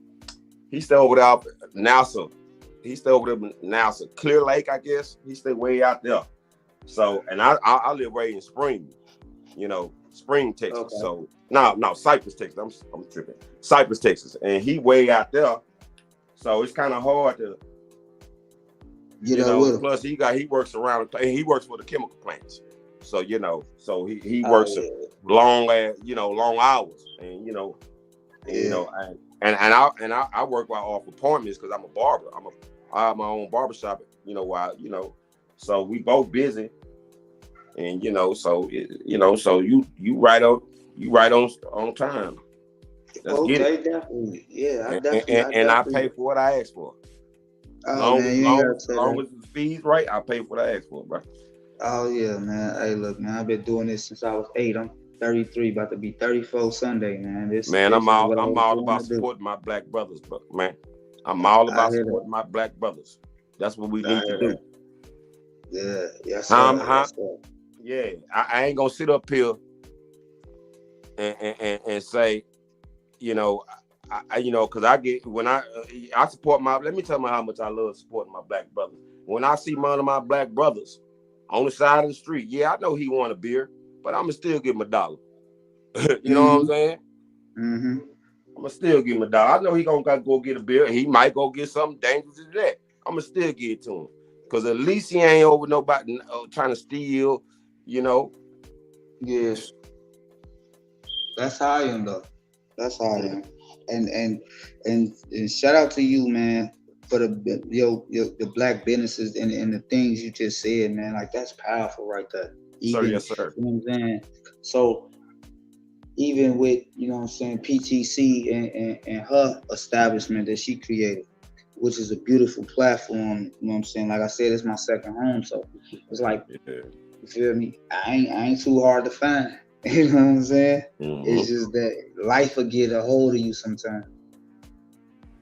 He stay over there NASA. He stay over there NASA, Clear Lake, I guess. He stay way out there. So, and I live way in Spring. Spring, Texas. Okay. So no, Cypress, Texas. I'm tripping. Cypress, Texas, and he way out there. So it's kind of hard to get up with him. Plus he works around, and he works for the chemical plants. So so he works long hours, and I work off appointments because I'm a barber. I have my own barbershop. So we both busy. And so you right on time. Let's get it. Definitely. Yeah, I pay for what I ask for. Oh man, you ain't gotta say long that. as the fees right, I pay for what I ask for, bro. Oh yeah, man. Hey, look, man, I've been doing this since I was 8. I'm 33, about to be 34 Sunday, man. I'm all about supporting my black brothers, bro, man. I'm all about supporting my black brothers. That's what we need to do. Yeah, yes, Yeah, I ain't gonna sit up here and say, because I get when I support let me tell you how much I love supporting my black brothers. When I see one of my black brothers on the side of the street, yeah, I know he want a beer, but I'ma still give him $1. You know what I'm saying? Mm-hmm. I'ma still give him $1. I know he gonna go get a beer. He might go get something dangerous to that. I'ma still give it to him, because at least he ain't over nobody trying to steal. Yes. That's how I am, though. That's how I am. And shout out to you, man, for the black businesses and the things you just said, man. Like, that's powerful right there. Yes, sir. You know what I'm saying? So even with, PTC and her establishment that she created, which is a beautiful platform, you know what I'm saying? Like I said, it's my second home, so it's like, you feel me? I ain't too hard to find. You know what I'm saying? Mm-hmm. It's just that life will get a hold of you sometimes.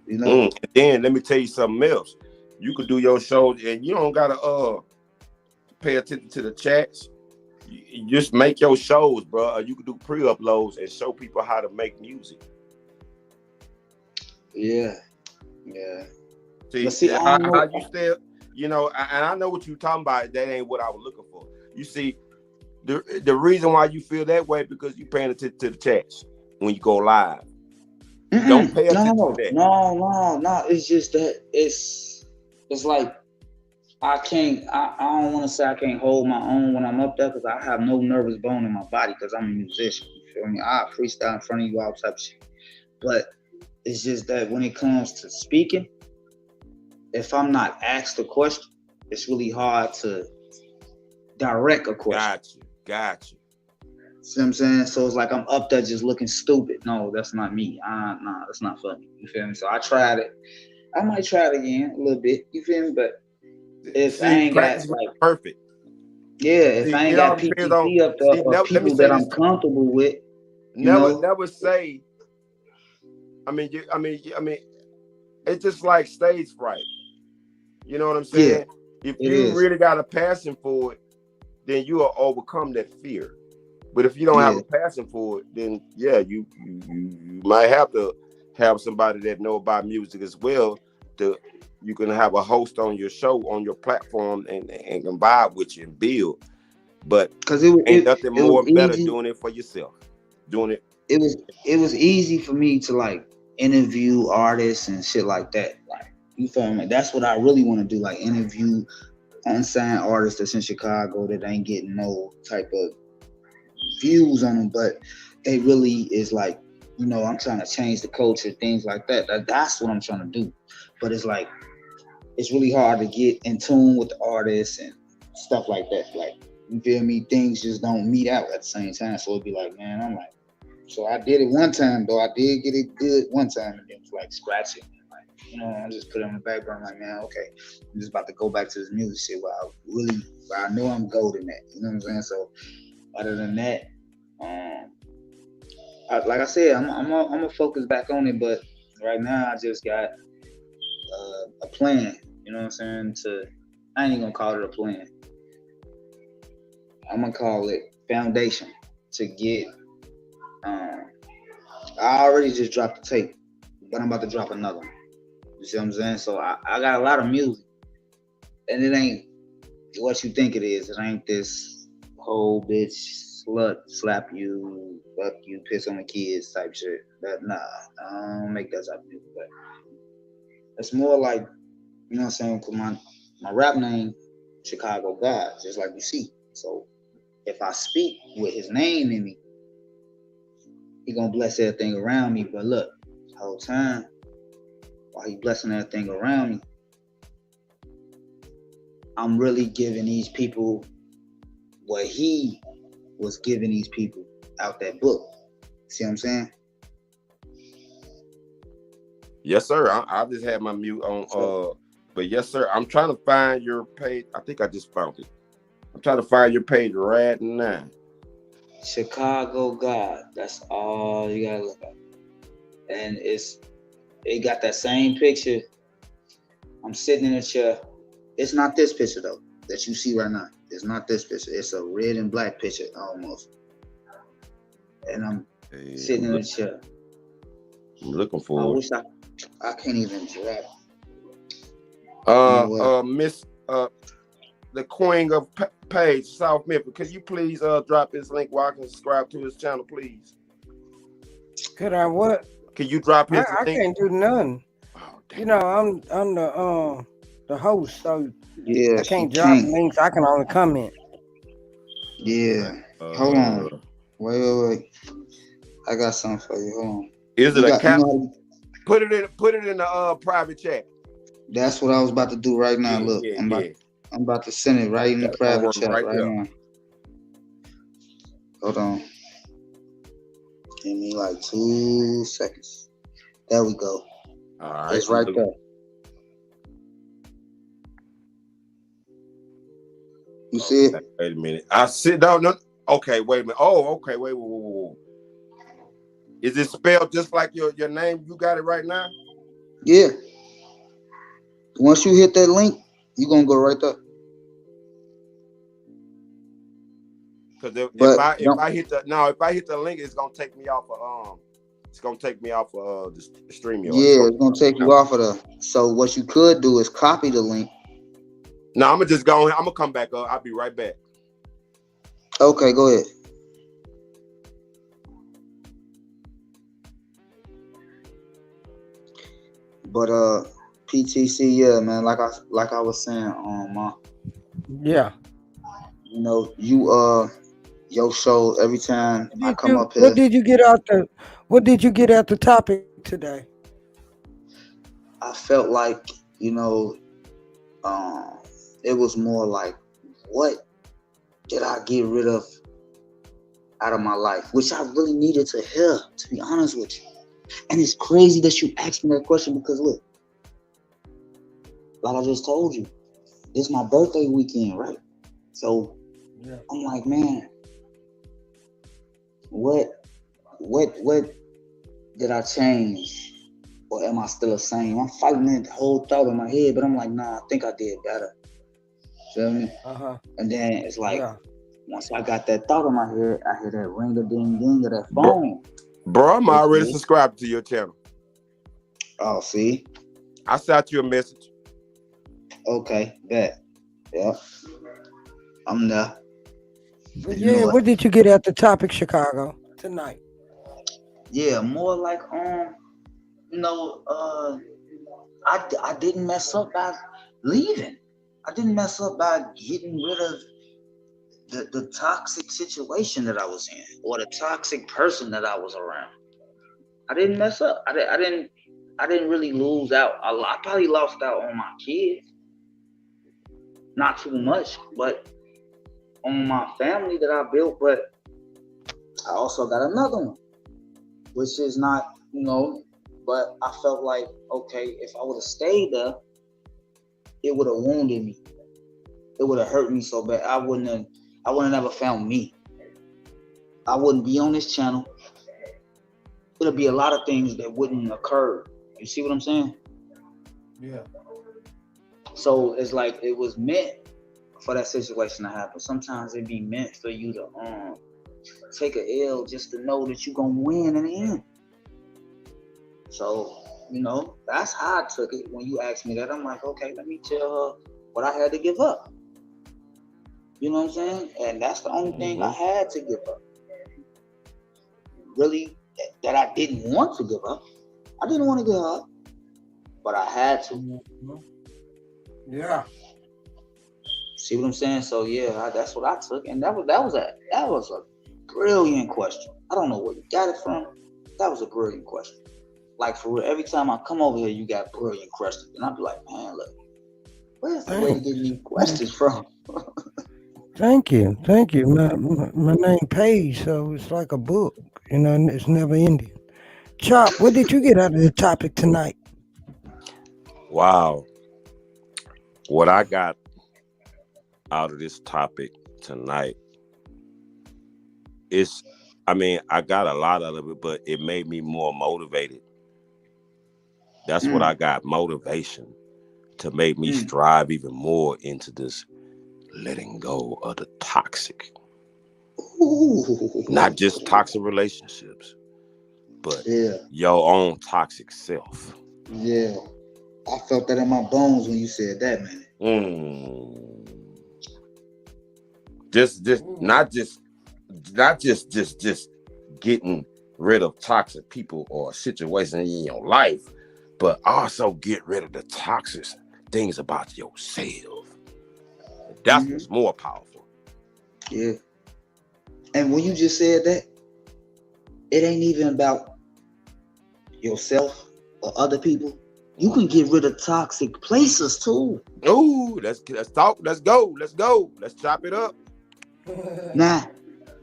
And then let me tell you something else. You could do your show and you don't gotta pay attention to the chats. You just make your shows, bro. You could do pre-uploads and show people how to make music. Yeah. See, how you still, and I know what you're talking about. That ain't what I was looking for. You see, the reason why you feel that way because you're paying attention to the chats when you go live. Don't pay attention to that. No. It's just that it's like I don't want to say I can't hold my own when I'm up there because I have no nervous bone in my body because I'm a musician. You feel me? I freestyle in front of you, all type of shit. But it's just that when it comes to speaking, if I'm not asked a question, it's really hard to direct a question. Got you. See what I'm saying? So it's like I'm up there just looking stupid. No, that's not me. Nah, that's not funny. You feel me? So I tried it. I might try it again a little bit. You feel me? But if I ain't got perfect. Yeah, if I ain't got PTC up there or people that I'm comfortable with. Never say. I mean, it's just like stage fright. You know what I'm saying? Yeah, if you really got a passion for it, then you will overcome that fear. But if you don't have a passion for it, then you might have to have somebody that know about music as well. You can have a host on your show, on your platform, and can vibe with you and build. But because ain't nothing more better doing it for yourself. doing it? It was easy for me to like interview artists and shit like that. Like, you feel me? That's what I really want to do. Like, interview unsigned artists that's in Chicago that ain't getting no type of views on them, but they really is like, you know, I'm trying to change the culture, things like that. That's what I'm trying to do. But it's like, it's really hard to get in tune with the artists and stuff like that. Like, you feel me? Things just don't meet out at the same time. So it'd be like, man, I'm like, so I did it one time though. I did get it good one time, and it was like scratching. Like, you know, I just put it on the background. Like, man, okay, I'm just about to go back to this music shit where I know I'm golden at. You know what I'm saying? So other than that, like I said, I'm gonna focus back on it. But right now, I just got a plan. You know what I'm saying? I ain't even gonna call it a plan. I'm gonna call it foundation to get. I already just dropped the tape, but I'm about to drop another one. You see what I'm saying? So I got a lot of music, and it ain't what you think it is. It ain't this whole bitch slut slap you, fuck you, piss on the kids type shit. Nah, I don't make that type of music. But it's more like, you know what I'm saying? Cause my rap name, Chicago God, just like you see. So if I speak with his name in me, he gonna bless everything around me. But look, the whole time, while he blessing everything around me, I'm really giving these people what he was giving these people out that book. See what I'm saying? Yes, sir. I just had my mute on. But yes, sir. I'm trying to find your page. I think I just found it. I'm trying to find your page right now. Chicago God. That's all you gotta look at. And it got that same picture. I'm sitting in a chair. It's not this picture though that you see right now. It's not this picture. It's a red and black picture almost. And I'm sitting in a chair. I'm looking for it. I can't even drop. Miss the Queen of Page, South Memphis. Could you please drop his link where I can subscribe to his channel, please? Could I what? Can you drop his I link? can't do nothing. Oh, you know, I'm the host, so yeah, I can't drop links. I can only comment. Yeah. Hold on. Wait. I got something for you. Hold on. Is it a cap? Put it in the private chat. That's what I was about to do right now. Look, I'm about to send it right in the private chat right now. Hold on. Give me like 2 seconds. There we go. All right. It's right there. You see it? Wait a minute. I sit down. No. Okay, wait a minute. Oh, okay. Wait. Is it spelled just like your name? You got it right now? Yeah. Once you hit that link, you're gonna go right there. Because if I hit the link, it's gonna take me off of the stream. Yeah, it's gonna take you off of the. So what you could do is copy the link. No, I'm gonna just go. I'm gonna come back up. I'll be right back. Okay, go ahead. But PTC, yeah, man. Like I was saying, yeah. You know, your show every time I come up here. What did you get out the topic today? I felt like, you know, it was more like, what did I get rid of out of my life, which I really needed to hear, to be honest with you. And it's crazy that you asked me that question because look, like I just told you, it's my birthday weekend, right? So yeah. I'm like, man, what did I change? Or am I still the same? I'm fighting that whole thought in my head, but I'm like, nah, I think I did better. Feel me? And then it's like, once I got that thought in my head, I hear that ring-a-ding-ding of that phone. Bro, I'm already subscribed to your channel. Oh, see? I sent you a message. Okay, bet. Yeah. I'm there. Yeah, what did you get at the topic, Chicago, tonight? Yeah, more like I didn't mess up by leaving. I didn't mess up by getting rid of the toxic situation that I was in or the toxic person that I was around. I didn't mess up. I didn't really lose out. I probably lost out on my kids, not too much, but on my family that I built. But I also got another one, which is not, but I felt like, okay, if I would have stayed there, it would have wounded me. It would have hurt me so bad. I wouldn't have never found me. I wouldn't be on this channel. It'll be a lot of things that wouldn't occur. You see what I'm saying? Yeah. So it's like it was meant for that situation to happen. Sometimes it be meant for you to take a L just to know that you're gonna win in the end. So, that's how I took it. When you asked me that, I'm like, okay, let me tell her what I had to give up. You know what I'm saying? And that's the only thing I had to give up. Really, that I didn't want to give up. I didn't want to give up, but I had to. Yeah. See what I'm saying? So yeah, that's what I took, and that was a brilliant question. I don't know where you got it from. That was a brilliant question. Like for real, every time I come over here, you got brilliant questions, and I'll be like, man, look, where's the way to get these questions from? Thank you. My name Paige, so it's like a book. It's never ending. Chop, what did you get out of the topic tonight? Wow. What I got out of this topic tonight is, I got a lot out of it, but it made me more motivated. That's what I got, motivation to make me strive even more into this letting go of the toxic. Ooh. Not just toxic relationships, but your own toxic self. Yeah. I felt that in my bones when you said that, man. Not just getting rid of toxic people or situations in your life, but also get rid of the toxic things about yourself. That's what's more powerful. Yeah. And when you just said that, it ain't even about yourself or other people. You can get rid of toxic places too. Ooh, let's talk. Let's go. Let's chop it up. Now,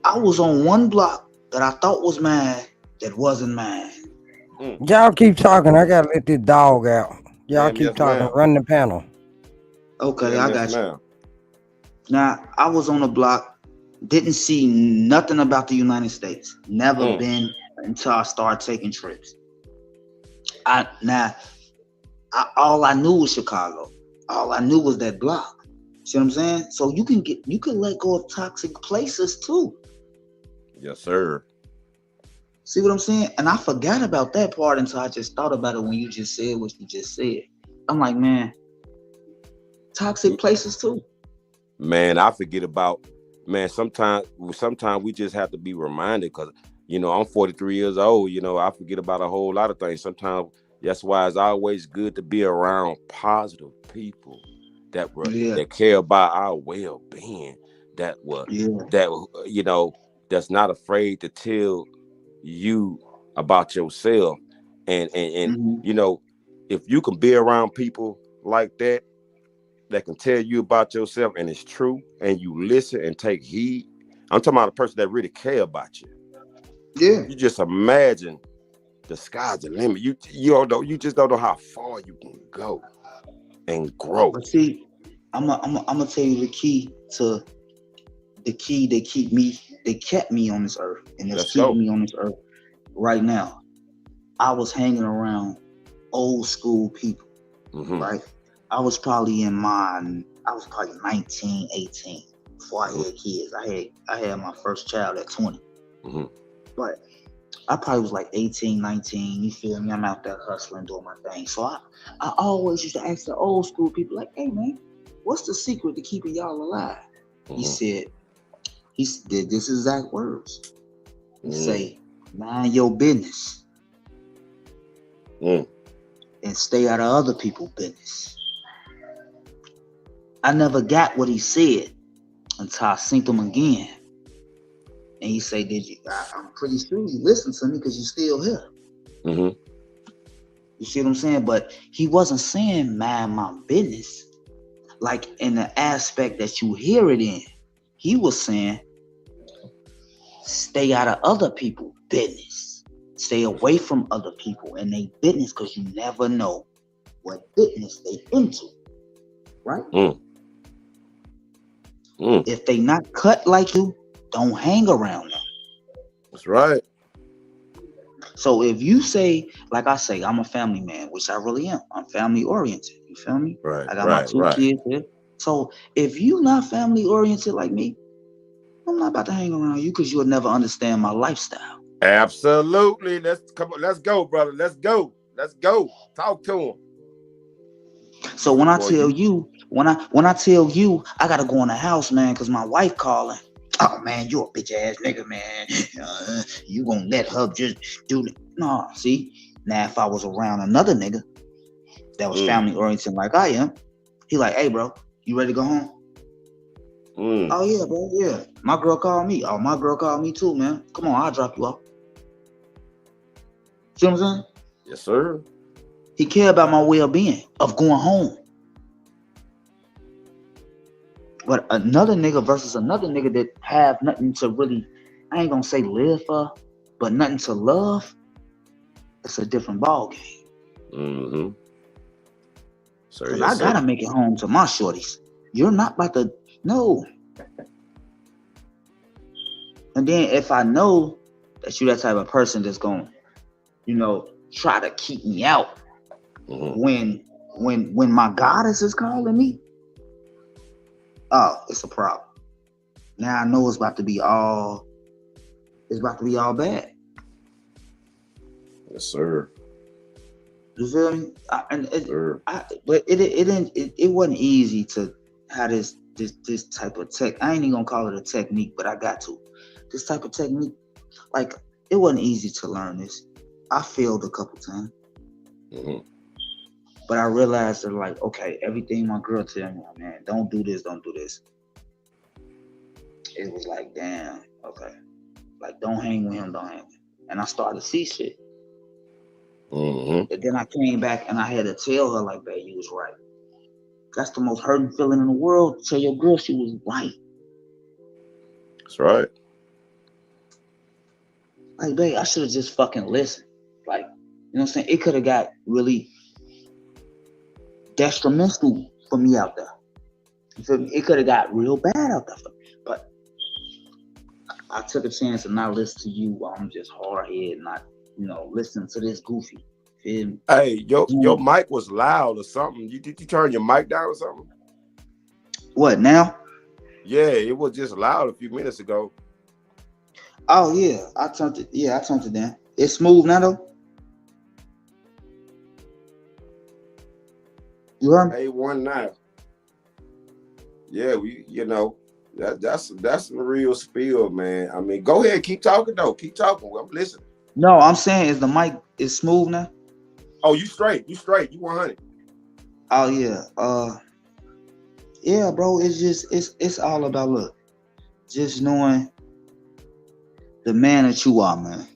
I was on one block that I thought was mine that wasn't mine. Y'all keep talking. I gotta let this dog out. Y'all keep talking. Ma'am. Run the panel. Okay, I got you. Now, I was on a block, didn't see nothing about the United States. Never been until I started taking trips. All I knew was Chicago. All I knew was that block. See what I'm saying? So you can let go of toxic places too. Yes, sir. See what I'm saying? And I forgot about that part until I just thought about it when you just said what you just said. I'm like, man, toxic places too. Man, I forget about, sometimes we just have to be reminded because, I'm 43 years old, I forget about a whole lot of things. Sometimes that's why it's always good to be around positive people that care about our well-being, that's not afraid to tell you about yourself. And if you can be around people like that can tell you about yourself and it's true, and you listen and take heed. I'm talking about a person that really care about you. Yeah. You just imagine the sky's the limit. You just don't know how far you can go and grow. But see, I'm gonna tell you the key that kept me on this earth, and that's keeping me on this earth right now. I was hanging around old school people, right? I was probably 19, 18 before I had kids. I had my first child at 20. But I probably was like 18, 19, you feel me? I'm out there hustling, doing my thing. So I always used to ask the old school people, like, hey man, what's the secret to keeping y'all alive? He said, this is exact words. He say, Mind your business. Mm. And stay out of other people's business. I never got what he said until I synced him again. And he said, I'm pretty sure you listened to me because you're still here. Mm-hmm. You see what I'm saying? But he wasn't saying mind my business, like in the aspect that you hear it in. He was saying, stay out of other people's business. Stay away from other people and their business, because you never know what business they into. Right? Mm. Mm. If they not cut like you, don't hang around them. That's right. So if you say, like I say, I'm a family man, which I really am. I'm family oriented. You feel me? Right. I got my two kids here. So if you not family oriented like me, I'm not about to hang around you because you'll never understand my lifestyle. Absolutely. Let's go, brother. Let's go. Talk to him. So when I tell you, when I tell you, I gotta go in the house, man, because my wife calling. Oh man, you a bitch ass nigga, man. You gonna let her just do it? No, see. Now if I was around another nigga that was family oriented like I am, he like, hey bro, you ready to go home? Oh yeah, bro, yeah. My girl called me. Oh, my girl called me too, man. Come on, I'll drop you off. See what I'm saying? Yes, sir. He care about my well-being of going home. But another nigga versus another nigga that have nothing to really, I ain't gonna say live for, but nothing to love, it's a different ball game. Mm-hmm. Because I gotta make it home to my shorties. You're not about to, no. And then if I know that you're that type of person that's gonna, try to keep me out when my goddess is calling me, oh, it's a problem. Now I know it's about to be all bad. Yes, sir. You feel me? But it wasn't easy to have this type of tech. I ain't even gonna call it a technique, but I got to. This type of technique, like, it wasn't easy to learn this. I failed a couple times. Mm-hmm. But I realized that, like, okay, everything my girl tell me, man, don't do this. It was like, damn, okay. Like, don't hang with him. And I started to see shit. Mm-hmm. And then I came back and I had to tell her, like, babe, you was right. That's the most hurting feeling in the world. Tell your girl she was right. That's right. Like, babe, I should have just fucking listened. Like, you know what I'm saying? It could have got really detrimental for me out there. You feel me? It could have got real bad out there for me. But I took a chance to not listen to you while I'm just hard-headed, not, listening to this goofy. Feel me? Hey, your mic was loud or something. Did you turn your mic down or something? What, now? Yeah, it was just loud a few minutes ago. Oh, yeah. I turned it down. It's smooth now, though? You heard me? A1 now. Yeah, that's the real spiel, man. I mean, go ahead, keep talking though. Keep talking. I'm listening. No, I'm saying, is the mic is smooth now? Oh, you straight. You 100. Oh yeah. Yeah, bro. It's just it's all about, look, just knowing the man that you are, man.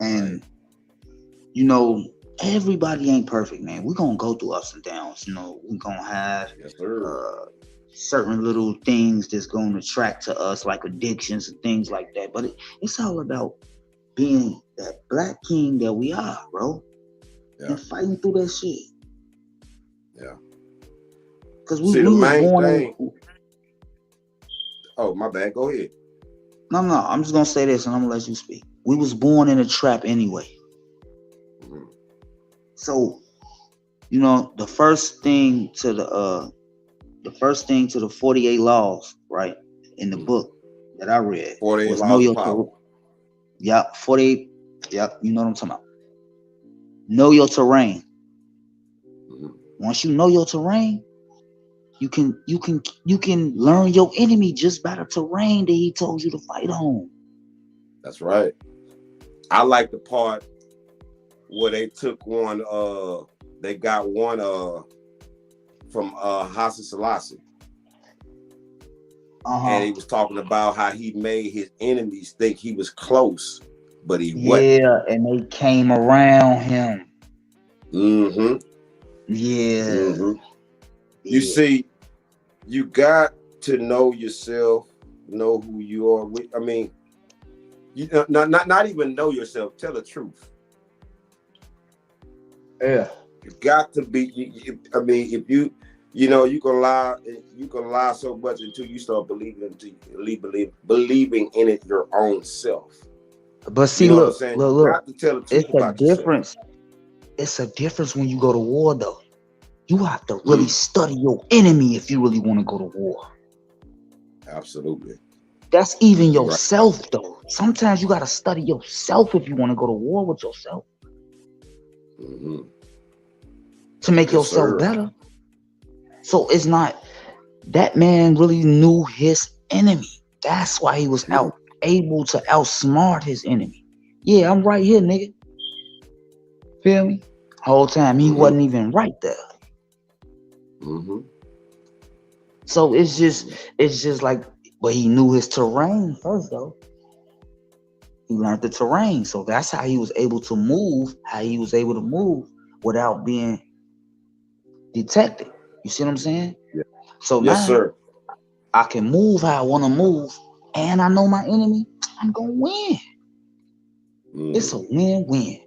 And everybody ain't perfect, man. We're gonna go through ups and downs. We're gonna have certain little things that's gonna attract to us, like addictions and things like that. But it's all about being that black king that we are, bro. Yeah. And fighting through that shit. Yeah. Because we was born in... Oh, my bad. Go ahead. No. I'm just gonna say this, and I'm gonna let you speak. We was born in a trap anyway. Mm-hmm. So, the first thing to the 48 laws, right, in the book that I read 48 was laws know your power. Yep, 48. Yep, you know what I'm talking about. Know your terrain. Mm-hmm. Once you know your terrain, you can learn your enemy just by the terrain that he told you to fight on. That's right. I like the part where they took one. They got one from Haile Selassie, and he was talking about how he made his enemies think he was close, but he wasn't. Yeah, and they came around him. Mm-hmm. Yeah. Mm-hmm. You see, you got to know yourself, know who you are. I mean, you not even know yourself. Tell the truth. Yeah. You got to be. I mean, if you know, you can lie. You can lie so much until you start believing in it your own self. But see, you know look. You got to tell the truth It's a about difference. yourself. It's a difference when you go to war, though. You have to really study your enemy if you really want to go to war. Absolutely. That's even yourself, right, though. Sometimes you got to study yourself if you want to go to war with yourself. Mm-hmm. To make yourself better. So it's not, that man really knew his enemy. That's why he was able to outsmart his enemy. Yeah, I'm right here, nigga. Feel me? Whole time he wasn't even right there. Mm-hmm. So it's just like, but he knew his terrain first, though. He learned the terrain, so that's how he was able to move. How he was able to move without being detected. You see what I'm saying? Yeah. So yes, now sir. I can move how I want to move, and I know my enemy. I'm gonna win. It's a win-win.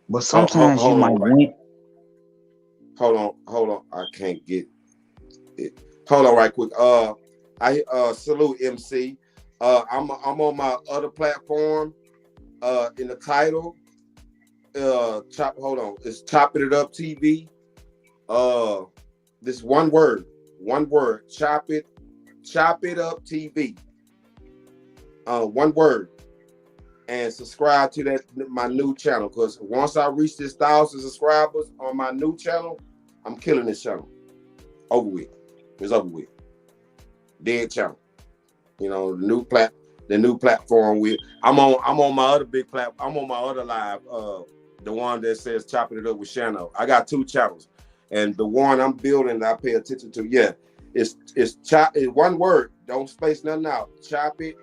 But sometimes you might win. Hold on. I can't get it. Hold on, right quick. I salute MC. I'm on my other platform. In the title, it's Chopping It Up TV. This one word, chop it up TV. One word, and subscribe to my new channel, because once I reach this 1,000 subscribers on my new channel, I'm killing this channel. Over with. It's over with. Dead channel. You know, the new platform with I'm on my other big platform. I'm on my other live, the one that says Chopping It Up with Shano. I got 2 channels. And the one I'm building that I pay attention to, it's one word. Don't space nothing out. Chopping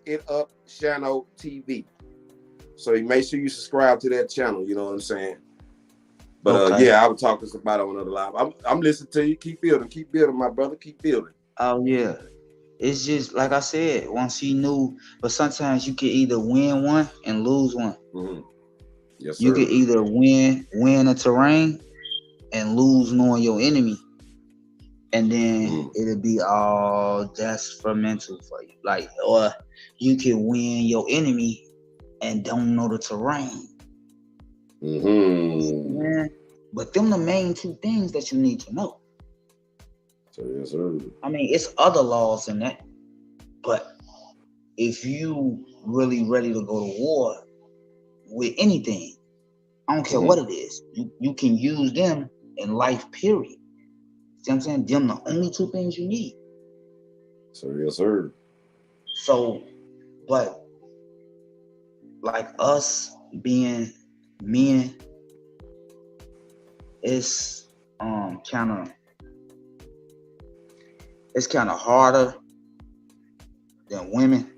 It Up Shano TV. So you make sure you subscribe to that channel. You know what I'm saying? But I will talk to somebody on another live. I'm listening to you. Keep building, my brother. Keep building. Oh yeah. It's just like I said, once he knew, but sometimes you can either win one and lose one. Mm-hmm. Yes, sir. You can either win a terrain and lose knowing your enemy, and then it'll be all detrimental for you. Like, or you can win your enemy and don't know the terrain. Yeah. But them the main 2 things that you need to know. So yes, sir. I mean, it's other laws in that, but if you really ready to go to war with anything, I don't care what it is, you can use them in life, period. See what I'm saying? Them the only 2 things you need. So yes, sir. So, but like us being men, it's kind of harder than women,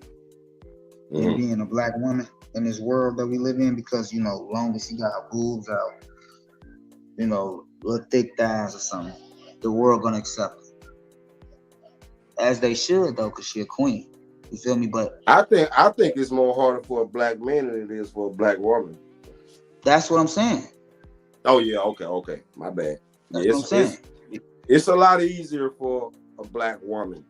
than being a black woman in this world that we live in, because long as you got boobs out, little thick thighs or something, the world gonna accept it, as they should, though, because she a queen. You feel me? But I think it's more harder for a black man than it is for a black woman. That's what I'm saying. Oh yeah, okay, my bad. That's what I'm saying. It's a lot easier for a black woman,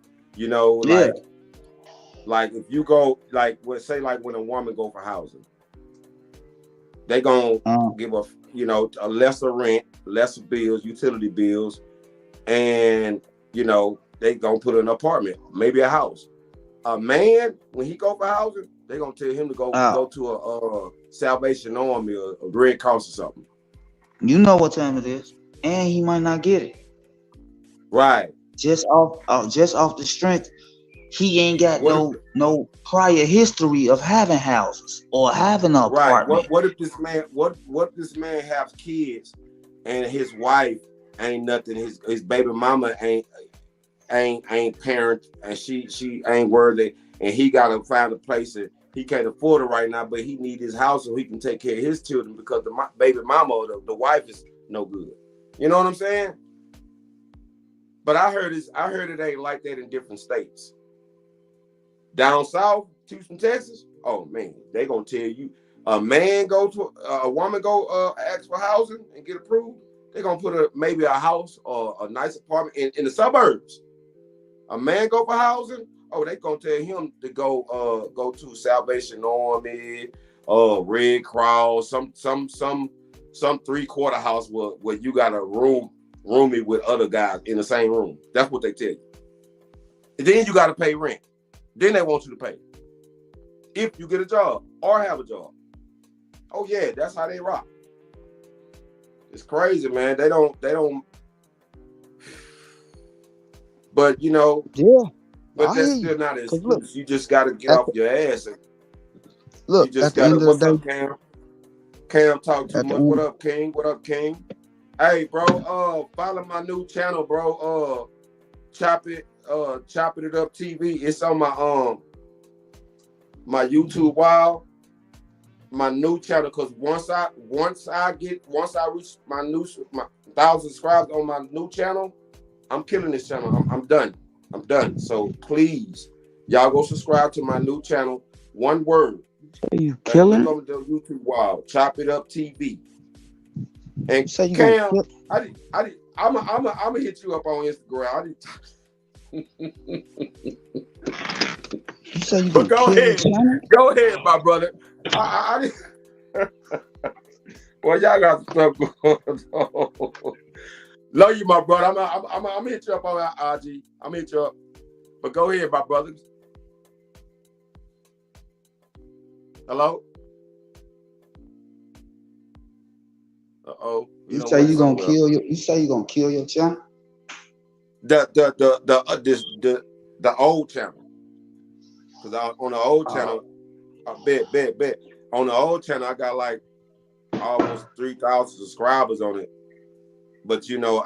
like if you go, like when a woman go for housing, they gonna give a lesser rent, lesser bills, utility bills, and they gonna put an apartment, maybe a house. A man, when he go for housing, they gonna tell him to go to a Salvation Army or a Red Cross or something. You know what time it is, and he might not get it. Right. Just off the strength he ain't got no prior history of having houses or having an apartment. What if this man this man has kids and his wife ain't nothing, his baby mama ain't parent, and she ain't worthy, and he gotta find a place that he can't afford it right now, but he need his house so he can take care of his children because the baby mama or the wife is no good. You know what I'm saying? But I heard it ain't like that in different states. Down south, Houston, Texas, oh man, they gonna tell you a woman go ask for housing and get approved. They're gonna put maybe a house or a nice apartment in the suburbs. A man go for housing, oh, they gonna tell him to go to Salvation Army, Red Cross, some 3/4 house where you got a roomie with other guys in the same room. That's what they tell you. And then you gotta pay rent. Then they want you to pay if you get a job or have a job. Oh yeah, that's how they rock. It's crazy, man. They don't. But you know, yeah. But that's still not an excuse. You just got to get off your ass. Look, you just got to. What's up, Cam? Cam talk too much. What up, King? What up, King? Hey, bro. Follow my new channel, bro. Chopping It Up TV. It's on my YouTube Wild. My new channel, because once I reach my 1,000 subscribers on my new channel, I'm killing this channel. I'm done. I'm done. So please, y'all go subscribe to my new channel. One word. You killing? Look over the YouTube Wild. Chop It Up TV. And Cam, I'm gonna hit you up on Instagram. You say you but go ahead, my brother. Well, y'all got some stuff going on. Love you, my brother. I'm gonna hit you up on IG. I'm gonna hit you up. But go ahead, my brother. Hello? Uh-oh. You say you gonna kill your channel? The old channel. Because on the old channel, I bet. On the old channel, I got like almost 3,000 subscribers on it. But you know,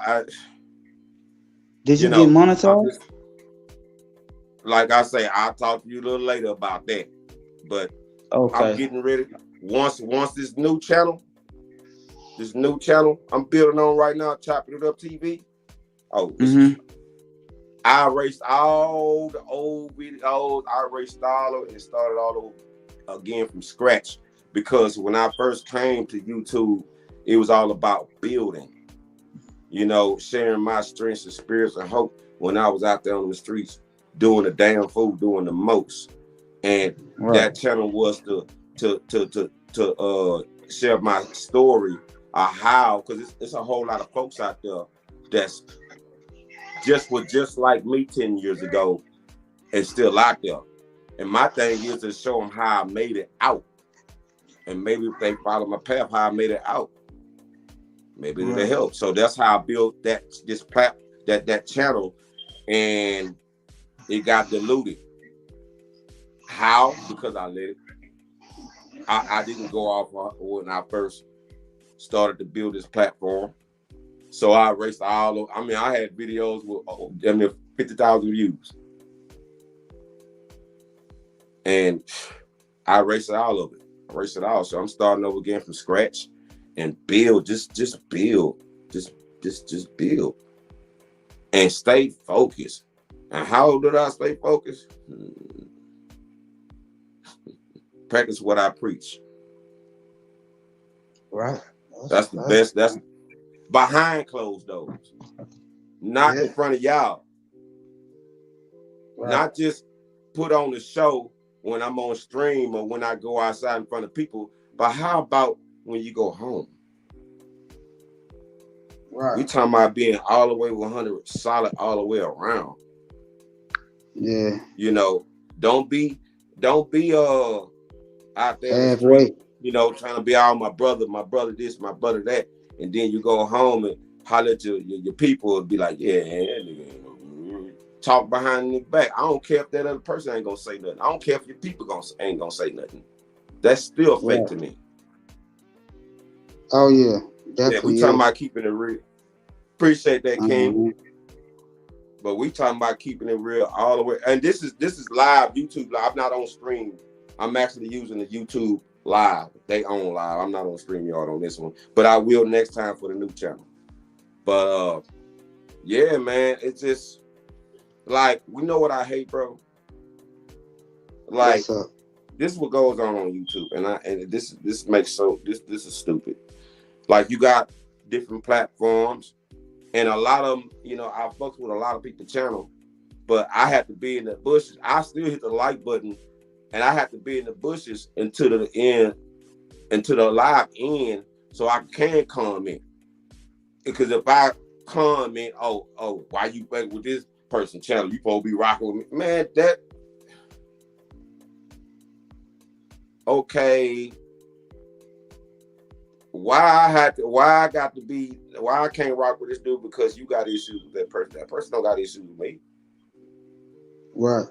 did you get monetized? Like I say, I'll talk to you a little later about that. But okay. I'm getting ready. Once this new channel I'm building on right now, Chopping It Up TV. Oh, I erased all the old videos. I erased all of it and started all over again from scratch. Because when I first came to YouTube, it was all about building. You know, sharing my strengths and spirits and hope when I was out there on the streets doing the damn fool, doing the most. And that channel was to share my story of how, because it's a whole lot of folks out there that's just like me 10 years ago and still out there. And my thing is to show them how I made it out. And maybe if they follow my path, how I made it out. Maybe it'll help. So that's how I built that channel, and it got diluted. How? Because I let it. I didn't go off when I first started to build this platform. So I erased all of. I mean, I had videos with 50,000 views, and I erased all of it. I erased it all. So I'm starting over again from scratch. And build, just build, just build, and stay focused. And how did I stay focused? Practice what I preach. Right. That's the best. That's behind closed doors, not in front of y'all. Right. Not just put on the show when I'm on stream or when I go outside in front of people. But how about when you go home? Right. We talking about being all the way 100 solid all the way around. Yeah. You know, don't be out there halfway. You know, trying to be all my brother this, my brother that, and then you go home and holler at your people and be like, yeah, that nigga ain't no good. talk behind the back. I don't care if that other person ain't gonna say nothing. I don't care if your people ain't gonna say nothing. That's still fake to me. Oh yeah, Yeah, we talking about keeping it real. Appreciate that, King. But we talking about keeping it real all the way. And this is live, YouTube live. I'm not on stream. I'm actually using the YouTube live. They own live. I'm not on StreamYard on this one. But I will next time for the new channel. But yeah, man, it's just like, we know what I hate, bro. Like, this is what goes on YouTube, and this makes this is stupid. Like, you got different platforms, and a lot of them, you know, I fucks with a lot of people's channel, but I have to be in the bushes. I still hit the like button, and I have to be in the bushes until the end, until the live end, so I can comment. Because if I comment, oh, why you back with this person channel? You supposed to be rocking with me, man. That okay. Why I can't rock with this dude because you got issues with that person? That person don't got issues with me. Right.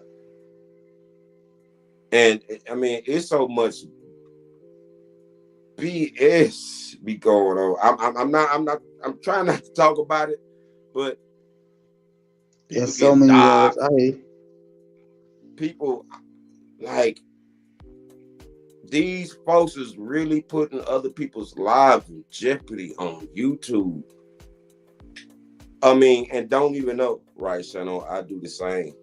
And I mean, it's so much BS be going on. I'm trying not to talk about it, but there's so many words. I hate people like these folks is really putting other people's lives in jeopardy on YouTube. I mean, and don't even know, right, Shannon? I do the same.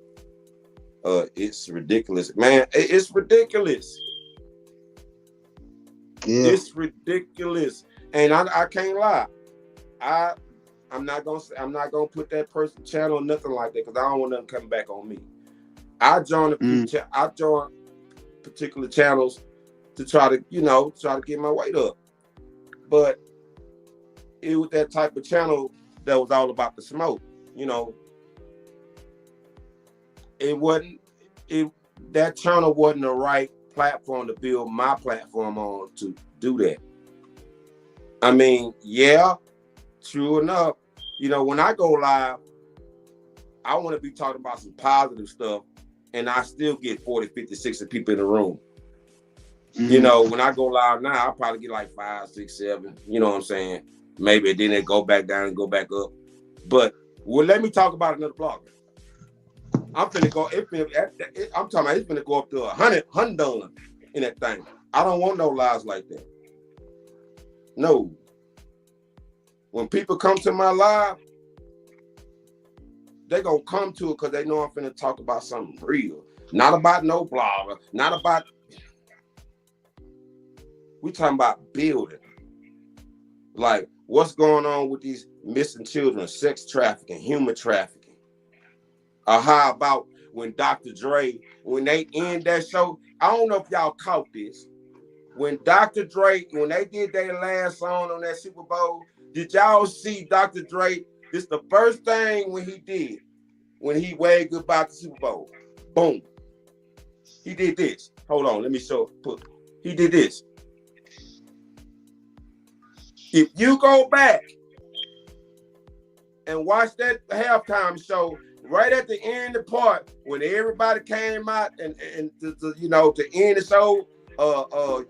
It's ridiculous, man. It's ridiculous. Yeah. It's ridiculous, and I can't lie. I'm not gonna put that person's channel or nothing like that because I don't want nothing coming back on me. I joined I joined particular channels to try to get my weight up, but it was that type of channel that was all about the smoke. You know, that channel wasn't the right platform to build my platform on to do that. I mean, yeah, true enough. You know, when I go live, I want to be talking about some positive stuff, and I still get 40, 50, 60 people in the room. You know, when I go live now, I'll probably get like 5, 6, 7. You know what I'm saying? Maybe then it go back down and go back up. But let me talk about another blogger. I'm finna go. I'm talking about it's finna go up to 100 in that thing. I don't want no lives like that. No. When people come to my live, they gonna come to it because they know I'm finna talk about something real, not about no blogger, not about. We talking about building. Like, what's going on with these missing children, sex trafficking, human trafficking? Or how about when Dr. Dre, when they end that show, I don't know if y'all caught this. When Dr. Dre, when they did their last song on that Super Bowl, did y'all see Dr. Dre? This the first thing when he did, when he waved goodbye to the Super Bowl. Boom. He did this. Hold on, let me show. He did this. If you go back and watch that halftime show, right at the end of the part when everybody came out and to end the show,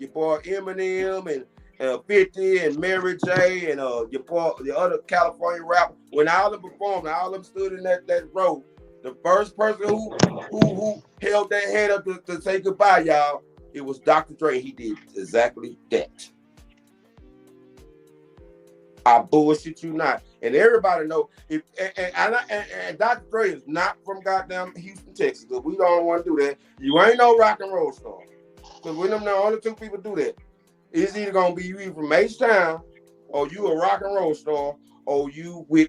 your boy Eminem and 50 and Mary J and your boy the other California rapper, when all of them performed, all of them stood in that row. The first person who held their head up to say goodbye, y'all, it was Dr. Dre. He did exactly that. I bullshit you not, and everybody know. And Dr. Dre is not from goddamn Houston, Texas. Cause we don't want to do that. You ain't no rock and roll star. Cause we them the only two people do that. It's either gonna be you from H-Town, or you a rock and roll star, or you with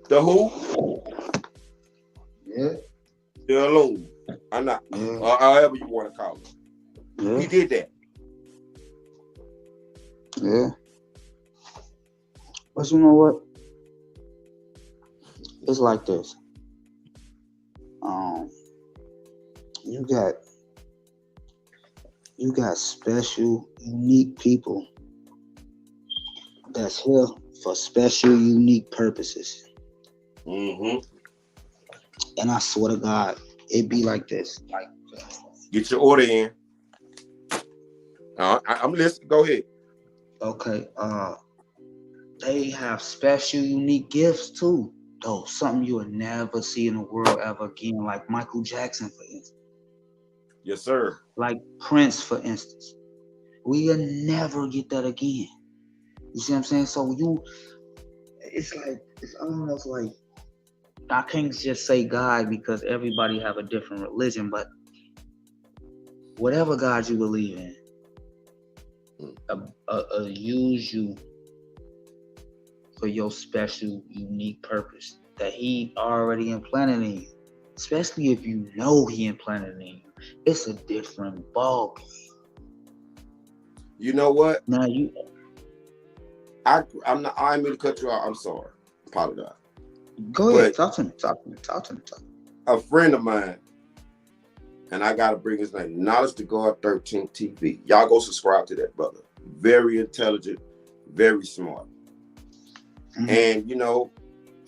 the who? Yeah. The alone. I'm not. Or however you want to call it. Yeah. He did that. Yeah. But you know what? It's like this. You got special, unique people that's here for special, unique purposes. Mm-hmm. And I swear to God, it be like this. Like, Get your order in. I'm listening. Go ahead. Okay. They have special, unique gifts too. Though something you will never see in the world ever again, like Michael Jackson, for instance. Yes, sir. Like Prince, for instance. We'll never get that again. You see what I'm saying? So it's almost like, I can't just say God because everybody have a different religion, but whatever God you believe in, use you for your special, unique purpose that he already implanted in you. Especially if you know he implanted in you. It's a different ball game. You know what? Now I didn't mean to cut you off. I'm sorry. Apologize. Go ahead. But Talk to me. a friend of mine, and I gotta bring his name, Knowledge to God 13 TV. Y'all go subscribe to that brother. Very intelligent, very smart. Mm-hmm. And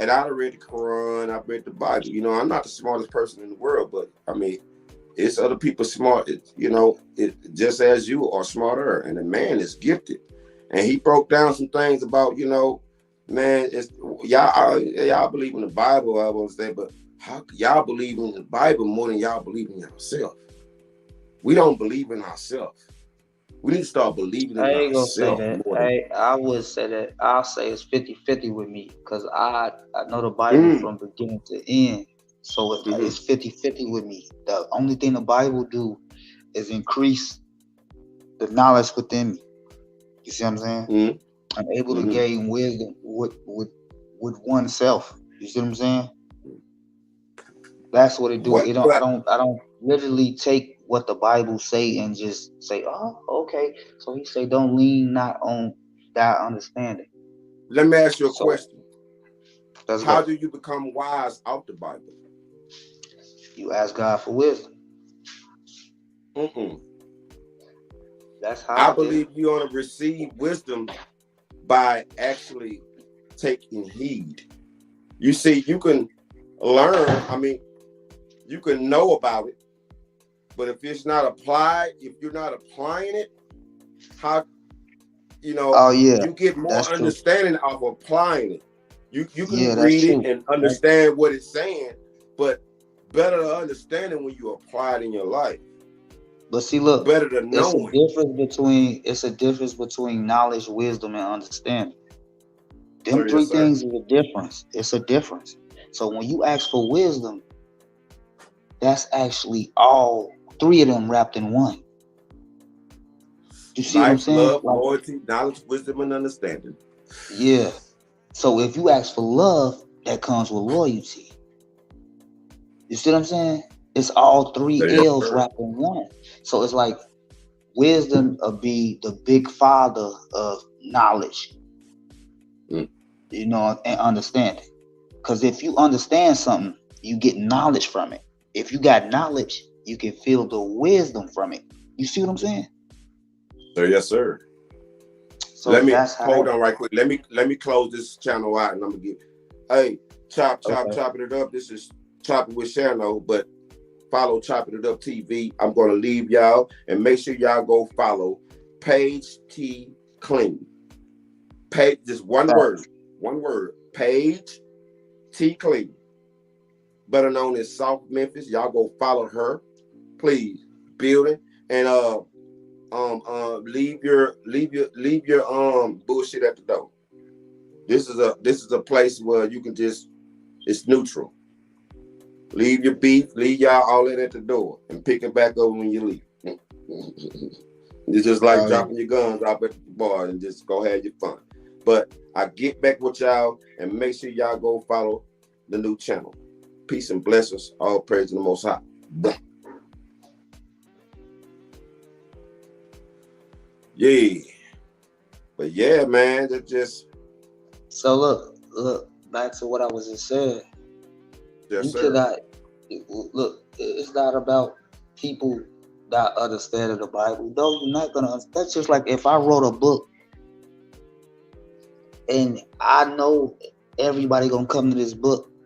and I read the Quran, I read the Bible. I'm not the smartest person in the world, but I mean, it's other people smart. It just as you are smarter, and the man is gifted. And he broke down some things about, man, it's y'all believe in the Bible, I won't say, but how y'all believe in the Bible more than y'all believe in yourself? We don't believe in ourselves. We need to start believing in I ain't gonna ourselves say that. more than I would say that. I'll say it's 50-50 with me because I know the Bible from beginning to end. So it's 50-50 with me. The only thing the Bible do is increase the knowledge within me. You see what I'm saying? Mm-hmm. I'm able to gain wisdom with oneself. You see what I'm saying? That's what it do. I don't literally take what the Bible say and just say, oh, okay. So he say, don't lean not on that understanding. Let me ask you a question. How do you become wise out the Bible? You ask God for wisdom. That's how I believe you ought to receive wisdom by actually taking heed. You see, you can learn, you can know about it, but if it's not applied, if you're not applying it, how, you get more understanding of applying it. You can read it and understand what it's saying, but better to understand it when you apply it in your life. But see, look, better than knowing. It's a difference between knowledge, wisdom, and understanding. Them three things is a difference. It's a difference. So when you ask for wisdom, that's actually all three of them wrapped in one. You see what I'm saying? Love, loyalty, knowledge, wisdom, and understanding. Yeah. So if you ask for love, that comes with loyalty. You see what I'm saying? It's all three L's wrapped in one. So it's like wisdom will be the big father of knowledge, and understanding. Because if you understand something, you get knowledge from it. If you got knowledge, you can feel the wisdom from it. You see what I'm saying? Yes, sir. So hold on right quick. Let me close this channel out, and I'm gonna chopping it up. This is Chopping with Shano, but follow Chopping It Up TV. I'm gonna leave y'all, and make sure y'all go follow Paige T Clean. Paige, just one word. Paige T Clean, better known as South Memphis. Y'all go follow her, please. Building and leave your bullshit at the door. This is a place where you can it's neutral. Leave your beef, leave y'all all that at the door, and pick it back up when you leave. It's just like dropping your guns out at the bar and just go have your fun. But I get back with y'all, and make sure y'all go follow the new channel. Peace and blessings. All praise to the Most High. Yeah. But yeah, man, that just. So look, back to what I was just saying. Yes, sir. Look, it's not about people not understanding the Bible. No, you're not gonna. That's just like if I wrote a book, and I know everybody gonna come to this book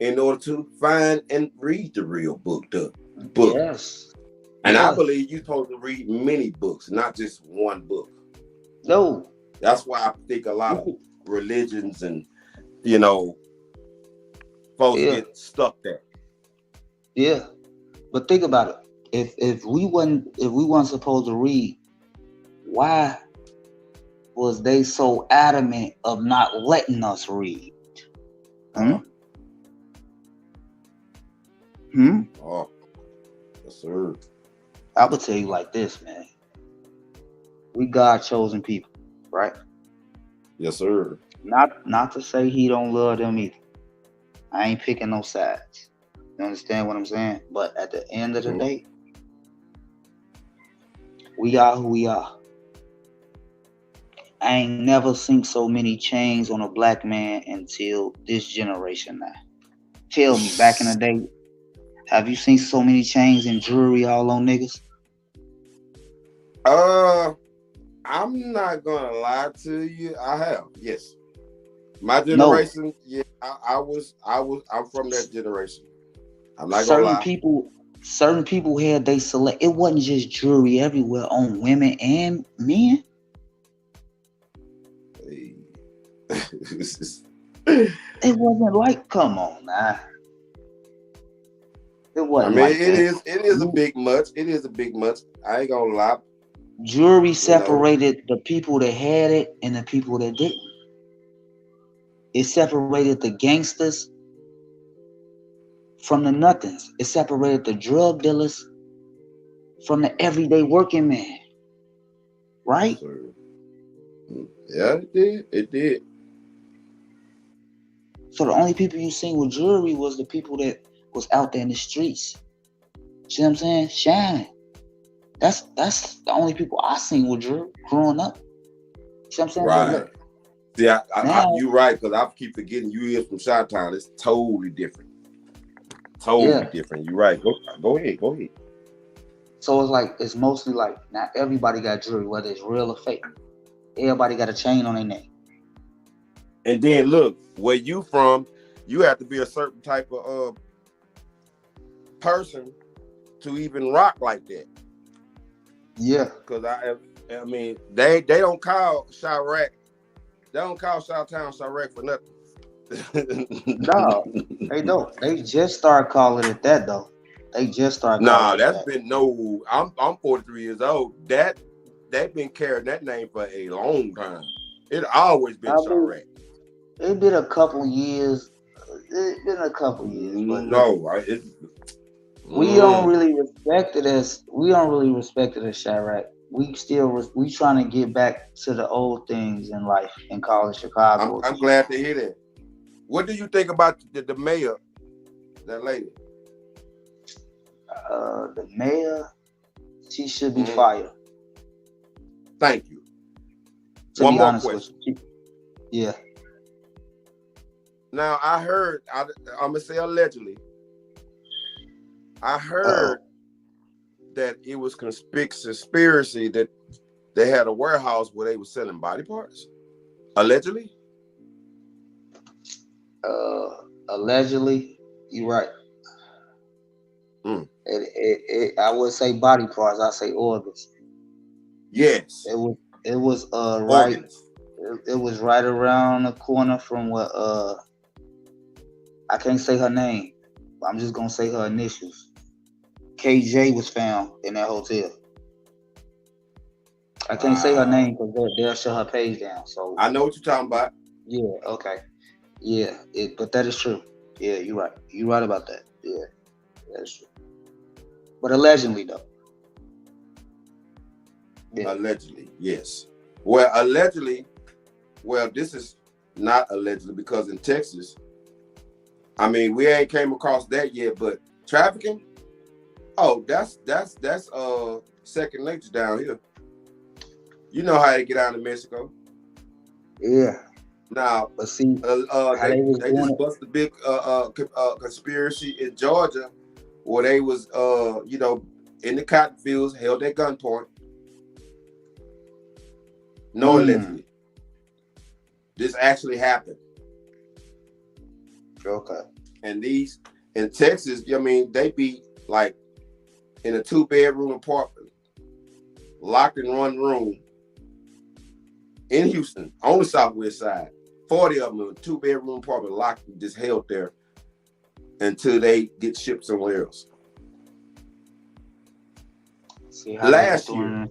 in order to find and read the real book. Yes. And I Yes. believe you're supposed to read many books, not just one book. No. That's why I think a lot of religions and, folks Yeah. get stuck there. Yeah. But think about it. If we weren't supposed to read, why was they so adamant of not letting us read? Oh, yes, sir. I would tell you like this, man. We God chosen people, right? Yes, sir. Not to say he don't love them either. I ain't picking no sides. You understand what I'm saying? But at the end of the day, we are who we are. I ain't never seen so many chains on a black man until this generation now. Tell me, back in the day, have you seen so many chains and jewelry all on niggas? I'm not gonna lie to you. I have, yes. My No. generation, yeah, I'm from that generation. I'm not gonna lie. Certain people had they select. It wasn't just jewelry everywhere on women and men. It wasn't like, come on, nah. It wasn't. I mean, like it is a big much. It is a big much. I ain't gonna lie. Jewelry separated the people that had it and the people that didn't. It separated the gangsters from the nothings. It separated the drug dealers from the everyday working man. Right? Yeah, it did. It did. So the only people you seen with jewelry was the people that was out there in the streets. See what I'm saying? Shining. That's the only people I seen with jewelry growing up. See what I'm saying? Right. Look, see, you're right, because I keep forgetting you is from Chi-Town. It's totally different. Totally different. You're right. Go ahead. So it's mostly like not everybody got jewelry, whether it's real or fake. Everybody got a chain on their neck. And then look, where you from, you have to be a certain type of person to even rock like that. Yeah. Because I mean, they don't call Chirac, they don't call Chi-Town Chirac for nothing. No, they don't. They just start calling it that though. They just start calling it that's that. been I'm 43 years old. They've been carrying that name for a long time. It always been Chirac. It's been a couple years. It's been a couple years, but we don't really respect it as Chirac. We trying to get back to the old things in life in college Chicago. I'm glad to hear that. What do you think about the mayor, that lady? The mayor, she should be fired. Thank you. One more question. Yeah. Now I heard, I'm gonna say allegedly, I heard that it was conspiracy that they had a warehouse where they were selling body parts. Allegedly? Allegedly, you're right. I would say body parts. I say organs. Yes. It was right. It was right around the corner from what I can't say her name, but I'm just gonna say her initials. KJ was found in that hotel. I can't say her name because they'll shut her page down. So I know what you're talking about. Yeah. Okay. Yeah. But that is true. Yeah, you're right. You're right about that. Yeah, that's true. But allegedly, though. Yeah. Allegedly, yes. Well, allegedly, this is not allegedly because in Texas, I mean, we ain't came across that yet, but trafficking, that's second nature down here. You know how they get out of Mexico. Yeah. Now, but see, they just bust a big conspiracy in Georgia where they was in the cotton fields, held at gunpoint. No, allegedly. This actually happened. Okay. And these in Texas, I mean, they be like in a 2-bedroom apartment, locked in one room in Houston on the southwest side. 40 of them in a 2-bedroom apartment, locked, just held there until they get shipped somewhere else. See how Last year,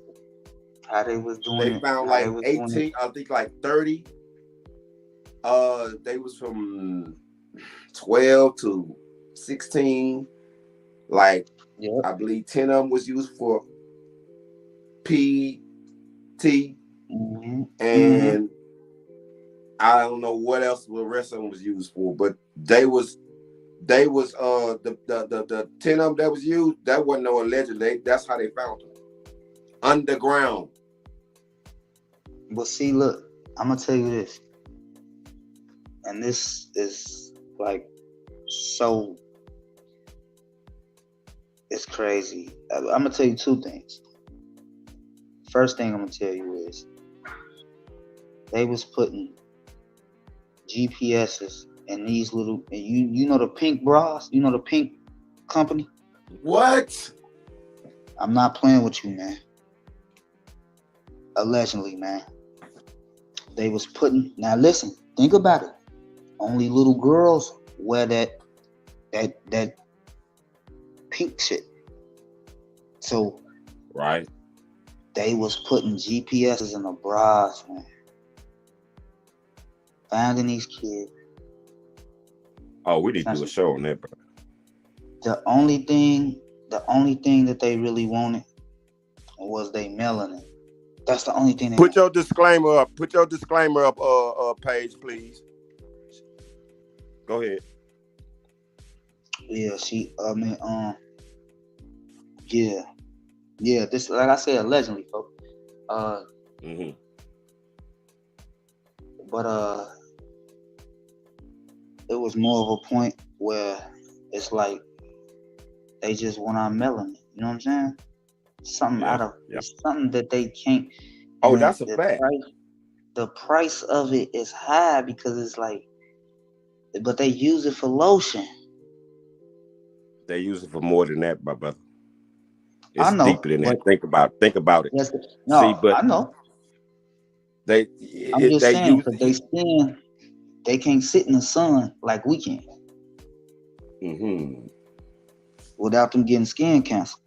how they was doing they it. found like 18, I think like 30. They was from 12 to 16. Like, yep. I believe 10 of them was used for PT, and I don't know what else the rest of them was used for, but they was the 10 of them that was used, that wasn't no alleged. That's how they found them. Underground. But see, look, I'm gonna tell you this, and this is like so, it's crazy. I'm gonna tell you two things. First thing I'm gonna tell you is they was putting GPSs in these little, and you know the pink bras, you know the pink company. What? I'm not playing with you, man. Allegedly, man. They was putting, now listen, think about it. Only little girls wear that pink shit. So right, they was putting GPSs in the bras, man. Finding these kids. Oh, we need to do a show on that, bro. The only thing that they really wanted was they melanin. That's the only thing. Put your disclaimer up. Put your disclaimer up, Paige, please. Go ahead. Yeah, yeah. This, like I said, allegedly, folks. But it was more of a point where it's like they just want our melanin. You know what I'm saying? Something something that they can't. Oh, that's a fact. The price of it is high because it's like, but they use it for lotion. They use it for more than that, my brother. It's I know, deeper than that. Think about it. Yes, I know. I'm just saying, use because they skin, they can't sit in the sun like we can. Without them getting skin cancer.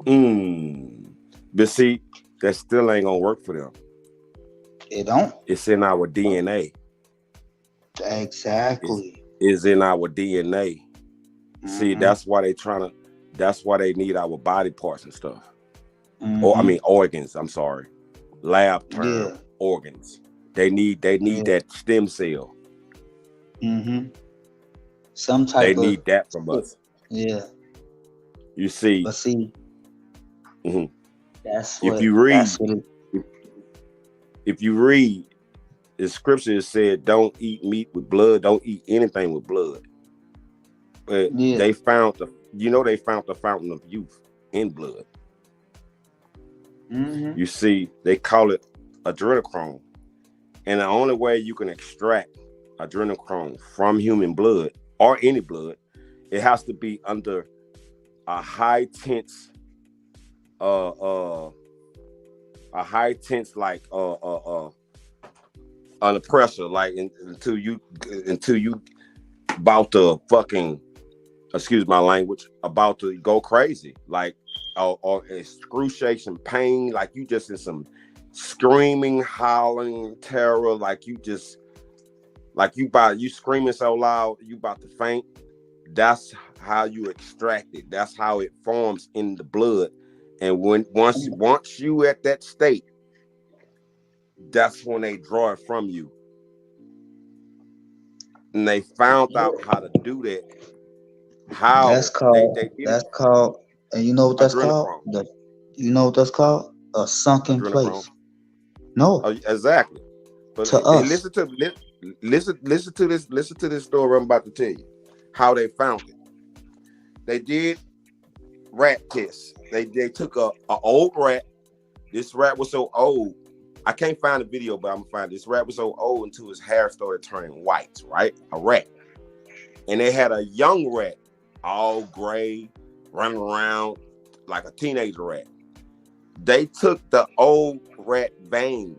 But see, that still ain't gonna work for them. It don't. It's in our DNA. Exactly. It's in our DNA. See, that's why they need our body parts and stuff. Or I mean organs, I'm sorry. Lab term, organs. They need that stem cell. Some type they need that from us. Yeah. You see. But see, that's if what, you read, that's what if you read, the scripture said, "Don't eat meat with blood. Don't eat anything with blood." But they found the fountain of youth in blood. You see, they call it adrenochrome, and the only way you can extract adrenochrome from human blood or any blood, it has to be under a high tense, like under pressure, like until you about to fucking, excuse my language, about to go crazy, like or excruciating pain, like you just in some screaming, howling terror, like you just, like you screaming so loud you about to faint. That's how you extract it. That's how it forms in the blood. And once you at that state, that's when they draw it from you. And they found out how to do that. How that's called, and you know what that's called? You know what that's called? A sunken place. No. Exactly. But to us. Listen to this story I'm about to tell you. How they found it. They did rat tests. They took a old rat. This rat was so old. I can't find the video, but I'm gonna find it. This rat was so old until his hair started turning white, right? A rat. and they had a young rat, all gray, running around like a teenager rat. They took the old rat vein.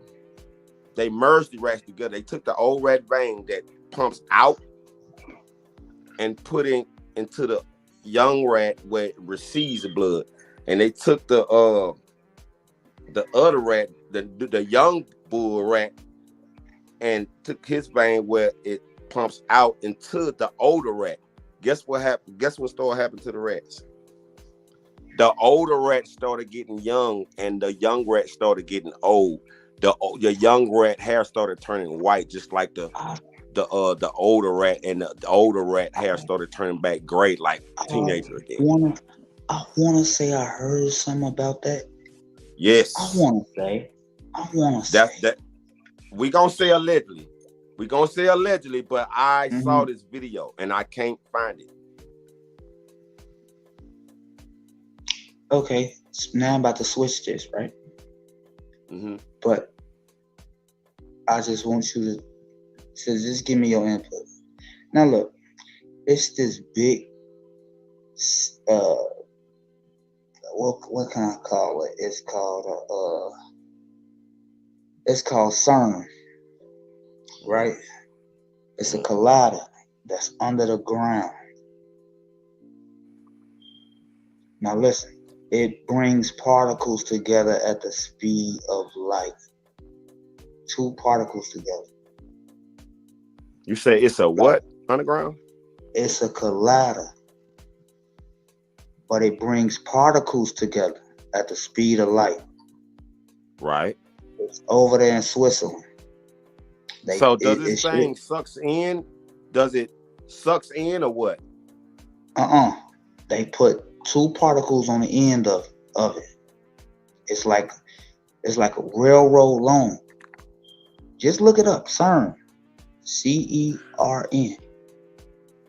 They merged the rats together. They took the old rat vein that pumps out and put it into the young rat where it receives the blood. And they took the other rat, the young bull rat, and took his vein where it pumps out into the older rat. Guess what happened? Guess what started happening to the rats? The older rat started getting young, and the young rat started getting old. The young rat hair started turning white, just like the older rat, and the older rat hair started turning back gray, like teenager again. I wanna say I heard something about that. Yes. I wanna say. That we gonna say allegedly. But I saw this video and I can't find it. Okay, so now I'm about to switch this, right? But I just want you to just give me your input. Now look, it's this big what can I call it? It's called CERN, right? It's a collider that's under the ground. Now listen, it brings particles together at the speed of light. 2 particles together. You say it's a what underground? It's a collider, but it brings particles together at the speed of light. Right. It's over there in Switzerland. So does this thing sucks in? Does it sucks in or what? They put 2 particles on the end of it. It's like a railroad long. Just look it up. CERN. CERN.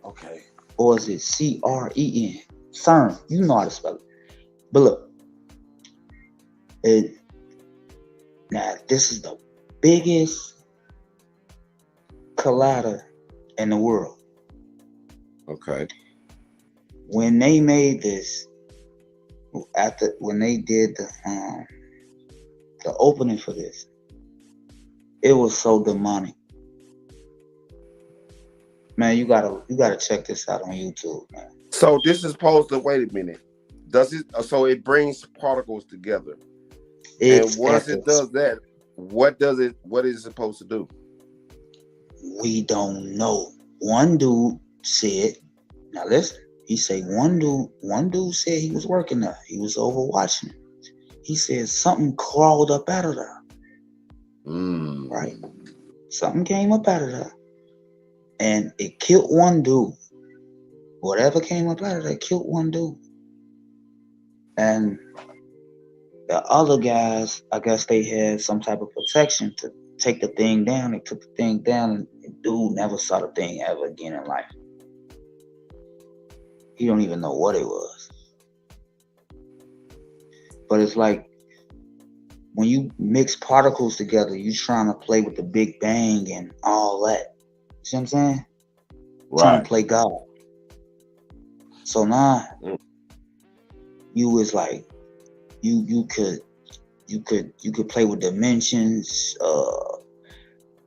Okay. Or is it CREN? CERN. You know how to spell it. But look. Now this is the biggest collider in the world. Okay. When they made this, when they did the opening for this, it was so demonic. Man, you gotta check this out on YouTube, man. So this is supposed to wait a minute. Does it? So it brings particles together, and once it does that, what is it supposed to do? We don't know. One dude said, now listen. He said one dude said he was working there. He was overwatching it. He said something crawled up out of there. Right? Something came up out of there. And it killed one dude. Whatever came up out of there killed one dude. And the other guys, I guess they had some type of protection to take the thing down. They took the thing down, and the dude never saw the thing ever again in life. He don't even know what it was. But it's like when you mix particles together, you trying to play with the Big Bang and all that. See what I'm saying? Right. Trying to play God. So now you was like you could play with dimensions,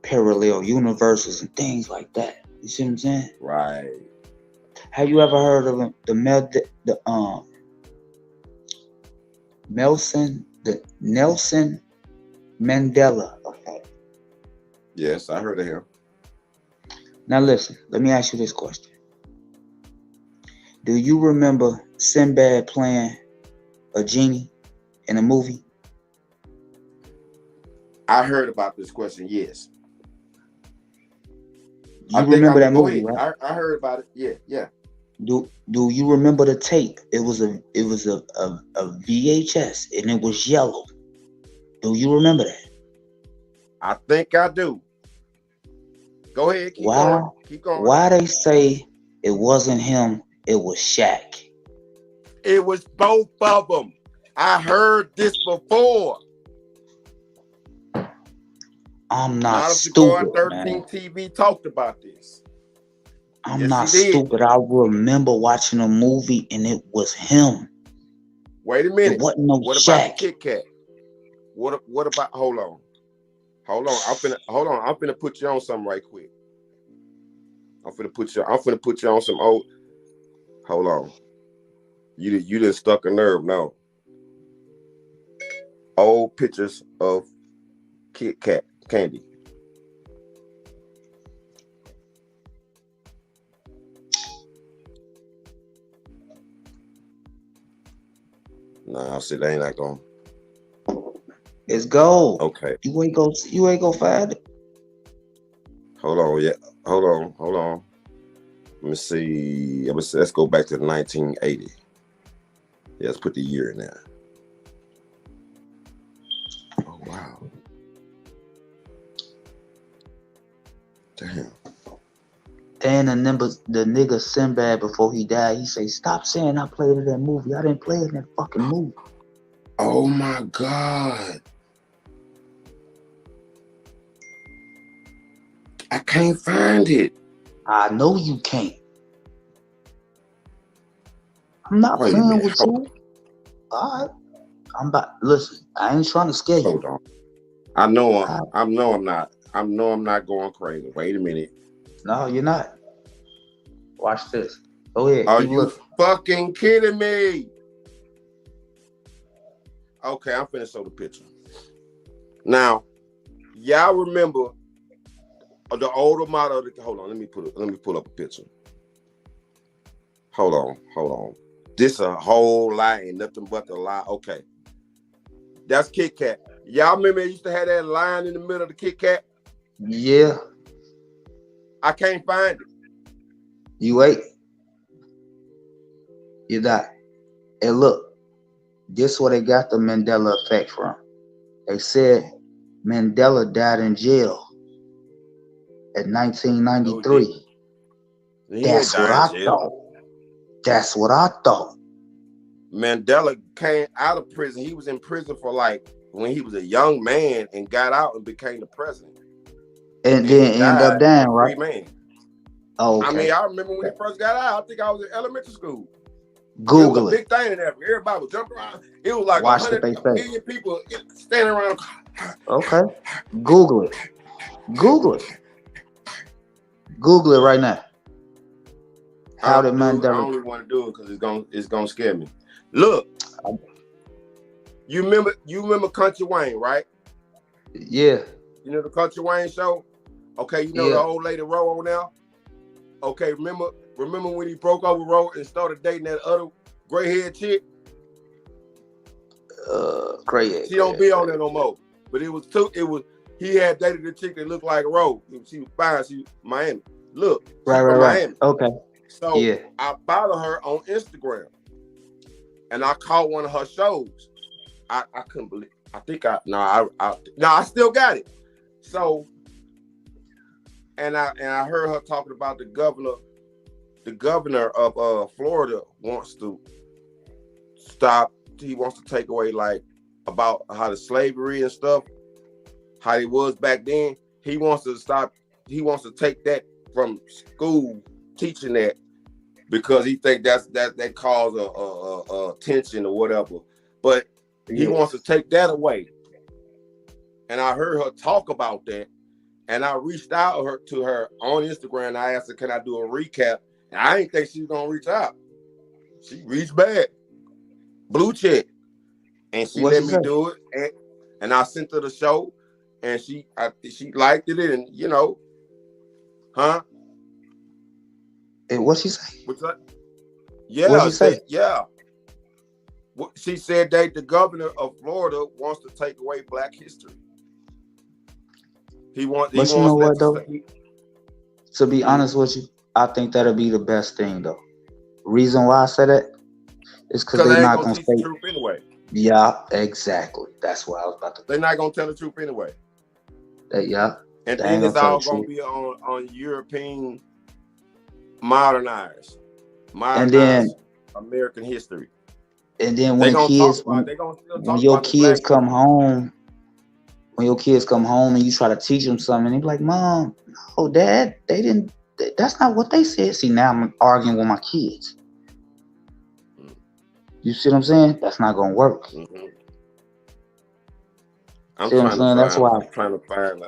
parallel universes and things like that. You see what I'm saying? Right. Have you ever heard of the Nelson Mandela effect? Yes, I heard of him. Now listen, let me ask you this question. Do you remember Sinbad playing a genie in a movie? I heard about this question, yes. You remember that movie, ahead. right? I heard about it. Yeah. Do you remember the tape? It was a VHS and it was yellow. Do you remember that? I think I do. Go ahead, keep going. Why they say it wasn't him, it was Shaq? It was both of them. I heard this before. I'm not stupid, 13 man. TV talked about this. I'm Yes, not he did. stupid. I remember watching a movie and it was him. Wait a It minute. wasn't no What about the Shaq. Kit Kat? What about? Hold on. I'm finna put you on something right quick. I'm finna put you on some old. Hold on. You done stuck a nerve now. Old pictures of Kit Kat candy. Nah, see, they ain't not going. It's gold. Okay. You ain't go find it. Hold on. Yeah. Hold on. Let me see. Let's go back to 1980. Yeah, let's put the year in there. Oh, wow. Damn. And the nigga Sinbad, before he died, he say, "Stop saying I played in that movie. I didn't play in that fucking movie." Oh my God. I can't find it. I know you can't. I'm not Wait a playing minute. with you. All right. Listen, I ain't trying to scare you. Hold on. I know I'm not going crazy. Wait a minute. No, you're not. Watch this. Go ahead. Are keep you looking. fucking kidding me? Okay, I'm finna show the picture. Now, y'all remember the older model of the, hold on, let me pull up a picture. Hold on. This a whole lie, ain't nothing but the lie. Okay. That's Kit Kat. Y'all remember it used to have that line in the middle of the Kit Kat? Yeah. I can't find it. You wait. You die. And look, this where they got the Mandela effect from. They said Mandela died in jail in 1993. That's what I thought. That's what I thought. Mandela came out of prison. He was in prison for when he was a young man and got out and became the president. And then end up dying, right? Man. Oh, okay. I mean, I remember when he first got out, I think I was in elementary school. Google it. Was a big thing in there. Everybody was jumping around. It was like 100 million people standing around. Okay. Google it. Google it right now. How did Mandela? I only want to do it because it's gonna scare me. Look, you remember Country Wayne, right? Yeah. You know the Country Wayne show? Okay, you know the old lady Ro on there? Okay, remember when he broke over Ro and started dating that other gray-haired chick? Gray-haired. She don't be on there no more. But he had dated the chick that looked like Ro. She was fine. She was Miami. Look, right. Miami. Okay. So I follow her on Instagram. And I caught one of her shows. I couldn't believe. I still got it. So, and I heard her talking about the governor of Florida wants to stop. He wants to take away about how the slavery and stuff, how it was back then. He wants to stop. He wants to take that from school, teaching that, because he think that cause a tension or whatever. But he wants to take that away. And I heard her talk about that. And I reached out to her on Instagram. And I asked her, can I do a recap? And I didn't think she was going to reach out. She reached back. Blue check. And she let me do it. And I sent her the show. And she liked it. And, huh? And what she say? What's that? Yeah, what she say? Yeah. She said that the governor of Florida wants to take away Black history. He wants. But you know what though? To be honest with you, I think that'll be the best thing though. Reason why I said that is because they're not gonna say the truth anyway. Yeah, exactly. That's what I was about to. They're not gonna tell the truth anyway. Yeah. And then it's all gonna be on European modernized and then American history. And then when your kids come home and you try to teach them something, they be like, "Mom, no, Dad, they didn't That's not what they said. See, now I'm arguing with my kids. You see what I'm saying? That's not gonna work. Mm-hmm. See what I'm saying? That's why I'm trying to find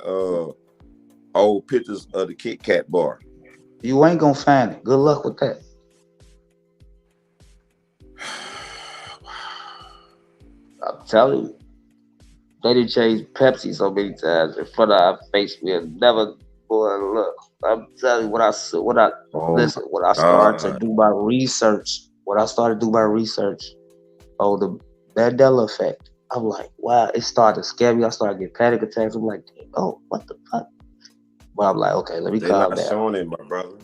old pictures of the Kit Kat bar. you ain't gonna find it. Good luck with that. I'm telling you, they done changed Pepsi so many times in front of our face. We'll never, boy. Look, I'm telling you what I listen. What I started to do by research. What I started to do by research. Oh, the Mandela effect. I'm like, wow, it started to scare me. I started getting panic attacks. I'm like, oh, what the fuck? But I'm like, okay, let me calm down. They're not showing it, my brother.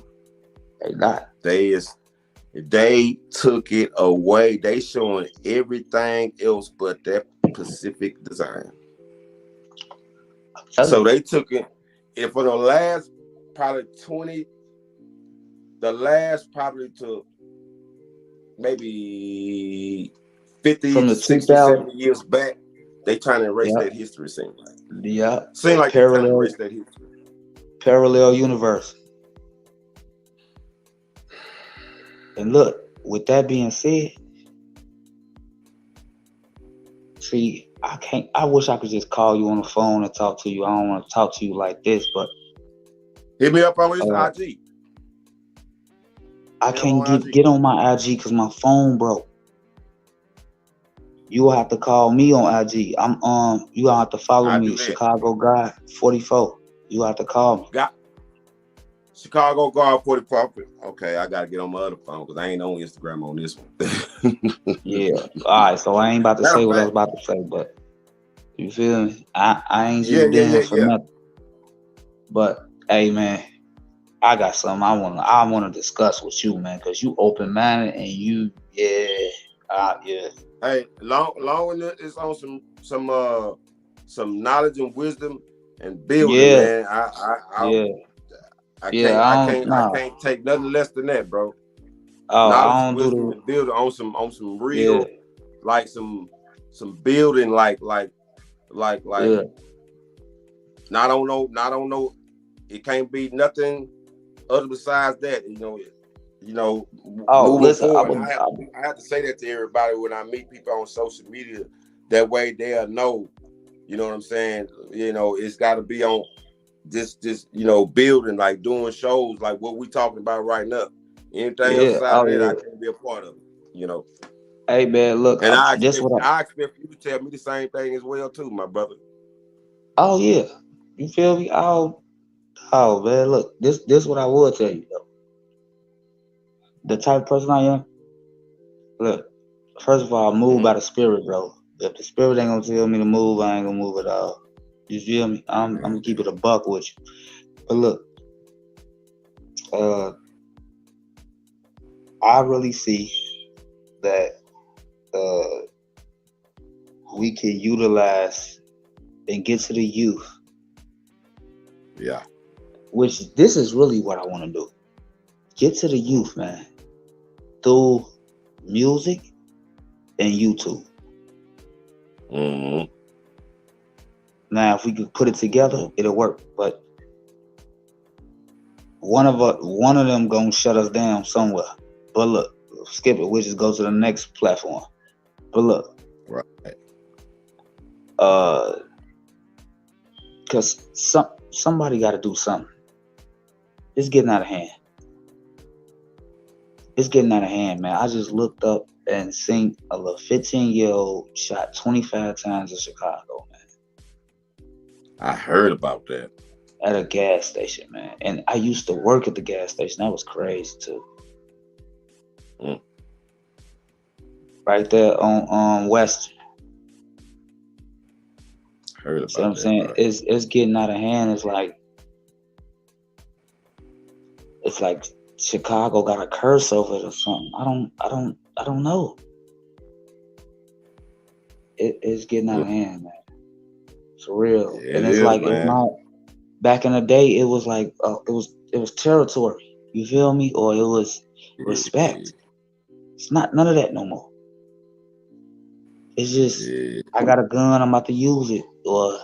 They not. They took it away. They showing everything else but that specific design. So they took it, and for the last probably to maybe 50 from the 60, 70 years back, they trying to erase that history, seems like. Yeah. Seems like they're trying to erase that history. Parallel universe. And look, with that being said, see, I wish I could just call you on the phone and talk to you. I don't want to talk to you like this, but hit me up on his IG. I can't get on my IG because my phone broke. You will have to call me on IG. You gonna have to follow me, Chicago Guy 44. You have to call me. Chicago Guard 44. Okay, I gotta get on my other phone because I ain't on Instagram on this one. Yeah. All right, so I ain't about to say what I was about to say, but you feel me? I ain't just down for nothing. But hey, man, I got something I wanna discuss with you, man, because you open minded and you yeah. Hey, long is on some knowledge and wisdom and building, man. I can't take nothing less than that, bro. Knowledge, wisdom, and building on some real, like some building, like. Not on no. It can't be nothing other besides that, moving forward. I have to say that to everybody when I meet people on social media. That way they'll know, you know what I'm saying? It's got to be on this building, like doing shows like what we talking about right now. Anything else out of that, I can't be a part of it, Hey, man, look, and I expect you to tell me the same thing as well too, my brother. Oh yeah, you feel me? Oh man, look, this what I will tell you though. The type of person I am. Look, first of all, I move by the spirit, bro. If the spirit ain't gonna tell me to move, I ain't gonna move at all. You feel me? I'm gonna keep it a buck with you. But look, I really see that we can utilize and get to the youth. Yeah. Which this is really what I want to do. Get to the youth, man. Through music and YouTube. Mm-hmm. Now, if we could put it together, it'll work. But one of them gonna shut us down somewhere. But look, skip it. We'll just go to the next platform. But look, right. Because somebody got to do something. It's getting out of hand. It's getting out of hand, man. I just looked up and seen a little 15-year-old shot 25 times in Chicago, man. I heard about that. At a gas station, man. And I used to work at the gas station. That was crazy, too. Right there on Western. Heard about what I'm saying? Bro. It's getting out of hand. It's like Chicago got a curse over it or something. I don't know. It's getting out of hand, man. For real. And it's like, man. It's not. Back in the day, it was like it was territory. You feel me? Or it was respect. It's not none of that no more. It's just I got a gun, I'm about to use it, or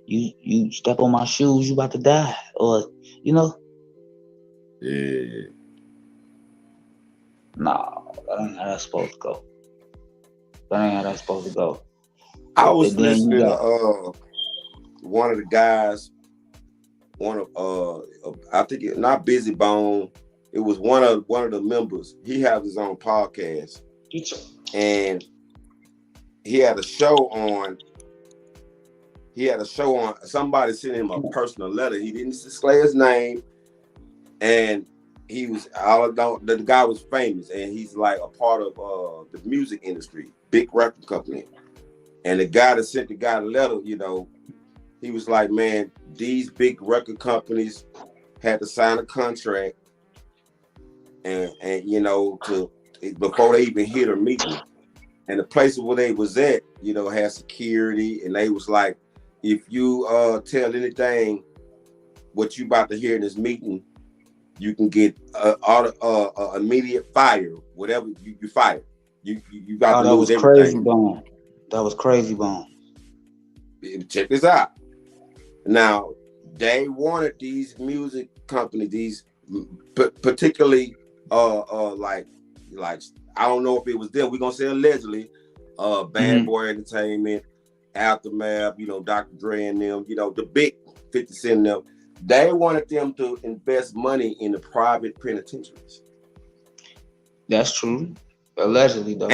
you step on my shoes, you about to die, or Yeah. Nah, that ain't how that's supposed to go. That ain't how that's supposed to go. I was And then you listening got to one of the guys, I think not Busy Bone. It was one of the members. He has his own podcast, and he had a show on. Somebody sent him a personal letter. He didn't display his name, and he was the guy was famous, and he's like a part of the music industry, big record company. And the guy that sent the guy the letter, he was like, man, these big record companies had to sign a contract, and to before they even hit a meeting. And the place where they was at, had security, and they was like, if you tell anything what you about to hear in this meeting, you can get immediate fire. Whatever you fired, you about to lose everything. Crazy Bone. That was Crazy Bone. Check this out. Now, they wanted these music companies, these particularly like I don't know if it was them. We're gonna say allegedly, Bad Boy Entertainment, Aftermath, Dr. Dre and them, the big 50 Cent and them. They wanted them to invest money in the private penitentiaries. That's true. Allegedly, though.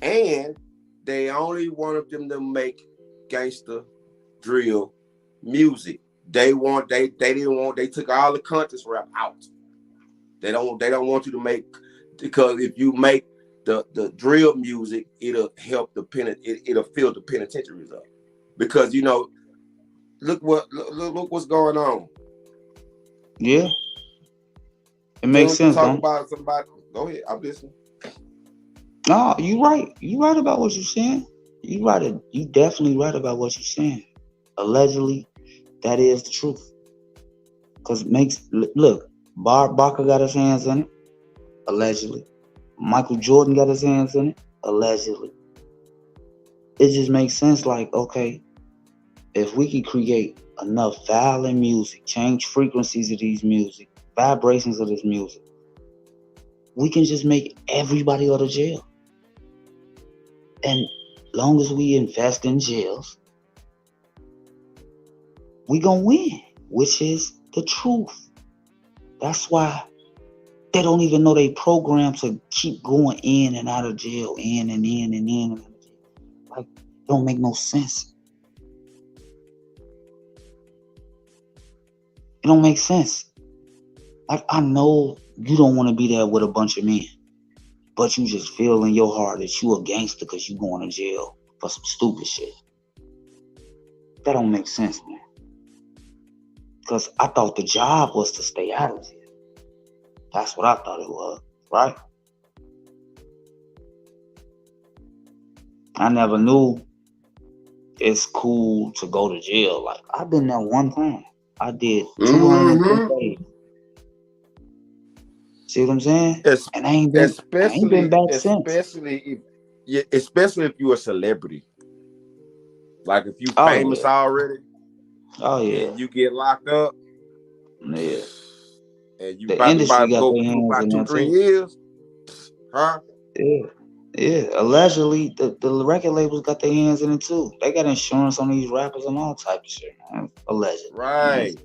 And they only wanted them to make gangster drill music. They took all the conscious rap out. They don't want you to make, because if you make the drill music, it'll help it'll fill the penitentiaries up. Because look what's going on. Yeah. It makes sense. Talk about somebody. Go ahead, I'm listening. No, you right. You right about what you're saying. You right. You definitely right about what you're saying. Allegedly, that is the truth. Because look, Barker got his hands in it. Allegedly. Michael Jordan got his hands in it. Allegedly. It just makes sense. Like, okay, if we could create enough violent music, change frequencies of these music, vibrations of this music, we can just make everybody go to jail. And long as we invest in jails, we gonna win, which is the truth. That's why they don't even know they programmed to keep going in and out of jail, in and in and in and out of jail. Like, it don't make no sense. It don't make sense. Like, I know you don't want to be there with a bunch of men, but you just feel in your heart that you a gangster because you going to jail for some stupid shit. That don't make sense, man. Because I thought the job was to stay out of jail. That's what I thought it was, right? I never knew it's cool to go to jail. Like, I've been there one time. I did 210 days. See what I'm saying? And I ain't been back since. Especially if you're a celebrity. Like if you famous already. Oh yeah. And you get locked up. Yeah. And you the about industry to got go their through hands about in 2-3 years. Huh? Yeah. Allegedly, the record labels got their hands in it too. They got insurance on these rappers and all type of shit, man. Allegedly. Right.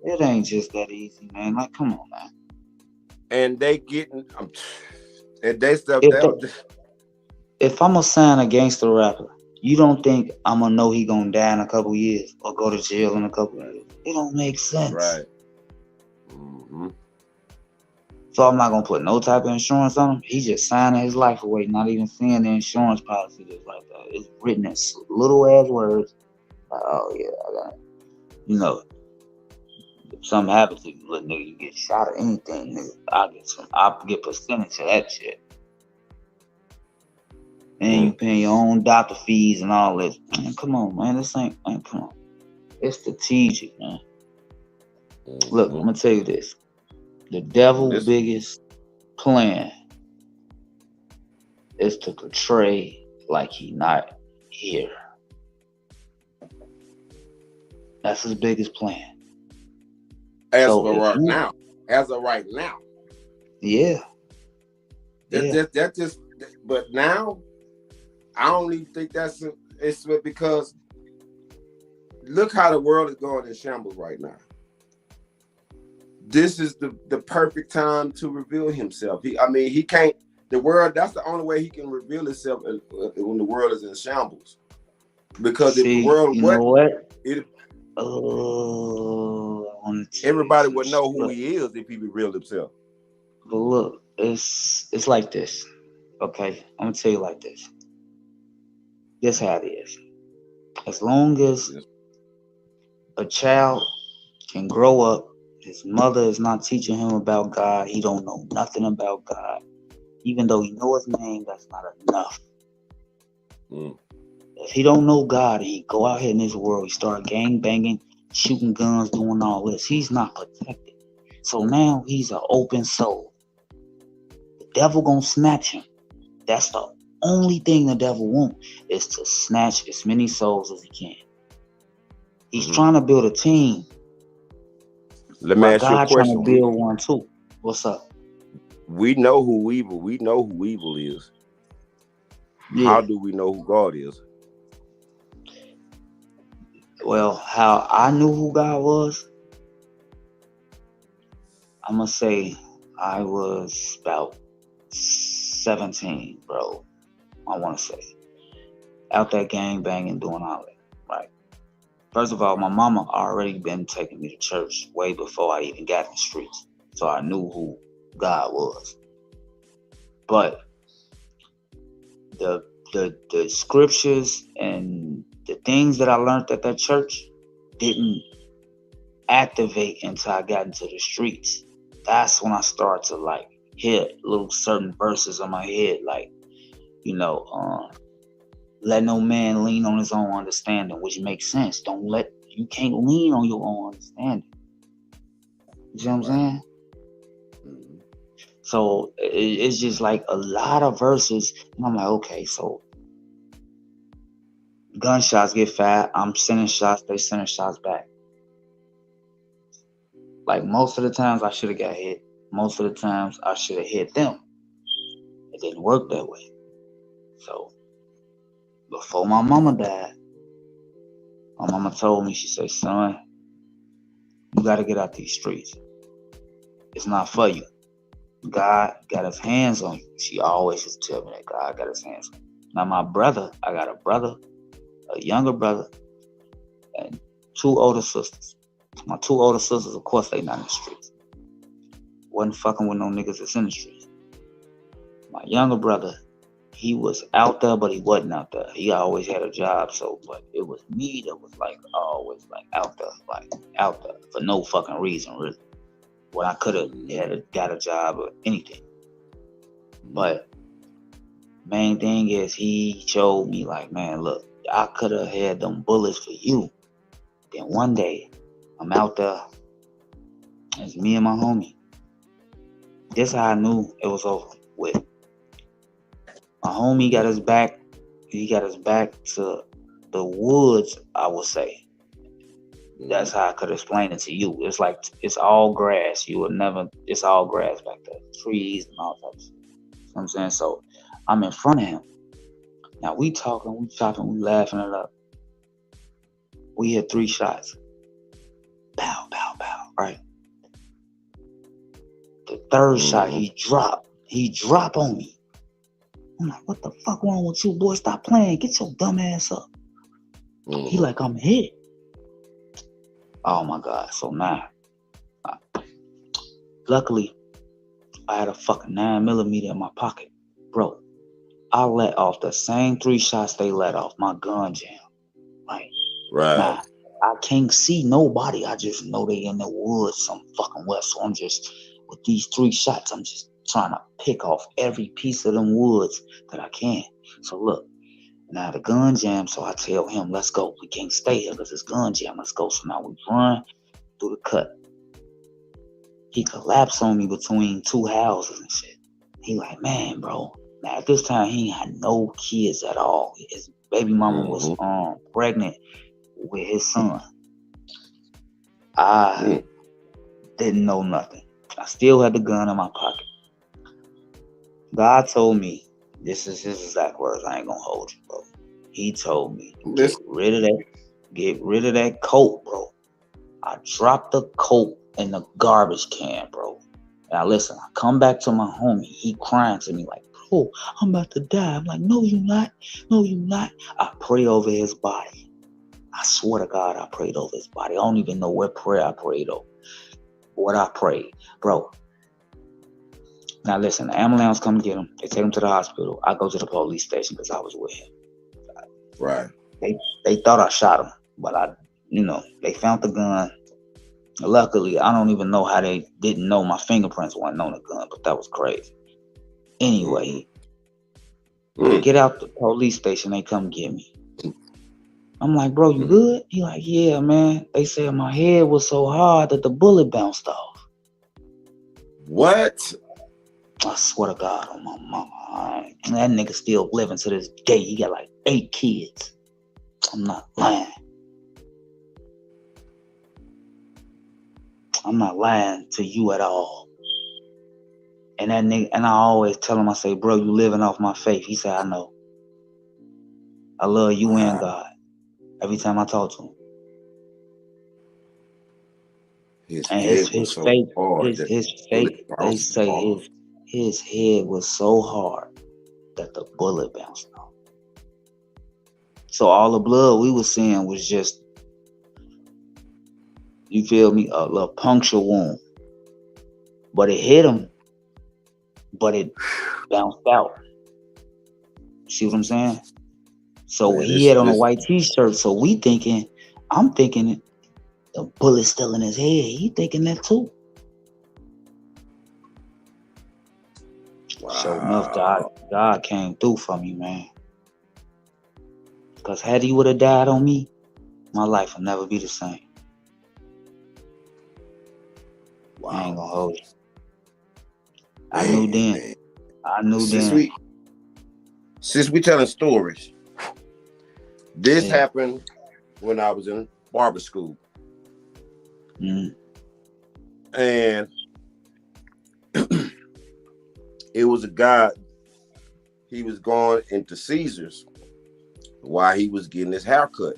It ain't just that easy, man. Like, come on, man. And they getting and they stuff. If I'm gonna sign a gangster rapper, you don't think I'm gonna know he gonna die in a couple years or go to jail in a couple years? It don't make sense. Right. So I'm not gonna put no type of insurance on him. He just signing his life away, not even seeing the insurance policy just like that. It's written in little ass words. Like, oh yeah, I got it. If something happens to you, little nigga, you get shot or anything, nigga, I'll get percentage of that shit. And you paying your own doctor fees and all this. Man, come on, man. Come on. It's strategic, man. Look, I'm gonna tell you this. The devil's biggest plan is to portray like he not here. That's his biggest plan. As So for if right you, now, as of right now, yeah, yeah, that just. But now, I don't even think it's because look how the world is going in shambles right now. This is the perfect time to reveal himself. He can't. The world. That's the only way he can reveal himself when the world is in shambles. Because if the see, world you know wasn't, what? it I want to tell you everybody some would know who look, he is if he revealed himself. but look, it's like this. Okay, I'm gonna tell you like this. This how it is. As long as Yes. a child can grow up, his mother is not teaching him about God. He don't know nothing about God. Even though he know his name, that's not enough. Mm. If he don't know God and he go out here in this world, he start gang banging, shooting guns, doing all this, he's not protected. So now he's an open soul. The devil gonna snatch him. That's the only thing the devil wants, is to snatch as many souls as he can. He's trying to build a team. Let me While ask you a God trying to question. build one too. What's up? We know who evil. We know who evil is. Yeah. How do we know who God is? Well, how I knew who God was, I'm gonna say I was about 17, bro. I want to say out that gang banging, doing all that. Right. First of all, my mama already been taking me to church way before I even got in the streets, so I knew who God was. But the scriptures and the things that I learned at that church didn't activate until I got into the streets. That's when I started to like hit little certain verses on my head, like, let no man lean on his own understanding, which makes sense. You can't lean on your own understanding. You see what I'm saying? Mm-hmm. So it's just like a lot of verses, and I'm like, okay, so gunshots get fired, I'm sending shots, they sending shots back. Like most of the times I should have got hit. Most of the times I should have hit them. It didn't work that way. So before my mama died, my mama told me, she said, son, you got to get out these streets. It's not for you. God got his hands on you. She always used to tell me that God got his hands on you. Now my brother, I got a brother, a younger brother, and two older sisters. My two older sisters, of course, they not in the streets. Wasn't fucking with no niggas that's in the streets. My younger brother, he was out there, but he wasn't out there. He always had a job, but it was me that was like always like out there for no fucking reason, really. When I could have got a job or anything. But main thing is he showed me like, man, look, I could have had them bullets for you. Then one day, I'm out there. It's me and my homie. This how I knew it was over with. My homie got his back. He got his back to the woods, I would say. That's how I could explain it to you. It's like, it's all grass. It's all grass back there. Trees and all that. You know what I'm saying? So I'm in front of him. Now we talking, we chopping, we laughing it up. We hit 3 shots. Pow, pow, pow, right? The third shot, he dropped on me. I'm like, what the fuck wrong with you, boy? Stop playing. Get your dumb ass up. He like, I'm hit. Oh my God. So now, luckily, I had a fucking 9mm in my pocket. Bro, I let off the same 3 shots they let off. My gun jam. Right. Now, I can't see nobody. I just know they in the woods some fucking well. So I'm just, with these 3 shots, I'm just trying to pick off every piece of them woods that I can. So look, now the gun jam, so I tell him, let's go. We can't stay here because it's gun jam. Let's go. So now we run through the cut. He collapsed on me between 2 houses and shit. He like, man, bro. Now at this time, he ain't had no kids at all. His baby mama was pregnant with his son. I Didn't know nothing. I still had the gun in my pocket. God told me, this is his exact words. I ain't gonna hold you, bro. He told me, get rid of that coat, bro. I dropped the coat in the garbage can, bro. Now listen, I come back to my homie. He crying to me like, bro, I'm about to die. I'm like, no, you not. No, you not. I pray over his body. I swear to God, I prayed over his body. I don't even know what prayer I prayed over. What I prayed, bro. Now listen, the ambulance come get him. They take him to the hospital. I go to the police station because I was with him. Right. They thought I shot him, but they found the gun. Luckily, I don't even know how they didn't know my fingerprints weren't on the gun, but that was crazy. Anyway, get out the police station. They come get me. I'm like, bro, you good? He like, yeah, man. They said my head was so hard that the bullet bounced off. What? I swear to God on my mama. That nigga still living to this day. He got like 8 kids. I'm not lying. I'm not lying to you at all. And that nigga, and I always tell him, I say, bro, you living off my faith. He said, I know. I love you and God. Every time I talk to him. His and head was so hard. His fake, they say his head was so hard that the bullet bounced off. So all the blood we was seeing was just, you feel me, a little puncture wound. But it hit him, but it bounced out. See what I'm saying? So Man, he had on a white t-shirt. So I'm thinking the bullet's still in his head. He thinking that too. Wow. Sure enough, God came through for me, man. Because had he would have died on me, my life would never be the same. Wow. I ain't gonna hold you. I knew then. Since we telling stories, this happened when I was in barber school. Mm. And it was a guy, he was going into Caesars while he was getting his haircut.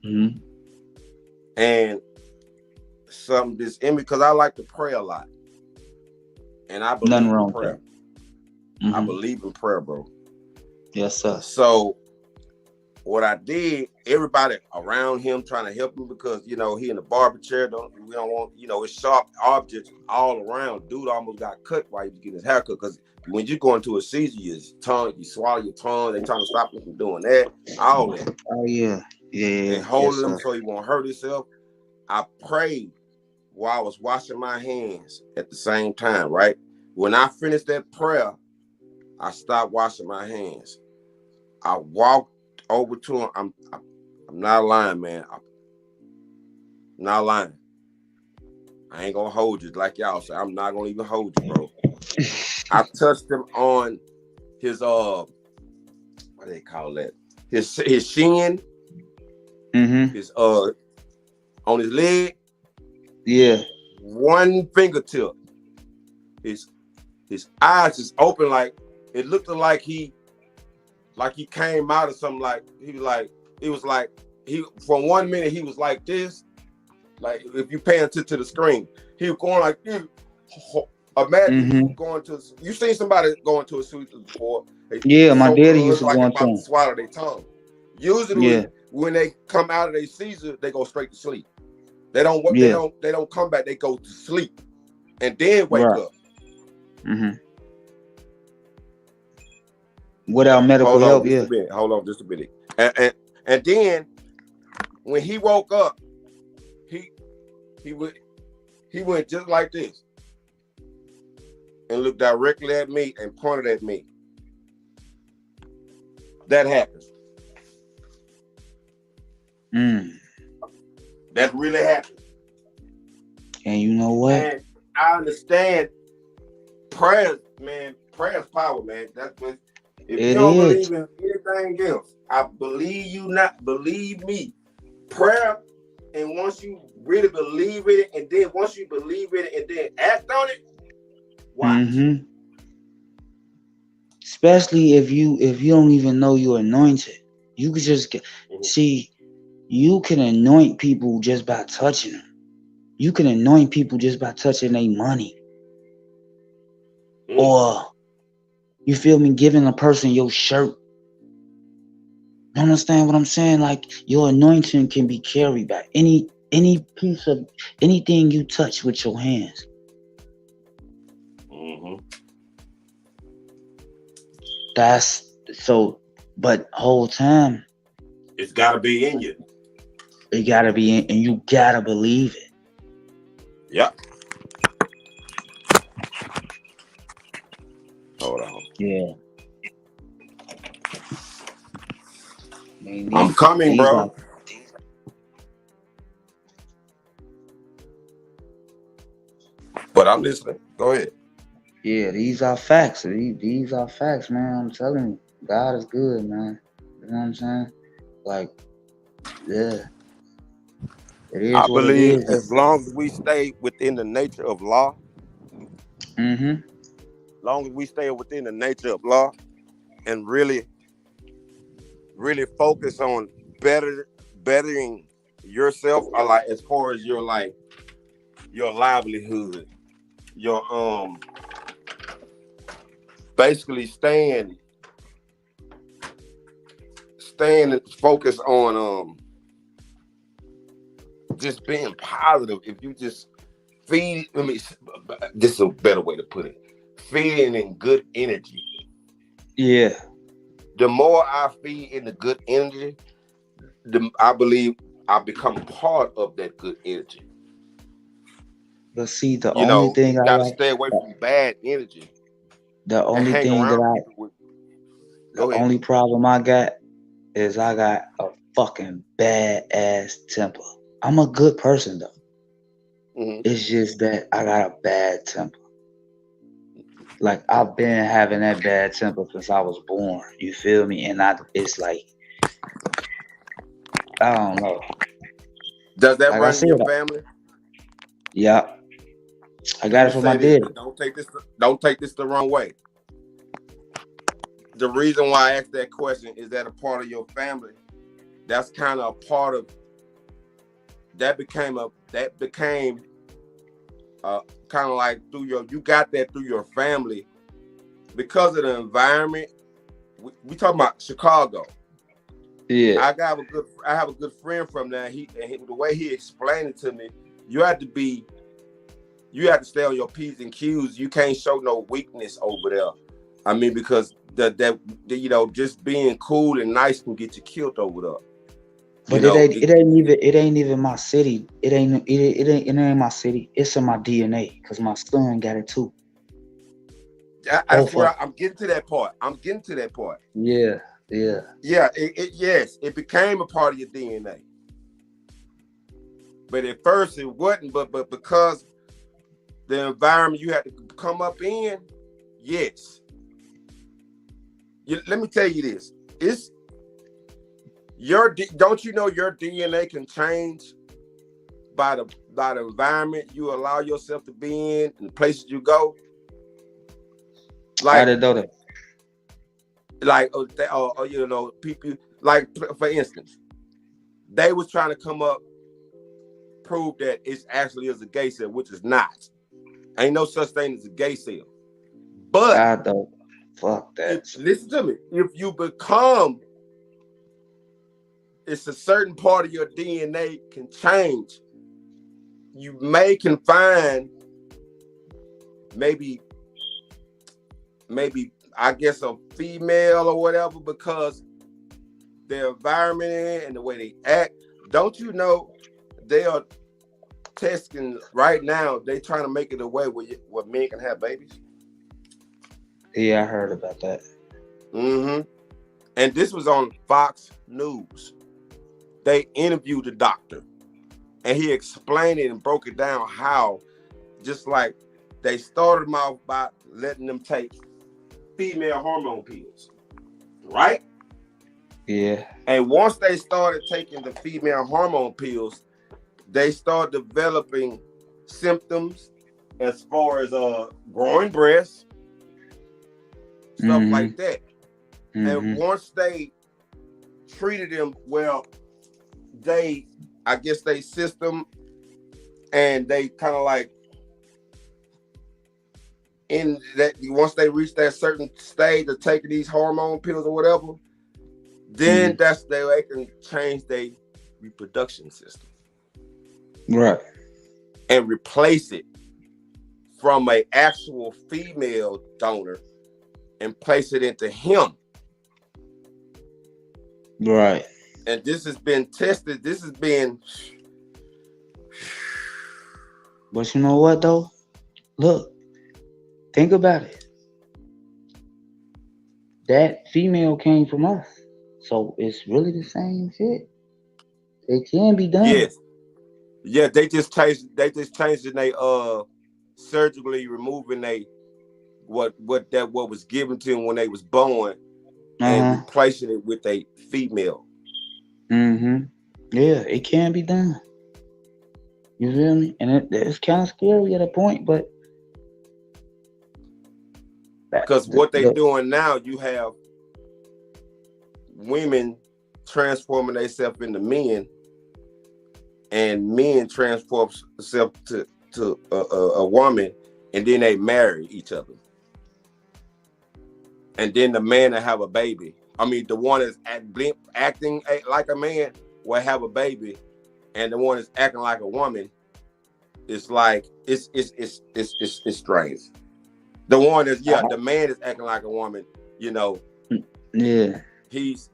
Mm-hmm. And because I like to pray a lot. And I believe in prayer. Mm-hmm. I believe in prayer, bro. Yes, sir. So what I did, everybody around him trying to help him because, he in the barber chair, we don't want, it's sharp objects all around. Dude almost got cut while he was getting his haircut because when you go into a Caesar, you swallow your tongue. They trying to stop you from doing that, all that. Oh, yeah. Yeah. And holding him so he won't hurt himself. I prayed while I was washing my hands at the same time, right? When I finished that prayer, I stopped washing my hands. I walked over to him. I'm not lying, man. I'm not lying. I ain't gonna hold you like y'all say. I'm not gonna even hold you, bro. I touched him on his what do they call that? His shin. Mm-hmm. His on his leg. Yeah. One fingertip. His eyes is open, like it looked like he came out of something. Like it was like he for 1 minute he was like this. Like if you pay attention to the screen, he was going like this. Imagine going to. You seen somebody going to a suit before? Yeah, my daddy used to go into to swallow their tongue. Usually, when they come out of their Caesar, they go straight to sleep. They don't. They don't come back. They go to sleep, and then wake up. Mm-hmm. Without medical help, Hold on just a minute. And then when he woke up, he went just like this and looked directly at me and pointed at me. That happens. That really happened. And you know what? And I understand prayer, man. Prayer's power, man. That's what. If you don't believe in anything else, I believe you not. Believe me. Prayer, and once you really believe it, and then once you believe it and then act on it, watch. Mm-hmm. Especially if you don't even know you're anointed, you could just see. You can anoint people just by touching them. You can anoint people just by touching their money, or you feel me, giving a person your shirt. You understand what I'm saying? Like your anointing can be carried by any piece of anything you touch with your hands. That's so. But whole time, it's gotta be in you. It gotta be in, and you gotta believe it. Yep. Hold on. Yeah. I'm coming, bro. But I'm listening. Go ahead. Yeah, these are facts. These are facts, man. I'm telling you, God is good, man. You know what I'm saying? Like, yeah. It is I what it believe is. as long as we stay within the nature of law, long as we stay within the nature of law and really focus on bettering yourself, or like as far as your livelihood, your basically staying focused on just being positive. If you just feed, this is a better way to put it, feeding in good energy. Yeah. The more I feed in the good energy, I believe I become part of that good energy. But see, the only thing you I gotta like, stay away from bad energy. the only hang thing that around I, people with. the only problem I got is I got a fucking bad ass temper. I'm a good person though. It's just that I got a bad temper. Like I've been having that bad temper since I was born. You feel me? And it's like, I don't know. Does that Like run in your family? Yeah. I got Let it me from say my this. daddy. Don't take this the wrong way. The reason why I asked that question is that a part of your family. That's kind of a part of that became kind of like you got that through your family because of the environment. We talking about Chicago. Yeah. I have a good friend from there. The way he explained it to me, you have to stay on your P's and Q's. You can't show no weakness over there. I mean, because just being cool and nice can get you killed over there. But it ain't even my city. It ain't my city. It's in my DNA because my son got it too. That's where I'm getting to that part. Yeah. Yeah. It became a part of your DNA. But at first it wasn't. But because the environment you had to come up in, yes. Let me tell you this. Don't you know your DNA can change by the environment you allow yourself to be in and the places you go? I didn't know that. Like, people, like, for instance, they was trying to come up, prove that it actually is a gay cell, which is not. Ain't no such thing as a gay cell. But I don't. Fuck that. Listen to me. If you become, it's a certain part of your DNA can change. You can find maybe I guess a female or whatever because their environment and the way they act. Don't you know they are testing right now? They trying to make it a way where men can have babies. Yeah, I heard about that. And this was on Fox News. They interviewed the doctor, and he explained it and broke it down how, just like they started them out by letting them take female hormone pills, right? Yeah. And once they started taking the female hormone pills, they start developing symptoms as far as growing breasts, stuff like that. And once they treated them well, I guess they system, and they kind of like in that once they reach that certain stage of taking these hormone pills or whatever, then that's they can change their reproduction system, Right. and replace it from an actual female donor and place it into him. Right. And this has been tested. This has been. But you know what though? Look, think about it. That female came from us, so it's really the same shit. It can be done. Yes. Yeah, they just changed in they surgically removing what was given to them when they was born, and replacing it with a female. Yeah, it can be done. You feel me? And it's kind of scary at a point, but because what they're doing now, you have women transforming themselves into men, and men transform themselves to a woman, and then they marry each other. And then the man will have a baby. I mean, the one that's acting like a man will have a baby, and the one that's acting like a woman, it's like it's strange. The one that's the man is acting like a woman, you know. Yeah. It's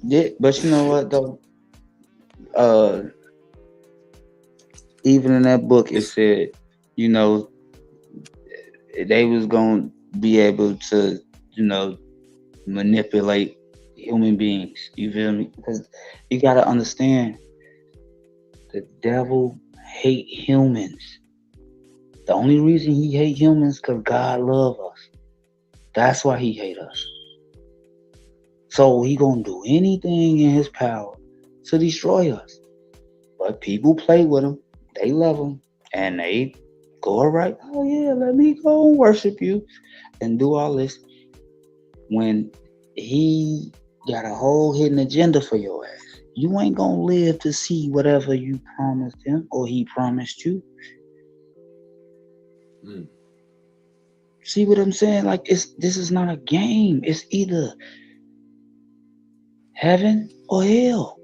Yeah, but you know what though? Even in that book it said, you know, they was gonna be able to, you know, manipulate human beings. You feel me? Because you gotta understand, the devil hate humans. The only reason he hate humans because God love us. That's why he hate us. So he gonna do anything in his power to destroy us. But people play with him. They love him, and they go right. Oh yeah, let me go and worship you and do all this. When he got a whole hidden agenda for your ass, you ain't gonna live to see whatever you promised him or he promised you. See what I'm saying? Like this is not a game. It's either heaven or hell.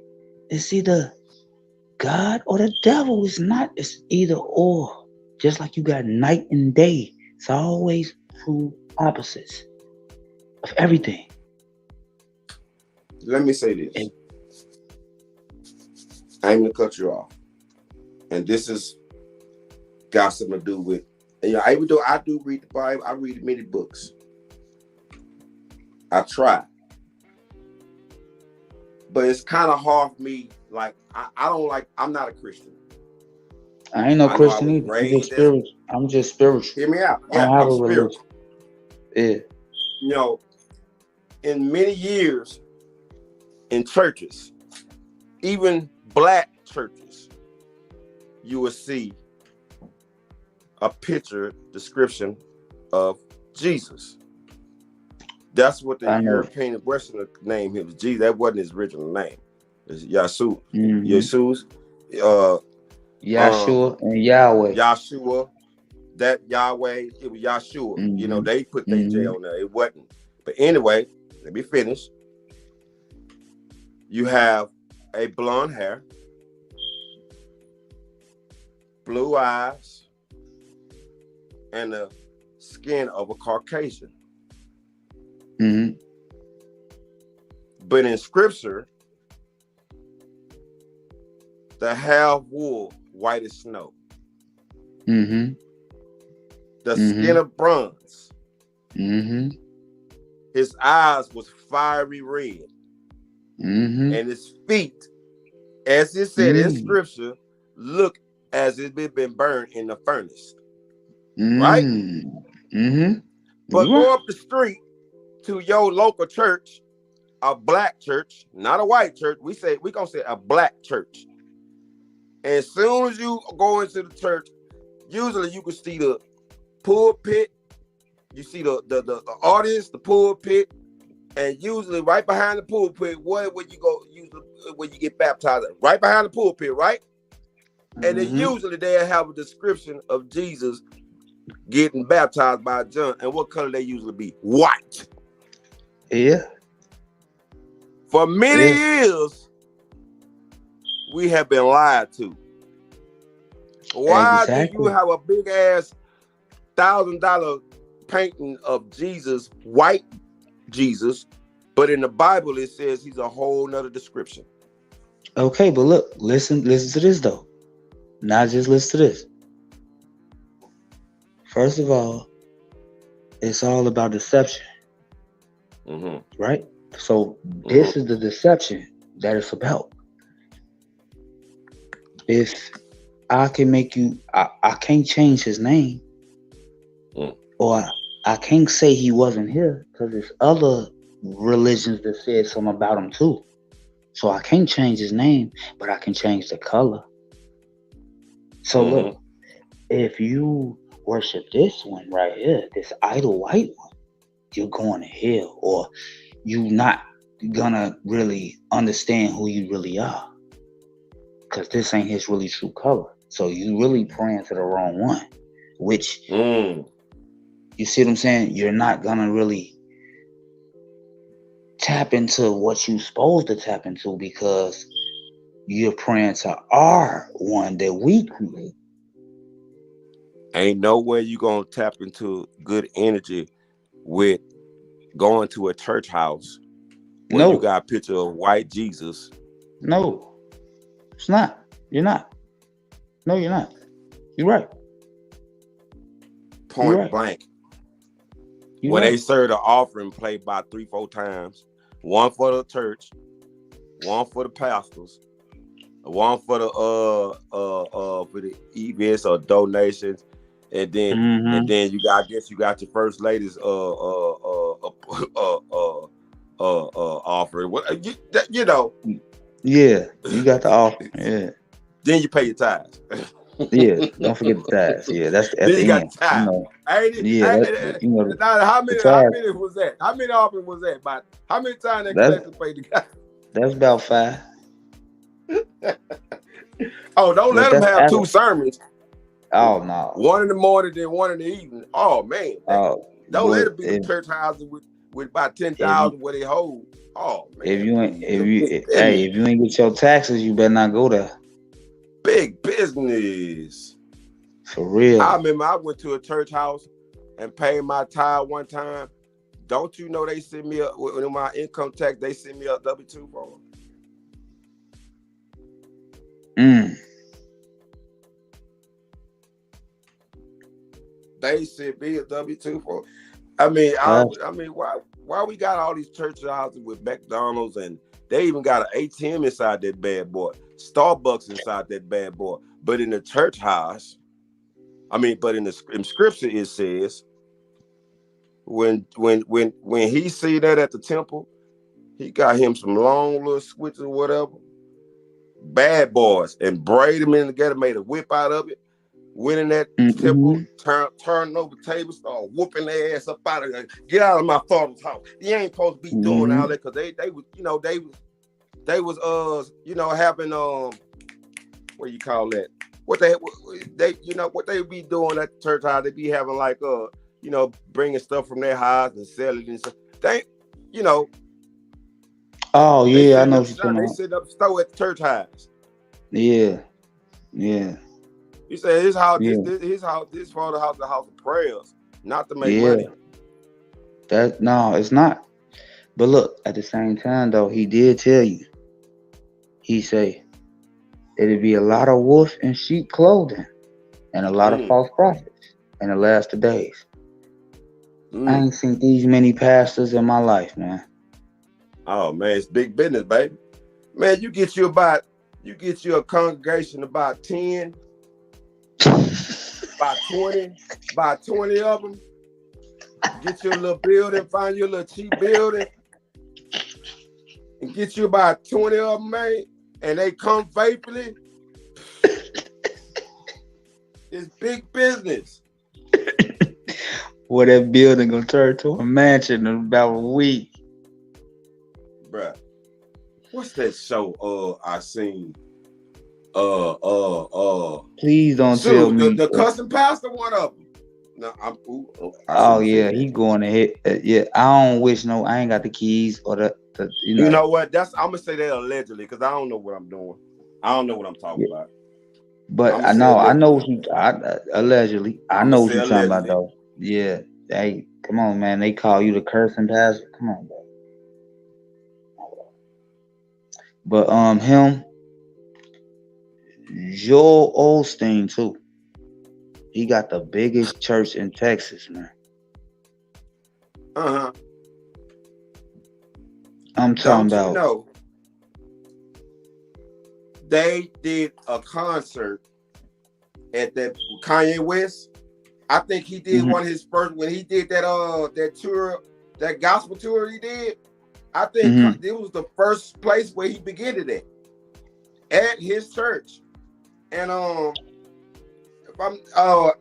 It's either God or the devil. It's either or. Just like you got night and day. It's always two opposites of everything. Let me say this. I'm gonna cut you off. And this is got something to do with, I do read the Bible, I read many books. I try. But it's kind of hard for me, like I'm not a Christian. I ain't no Christian either. I'm just spiritual. Hear me out. Yeah, I'm spiritual. Yeah. You know, in many years in churches, even black churches, you will see a picture description of Jesus. That's what the European Westerner named him. Jesus. That wasn't his original name. It's Yeshua. Yeshua. Yahshua and Yahweh. Yahshua. That Yahweh, it was Yahshua. You know, they put their J on there. It wasn't. But anyway, let me finish. You have a blonde hair, blue eyes, and the skin of a Caucasian. But in scripture, the hair wool white as snow. The skin of bronze. His eyes was fiery red. And his feet, as it said in scripture, look as if it been burned in the furnace. Right? But go up the street to your local church, a black church, not a white church. We gonna say a black church. And as soon as you go into the church, usually you can see the pulpit, you see the audience, the pulpit, and usually right behind the pulpit, where you go usually when you get baptized, right behind the pulpit, right? And then usually they'll have a description of Jesus getting baptized by John. And what color they usually be? White. Yeah. For many years, we have been lied to. Why do you have a big ass $1,000 painting of Jesus, white Jesus, but in the Bible it says he's a whole nother description? Okay, but look, listen to this though. Not just listen to this. First of all, it's all about deception. Right? So this is the deception that it's about. If I can make you, I can't change his name, or I can't say he wasn't here, because there's other religions that said something about him too. So I can't change his name, but I can change the color. So look, if you worship this one right here, this idol white one, you're going to hell, or you not gonna really understand who you really are, because this ain't his really true color. So you really praying to the wrong one, which you see what I'm saying? You're not gonna really tap into what you're supposed to tap into, because you're praying to our one that we create. Ain't no way you gonna tap into good energy with going to a church house where you got a picture of white Jesus. No, it's not. You're not. No, you're not. You're right. Point blank. When they serve the offering plate about 3-4 times, one for the church, one for the pastors, one for the events or donations, and then you got, I guess you got your first lady's offering. What you know? Yeah, you got the offering. Yeah. Then you pay your tithes. Yeah, don't forget the tithes. Yeah, that's at the end. You know. How many was that? How many offerings was that? About how many times they collected pay the guy? That's about 5. Oh, don't let them have 2 sermons. Oh no. One in the morning, then one in the evening. Oh man. Don't let it be the church houses with about 10,000 where they hold. Oh man. If you ain't get your taxes, you better not go there. Big business. For real. I remember I went to a church house and paid my tithe one time. Don't you know they sent me with my income tax, they sent me a W-2 form. They sent me a W-2 form. I mean, why we got all these church houses with McDonald's, and they even got an ATM inside that bad boy, Starbucks inside that bad boy. But in the church house, but in scripture it says, when he see that at the temple, he got him some long little switches or whatever, bad boys, and braid them in together, made a whip out of it. Went in that temple, turned over tables, started whooping their ass up out of there. Get out of my father's house. You ain't supposed to be doing all that, because they was having what you call that? What they be doing at the church house? They be having like bringing stuff from their house and selling it and stuff. Oh yeah, I know what you're talking about. They set up store at the church house. Yeah. He said his house, this for the house of prayers, not to make money. No, it's not. But look, at the same time though, he did tell you. He say it'd be a lot of wolf in sheep clothing and a lot of false prophets in the last days. I ain't seen these many pastors in my life, man. Oh man, it's big business, baby. Man, you get you a congregation about 10. About 20 of them. Get you a little building, find you a little cheap building. and get you about 20 of them, man, and they come faithfully, it's big business. Well, that building gonna turn to a mansion in about a week. Bruh. What's that show I seen? Please don't tell me. The custom pastor, one of them. No, Oh yeah, he going ahead. Yeah, I don't wish no. I ain't got the keys or the You know what? I'm gonna say that allegedly because I don't know what I'm doing. I don't know what I'm talking about. But I know what you allegedly. I know what you're talking about though. Yeah. Hey, come on, man. They call you the cursing pastor. Come on, bro. But him, Joel Osteen too. He got the biggest church in Texas, man. I'm talking about. You know, they did a concert at that Kanye West. I think he did one of his first when he did that tour, that gospel tour he did. I think it was the first place where he began it at his church, and and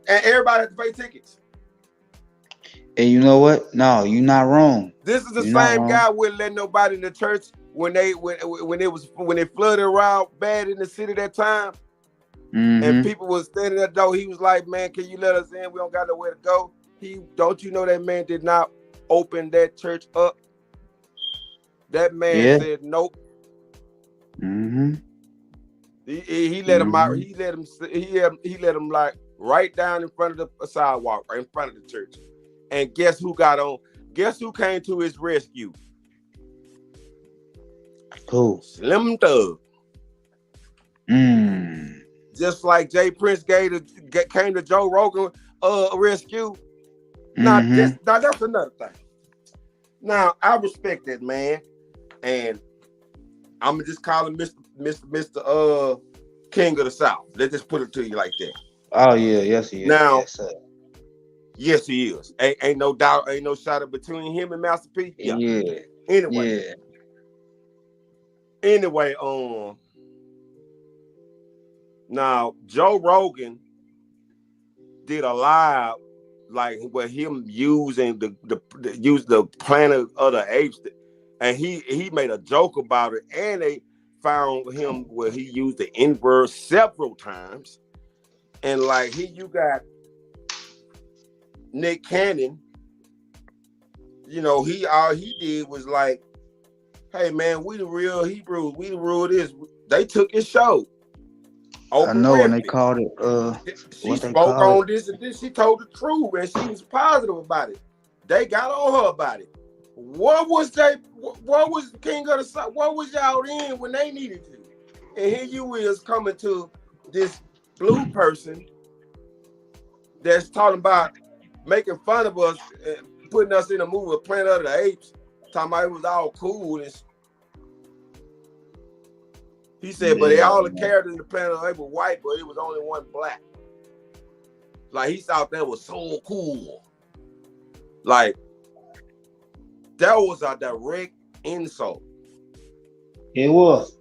everybody had to pay tickets. And you know what? No, you're not wrong. This is the same guy wouldn't let nobody in the church when it flooded around bad in the city that time. And people was standing at the door. He was like, "Man, can you let us in? We don't got nowhere to go." Don't you know that man did not open that church up? That man said nope. He let him out. He let him like right down in front of the sidewalk, right in front of the church. And guess who got on? Guess who came to his rescue? Who? Slim Thug. Just like Jay Prince came to Joe Rogan rescue. Now that's another thing. Now I respect that man, and I'm gonna just call him Mr. King of the South. Let's just put it to you like that. Oh yeah, yes he is. Now, yes he is. Ain't no doubt. Ain't no shadow between him and Master P. Yeah. Anyway. Now Joe Rogan did a live like where him using the Planet of the Apes, and he made a joke about it, and they found him where he used the N-word several times, and like you got Nick Cannon, you know, all he did was like, "Hey man, we the real Hebrews, we the real this." They took his show. I know, and they called it. She spoke on this and this. She told the truth, and she was positive about it. They got on her about it. What was King of the South? What was y'all in when they needed you? And here you is coming to this blue person that's talking about making fun of us, and putting us in a movie of Planet of the Apes, talking about it was all cool. And he said, but all the characters in the Planet of the Apes were white, but it was only one black. Like he thought that was so cool. Like that was a direct insult. It was.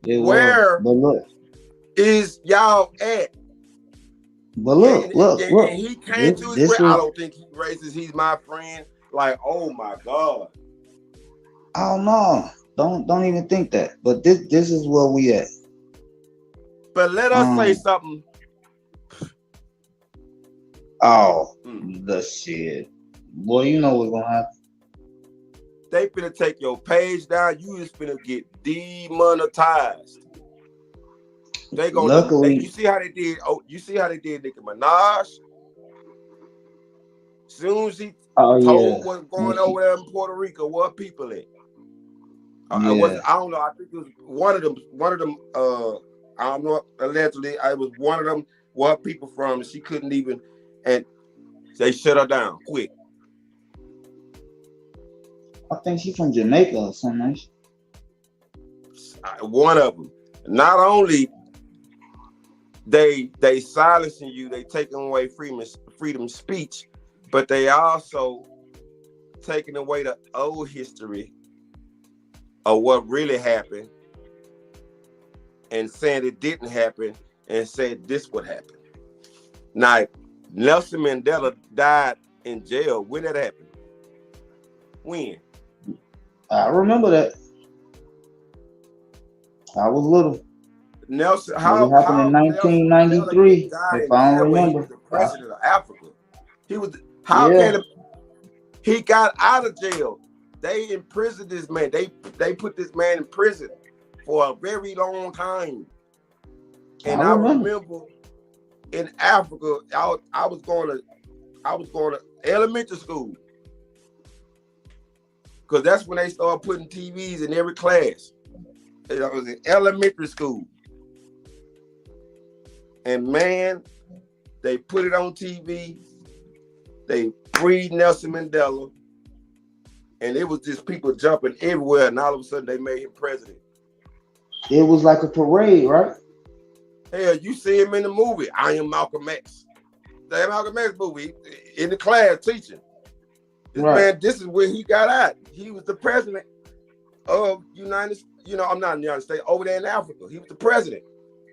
Where but look, is y'all at? But look. And he came to his friend. I don't think he's racist. He's my friend. Like, oh my God. Oh no. Don't even think that. But this is where we at. But let us say something. Oh, the shit. Boy, you know what's gonna happen. They finna take your page down. You just finna get demonetized. They gonna. Luckily, you see how they did. Oh, you see how they did Nicki Minaj. Soon as he told what's going over there in Puerto Rico, what people at. I don't know. I think it was one of them. I don't know. Allegedly, I was one of them. Where people from? She couldn't even, and they shut her down quick. I think she's from Jamaica or something. One of them. Not only they silencing you, they taking away freedom of speech, but they also taking away the old history of what really happened and saying it didn't happen and said this would happen. Now, Nelson Mandela died in jail. When that happened? When? I remember that. I was little. Nelson, It how happened in Nelson Mandela 1993, died if in I don't jail when he remember. was the president of Africa? He was. Yeah. He got out of jail? They imprisoned this man. They put this man in prison for a very long time. And I remember in Africa, I was going to elementary school, because that's when they started putting TVs in every class. I was in elementary school, and man, they put it on TV. They freed Nelson Mandela, and it was just people jumping everywhere, and all of a sudden they made him president. It was like a parade, right? Hell, you see him in the movie, I Am Malcolm X. The Malcolm X movie, in the class teaching. This man, this is where he got out. He was the president of I'm not in the United States, over there in Africa. He was the president.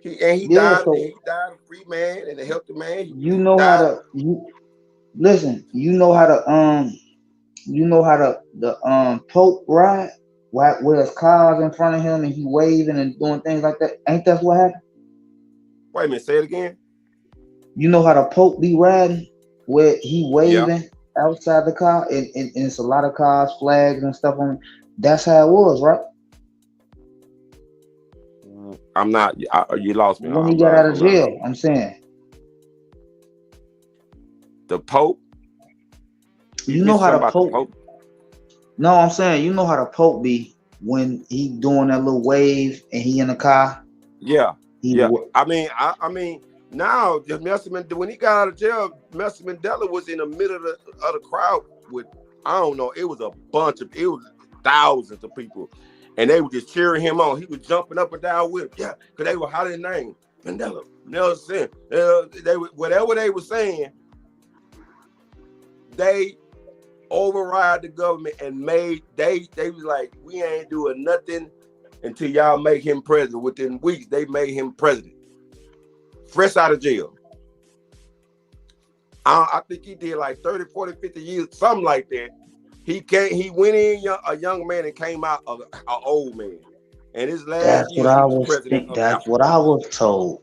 He died a free man and a healthy man. You know how to the Pope ride? Where there's cars in front of him and he waving and doing things like that. Ain't that what happened? Wait a minute, say it again. You know how the Pope be riding? Where he waving outside the car and it's a lot of cars, flags and stuff on it. That's how it was, right? I'm not, you lost me. When he got out of jail, I'm saying. The Pope? You know how the Pope? No, I'm saying, you know how the Pope be when he doing that little wave and he in the car? Yeah. I mean, now when he got out of jail, Nelson Mandela was in the middle of the crowd with, I don't know, it was thousands of people, and they were just cheering him on. He was jumping up and down with, because they were hollering his name, Mandela, Nelson. Whatever they were saying, they override the government and they was like, we ain't doing nothing until y'all make him president. Within weeks, they made him president, fresh out of jail. I think he did like 30, 40, 50 years, something like that. He went in a young man and came out an old man. And his last year, he was president. That's what I was told.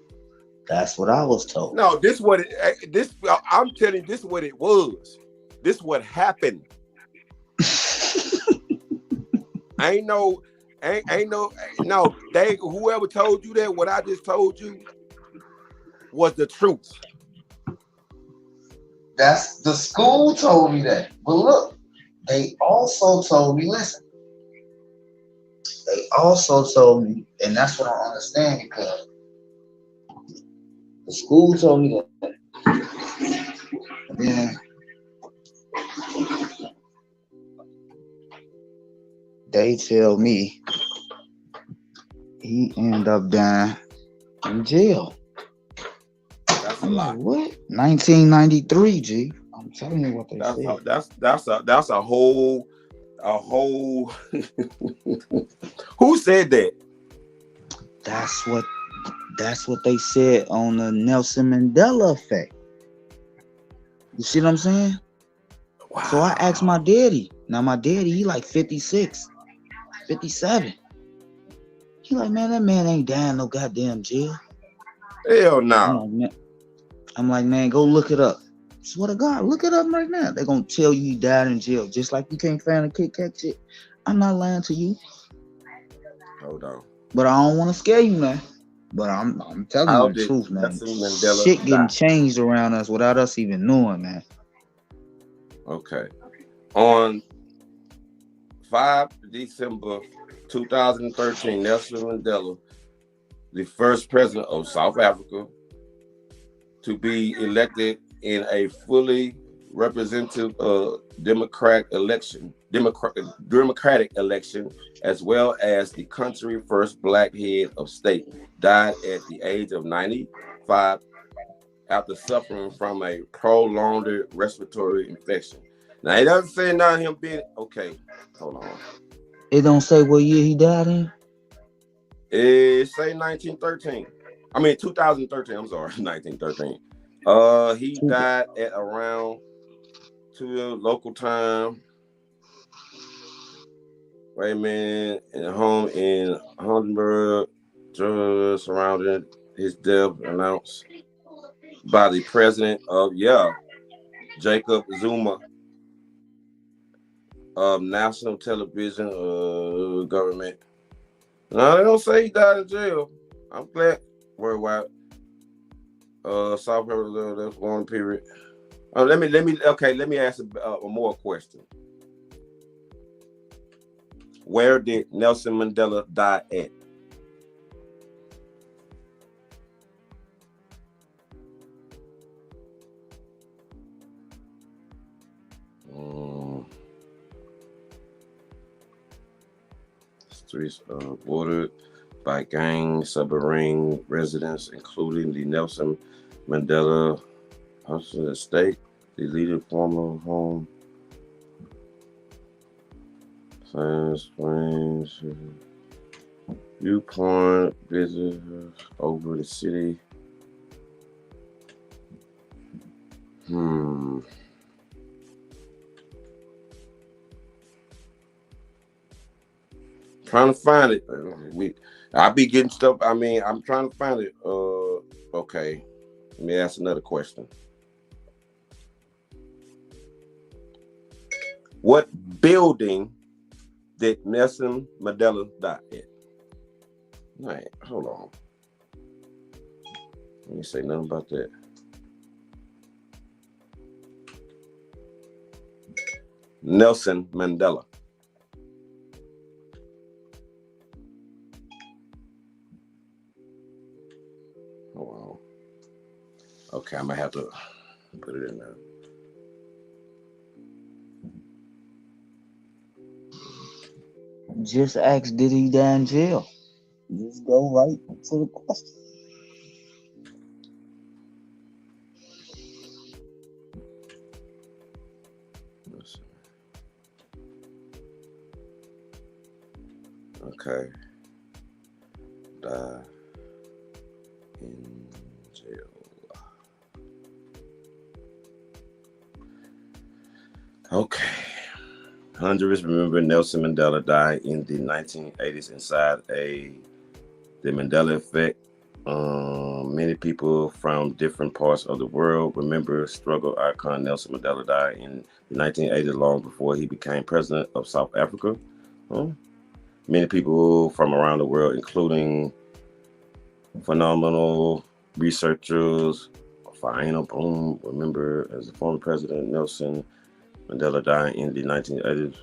That's what I was told. No, I'm telling you, this is what it was. This is what happened. No. Whoever told you that, what I just told you was the truth. That's the school told me that. But look, they also told me, listen. They also told me, and that's what I understand, because the school told me that. And then they tell me he ended up dying in jail. That's a lot. What? 1993, G. I'm telling you what they said. That's a whole. Who said that? That's what they said on the Nelson Mandela effect. You see what I'm saying? Wow. So I asked my daddy. Now my daddy, he like 56, 57. He like, man, that man ain't dying no goddamn jail. Hell no. I'm like, man, go look it up. Swear to God, look it up right now. They're gonna tell you he died in jail, just like you can't find a Kit Kat shit. I'm not lying to you. Hold on. But I don't want to scare you, man. But I'm telling you the truth, man. Shit getting changed around us without us even knowing, man. Okay. On 5 December 2013, Nelson Mandela, the first president of South Africa to be elected in a fully representative democratic election, as well as the country's first black head of state, died at the age of 95 after suffering from a prolonged respiratory infection. Now, it doesn't say not him being, okay, hold on. It don't say what year he died in. It say 1913. I mean 2013. I'm sorry, 1913. He died at around 2 local time. Wait a minute, in a home in Hundenburg, Georgia, surrounding his death announced by the president of Jacob Zuma of national television government. No, they don't say he died in jail. I'm glad. Worldwide. South Carolina, that's one period. Let me ask a more question. Where did Nelson Mandela die at? Streets bordered by gang submarine residents, including the Nelson Mandela Hospital Estate, the leading former home. Sand Springs, viewpoint visitors over the city. Trying to find it. I be getting stuff. I mean, I'm trying to find it. Okay. Let me ask another question. What building did Nelson Mandela die at? Right, hold on. Let me say nothing about that. Nelson Mandela. Hold on. Okay, I might have to put it in there. Just ask, did he die in jail? Just go right to the question. Okay. Die in jail. Okay. Hundreds remember Nelson Mandela died in the 1980s inside the Mandela effect. Many people from different parts of the world remember struggle icon Nelson Mandela died in the 1980s, long before he became president of South Africa. Many people from around the world, including phenomenal researchers, Faina Boom, remember as the former president Nelson Mandela died in the 1980s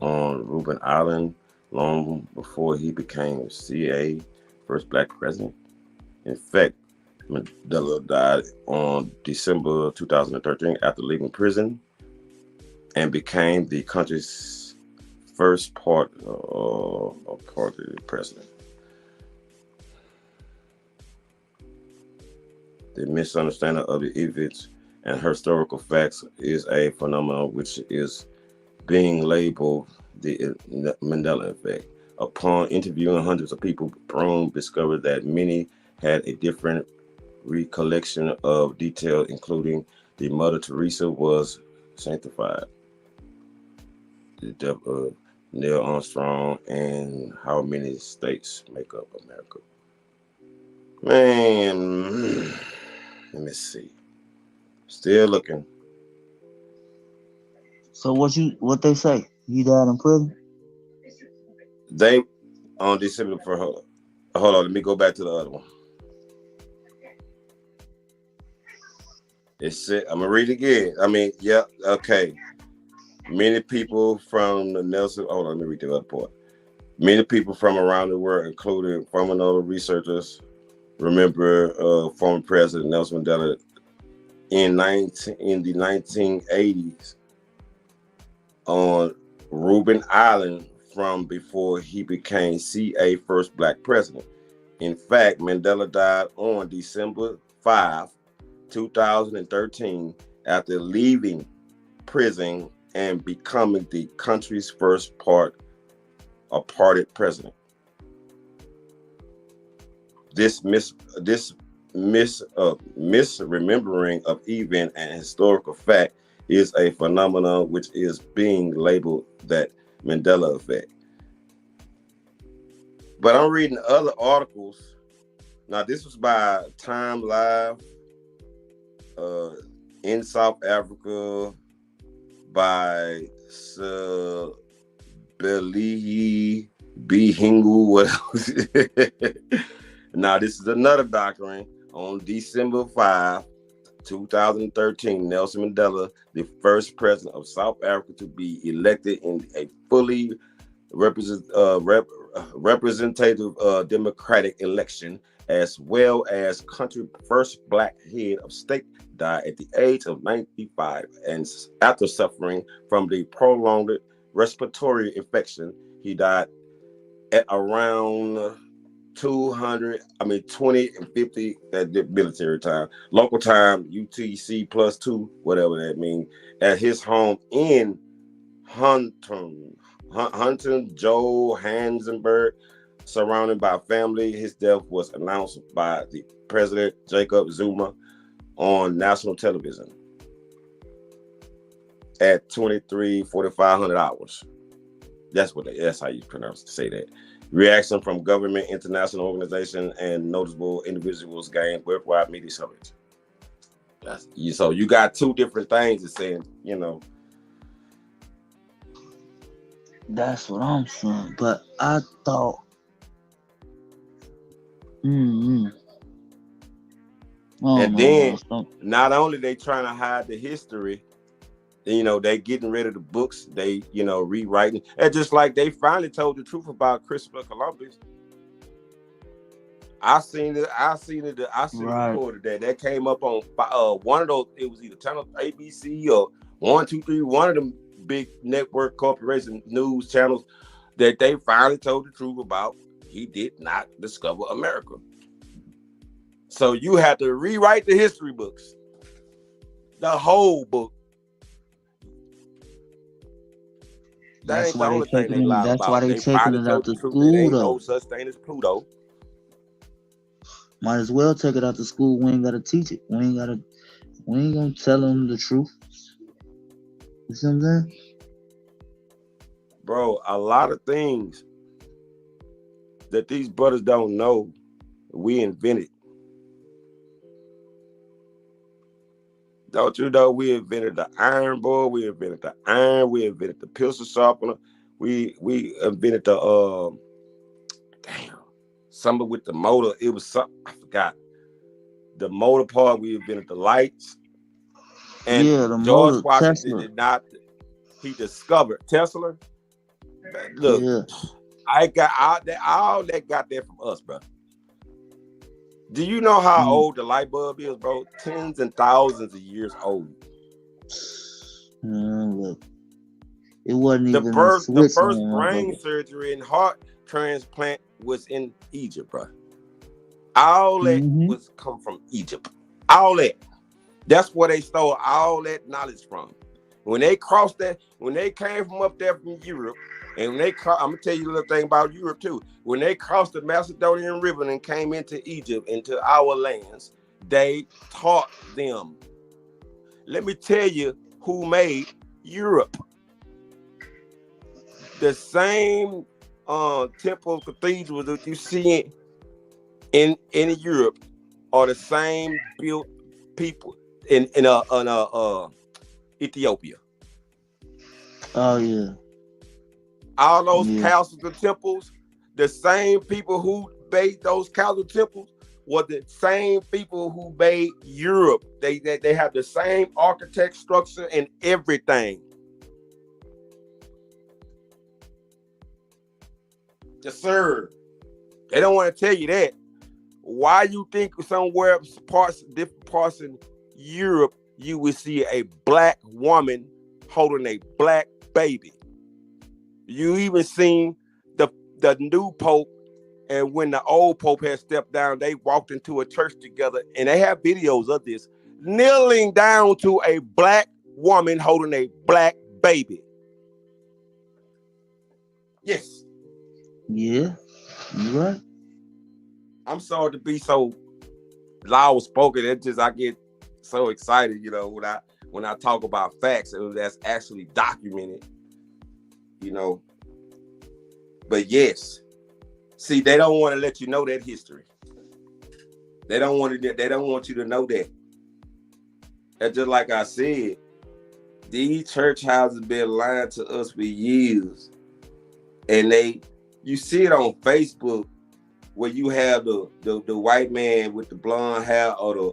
on Reuben Island, long before he became CA, first black president. In fact, Mandela died on December 2013 after leaving prison and became the country's first party president. The misunderstanding of the events and historical facts is a phenomenon which is being labeled the Mandela effect. Upon interviewing hundreds of people, Broom discovered that many had a different recollection of detail, including the Mother Teresa was sanctified, the death of Neil Armstrong, and how many states make up America. Man, let me see. Still looking. So what they say? He died in prison? They on December for hold on, let me go back to the other one. It said, I'm gonna read it again. I mean, yeah, okay. Many people from the Nelson, hold on, let me read the other part. Many people from around the world, including phenomenal researchers, remember former President Nelson Mandela in the 1980s on Reuben Island from before he became CA first black president. In fact, Mandela died on December 5, 2013 after leaving prison and becoming the country's first a parted president. This misremembering of event and historical fact is a phenomenon which is being labeled that Mandela effect. But I'm reading other articles. Now, this was by Time Live in South Africa by Belihi Bihingu. What else? Now, this is another document on December 5, 2013. Nelson Mandela, the first president of South Africa to be elected in a fully representative democratic election, as well as country first black head of state, died at the age of 95 and after suffering from the prolonged respiratory infection. He died at around 20 and 50 at the military time, local time UTC +2, whatever that means, at his home in Huntington, Johannesburg, surrounded by family. His death was announced by the President Jacob Zuma on national television at 23:45 hours. That's how you say that. Reaction from government, international organization, and notable individuals gained worldwide media coverage. So you got two different things that's saying, That's what I'm saying. But I thought, and then not only they trying to hide the history, they getting rid of the books, they rewriting, and just like they finally told the truth about Christopher Columbus. I seen it. right. Reported that came up on one of those. It was either channel ABC or 1, 2, 3, one of them big network corporation news channels, that they finally told the truth about. He did not discover America. So you have to rewrite the history books, the whole book. That ain't the only thing they lied about. That's why they taking it out to school, there ain't though. no such thing as Pluto. Might as well take it out to school. We ain't gotta teach it. We ain't gonna tell them the truth. You see what I'm saying? Bro, a lot of things that these brothers don't know, we invented. Don't you know we invented the iron board, we invented the iron, we invented the pistol sharpener, we invented the something with the motor. It was something, I forgot. The motor part, we invented the lights. And George Washington did not, he discovered Tesla. Look, I got all that got there from us, bro. Do you know how old the light bulb is, bro? Tens and thousands of years old. Look, it wasn't the even first brain surgery and heart transplant was in Egypt, bro. All that was come from Egypt. All that. That's where they stole all that knowledge from. When they crossed that, when they came from up there from Europe, and when I'm gonna tell you a little thing about Europe too. When they crossed the Macedonian River and came into Egypt, into our lands, they taught them. Let me tell you who made Europe. The same temple cathedrals that you see in Europe are the same built people in Ethiopia. Oh yeah. All those castles and temples, the same people who made those castle temples were the same people who made Europe. They have the same architect structure and everything. Yes, sir. They don't want to tell you that. Why you think somewhere different parts in Europe you would see a black woman holding a black baby? You even seen the new pope, and when the old pope had stepped down, they walked into a church together, and they have videos of this, kneeling down to a black woman holding a black baby. Yes. Yeah, you right. I'm sorry to be so loud spoken. It just I get so excited, when I talk about facts that's actually documented, you know. But yes, see, they don't want to let you know that history. They don't want to. They don't want you to know that. And just like I said, these church houses been lying to us for years, and you see it on Facebook where you have the white man with the blonde hair or the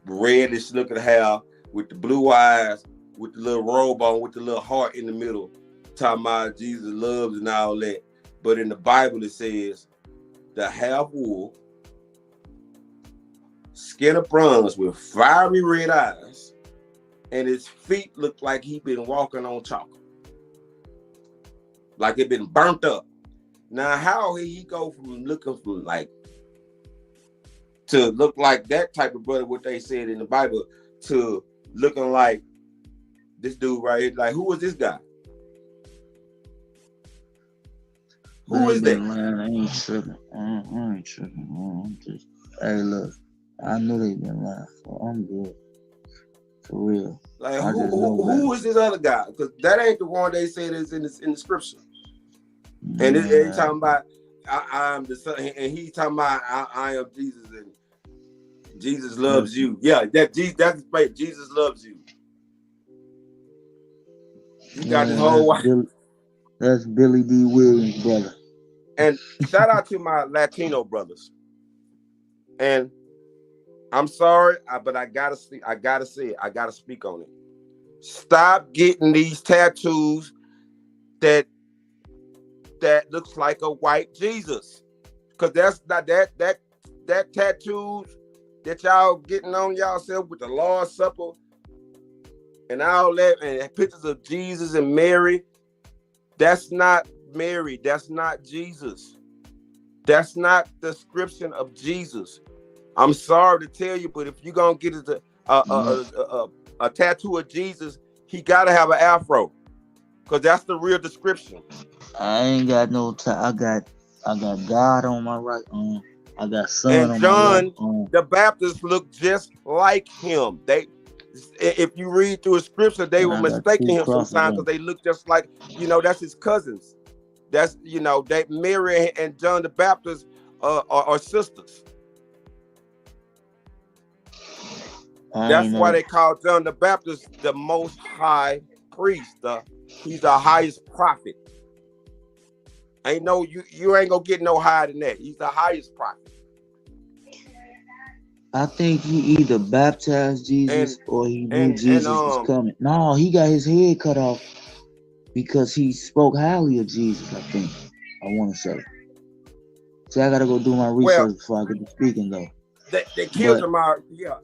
reddish looking hair with the blue eyes with the little robe on with the little heart in the middle, talking about Jesus loves and all that. But in the Bible it says the half wolf, skin of bronze with fiery red eyes, and his feet look like he been walking on chocolate, like it been burnt up. Now, how he go from looking from like to look like that type of brother, what they said in the Bible, to looking like this dude right here? Like, who is this guy? Who is that? I ain't tripping. I ain't tripping. I'm just, hey, look, I know they been lying, so I'm good. For real. Like, who is this other guy? Because that ain't the one they said is in the scripture. And he's talking about I am the son, and he's talking about I am Jesus, and Jesus loves you. Yeah, that's right. Jesus loves you. You got this whole. That's Billy D. Williams' brother. And shout out to my Latino brothers. And I'm sorry, but I gotta say it. I gotta speak on it. Stop getting these tattoos that looks like a white Jesus, because that's not that tattoos that y'all getting on y'allself with the Lord's Supper and all that, and pictures of Jesus and Mary. That's not Mary. That's not Jesus. That's not the description of Jesus. I'm sorry to tell you, but if you're gonna get a tattoo of Jesus, he gotta have an afro, because that's the real description. I ain't got no I got God on my right arm. I got Son and on John my left arm. the Baptist looked just like him. If you read through a scripture, they were mistaking him sometimes because they look just like, that's his cousins. That's, that Mary and John the Baptist are sisters. That's why they call John the Baptist the most high priest. He's the highest prophet. Ain't no, you ain't gonna get no higher than that. He's the highest prophet. I think he either baptized Jesus or he knew Jesus was coming. No, he got his head cut off because he spoke highly of Jesus, I think. I want to say. See, I gotta go do my research before I get to speaking though. They killed him out, yeah.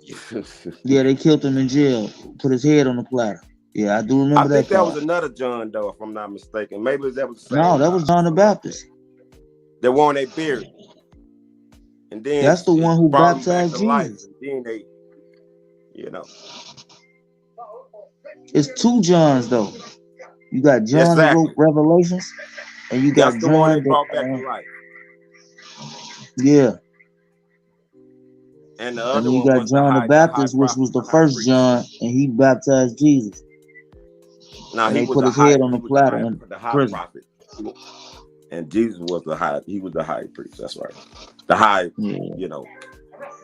Yeah, they killed him in jail. Put his head on the platter. Yeah, I do remember that. I think that was another John, though, if I'm not mistaken. Maybe that was the same. No, that was John the Baptist. The one they buried. And then that's the one who baptized Jesus. And then they, It's two Johns, though. You got John that wrote Revelations, and you got that's John the one they brought back to life. Yeah. And the other you got John the Baptist, which was the first John, and he baptized Jesus. Now he put his head on the platter and the high prophet. And Jesus was he was the high priest. That's right. The high,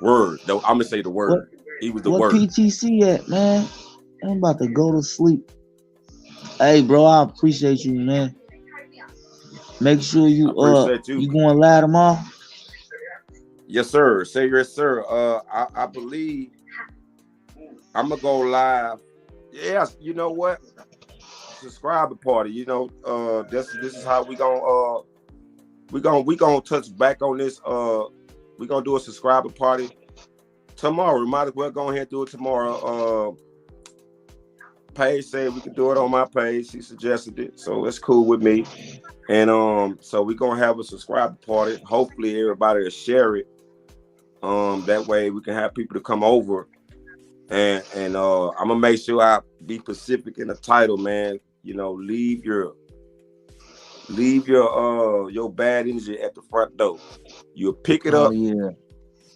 word. I'm gonna say the word. He was the word. What PTC at, man? I'm about to go to sleep. Hey, bro, I appreciate you, man. Make sure you you going live tomorrow? Yes, sir. Say yes, sir. I believe I'm gonna go live. Yes, you know what? Subscriber party. This is how we gonna touch back on this. We gonna do a subscriber party tomorrow. We might as well go ahead and do it tomorrow. Paige said we could do it on my page. She suggested it, so it's cool with me. And so we're gonna have a subscriber party. Hopefully everybody will share it. That way we can have people to come over. And I'm gonna make sure I be specific in the title, man. Leave your Leave your bad energy at the front door. You'll pick it up. Yeah.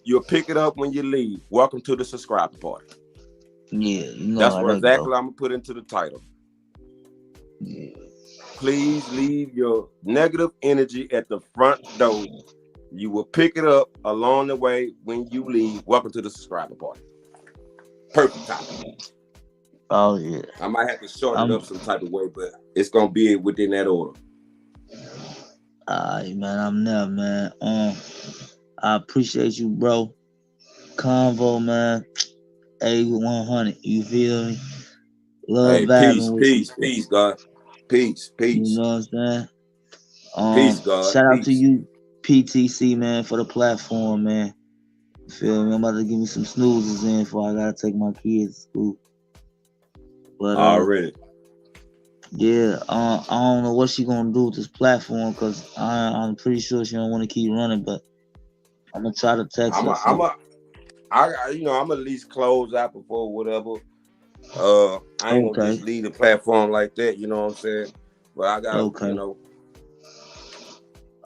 You'll pick it up when you leave. Welcome to the subscriber party. Yeah, you know That's how what that exactly go. I'm gonna put into the title. Yeah. Please leave your negative energy at the front door. You will pick it up along the way when you leave. Welcome to the subscriber party. Perfect topic. Oh yeah. I might have to shorten it up some type of way, but it's gonna be within that order. Alright, man, I'm there, man. I appreciate you, bro. Convo, man. A100. You feel me? Love Hey, vibing with you. peace, God. Peace. You know what I'm saying? Peace, God. Shout out to Peace. you, PTC, man, for the platform, man. You feel me? I'm about to give me some snoozes in before I gotta take my kids to school. But already. Yeah, I don't know what she gonna do with this platform because I'm pretty sure she don't want to keep running. But I'm gonna try to text her. I'm at least close out before whatever. I ain't gonna just leave the platform like that. You know what I'm saying? But I got you know.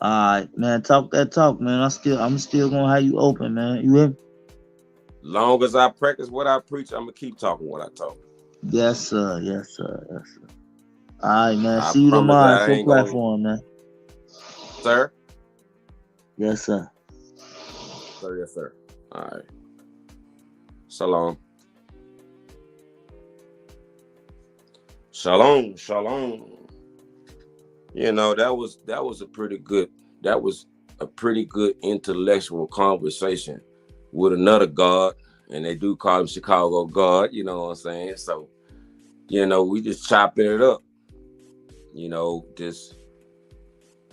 All right, man. Talk that talk, man. I'm still gonna have you open, man. You hear me? Long as I practice what I preach, I'm gonna keep talking what I talk. Yes, sir. Yes, sir. Yes, sir. All right, man. See you tomorrow for platform, man. Sir? Yes, sir. Sir, yes, sir. All right. Shalom. Shalom. You know, that was a pretty good intellectual conversation with another God, and they do call him Chicago God, you know what I'm saying? So, you know, we just chopping it up. You know, just,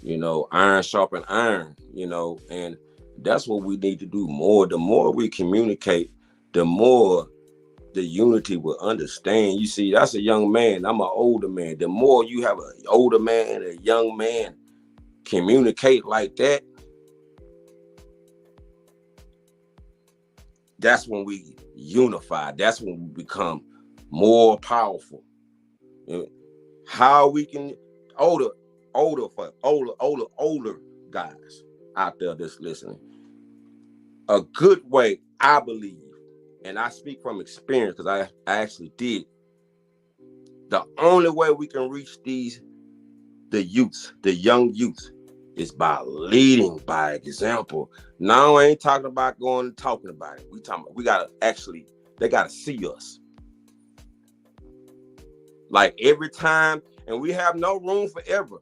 you know, iron sharpen iron, you know, and that's what we need to do more. The more we communicate, the more the unity will understand. You see, that's a young man. I'm an older man. The more you have an older man and a young man communicate like that, that's when we unify. That's when we become more powerful. How we can older guys out there that's listening. A good way, I believe, and I speak from experience because I actually did. The only way we can reach the young youth, is by leading by example. Now I ain't talking about going and talking about it. They gotta see us. Like every time, and we have no room for error.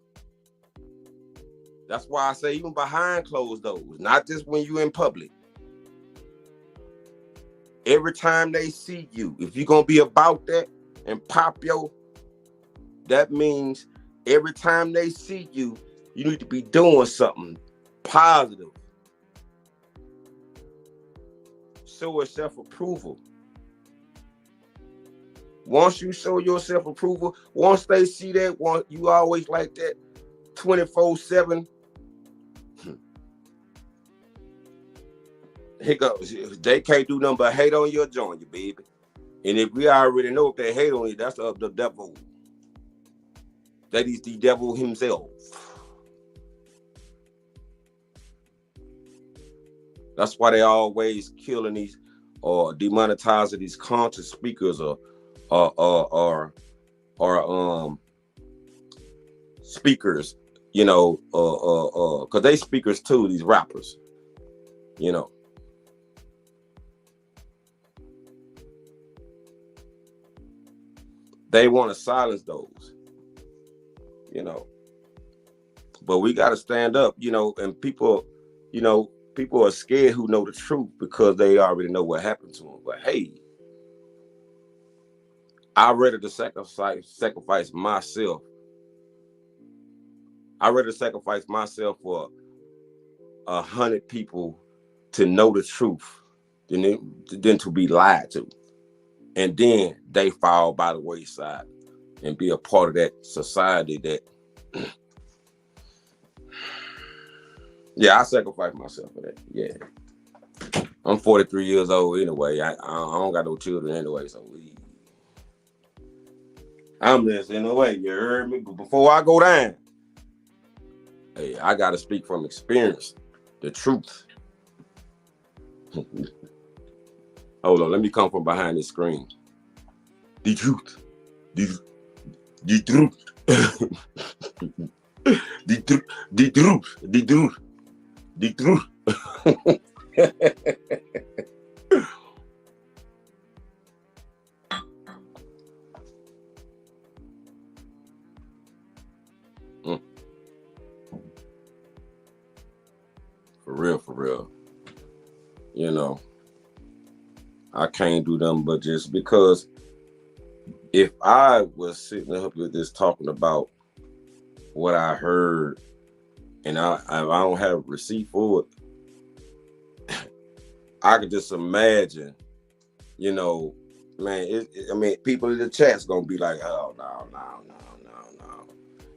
That's why I say even behind closed doors, not just when you in public. Every time they see you, if you're gonna be about that and that means every time they see you, you need to be doing something positive. Show a self-approval. Once you show your self-approval, once they see that, you always like that 24/7. Hiccups. They can't do nothing but hate on your joint, baby. And if we already know if they hate on you, that's of the devil. That is the devil himself. That's why they always killing these or demonetizing these conscious speakers or speakers, you know, because they speakers too, these rappers, you know. They want to silence those, you know. But we got to stand up, you know, and people are scared who know the truth because they already know what happened to them. But hey, I ready to sacrifice myself. I ready to sacrifice myself for 100 people to know the truth than to be lied to. And then they fall by the wayside and be a part of that society that yeah, I sacrifice myself for that. Yeah. I'm 43 years old anyway. I don't got no children anyway, so I'm just in the way. You heard me? But before I go down, Hey, I gotta speak from experience. The truth. Hold on, let me come from behind this screen. The truth. The truth. The truth. The truth. The truth. The truth. For real. You know, I can't do them, but just because if I was sitting up with this talking about what I heard and I don't have a receipt for it, I could just imagine, you know, man, I mean, people in the chat's gonna be like, oh, no.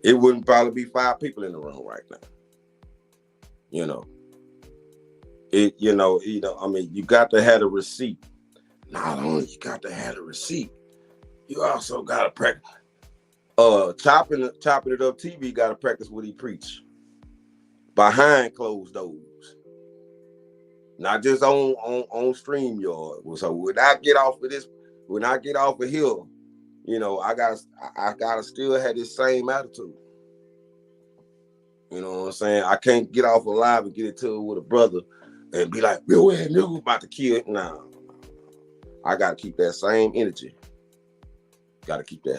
It wouldn't probably be 5 people in the room right now. You know. I mean, you got to have a receipt. Not only you got to have a receipt, you also got to practice. Chopping it up TV got to practice what he preach behind closed doors, not just on StreamYard. So when I get off of here, you know, I gotta still have this same attitude. You know what I'm saying? I can't get off alive and get into it with a brother and be like, yo, nigga about to kill it. Nah. I gotta keep that same energy.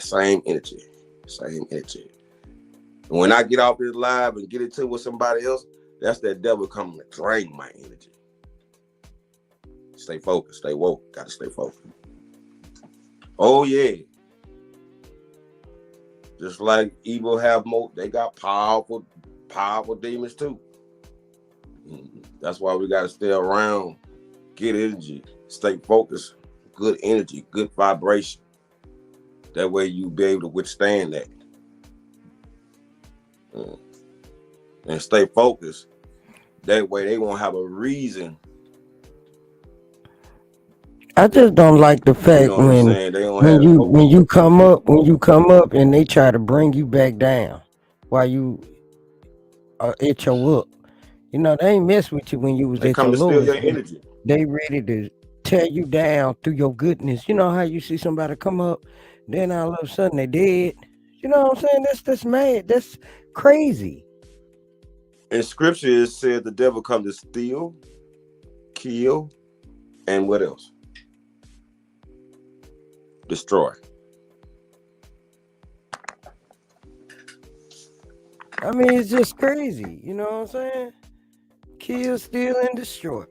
Same energy. And when I get off this live and get into it with somebody else, that's that devil coming to drain my energy. Stay focused, stay woke. Gotta stay focused. Oh yeah. Just like evil have more, they got powerful demons too. That's why we gotta stay around, get energy, stay focused, good energy, good vibration. That way you be able to withstand that. And stay focused. That way they won't have a reason. I just don't like the fact when you come up and they try to bring you back down while you are at your up. You know, they ain't mess with you when you was They at come your to steal lowest. your energy. They ready to tear you down through your goodness. You know how you see somebody come up, then all of a sudden they dead. You know what I'm saying? That's mad. That's crazy. In scripture it said the devil come to steal, kill, and what else? Destroy. I mean, it's just crazy. You know what I'm saying? Kill, steal, and destroy.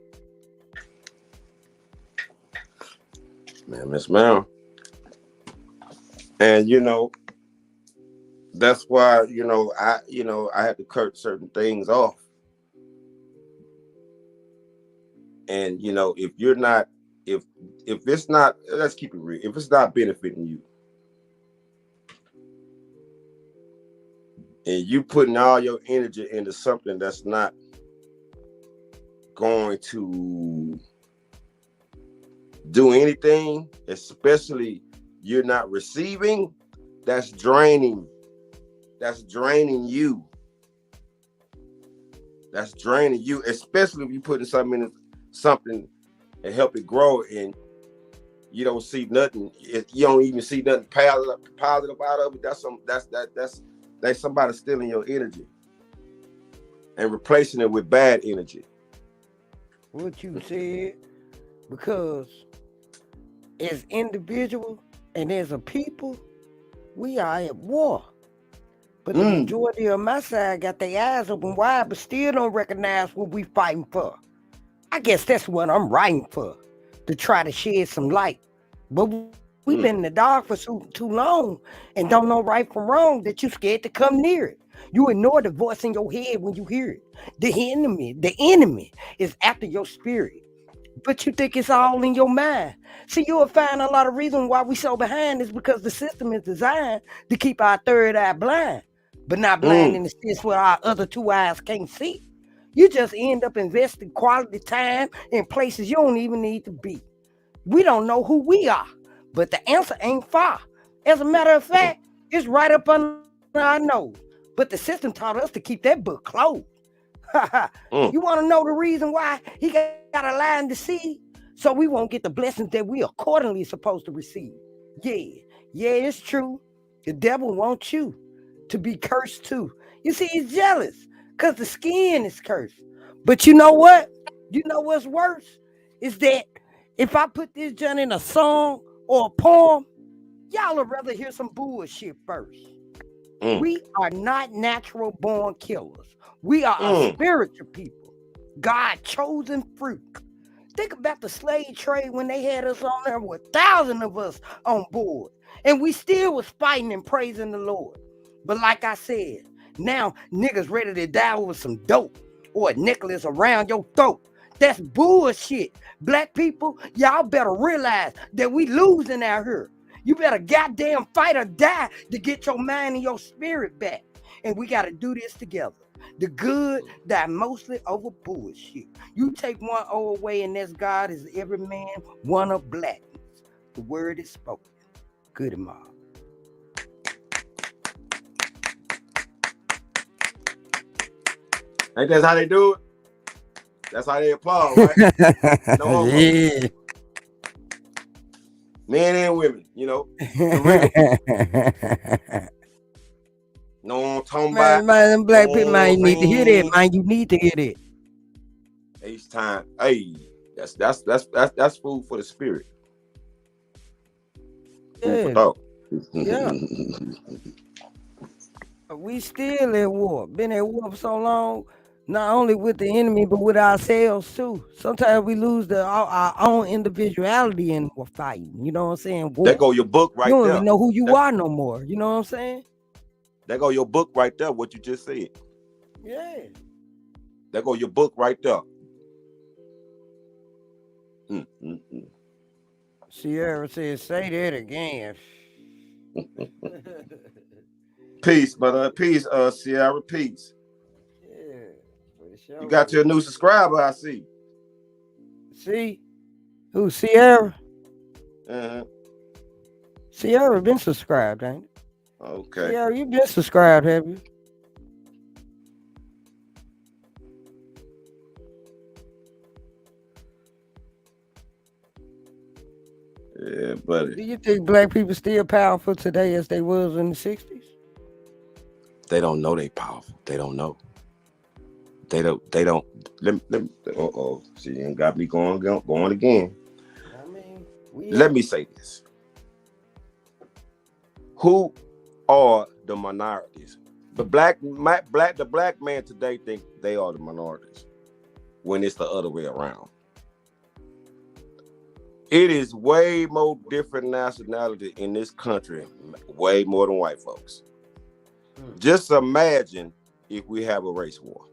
Man, Miss Mel. And you know, that's why, I had to cut certain things off. And if you're not, if it's not, let's keep it real. If it's not benefiting you, and you putting all your energy into something that's not going to do anything, especially you're not receiving, that's draining. That's draining you. That's draining you, especially if you putting something and help it grow, and you don't see nothing. You don't even see nothing positive out of it. That's somebody stealing your energy and replacing it with bad energy. What you said, because as individuals and as a people, we are at war. But the majority of my side got their eyes open wide, but still don't recognize what we fighting for. I guess that's what I'm writing for, to try to shed some light. But we've been in the dark for too long and don't know right from wrong, that you scared to come near it. You ignore the voice in your head when you hear it. The enemy is after your spirit. But you think it's all in your mind. See, you'll find a lot of reasons why we so behind is because the system is designed to keep our third eye blind, but not blind in the sense where our other 2 eyes can't see. You just end up investing quality time in places you don't even need to be. We don't know who we are, but the answer ain't far. As a matter of fact, it's right up under our nose. But the system taught us to keep that book closed. Mm. You want to know the reason why he got a lie in the seed? So we won't get the blessings that we accordingly supposed to receive. Yeah, it's true. The devil wants you to be cursed too. You see, he's jealous because the skin is cursed. But you know what? You know what's worse? Is that if I put this junk in a song or a poem, y'all would rather hear some bullshit first. We are not natural born killers. We are a spiritual people. God chosen fruit. Think about the slave trade when they had us on there with thousands of us on board. And we still was fighting and praising the Lord. But like I said, now niggas ready to die over some dope or a necklace around your throat. That's bullshit. Black people, y'all better realize that we losing out here. You better goddamn fight or die to get your mind and your spirit back. And we got to do this together. The good die mostly over bullshit. You take one O away, and that's God is every man one of blackness. The word is spoken. Good mom. Ain't that how they do it? That's how they applaud, right? No Yeah. Men and women, you know. No, I'm talking about. Man, black people, man, you need to hear that, man. You need to hear that. Each time, hey, that's food for the spirit. Food for thought. Yeah. We still at war. Been at war for so long, not only with the enemy, but with ourselves too. Sometimes we lose our own individuality and we're fighting. You know what I'm saying? War. There go your book right there. You don't there. even know who you are no more. You know what I'm saying? There go your book right there, what you just said. Yeah. There go your book right there. Sierra says, say that again. Peace, brother. Peace, Sierra. Peace. Yeah. You got your new subscriber, I see. See? Who, Sierra? Uh-huh. Sierra been subscribed, ain't it? Okay. Sierra, you been subscribed, have you? Yeah, buddy. Do you think black people still powerful today as they was in the 60s? They don't know they powerful. They don't know. They don't. Let me. See, you got me going again. I mean, let me say this. Who are the minorities? The black man today think they are the minorities when it's the other way around. It is way more different nationality in this country, way more than white folks. Just imagine if we have a race war.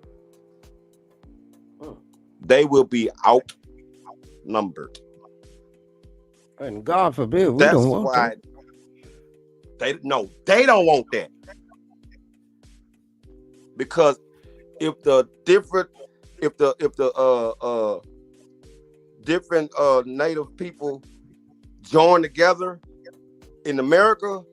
They will be outnumbered. And God forbid, we That's don't want why that. They don't want that. Because if the different native people join together in America,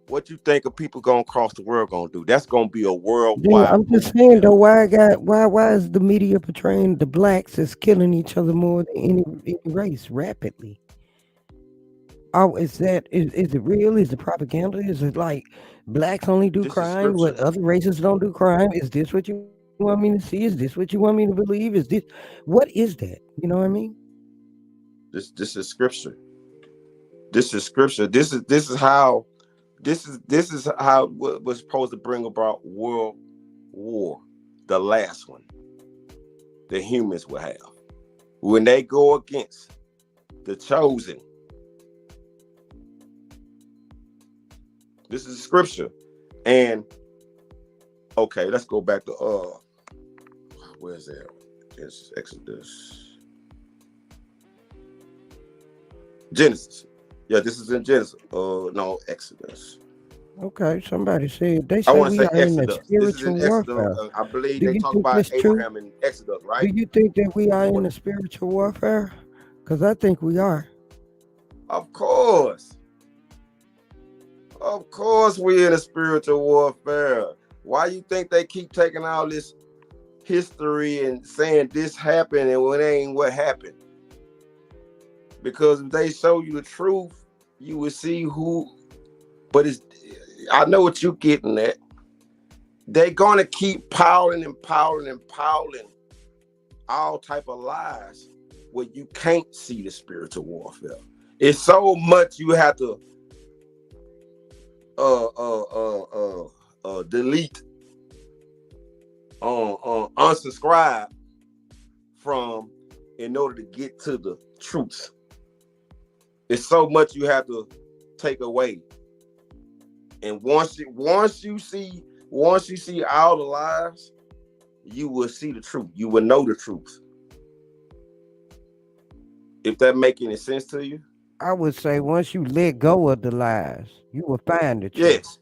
what you think of people going across the world gonna do? That's gonna be a worldwide. I'm just saying though, why is the media portraying the blacks as killing each other more than any race rapidly? Oh, is it real? Is it propaganda? Is it like blacks only do crime, what other races don't do crime? Is this what you want me to see? Is this what you want me to believe? Is this what is that? You know what I mean? This is scripture. This is scripture. This is how what was supposed to bring about world war, the last one the humans will have when they go against the chosen. This is scripture. And okay, let's go back to where's that? It's Exodus. Genesis. Yeah, this is in Genesis. No, Exodus. Okay, somebody said they say we are in a spiritual warfare. I believe they talk about Abraham in Exodus, right? Do you think that we are in a spiritual warfare? Because I think we are. Of course. Of course we in a spiritual warfare. Why you think they keep taking all this history and saying this happened and it ain't what happened? Because if they show you the truth, you will see who. But I know what you're getting at. They're gonna keep piling and piling and piling all type of lies where you can't see the spiritual warfare. It's so much you have to delete, unsubscribe from in order to get to the truth. It's so much you have to take away. And once you see all the lies, you will see the truth. You will know the truth. If that make any sense to you? I would say once you let go of the lies, you will find the truth. Yes.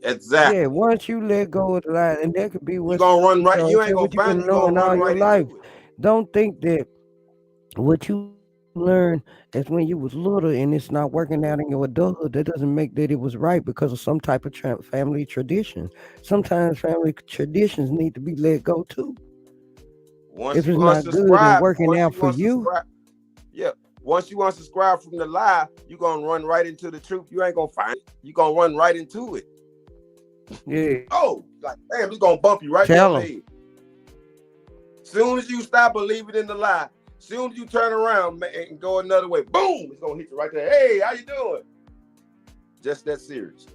Exactly. Yeah, once you let go of the lies, and that could be You what gonna run right. You ain't what gonna you've find. been You gonna knowing all run your right life. into it. Don't think that what you learned is when you was little and it's not working out in your adulthood. That doesn't make that it was right because of some type of family tradition. Sometimes family traditions need to be let go too. Once If you it's not good and unsubscribe, working out for you, yeah. Once you unsubscribe from the lie, you gonna run right into the truth. You ain't gonna find it. You gonna run right into it. yeah, Oh, like damn, it's gonna bump you right in tell your them. head. Soon as you stop believing in the lie, soon as you turn around and go another way, boom, it's gonna hit you right there. Hey, how you doing? Just that serious.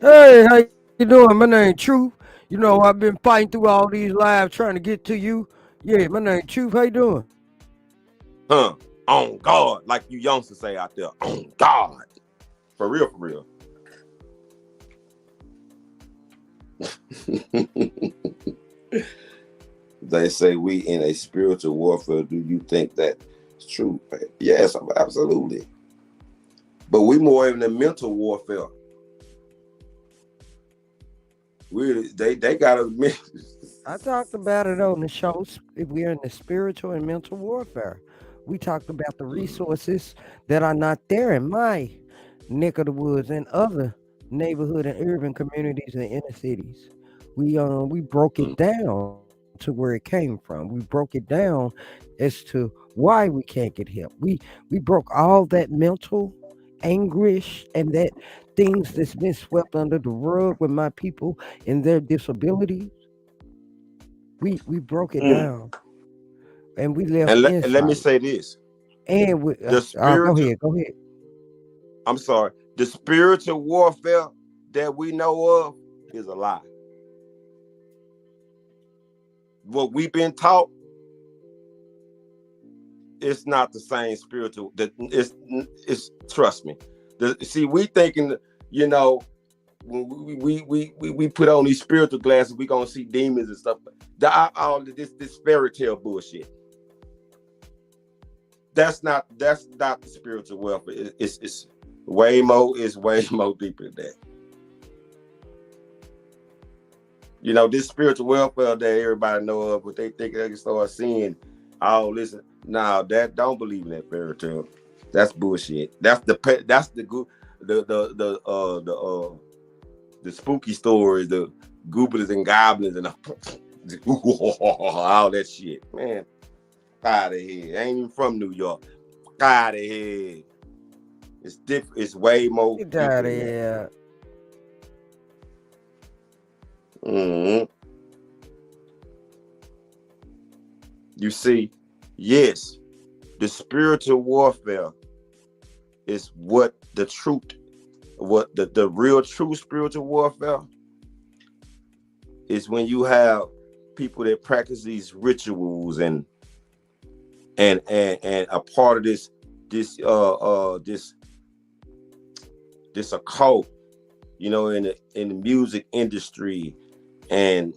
Hey, how you doing? My name Truth. You know, I've been fighting through all these lives trying to get to you. Yeah, my name Truth. How you doing? Huh? On God, like you youngsters say out there. On God. For real, for real. They say we in a spiritual warfare. Do you think that's true? Yes, absolutely. But we more in the mental warfare. They got us. I talked about it on the show. If we're in the spiritual and mental warfare, we talked about the resources that are not there in my neck of the woods and other neighborhood and urban communities and inner cities. We broke it down to where it came from. We broke it down as to why we can't get help. We broke all that mental anguish and that things that's been swept under the rug with my people and their disabilities. We broke it down and we left And let me insight. say this: And we the go spiritual. ahead, go ahead. I'm sorry. The spiritual warfare that we know of is a lie. What we've been taught, it's not the same spiritual. It's trust me. See, we thinking, you know, when we put on these spiritual glasses, we gonna see demons and stuff. All this fairy tale bullshit. That's not the spiritual warfare. It's way more. It's way more deeper than that. You know, this spiritual welfare that everybody know of, but they think they can start seeing, oh, listen, now that don't believe in that fairy tale. That's bullshit. That's the the spooky stories, the goobers and goblins and all that shit. Man, out of here. I ain't even from New York. Out of here. It's different. It's way more Get deeper out of than that. here. Mm-hmm. You see, yes, the spiritual warfare is what the truth, what the real true spiritual warfare is when you have people that practice these rituals and a part of this occult, you know, in the music industry and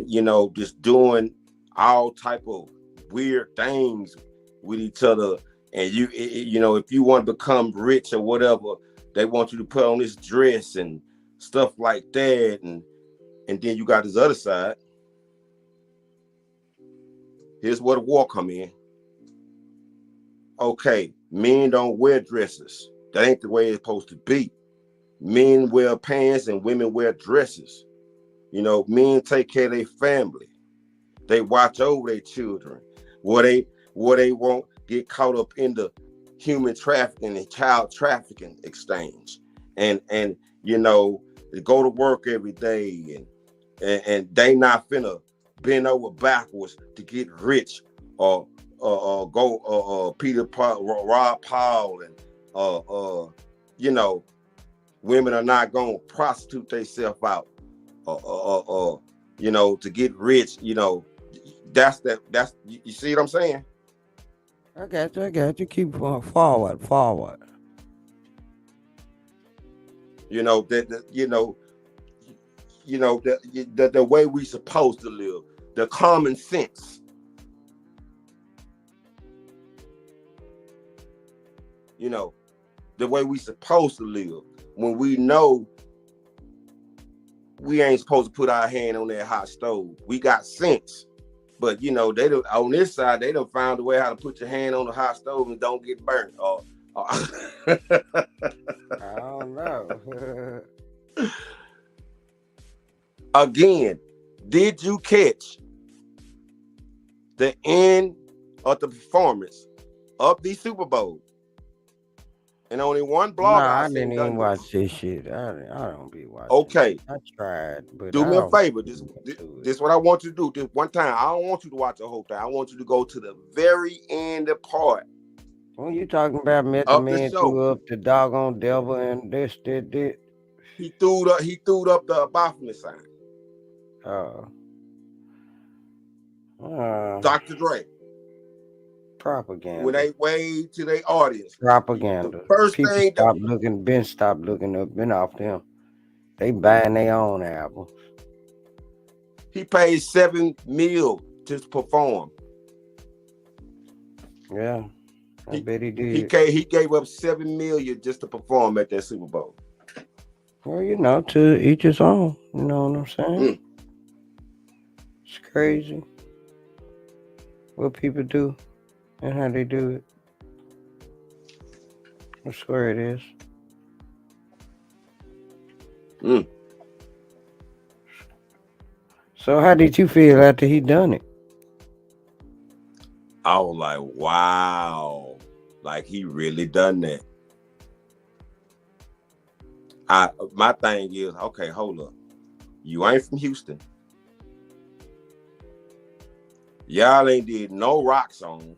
you know, just doing all type of weird things with each other. And you know, if you want to become rich or whatever, they want you to put on this dress and stuff like that. And then you got this other side. Here's where the war come in. Okay, men don't wear dresses. That ain't the way it's supposed to be. Men wear pants and women wear dresses. You know, men take care of their family. They watch over their children. Where they won't get caught up in the human trafficking and child trafficking exchange. And you know, they go to work every day and they not finna bend over backwards to get rich or go Peter Paul, Rob Paul and you know, women are not gonna prostitute themselves out you know, to get rich. You know, that's you see what I'm saying? I got you. Keep going forward. You know that you know the way we supposed to live, the common sense. You know, the way we supposed to live when we know we ain't supposed to put our hand on that hot stove. We got sense. But you know, they don't, on this side, they don't found a way how to put your hand on the hot stove and don't get burnt. I don't know. Again, did you catch the end of the performance of the Super Bowl? And only one blog Nah, I I seen didn't done even this. watch this shit. I don't be watching. Okay. I tried, but do I me a don't favor. do This is what I want you to do. This one time, I don't want you to watch the whole thing. I want you to go to the very end part When you talking about Method of the Man show. threw up the doggone devil and this. He threw up the Baphomet sign. Dr. Dre. Propaganda. When they waved to their audience. Propaganda. The first People thing stopped looking up, been off them. They buying their own albums. He paid $7 million to perform. Yeah, I bet he did. He gave up $7 million just to perform at that Super Bowl. Well, you know, to each his own. You know what I'm saying? It's crazy what people do and how they do it. I swear it is. So how did you feel after he done it? I was like, wow. Like he really done that. My thing is, okay, hold up. You ain't from Houston. Y'all ain't did no rock song,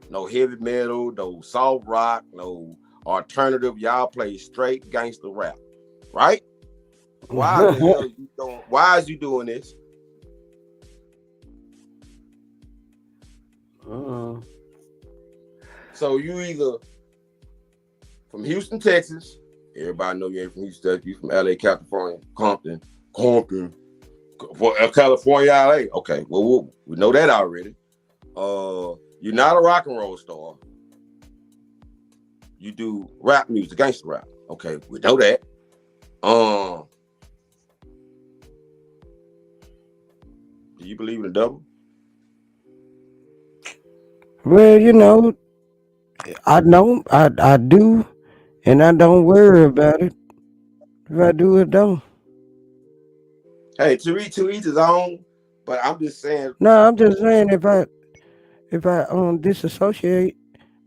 no heavy metal, no soft rock, no alternative. Y'all play straight gangster rap, right? Why the hell you doing? Why is you doing this? So you either from Houston, Texas. Everybody know you ain't from Houston. You from LA, California, Compton, California, LA. Okay, well, we know that already. You're not a rock and roll star. You do rap music, gangster rap. Okay, we know that. Do you believe in the devil? Well, you know, I do, and I don't worry about it. If I do or don't. Hey, to each his own. But I'm just saying. No, I'm just saying if I disassociate,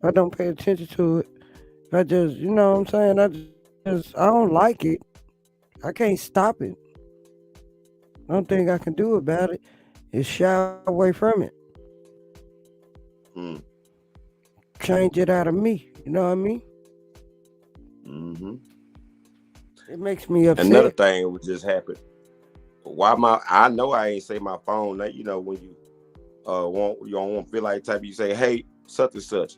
I don't pay attention to it. I just, you know what I'm saying? I don't like it. I can't stop it. The only thing I can do about it is shy away from it. Change it out of me. You know what I mean? Mm-hmm. It makes me upset. Another thing would just happen. I know I ain't say my phone. Like, you know, when you you don't want to feel like type, you say, hey, such and such.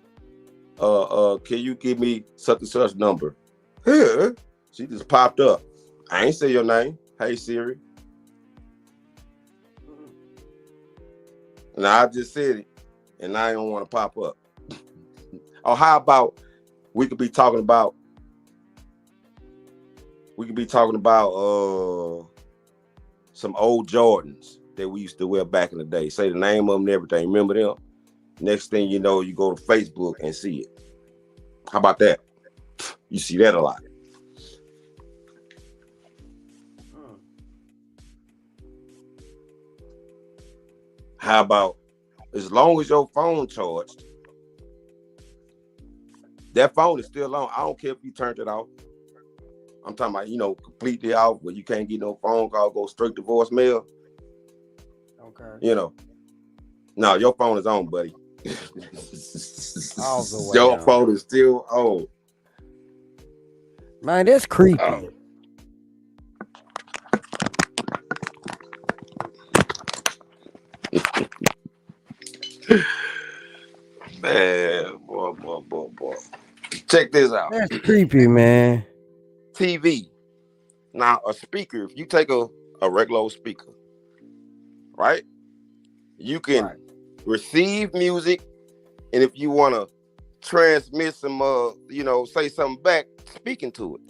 Can you give me such and such number? Yeah. She just popped up. I ain't say your name. Hey Siri. And I just said it, and I don't want to pop up. Or how about we could be talking about some old Jordans that we used to wear back in the day. Say the name of them and everything. Remember them? Next thing you know, you go to Facebook and see it. How about that? You see that a lot. How about as long as your phone charged, that phone is still on. I don't care if you turned it off. I'm talking about, completely off where you can't get no phone call, go straight to voicemail. Okay. No, your phone is on, buddy. All the way Your on. phone is still on. Man, that's creepy. Oh. Man, boy. Check this out. That's creepy, man. TV. Now, a speaker, if you take a regular old speaker, right? You can receive music, and if you want to transmit some, say something back, speaking to it.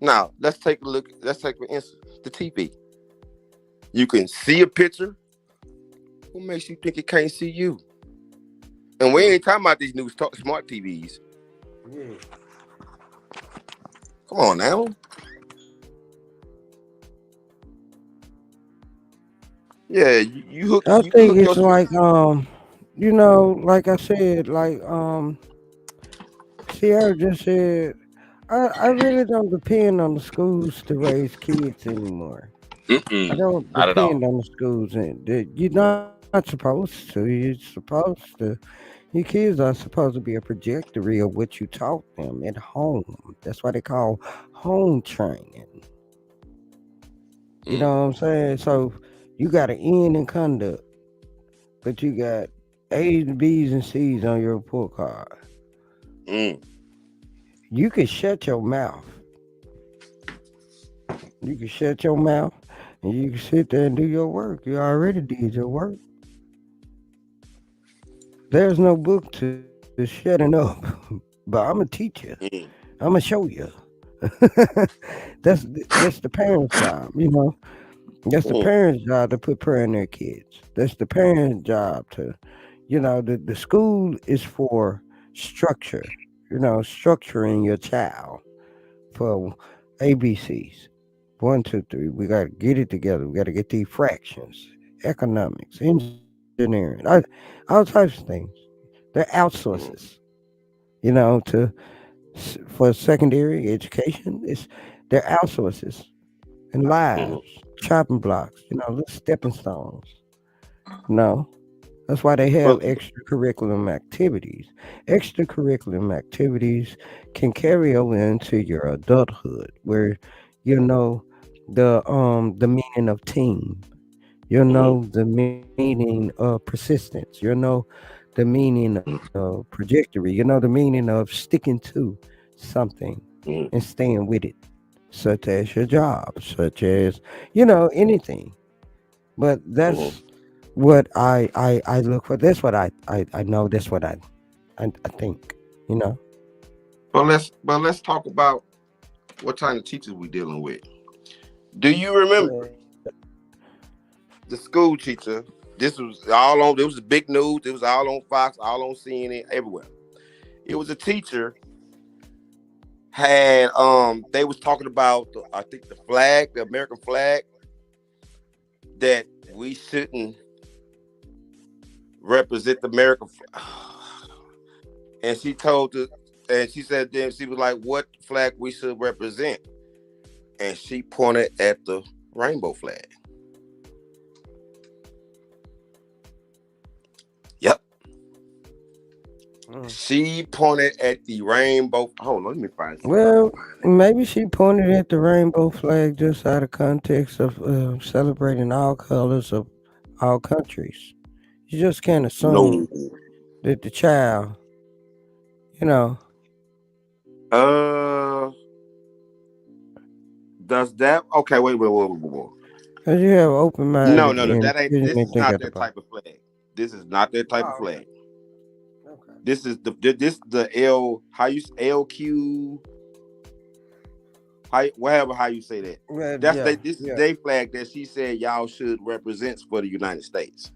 Now, let's take a look. Let's take, for instance, the TV. You can see a picture. What makes you think it can't see you? And we ain't talking about these new smart TVs. Yeah. Come on now. Yeah, you hook. I You can think hook it's your. like like I said, like Sierra just said, I really don't depend on the schools to raise kids anymore. I don't Not at all. depend on the schools, and you're not supposed to. You're supposed to. Your kids are supposed to be a trajectory of what you taught them at home. That's why they call home training. You know what I'm saying? So you got an N in conduct, but you got A's, B's, and C's on your report card. You can shut your mouth. You can shut your mouth, and you can sit there and do your work. You already did your work. There's no book to shutting up, but I'm gonna teach you. I'm gonna show you. that's the parents' job, you know. That's the parents' job to put prayer in their kids. That's the parents' job to, the school is for structure, structuring your child for ABCs. One, two, three. We got to get it together. We got to get these fractions, economics, engineering, all types of things. They're outsources, for secondary education. They're outsources and lives, chopping blocks, little stepping stones. No, that's why they have Well, extracurriculum activities. Extracurriculum activities can carry over into your adulthood, where you know the meaning of team. You know the meaning of persistence. You know the meaning of trajectory. You know the meaning of sticking to something and staying with it, such as your job, such as anything. But that's what I look for. That's what I know. That's what I think. You know. let's talk about what kind of teachers we dealing with. Do you remember the school teacher? This was all on. It was big news. It was all on Fox, all on CNN, everywhere. It was a teacher had they was talking about I think the flag, the American flag, that we shouldn't represent the American flag. And she said then she was like, what flag we should represent? And she pointed at the rainbow flag. Yep. She pointed at the rainbow. Hold on, let me find something. Well, maybe she pointed at the rainbow flag just out of context of celebrating all colors of all countries. You just can't No. assume that the child, you know, Uh, does that? Okay, wait. because you have open mind No, and that ain't. excuse This me, is think not out the that box. type of flag. This is not that type of Oh, flag. okay. This is the L. How you LQ? How you say that? Well, That's yeah, this is yeah. their flag that she said y'all should represent for the United States,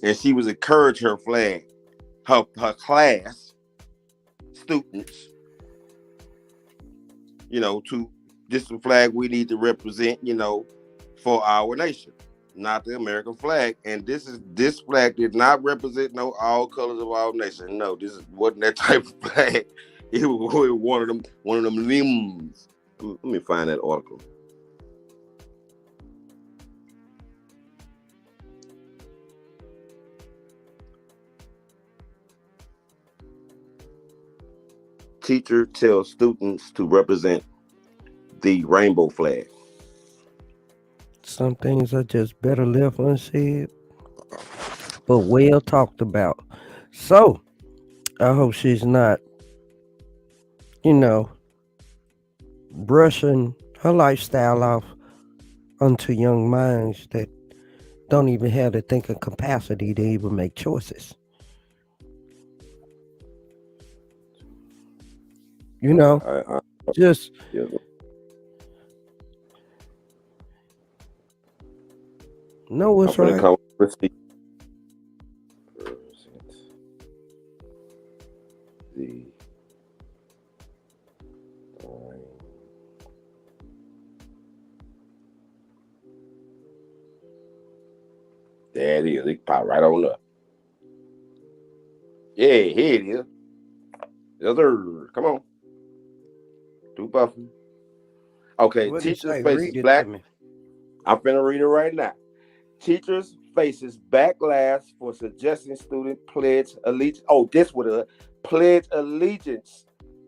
and she was encourage her flag, her class students, to this is the flag we need to represent, for our nation. not the American flag. And this flag did not represent no all colors of all nations. No, wasn't that type of flag. It was one of them limbs. Let me find that article. Teacher tells students to represent the rainbow flag. Some things are just better left unsaid, but well talked about. So I hope she's not, you know, brushing her lifestyle off onto young minds that don't even have the thinking capacity to even make choices. You know, just Yeah. know what's right. Let's see. There it is. It pop right on up. Yeah, here it is. The other, come on. Do buffing. Okay, What did it teachers say? faces Read it black. to me. I'm finna read it right now. Teachers faces backlash for suggesting student pledge allegiance. Oh, this would have pledge allegiance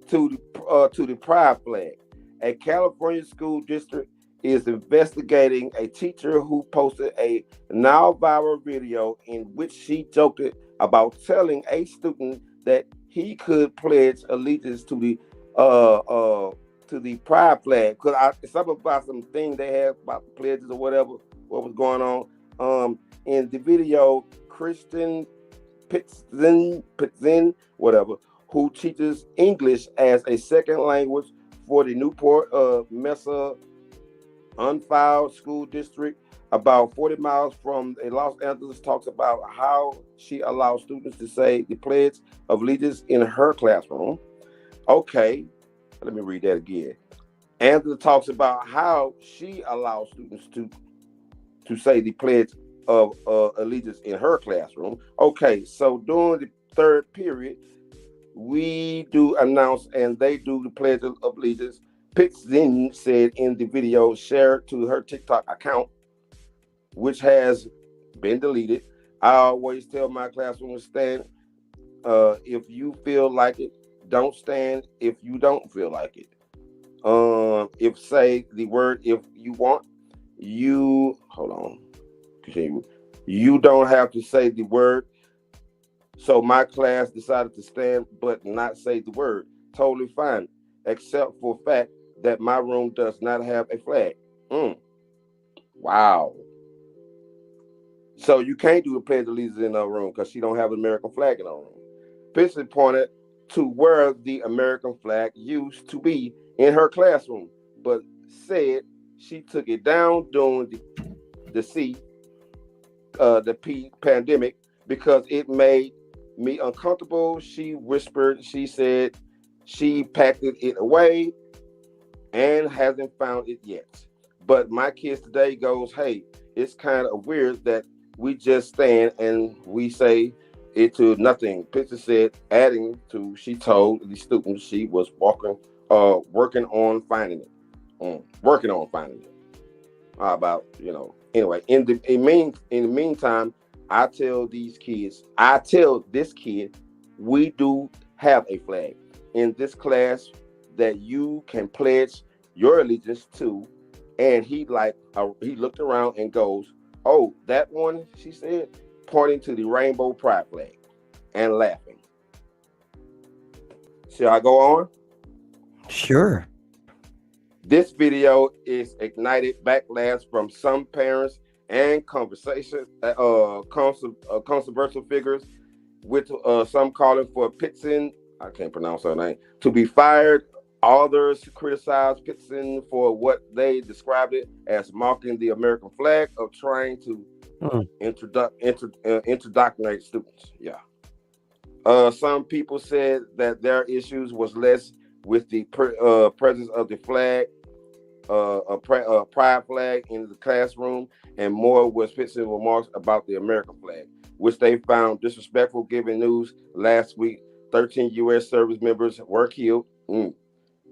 to the pride flag. A California school district is investigating a teacher who posted a now viral video in which she joked about telling a student that he could pledge allegiance to the pride flag. Because it's something about some thing they had about the pledges or whatever, what was going on. In the video, Christian Pitzin, whatever, who teaches English as a second language for the Newport Mesa Unfiled School District, about 40 miles from Los Angeles, talks about how she allows students to say the Pledge of Allegiance in her classroom. Okay, let me read that again. Angela talks about how she allows students to say the Pledge of Allegiance in her classroom. Okay, so during the third period, we do announce and they do the Pledge of Allegiance. Pitts then said in the video shared to her TikTok account, which has been deleted. I always tell my classroom to stand. If you feel like it, don't stand if you don't feel like it. If say the word if you want, hold on. Continue. You don't have to say the word. So my class decided to stand but not say the word. Totally fine, except for the fact that my room does not have a flag. Wow. So you can't do the Pledge of Allegiance in her room because she don't have an American flag in her room. Pitsley pointed to where the American flag used to be in her classroom, but said she took it down during the pandemic because it made me uncomfortable. She whispered. She said she packed it away and hasn't found it yet. But my kids today goes, hey, it's kind of weird that we just stand and we say it to nothing. Picture said, adding to, she told the students she was working on finding it. Working on finding it. How about, anyway, in the meantime, I tell this kid, we do have a flag in this class that you can pledge your allegiance to. And he looked around and goes, oh, that one, she said, pointing to the rainbow pride flag and laughing. Shall I go on? Sure. This video is ignited backlash from some parents and controversial figures, with some calling for Pitson, I can't pronounce her name, to be fired. Others criticized Pitson for what they described it as mocking the American flag of trying to indoctrinate students. Yeah. Some people said that their issues was less with the presence of the flag a pride flag in the classroom, and more was offensive remarks about the American flag, which they found disrespectful. Given news last week, 13 U.S. service members were killed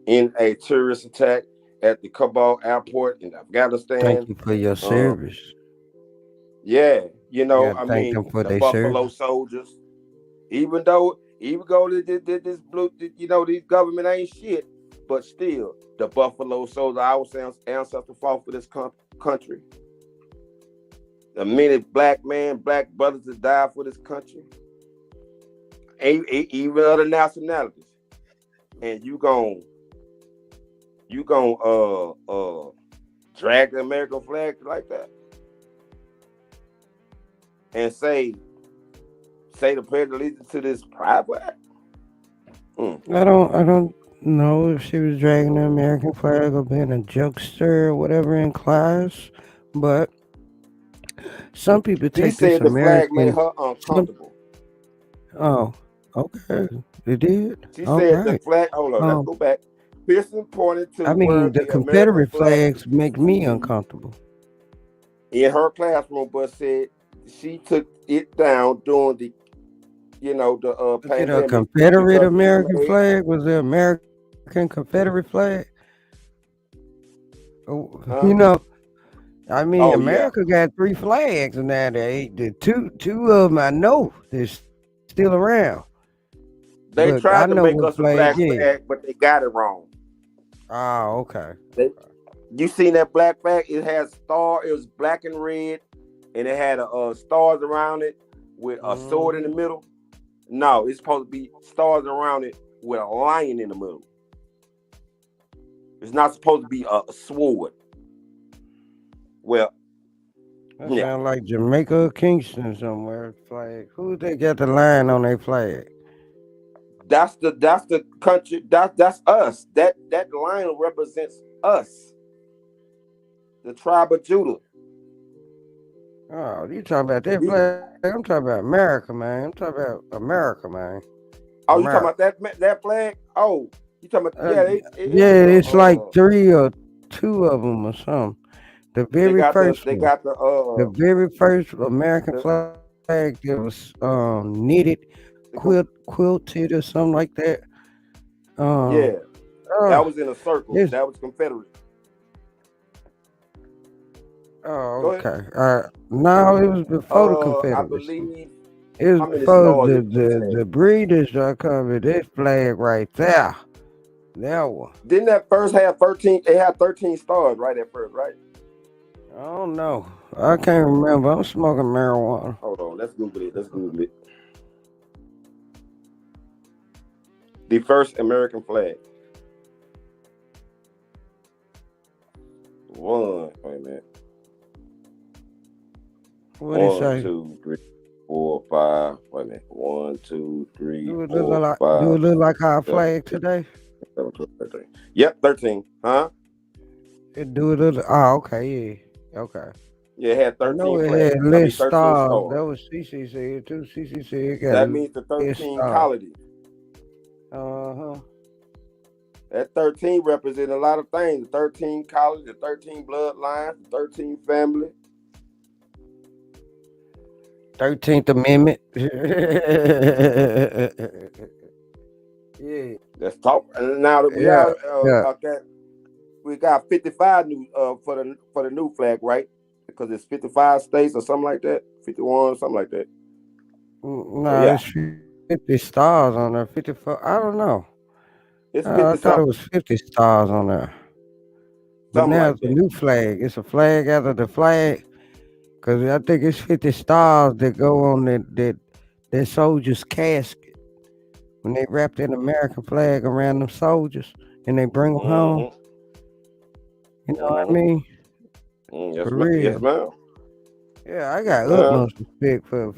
in a terrorist attack at the Kabul airport in Thank Afghanistan. you for your Um, service. yeah, You gotta I thank mean them for the their Buffalo service. soldiers. Even though this blue, these government ain't shit, but still the Buffalo soldiers, our ancestors fought for this country. The many black brothers that died for this country, even other nationalities, and you gon' drag the American flag like that and say the pledge of allegiance to this pride flag? I don't know if she was dragging the American flag or being a jokester or whatever in class, but some people She take this said the flag made American. her Some uncomfortable. oh, okay, it did. She All said the right. flag. Hold on, let's Um, go back. Pearson pointed to I where mean the the American Confederate flag flags make me uncomfortable. in her classroom, but said she took it down during the the Was it a pandemic Confederate because it American made flag? Was it American Confederate flag? Oh, huh? I mean, Oh yeah, America got three flags nowadays. The two of them I know they're still around, but they I know tried to what make us a flag black is. flag, but they got it wrong. Oh, okay. They, you seen that black flag? It has star. It was black and red, and it had stars around it with a sword in the Hmm. middle. No, it's supposed to be stars around it with a lion in the middle. It's not supposed to be a sword. Well, That yeah, sounds like Jamaica or Kingston somewhere. Flag. Who they got the lion on their flag? that's the country. That's us. That lion represents us, the tribe of Judah. Oh, you talking about that You, flag? I'm talking about America, man. I'm talking about America, man. oh, you talking America. about that flag? Oh, you talking about? Uh, Yeah, it is yeah, it's like three or two of them or something. The they very got the first they one, got the the very first American the, flag that was knitted, the com- quilted or something like that. Um, yeah, oh, that was in a circle. it's That was Confederate. oh Go ahead. okay. No, it was before the I Confederacy. believe It was how many before stars it the had. breeders covered this flag right there. That one. Didn't that first have 13? It had 13 stars right at first, right? I don't know. I can't remember. I'm smoking marijuana. Hold on, let's Google it. Let's Google it. The first American flag. Wait a minute. What it One, say? two, three, four, five. Wait a minute. One, two, three, Do it look four, like five, our seven, flag today? 13. Yep, 13. Huh? It do it look? Oh, okay, yeah, okay. Yeah, it had I know 13 it flags. had I mean less 13 stars. stars. That was CCC too. CCC it got That means the less 13 stars. colonies. Uh-huh. That 13 represents a lot of things. The 13 colonies, the 13 bloodlines, the 13 family. 13th Amendment. Yeah, Let's talk. And now that we yeah, are yeah. okay, we got 55 new for the new flag, right? Because it's 55 states or something like that. 51, something like that. So No, yeah, it's 50 stars on there. 54. I don't know. it's I 50 thought it something, was 50 stars on there. But something now like it's a that. new flag. It's a flag after the flag. Because I think it's 50 stars that go on that soldier's casket. When they wrap that American flag around them soldiers and they bring them home. Mm-hmm. You know what I Mm-hmm. mean? Yes, For ma'am. Yes, real. ma'am. Yeah, I Yes, got ma'am. utmost respect for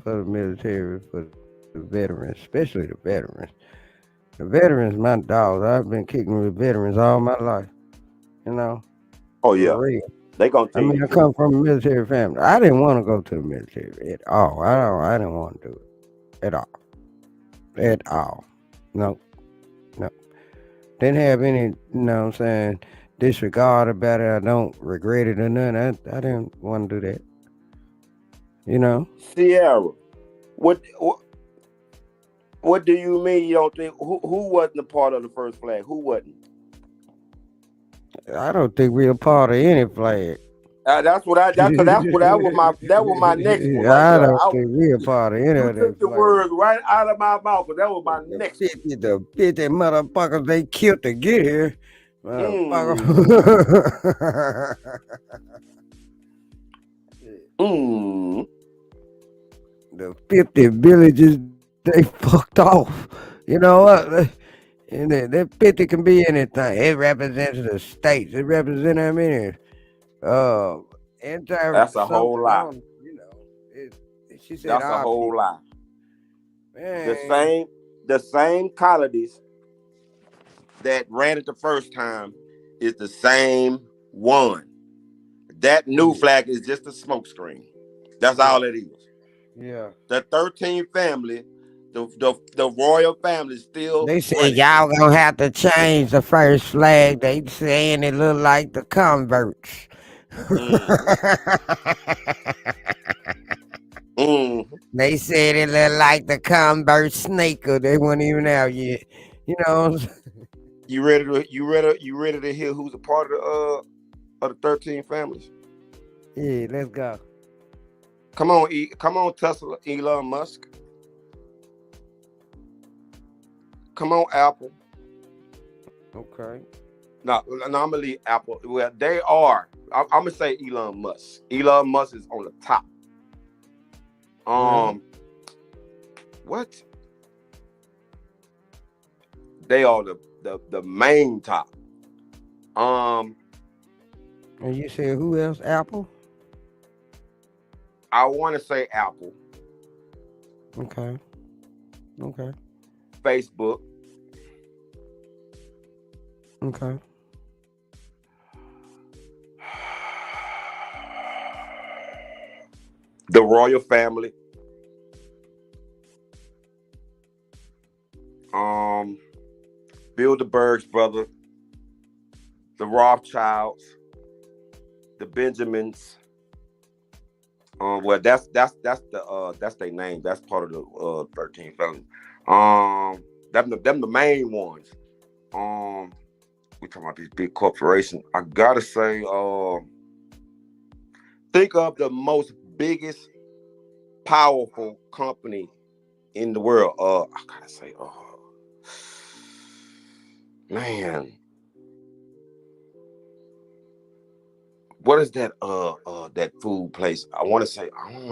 the military, for the veterans, especially the veterans. The veterans, my dogs. I've been kicking with veterans all my life. You know, Oh for yeah, real. they gonna I tell you mean, the I truth. come from a military family. I didn't want to go to the military at all. I didn't want to do it at all. At all. No, no. Didn't have any. You know what I'm saying? disregard about it. I don't regret it or nothing. I didn't want to do that. You know, Sierra, what what do you mean you don't think who wasn't a part of the first flag? Who wasn't? I don't think we're a part of any flag. That's what I that was my next one right I there. don't think we're a part of any You of that took the flag. words right out of my mouth, but that was my next one. The 50 motherfuckers they killed to get here. Motherfucker. Mm. The 50 villages they fucked off. You know what? And that 50 can be anything. It represents the states. It represents how many entire That's a whole something. I lie. don't, you know. She said That's a our whole people. lie. Man. The same colonies that ran it the first time is the same one. That new flag is just a smokescreen. That's all it is. Yeah. The 13th family, the royal family still. They said y'all gonna have to change the first flag. They saying it look like the converts. They said it looked like the convert sneaker. They weren't even out yet. You know. You ready to hear who's a part of the 13 families? Yeah, let's go. Come on, Tesla, Elon Musk. Come on, Apple. Okay. No, I'm gonna leave Apple. Well, they are. I'm gonna say Elon Musk. Elon Musk is on the top. What? They are the main top. And you said who else? Apple? I want to say Apple. Okay. Facebook. Okay. The royal family. Bilderberg's brother. The Rothschilds. The Benjamins. Well, that's their name. That's part of the 13th family. Them the main ones. We talking about these big corporations. I gotta say, think of the most biggest, powerful company in the world. I gotta say, man, what is that? That food place? I want to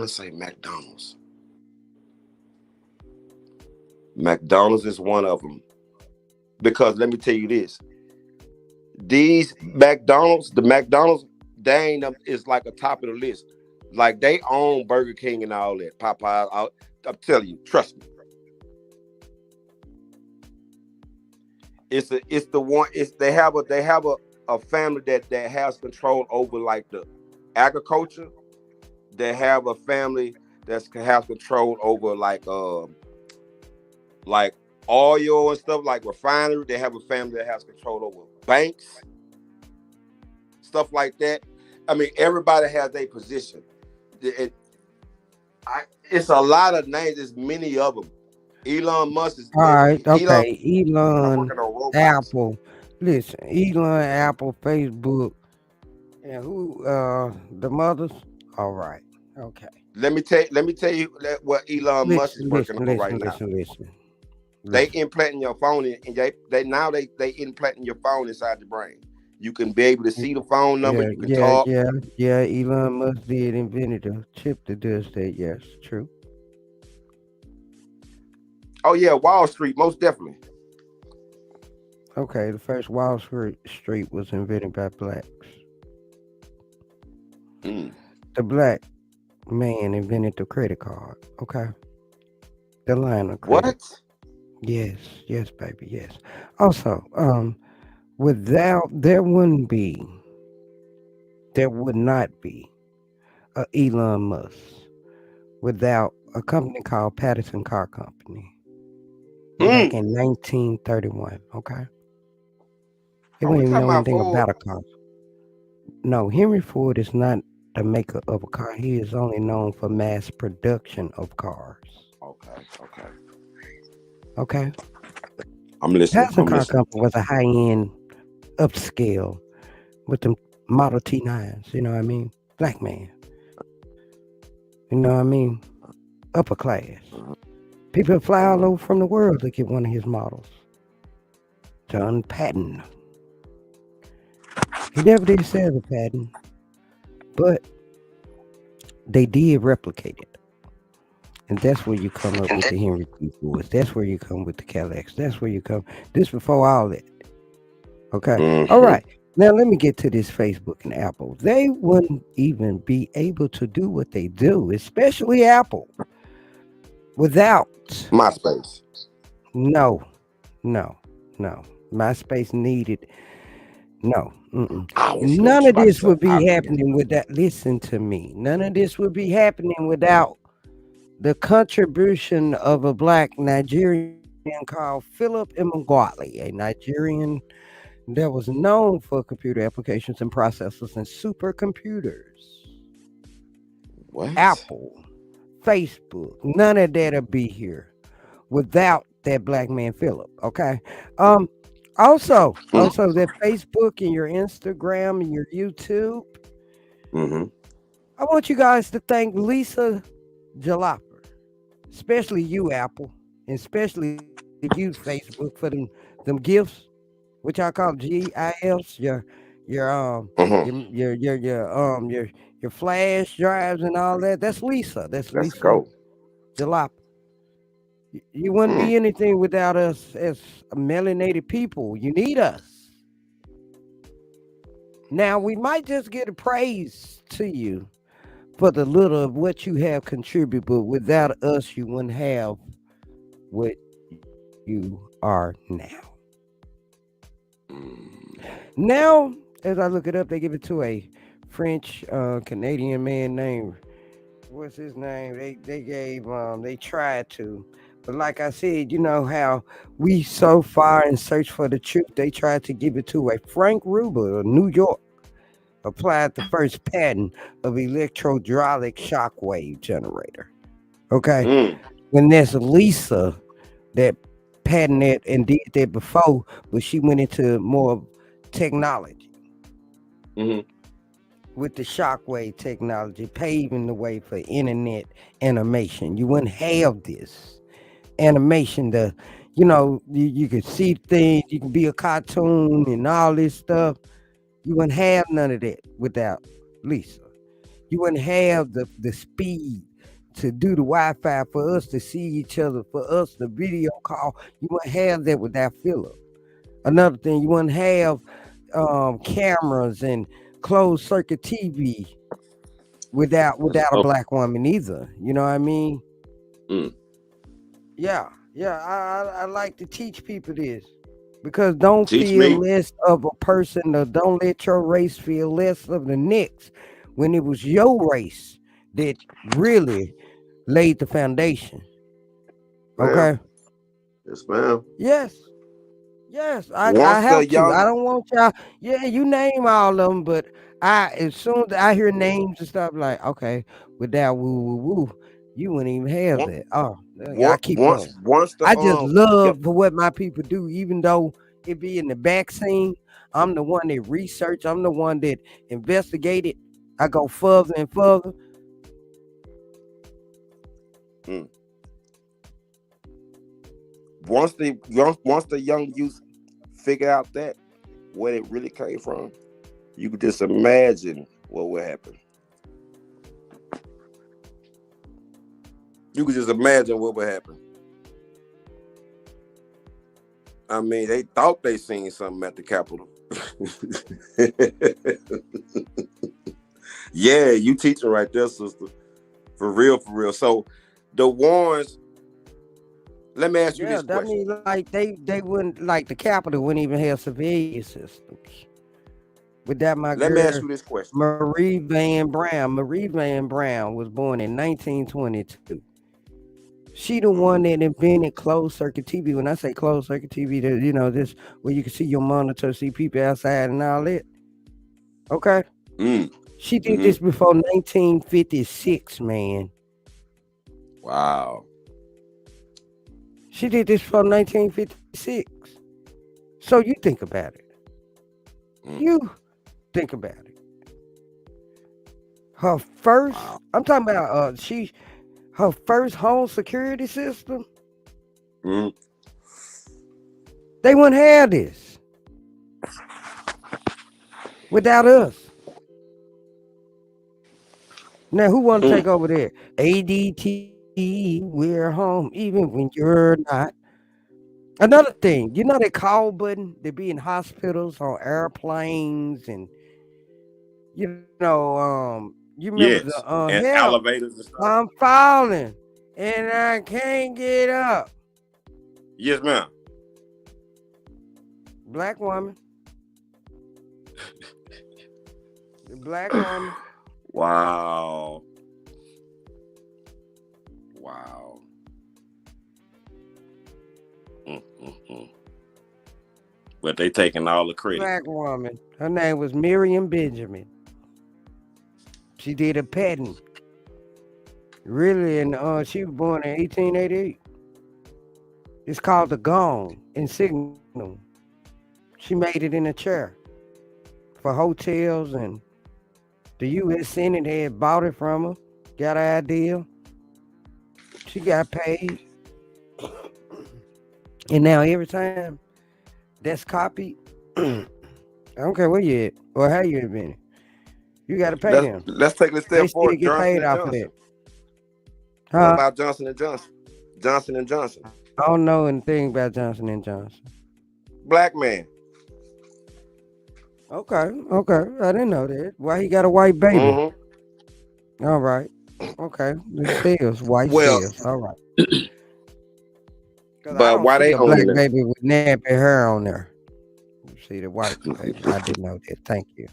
say McDonald's. McDonald's is one of them. Because let me tell you this: these the McDonald's, they ain't is like a top of the list. Like they own Burger King and all that. Popeyes. I'm telling you, trust me. It's the one. They have a family that has control over like the agriculture. They have a family that has control over like oil and stuff, like refinery. They have a family that has control over banks, stuff like that. I mean, everybody has their position. It's a lot of names. There's many of them. Elon Musk is. All right. Okay. Elon Elon, Apple. Listen, Elon, Apple, Facebook, and who? The mothers. All right. Okay. Let me tell you what Elon Musk is working on right now. Listen. They implanting your phone and they implanting your phone inside your brain. You can be able to see the phone number. You can talk. Yeah. Elon Musk did invented a chip that does that. Yes, true. Oh yeah, Wall Street, most definitely. Okay, the first Wall Street was invented by blacks. The black man invented the credit card. Okay, the line of credit. What? Yes, baby, yes. Also, without there would not be a Elon Musk without a company called Patterson Car Company back in 1931. Okay. He Oh, we wouldn't even talking know about anything Ford. about a car. No, Henry Ford is not the maker of a car. He is only known for mass production of cars. Okay. Okay? I'm listening. Passenger car company was a high-end upscale with them Model T9s, you know what I mean? Black man. You know what I mean? Upper class. People fly all over from the world to get one of his models. John Patton. He never did sell the Patton, but they did replicate it. And that's where you come up with the Henry T. Fords. That's where you come with the Cadillacs. That's where you come. This before all that. Okay. All right. Now let me get to this Facebook and Apple. They wouldn't even be able to do what they do, especially Apple, without MySpace. No. MySpace needed no. None of this would be happening without. Listen to me. None of this would be happening without the contribution of a black Nigerian called Philip Emeagwali, a Nigerian that was known for computer applications and processors and supercomputers. What? Apple, Facebook, none of that'll be here without that black man Philip. Okay. Also that Facebook and your Instagram and your YouTube. I want you guys to thank Lisa Jalopper, especially you, Apple, and especially you, Facebook, for them gifts, which I call GIFs, your flash drives and all that. That's Lisa. That's Let's Lisa go. Jalopper. You wouldn't be anything without us as melanated people. You need us. Now, we might just get a praise to you for the little of what you have contributed, but without us, you wouldn't have what you are now. Now, as I look it up, they give it to a French Canadian man named, what's his name? They tried to. But like I said, you know how we so far in search for the truth, they tried to give it to a Frank Ruber of New York, applied the first patent of electrohydraulic shockwave generator. Okay. And there's Lisa that patented and did that before, but she went into more technology. With the shockwave technology, paving the way for internet animation. You wouldn't have this animation, you could see things, you can be a cartoon and all this stuff. You wouldn't have none of that without Lisa. You wouldn't have the speed to do the Wi-Fi for us to see each other, for us to video call. You wouldn't have that without Philip. Another thing, you wouldn't have cameras and closed circuit TV without a black woman either. You know what I mean? Yeah, I like to teach people this, because don't feel less of a person, or don't let your race feel less of the next, when it was your race that really laid the foundation. Okay. Yes, ma'am. Yes, I have to. I don't want y'all. Yeah, you name all of them, but as soon as I hear names and stuff, like, okay, without woo, you wouldn't even have that. Oh, I keep going. I just love for what my people do, even though it be in the back scene. I'm the one that research. I'm the one that investigated. I go further and further. Once the young youth figure out that where it really came from, you could just imagine what would happen. You could just imagine what would happen. I mean, they thought they seen something at the Capitol. Yeah, you teaching right there, sister. For real. So the Warrens, let me ask you this question. I mean, like they wouldn't, like the Capitol wouldn't even have civilian systems. With that, Let me ask you this question. Marie Van Brown was born in 1922. She the one that invented closed circuit TV. When I say closed circuit TV, this where you can see your monitor, see people outside and all that. Okay. Mm. She did Mm-hmm. this before 1956, man. Wow. She did this before 1956. So you think about it. Mm. You think about it. Her first, Wow. I'm talking about her first home security system. Mm. They wouldn't have this without us. Now, who want to Mm. take over there? ADT, we're home, even when you're not. Another thing, that call button, they be in hospitals, on airplanes, and you remember the Yes. And help. elevators and stuff. I'm falling and I can't get up. Yes, ma'am. Black woman. The black woman. Wow. Wow. Mm. But they taking all the credit. Black woman. Her name was Miriam Benjamin. She did a patent. Really, and she was born in 1888. It's called the gong in Signal. She made it in a chair for hotels, and the U.S. Senate had bought it from her. Got an idea. She got paid. And now every time that's copied, I don't care where you at or how you invented. You got to pay them. Let's take it a They step still forward. get Johnson paid and off of Johnson. that. What about Johnson and Johnson? Johnson and Johnson. I don't know anything about Johnson and Johnson. Black man. Okay. I didn't know that. Why he got a white baby? Mm-hmm. All right. Okay. The cells, white Well, cells. All right. Because I but don't why see they a black owning it? baby with nappy hair on there. You see the white baby. I didn't know that. Thank you.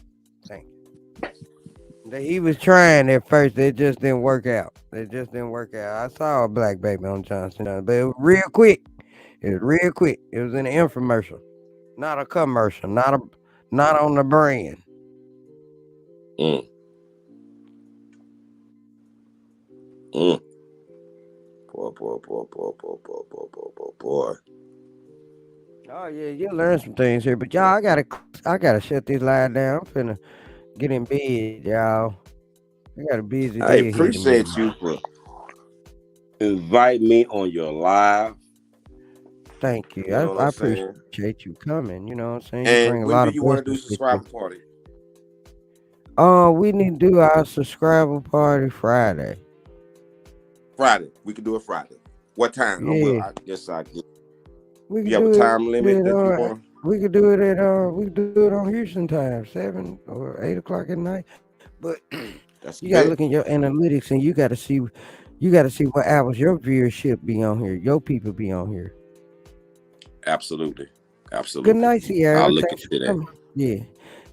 He was trying at first. It just didn't work out. I saw a black baby on Johnson, but it was real quick. It was an infomercial, not a commercial, not on the brand. Mm. Boy. Oh yeah, you learn some things here, but y'all, I gotta shut this line down. I'm finna get in bed, y'all. I got a busy I day ahead of me. appreciate you for inviting me on your live. Thank you. You know what I I'm saying? appreciate you coming. You know what I'm saying? You And bring a when lot do of you want to do blessings with subscriber you. party? We need to do our subscriber party Friday. Friday. We can do it Friday. What time? Yeah. I guess I get. We You could have a do time it limit at, that you want? we could do it at we could do it on Houston time, 7 or 8 o'clock at night. But That's you gotta it. look in your analytics and you gotta see what hours your viewership be on here, your people be on here. Absolutely. Good night, Sierra. I'll look Thanks into for that. coming. Yeah.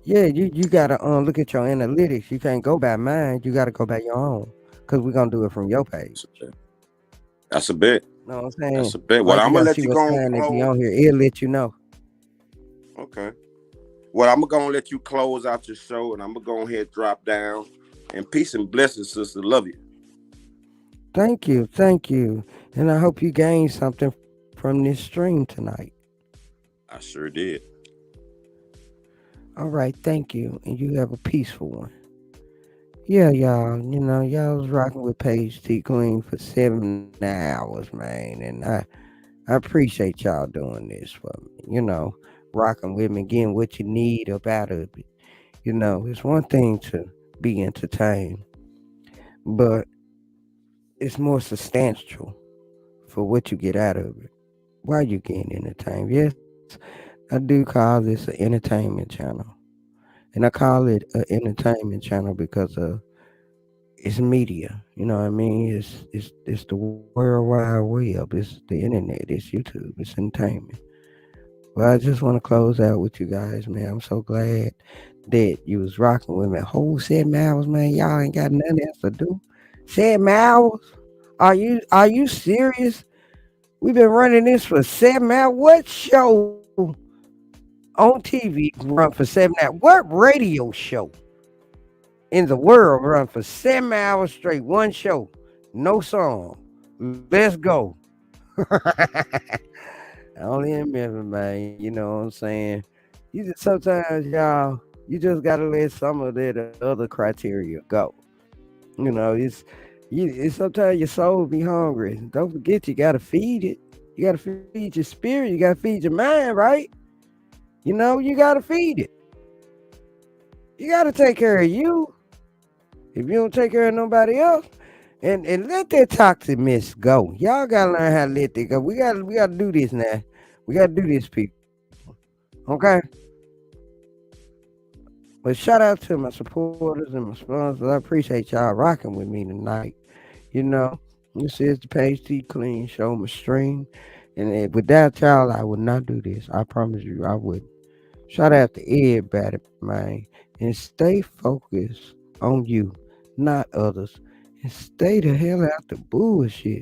Yeah, you gotta look at your analytics. You can't go by mine. You gotta go by your own. Cause we're gonna do it from your page. That's a bet. Know what I'm saying? That's a bet. Like Well, I'm you gonna gotta let see you what go and sign they be close. on here. It'll let you know. Okay. Well, I'm gonna let you close out your show, and I'm gonna go ahead and drop down. And peace and blessings, sister. Love you. Thank you. And I hope you gained something from this stream tonight. I sure did. All right, thank you. And you have a peaceful one. Yeah, y'all. Y'all was rocking with Paige T Queen for 7 hours, man. And I appreciate y'all doing this for me. Rocking with me, getting what you need up out of it. It's one thing to be entertained, but it's more substantial for what you get out of it. Why you getting entertained? Yes, I do call this an entertainment channel. And I call it an entertainment channel because it's media. You know what I mean? It's the World Wide Web. It's the internet. It's YouTube. It's entertainment. Well, I just want to close out with you guys, man. I'm so glad that you was rocking with me. Whole 7 hours, man. Y'all ain't got nothing else to do. 7 hours? Are you serious? We've been running this for 7 hours. What show on TV run for 7 hours? What radio show in the world run for 7 hours straight? One show, no song. Let's go. Only in Memphis, man. You know what I'm saying? You just sometimes, y'all, you just gotta let some of that other criteria go. You know, it's sometimes your soul be hungry. Don't forget you gotta feed it. You gotta feed your spirit. You gotta feed your mind, right? You know, you gotta feed it. You gotta take care of you. If you don't take care of nobody else, and let that toxic mess go. Y'all gotta learn how to let that go. We gotta do this now. We gotta do this, people. Okay. But shout out to my supporters and my sponsors. I appreciate y'all rocking with me tonight. You know, this is the Page T Clean Show, my stream. And without y'all, I would not do this. I promise you, I would. Shout out to everybody, man. And stay focused on you, not others. And stay the hell out the bullshit.